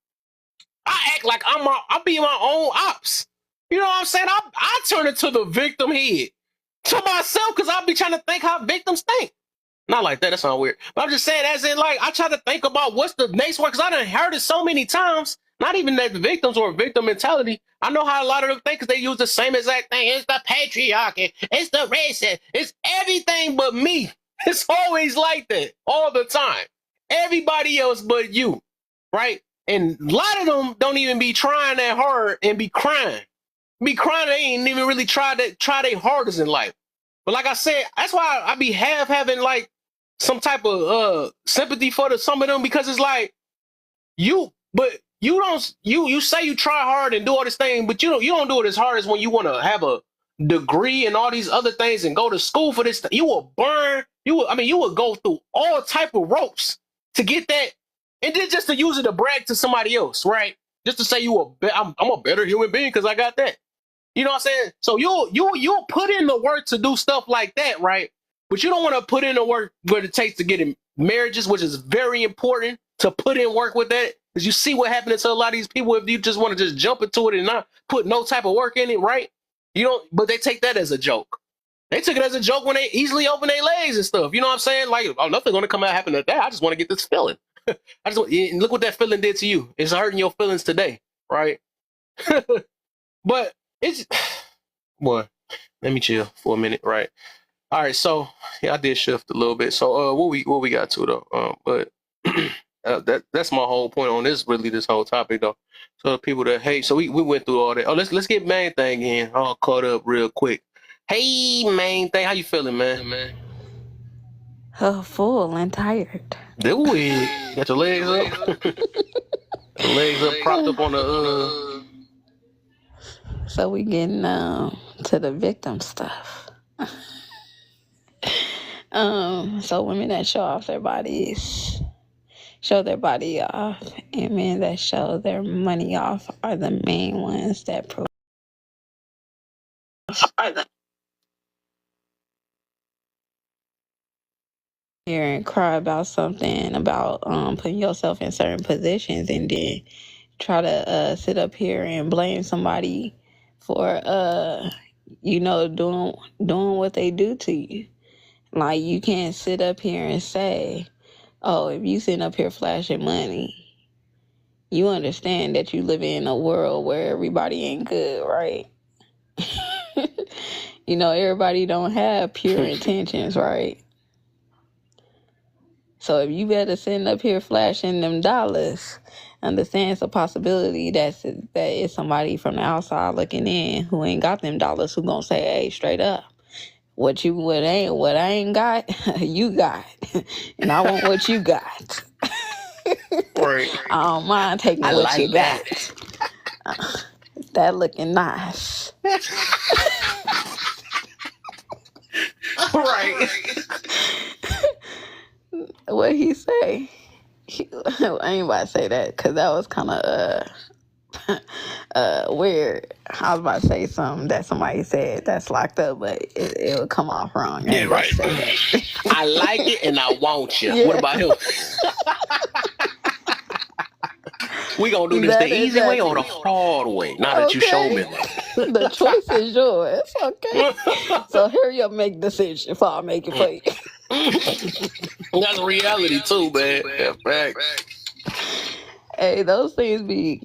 I act like I'll be my own ops. You know what I'm saying? I turn it to the victim head to myself because I'll be trying to think how victims think. Not like that. That sounds weird. But I'm just saying, as in, like, I try to think about what's the next one because I done heard it so many times. Not even that the victims or victim mentality. I know how a lot of them think because they use the same exact thing. It's the patriarchy. It's the racist. It's everything but me. It's always like that all the time. Everybody else but you, right? And a lot of them don't even be trying that hard and be crying. Be crying. They ain't even really try their hardest in life. But like I said, that's why I be having like some type of sympathy for some of them because it's like you say you try hard and do all this thing, but you don't do it as hard as when you want to have a degree and all these other things and go to school for this. You will burn. You will go through all type of ropes to get that, and then just to use it to brag to somebody else, right? Just to say I'm a better human being because I got that. You know what I'm saying? So you'll put in the work to do stuff like that, right? But you don't want to put in the work what it takes to get in marriages, which is very important to put in work with that. Because you see what happened to a lot of these people if you just want to just jump into it and not put no type of work in it, right? You don't, but they take that as a joke. They took it as a joke when they easily open their legs and stuff. You know what I'm saying? Like, oh, nothing's gonna come out happen to that. I just want to get this feeling. And look what that feeling did to you. It's hurting your feelings today, right? But it's boy, let me chill for a minute, right? All right, so yeah, I did shift a little bit. So what we got to though? But that's my whole point on this whole topic though. So the people that hate, so we went through all that. Oh, let's get main thing in. All caught up real quick. Hey, main thing, how you feeling, man? Full and tired. Do it. Got your legs up. Legs up, propped up on the. So we getting to the victim stuff. So women that show off their bodies, show their body off, and men that show their money off are the main ones that prove. Here and cry about something about putting yourself in certain positions, and then try to sit up here and blame somebody for doing what they do to you. Like, you can't sit up here and say, oh, if you sitting up here flashing money, you understand that you live in a world where everybody ain't good, right? Everybody don't have pure intentions, right? So if you better sitting up here flashing them dollars, understand it's a possibility that it's somebody from the outside looking in who ain't got them dollars who gonna say, hey, straight up, what I ain't got, you got, and I want what you got. Right. I don't mind taking I what you like that. got. That looking nice. Right. What he say? I ain't about to say that because that was kind of weird. I was about to say something that somebody said that's locked up, but it would come off wrong. I Yeah, ain't about right. to say that. I like it and I want you. Yeah. What about him? We gonna do this the That easy way or the exactly. hard way? Now that you show me Okay. The choice is yours. Okay. So hurry up, make a decision before I make it for you. That's reality too, man. Yeah, facts. Hey, those things they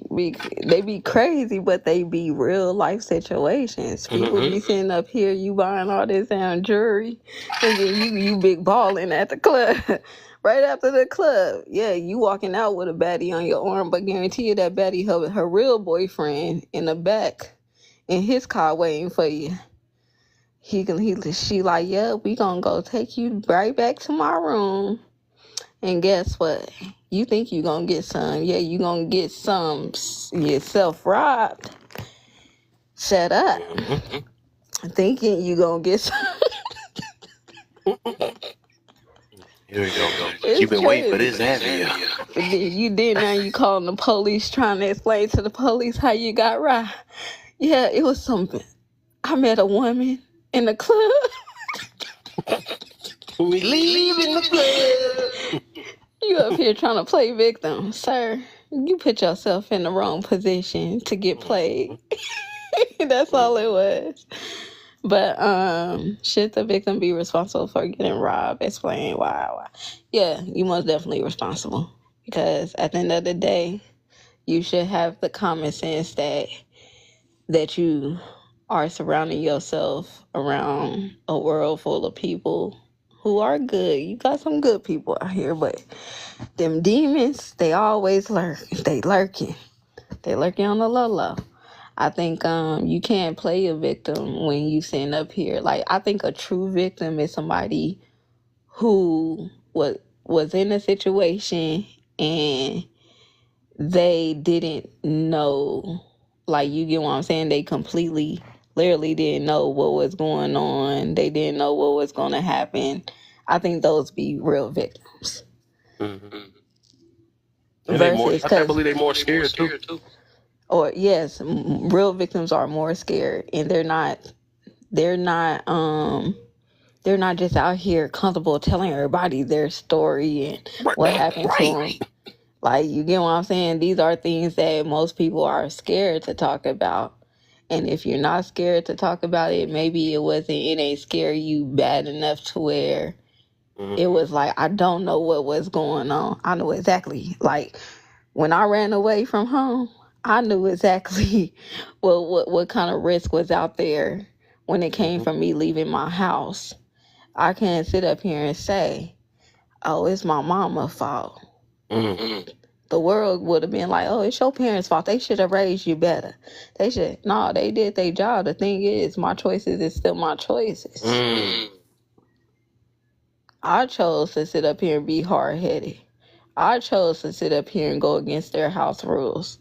be crazy, but they be real life situations. People be sitting up here, you buying all this damn jewelry, thinking you big balling at the club. Right after the club, yeah, you walking out with a baddie on your arm, but guarantee you that baddie her real boyfriend in the back in his car waiting for you. She like, yeah, we gonna go take you right back to my room. And guess what? You think you gonna get some. Yeah, you gonna get some yourself robbed. Shut up. Thinking you gonna get some. Here we go. It's You've been waiting for crazy. this, haven't you? And then now you calling the police trying to explain to the police how you got robbed. Yeah, it was something. I met a woman in the club. We leaving the club. You up here trying to play victim, sir. You put yourself in the wrong position to get played. That's all it was. But should the victim be responsible for getting robbed? Explain why. Yeah, you most definitely responsible. Because at the end of the day, you should have the common sense that you are surrounding yourself around a world full of people who are good. You got some good people out here, but them demons, they always lurk. They lurking. They lurking on the low. I think you can't play a victim when you sitting up here. Like, I think a true victim is somebody who was in a situation and they didn't know. Like, you get what I'm saying? They literally didn't know what was going on. They didn't know what was going to happen. I think those be real victims. Mm-hmm. Versus, I believe they're more scared too. Or yes, real victims are more scared, and they're not just out here comfortable telling everybody their story and what happened to them. Like, you get what I'm saying? These are things that most people are scared to talk about. And if you're not scared to talk about it, maybe it ain't scare you bad enough to where it was like, I don't know what was going on. I know exactly. Like, when I ran away from home, I knew exactly what kind of risk was out there when it came from me leaving my house. I can't sit up here and say, oh, it's my mama's fault. The world would have been like, oh, it's your parents' fault. They should have raised you better. They did their job. The thing is, my choices is still my choices. I chose to sit up here and be hard-headed. I chose to sit up here and go against their house rules.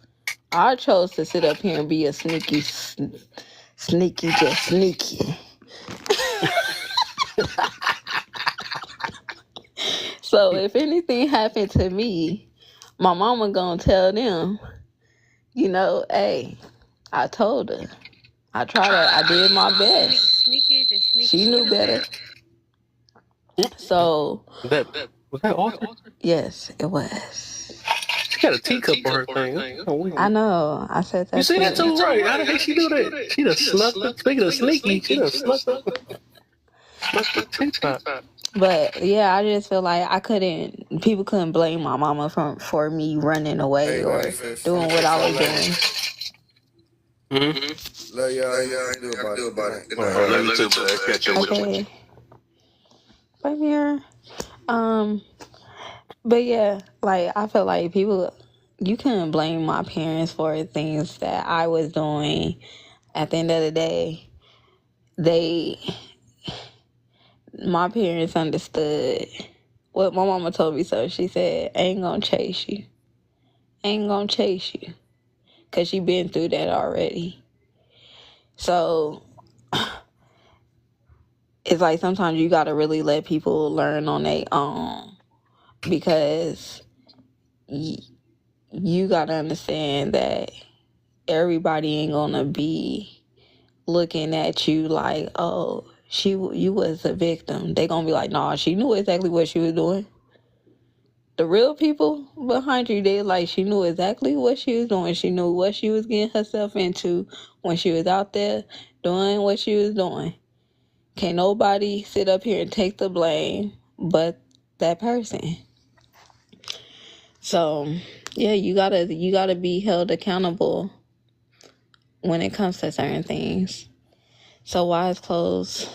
I chose to sit up here and be a sneaky. So if anything happened to me, my mama gonna tell them, hey, I told her. I did my best. She knew better. So Was that Arthur? Yes, it was. She got a teacup on her thing. I know. I said that. You see that too, too, right? How the heck she do that? She done snuck the. Speaking of sneaky, she done snuck the teacup. But yeah, I just feel like people couldn't blame my mama for me running away or doing what I was doing. Love y'all. Y'all do about it. Good night. All right, love you too, man. Catch up with you. Okay. Bye, Mira. But yeah, like I feel like people, you couldn't blame my parents for things that I was doing. At the end of the day, they, my parents understood what my mama told me. So she said, "I ain't gonna chase you. I ain't gonna chase you, cause she been through that already." So it's like sometimes you gotta really let people learn on their own, because you gotta understand that everybody ain't gonna be looking at you like, oh, you was a victim. They gonna be like, nah, she knew exactly what she was doing. The real people behind you, they like, she knew exactly what she was doing. She knew what she was getting herself into when she was out there doing what she was doing. Can't nobody sit up here and take the blame but that person. So yeah, you gotta be held accountable when it comes to certain things. So why is clothes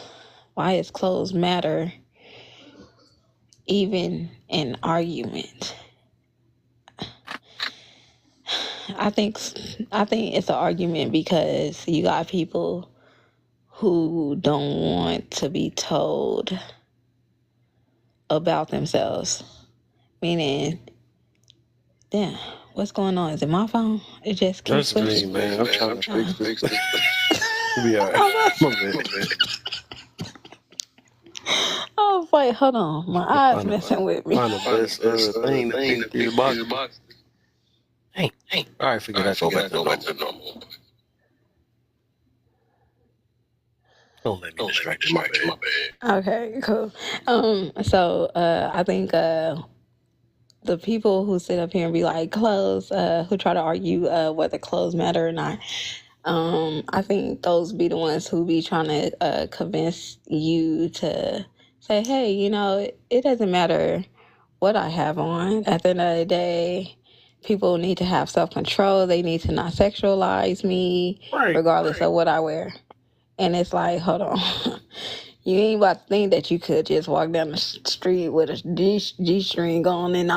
matter even in argument? I think it's an argument because you got people who don't want to be told about themselves. Meaning, damn, what's going on? Is it my phone? It just keeps That's me, switching. man. I'm trying to fix this. It'll be all I right. My bad. was like, hold on, my eyes messing with me. Find the best thing to fix these boxes. Hey. All right, forget that. Go back to normal. Don't let me distract you. My bad. Okay, cool. So I think the people who sit up here and be like clothes, who try to argue whether clothes matter or not, I think those be the ones who be trying to convince you to say, hey, it doesn't matter what I have on. At the end of the day, people need to have self-control. They need to not sexualize me, regardless of what I wear. And it's like, hold on. You ain't about to think that you could just walk down the street with a G-string on and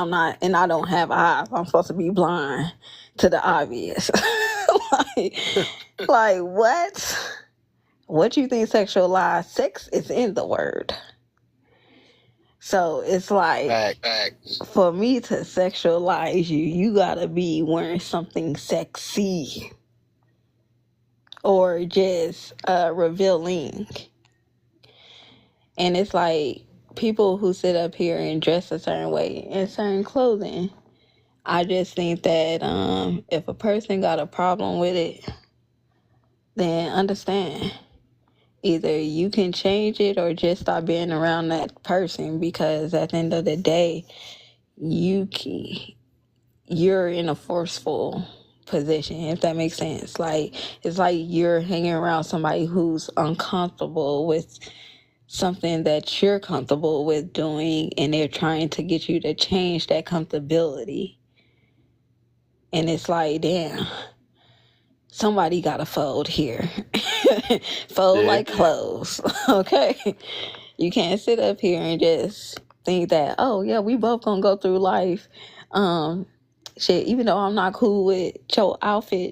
I don't have eyes. I'm supposed to be blind to the obvious. like what? What you think sexualized? Sex is in the word. So it's like, for me to sexualize you, you gotta be wearing something sexy or just revealing. And it's like people who sit up here and dress a certain way in certain clothing. I just think that if a person got a problem with it, then understand. Either you can change it or just stop being around that person, because at the end of the day, you're in a forceful position, if that makes sense. Like, it's like you're hanging around somebody who's uncomfortable with something that you're comfortable with doing, and they're trying to get you to change that comfortability. And it's like, damn, somebody gotta fold here. Fold like clothes. Okay? You can't sit up here and just think that, oh yeah, we both gonna go through life. Shit, even though I'm not cool with your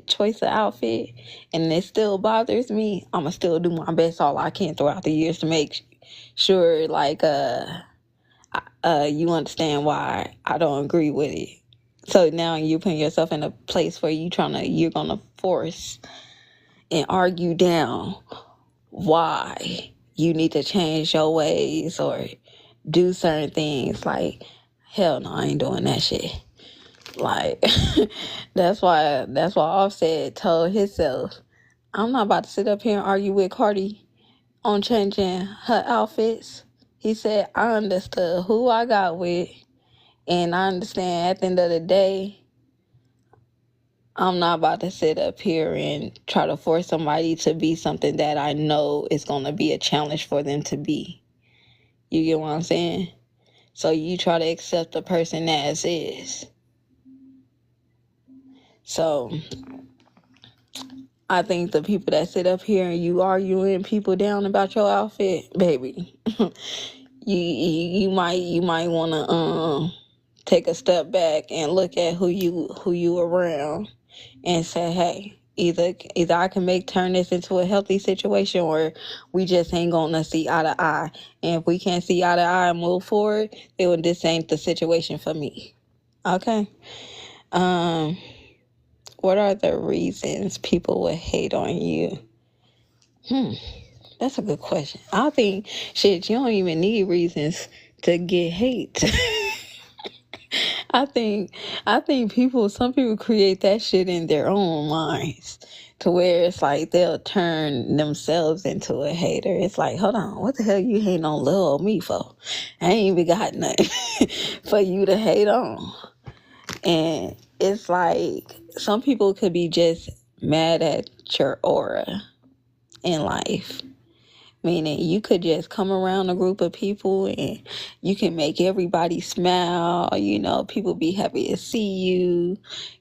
choice of outfit, and it still bothers me, I'ma still do my best all I can throughout the years to make sure, like, you understand why I don't agree with it. So now you put yourself in a place where you're gonna force and argue down why you need to change your ways or do certain things. Like, hell no, I ain't doing that shit. Like, that's why Offset told himself, I'm not about to sit up here and argue with Cardi on changing her outfits. He said, I understood who I got with, and I understand at the end of the day, I'm not about to sit up here and try to force somebody to be something that I know is going to be a challenge for them to be. You get what I'm saying? So you try to accept the person as is. So I think the people that sit up here and you arguing people down about your outfit, baby, you might want to take a step back and look at who you around and say, hey, either I can turn this into a healthy situation, or we just ain't gonna see eye to eye. And if we can't see eye to eye and move forward, then this ain't the situation for me. Okay. What are the reasons people would hate on you? That's a good question. I think shit, you don't even need reasons to get hate. I think some people create that shit in their own minds, to where it's like they'll turn themselves into a hater. It's like, hold on, what the hell you hating on little old me for? I ain't even got nothing for you to hate on. And it's like some people could be just mad at your aura in life. Meaning you could just come around a group of people and you can make everybody smile. People be happy to see you.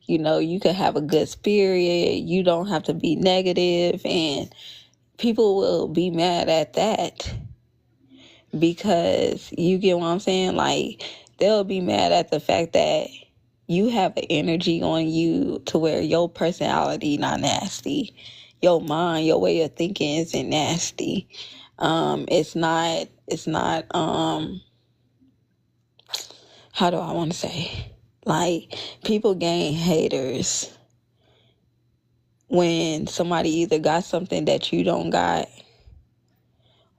You could have a good spirit. You don't have to be negative, and people will be mad at that because, you get what I'm saying? Like, they'll be mad at the fact that you have an energy on you to where your personality not nasty. Your mind, your way of thinking isn't nasty. It's not how do I want to say? Like, people gain haters when somebody either got something that you don't got,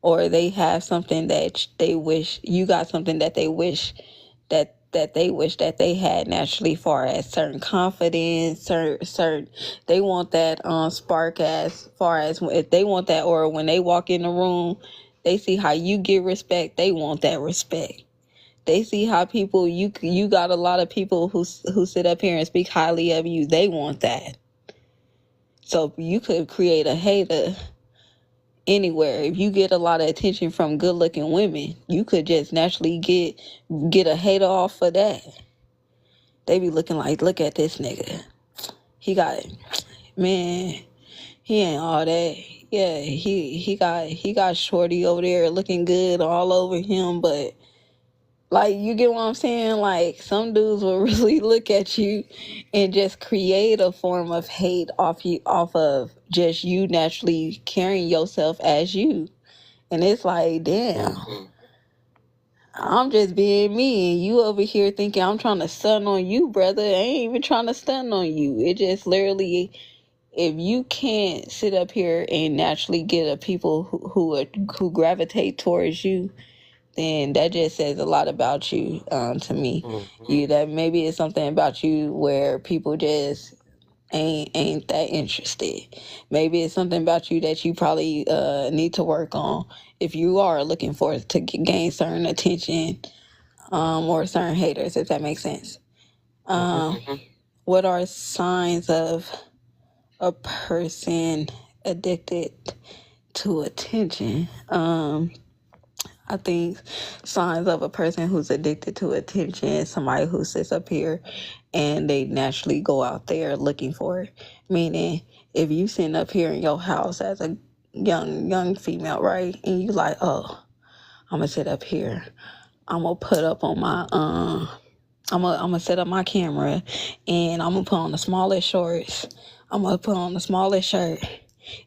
or they have something that they wish you got, something that they wish that they wish that they had naturally, far as certain confidence, certain they want that spark, as far as if they want that, or when they walk in the room, they see how you get respect, they want that respect. They see how people you got a lot of people who sit up here and speak highly of you, they want that. So you could create a hater anywhere. If you get a lot of attention from good looking women, you could just naturally get a hater off for that. They be looking like, look at this nigga. He got, man, he ain't all that. Yeah, he got shorty over there looking good all over him, but like, you get what I'm saying? Like, some dudes will really look at you and just create a form of hate off of just you naturally carrying yourself as you. And it's like, damn, I'm just being me, and you over here thinking I'm trying to stun on you, brother. I ain't even trying to stun on you. It just literally, if you can't sit up here and naturally get a people who gravitate towards you, then that just says a lot about you, to me. That maybe it's something about you where people just ain't that interested. Maybe it's something about you that you probably need to work on if you are looking for to gain certain attention, or certain haters, if that makes sense. What are signs of a person addicted to attention? I think signs of a person who's addicted to attention is somebody who sits up here and they naturally go out there looking for it. Meaning, if you sitting up here in your house as a young female, right, and you like, oh, I'm gonna sit up here, I'm gonna put up on my I'm gonna set up my camera, and I'm gonna put on the smallest shorts, I'm gonna put on the smallest shirt,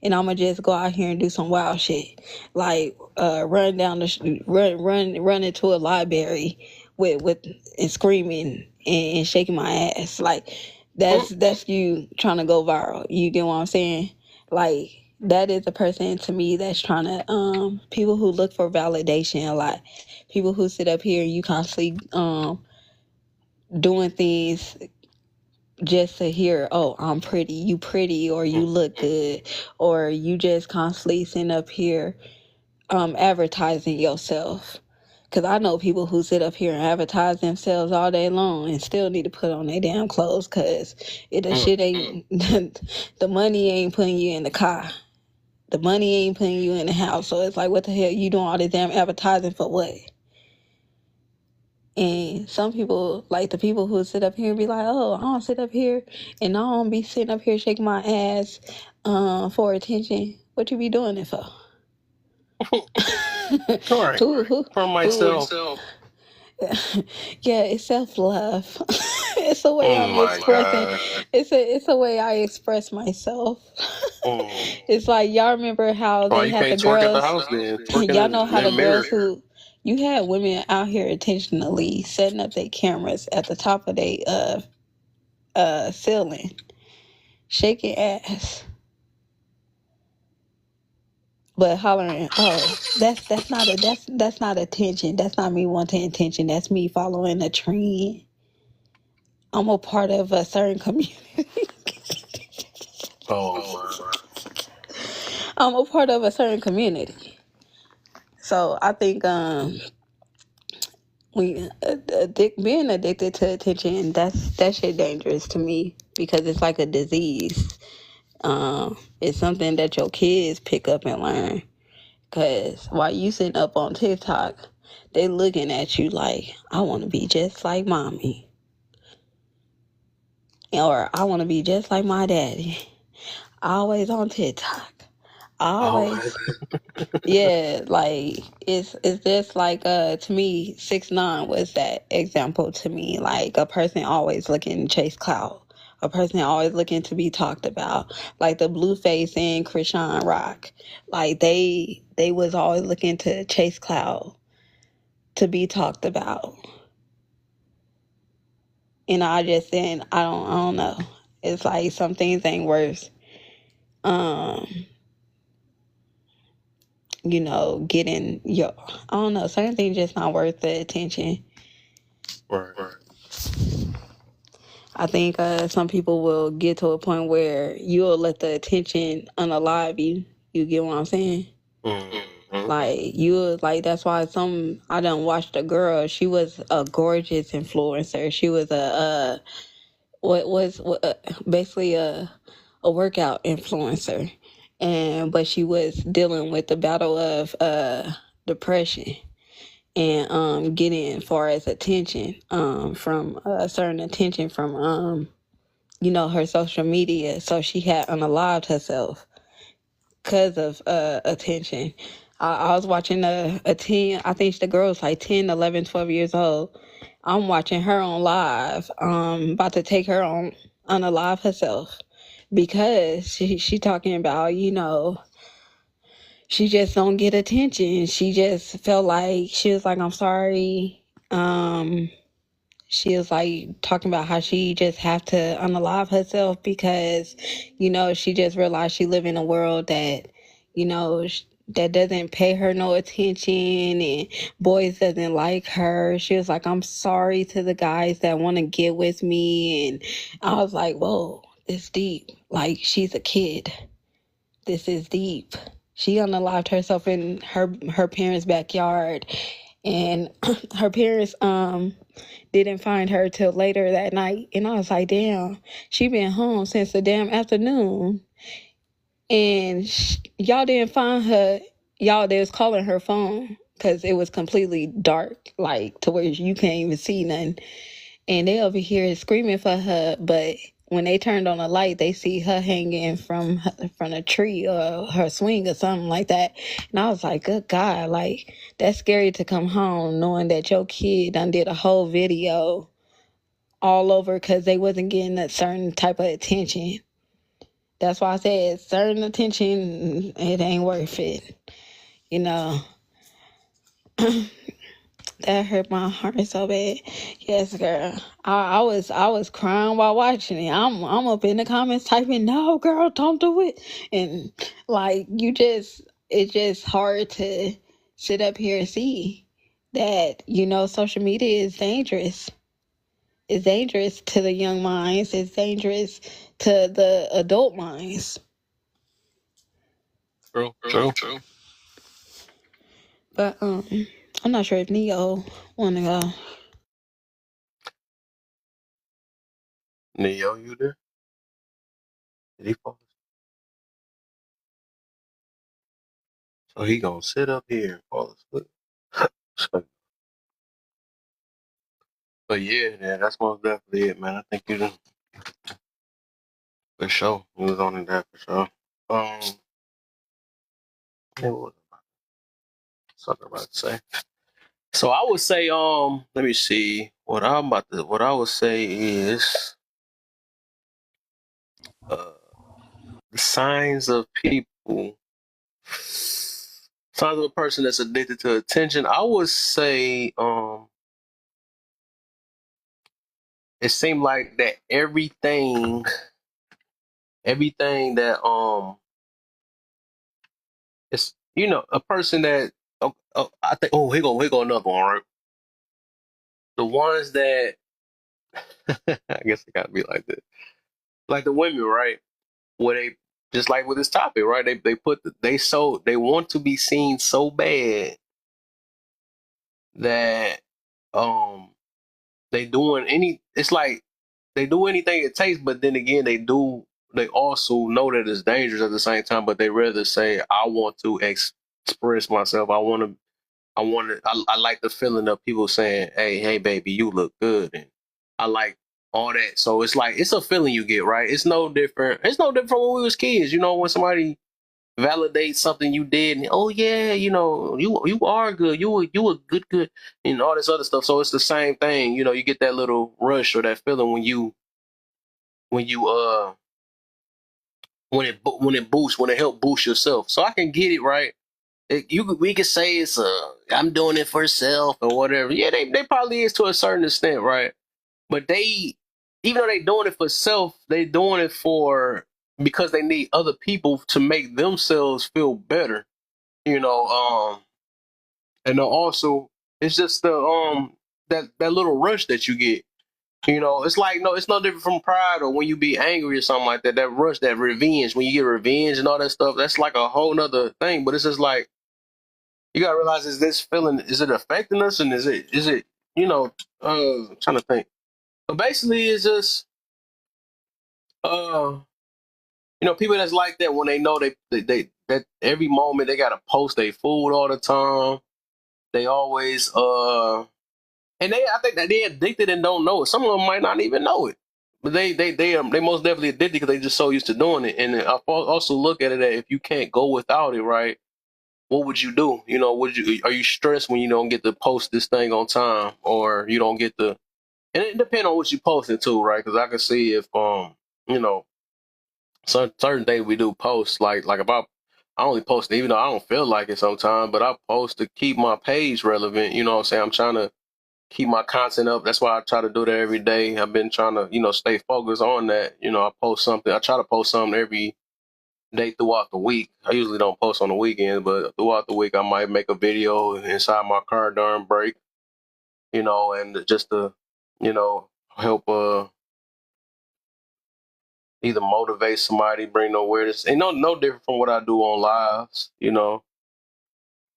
and I'm gonna just go out here and do some wild shit, like run down run into a library with and screaming and shaking my ass. Like, that's you trying to go viral. You get what I'm saying? Like, that is a person to me that's trying to people who look for validation a lot. People who sit up here and you constantly doing things just to hear, oh, I'm pretty, you pretty, or you look good, or you just constantly sitting up here advertising yourself. Because I know people who sit up here and advertise themselves all day long and still need to put on their damn clothes, because the shit ain't, the money ain't putting you in the car. The money ain't putting you in the house. So it's like, what the hell you doing all this damn advertising for what? And some people, like the people who sit up here and be like, oh, I don't sit up here and I don't be sitting up here shaking my ass for attention. What you be doing it for? Right. For myself. Yeah, it's self love. It's a way Oh I'm my expressing. god. It's a way I express myself. Mm. It's like y'all remember how Why they you had the can't twerk at the girls. house then? Twerking Y'all know in how the the girls mirror. who you had women out here intentionally setting up their cameras at the top of their ceiling, shaking ass, but hollering, "Oh, that's not attention. That's not me wanting attention. That's me following a trend. I'm a part of a certain community. Oh my. I'm a part of a certain community." So I think we being addicted to attention, that shit dangerous to me because it's like a disease. It's something that your kids pick up and learn. Cause while you sitting up on TikTok, they looking at you like, I want to be just like mommy, or I want to be just like my daddy. Always on TikTok. Always. Always. Yeah, like it's just like to me, 6ix9ine was that example to me. Like a person always looking to chase clout. A person always looking to be talked about. Like the Blueface and Krishan Rock. Like they was always looking to chase clout, to be talked about. And I just said I don't know. It's like some things ain't worth um getting your, I don't know, certain things just not worth the attention. Right. I think some people will get to a point where you'll let the attention unalive you. You get what I'm saying? Mm-hmm. Like that's why I done watched a girl. She was a gorgeous influencer. She was basically a workout influencer, but she was dealing with the battle of depression and getting as far as attention from certain attention from her social media. So she had unalived herself because of attention. I was watching a 10, I think the girl was like 10, 11, 12 years old. I'm watching her on live, about to take her on unalive herself because she talking about, she just don't get attention. She just felt like, she was like, I'm sorry. She was like talking about how she just have to unalive herself because, she just realized she live in a world that, that doesn't pay her no attention and boys doesn't like her. She was like, I'm sorry to the guys that want to get with me. And I was like, whoa, it's deep. Like, she's a kid. This is deep. She unalived herself in her parents' backyard, and her parents didn't find her till later that night. And I was like, damn, she been home since the damn afternoon, and y'all didn't find her. Y'all, they was calling her phone because it was completely dark, like to where you can't even see nothing. And they over here screaming for her, but when they turned on the light, they see her hanging from a tree or her swing or something like that. And I was like, good God, like, that's scary to come home knowing that your kid done did a whole video all over because they wasn't getting a certain type of attention. That's why I said certain attention, it ain't worth it. You know, that hurt my heart so bad. Yes, girl. I was crying while watching it. I'm up in the comments typing, no, girl, don't do it. And like, it's just hard to sit up here and see that, social media is dangerous. It's dangerous to the young minds. It's dangerous to the adult minds. True. True. But I'm not sure if Neo wanna go. Neo, you there? Did he fall? So he gonna sit up here and fall asleep. So, but yeah, that's most definitely it, man. I think you done for sure. He was on that for sure. It was something about to say. So I would say, let me see. What I would say is, uh, the signs of people, signs of a person that's addicted to attention. I would say, it seemed like that everything that it's a person that I think here go another one, right? The ones that I guess it gotta be like this, like the women, right? Where they just like with this topic, right? They want to be seen so bad that um they doing it's like they do anything it takes, but then again they also know that it's dangerous at the same time, but they rather say, I want to express myself. I like the feeling of people saying, hey baby, you look good, and I like all that. So it's like it's a feeling you get, right? It's no different when we was kids, when somebody validates something you did, and oh yeah, you are good, you a good, and all this other stuff. So it's the same thing, you get that little rush or that feeling when you when it help boost yourself. So I can get it, right. We could say it's I'm doing it for self or whatever. Yeah, they probably is to a certain extent, right? But even though they doing it for self, they doing it for because they need other people to make themselves feel better, you know. And then also it's just the that little rush that you get. It's like it's no different from pride or when you be angry or something like that. That rush, that revenge, when you get revenge and all that stuff, that's like a whole nother thing. But it's just like you gotta realize, is this feeling, is it affecting us, and is it trying to think. But basically it's just uh people that's like that, when they know they that every moment they gotta post their food all the time. They always and I think that they're addicted and don't know it. Some of them might not even know it. But they most definitely addicted because they just so used to doing it. And I also look at it that if you can't go without it, right? What would you do? Are you stressed when you don't get to post this thing on time, or you don't get to? And it depends on what you posting too, right? Because I can see if you know certain things we do post, like if I only post even though I don't feel like it sometimes, but I post to keep my page relevant. You know what I'm saying? I'm trying to keep my content up. That's why I try to do that every day. I've been trying to stay focused on that. I post something. I try to post something every day throughout the week. I usually don't post on the weekends, but throughout the week I might make a video inside my car during break, and just to, help either motivate somebody, bring awareness. And no different from what I do on lives.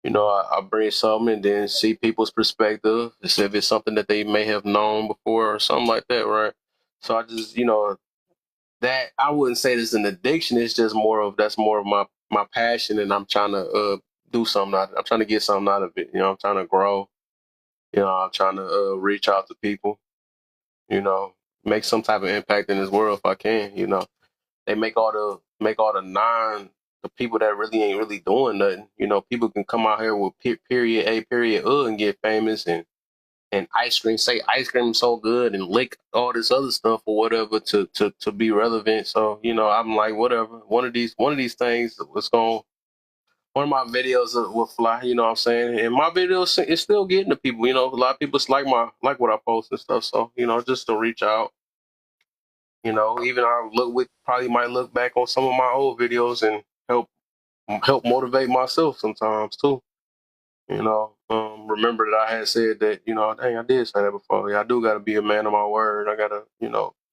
I bring something and then see people's perspective, as if it's something that they may have known before or something like that, right? So I just, that I wouldn't say this is an addiction. It's just that's more of my passion, and I'm trying to do something. I'm trying to get something out of it. I'm trying to grow. I'm trying to reach out to people. You know, make some type of impact in this world if I can. They make all the the people that really ain't really doing nothing. People can come out here with period A, period and get famous, and ice cream, say ice cream is so good, and lick all this other stuff or whatever to be relevant. So I'm like, whatever. One of these things was going. One of my videos will fly. You know what I'm saying? And my videos is still getting to people. A lot of people like what I post and stuff. So just to reach out. Even I probably might look back on some of my old videos and help motivate myself sometimes too. Remember that I had said that, dang, I did say that before. Yeah, I do got to be a man of my word. I got to,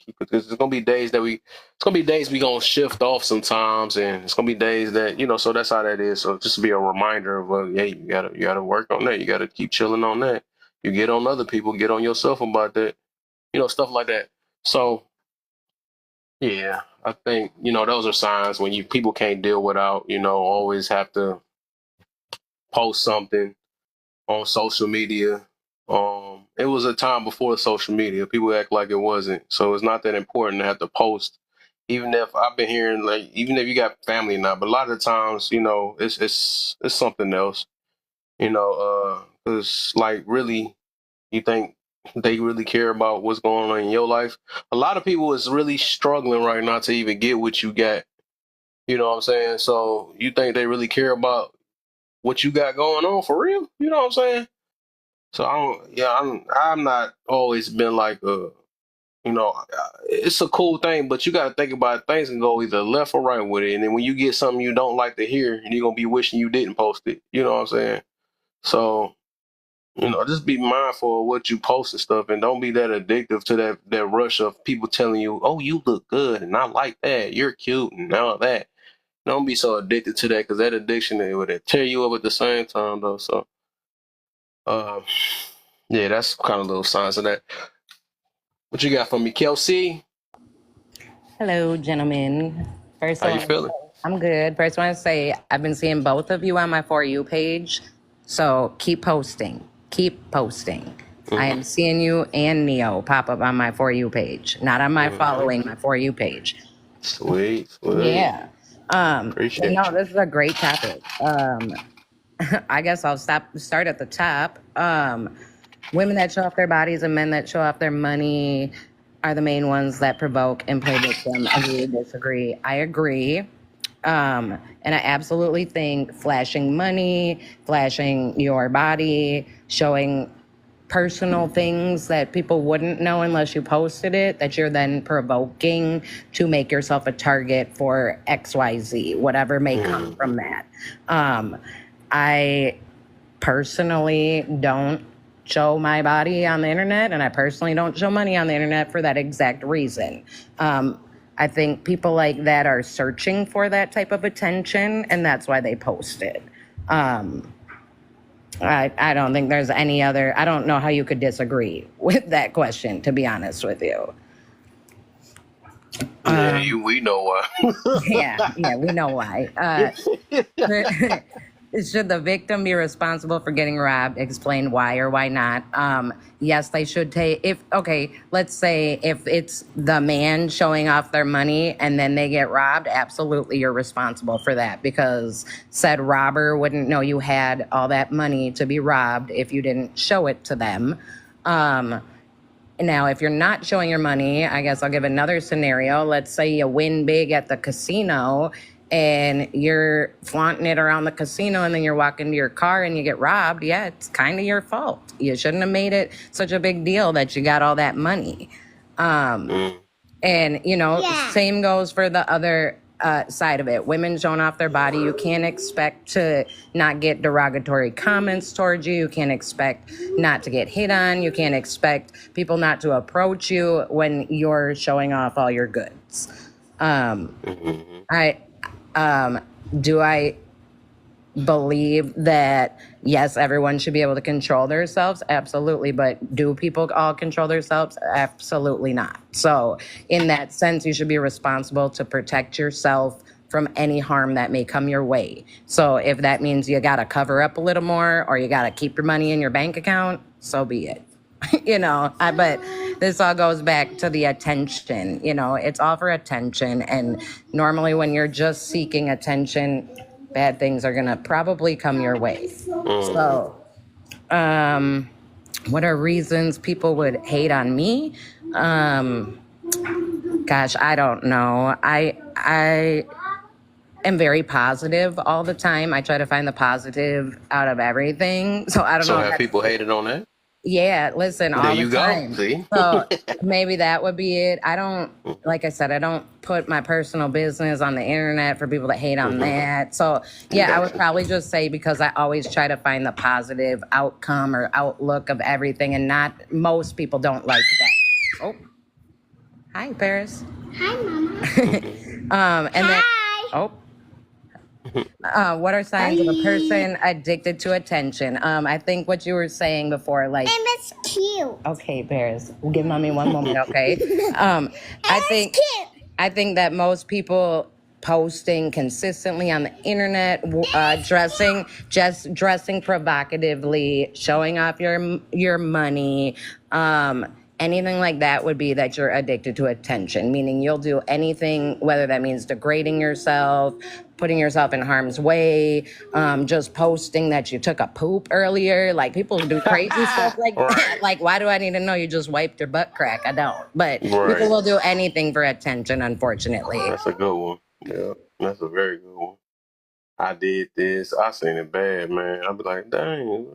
keep it. Cause it's going to be days we going to shift off sometimes. And it's going to be days that, so that's how that is. So just to be a reminder of, yeah, you gotta work on that. You got to keep chilling on that. You get on other people, get on yourself about that, stuff like that. So yeah, I think, those are signs when people can't deal without, always have to post something on social media. It was a time before social media. People act like it wasn't. So it's not that important to have to post. Even if I've been hearing, like, even if you got family now, but a lot of the times, it's something else. Because, like, really, you think they really care about what's going on in your life? A lot of people is really struggling right now to even get what you got. You know what I'm saying? So you think they really care about what you got going on for real? You know what I'm saying? So I'm not always been like it's a cool thing, but you got to think about it. Things can go either left or right with it. And then when you get something you don't like to hear, you're going to be wishing you didn't post it. You know what I'm saying? So, just be mindful of what you post and stuff, and don't be that addictive to that rush of people telling you, oh, you look good, and I like that. You're cute, and all that. Don't be so addicted to that, because that addiction, it would tear you up at the same time, though. So, yeah, that's kind of little signs of that. What you got for me, Kelsey? Hello, gentlemen. First, How you feeling? I'm good. First, I want to say I've been seeing both of you on my For You page. So keep posting. Keep posting. I am seeing you and Neo pop up on my For You page, not on my following, my For You page. Sweet. Yeah. Appreciate No, you. this is a great topic. I guess I'll start at the top. Women that show off their bodies and men that show off their money are the main ones that provoke and play victim. Agree or disagree? I agree. And I absolutely think flashing money, flashing your body, showing personal things that people wouldn't know unless you posted it, that you're then provoking to make yourself a target for XYZ, whatever may come from that. I personally don't show my body on the internet, and I personally don't show money on the internet for that exact reason. I think people like that are searching for that type of attention, and that's why they post it. I don't think there's any other, I don't know how you could disagree with that question, to be honest with you. We know why. yeah, we know why. Should the victim be responsible for getting robbed? Explain why or why not. Yes, they should take, let's say if it's the man showing off their money and then they get robbed, absolutely you're responsible for that, because said robber wouldn't know you had all that money to be robbed if you didn't show it to them. Now, if you're not showing your money, I guess I'll give another scenario. Let's say you win big at the casino and you're flaunting it around the casino, and then you're walking to your car and you get robbed. Yeah, it's kind of your fault. You shouldn't have made it such a big deal that you got all that money. And, same goes for the other side of it. Women showing off their body, you can't expect to not get derogatory comments towards you. You can't expect not to get hit on. You can't expect people not to approach you when you're showing off all your goods. Do I believe that, yes, everyone should be able to control themselves? Absolutely. But do people all control themselves? Absolutely not. So in that sense, you should be responsible to protect yourself from any harm that may come your way. So if that means you got to cover up a little more, or you got to keep your money in your bank account, so be it. But this all goes back to the attention. It's all for attention. And normally when you're just seeking attention, bad things are going to probably come your way. So, what are reasons people would hate on me? Gosh, I don't know. I am very positive all the time. I try to find the positive out of everything. So I don't know. So have people hated on that? Yeah, listen, all the time. See? So maybe that would be it. Like I said, I don't put my personal business on the internet for people that hate on that. So yeah, I would probably just say, because I always try to find the positive outcome or outlook of everything, and most people don't like that. Oh, hi, Paris. Hi, Mama. And then, what are signs of a person addicted to attention? I think what you were saying before, like, And it's cute. Okay, Paris, give mommy one moment, okay? I think that most people posting consistently on the internet, dressing provocatively, showing off your money, anything like that would be that you're addicted to attention, meaning you'll do anything, whether that means degrading yourself, putting yourself in harm's way, just posting that you took a poop earlier. Like, people do crazy stuff like that. Right. Like, why do I need to know you just wiped your butt crack? I don't. But people Right. will do anything for attention, unfortunately. That's a good one. Yeah, that's a very good one. I did this. I seen it bad, man. I'd be like, dang.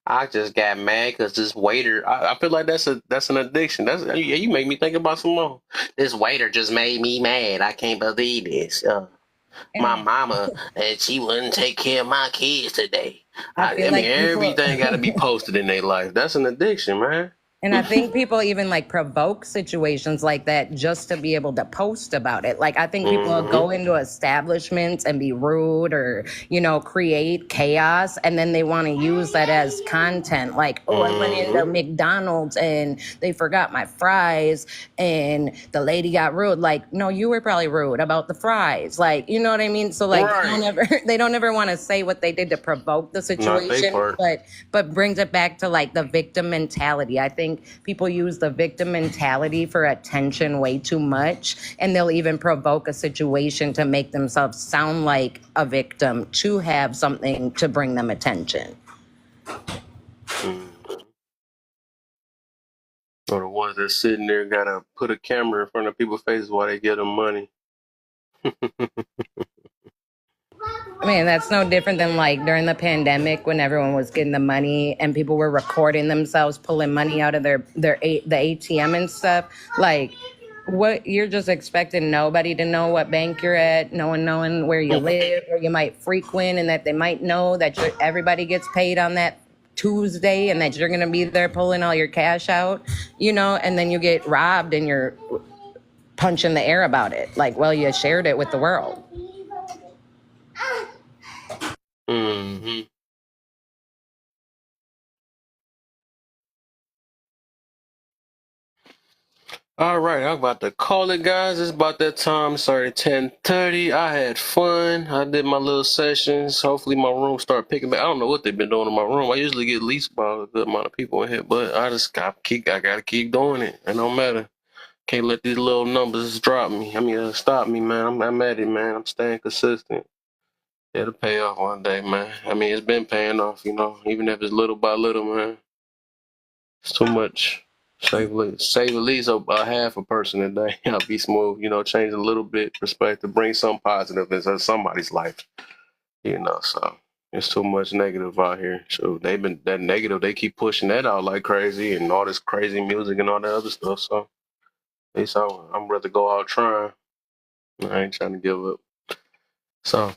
I just got mad because this waiter. I feel like that's an addiction. You make me think about some more. This waiter just made me mad. I can't believe this. My mama and she wouldn't take care of my kids today. I feel mean, like people- everything got to be posted in their life. That's an addiction, man. And I think people even like provoke situations like that just to be able to post about it. Like, I think people will go into establishments and be rude or, create chaos. And then they want to use that as content. Like, oh, I went into McDonald's and they forgot my fries and the lady got rude. Like, no, you were probably rude about the fries. Like, you know what I mean? So like, they don't ever want to say what they did to provoke the situation, but brings it back to like the victim mentality. I think people use the victim mentality for attention way too much, and they'll even provoke a situation to make themselves sound like a victim to have something to bring them attention. Or the ones that sitting there gotta put a camera in front of people's faces while they get them money. I mean, that's no different than like during the pandemic when everyone was getting the money and people were recording themselves pulling money out of the ATM and stuff. Like, what, you're just expecting nobody to know what bank you're at, no one knowing where you live, or you might frequent, and that they might know that everybody gets paid on that Tuesday and that you're gonna be there pulling all your cash out, and then you get robbed and you're punching the air about it. Like, well, you shared it with the world. Mm-hmm. All right, I'm about to call it, guys. It's about that time. Sorry, 10:30. I had fun. I did my little sessions. Hopefully my room start picking back. I don't know what they've been doing in my room. I usually get at least about a good amount of people in here, but I gotta keep doing it. It don't matter. Can't let these little numbers drop me. Stop me, man. I'm at it, man. I'm staying consistent. It'll pay off one day, man. I mean, it's been paying off, even if it's little by little, man. It's too much. Save at least a half a person a day. I'll be smooth, change a little bit perspective, bring some positive into somebody's life, so it's too much negative out here. So they've been that negative, they keep pushing that out like crazy and all this crazy music and all that other stuff. So at least I'm rather go out trying. I ain't trying to give up. So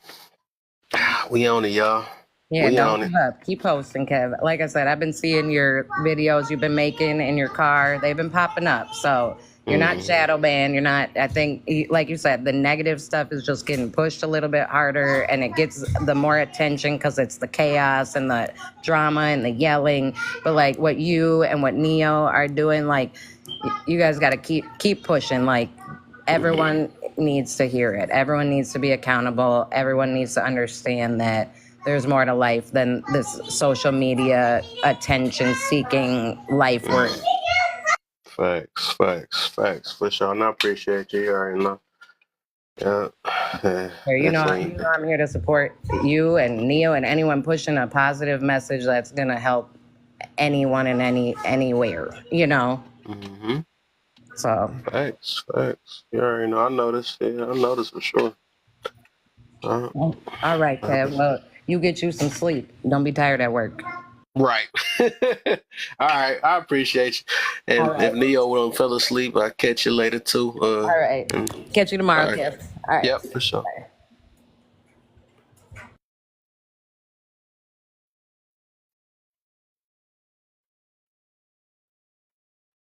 we on it, y'all. Yeah, don't give up. Keep posting, Kev. Like I said, I've been seeing your videos you've been making in your car. They've been popping up. So you're not shadow banned. You're not, I think, like you said, the negative stuff is just getting pushed a little bit harder, and it gets the more attention because it's the chaos and the drama and the yelling. But like what you and what Neo are doing, like, you guys got to keep pushing. Like, everyone needs to hear it. Everyone needs to be accountable. Everyone needs to understand that there's more to life than this social media attention-seeking life work. Facts, for sure. And I appreciate you. You already know. Yeah. I'm here to support you and Neo and anyone pushing a positive message that's gonna help anyone in anywhere. Mm-hmm. So facts. You already know. I noticed. Yeah, I noticed for sure. All right, Kev. Well, you get you some sleep. Don't be tired at work. Right. All right. I appreciate you. And if Neo won't fell asleep, I'll catch you later too. All right. Catch you tomorrow, right. Kev. All right. Yep, for sure. Bye.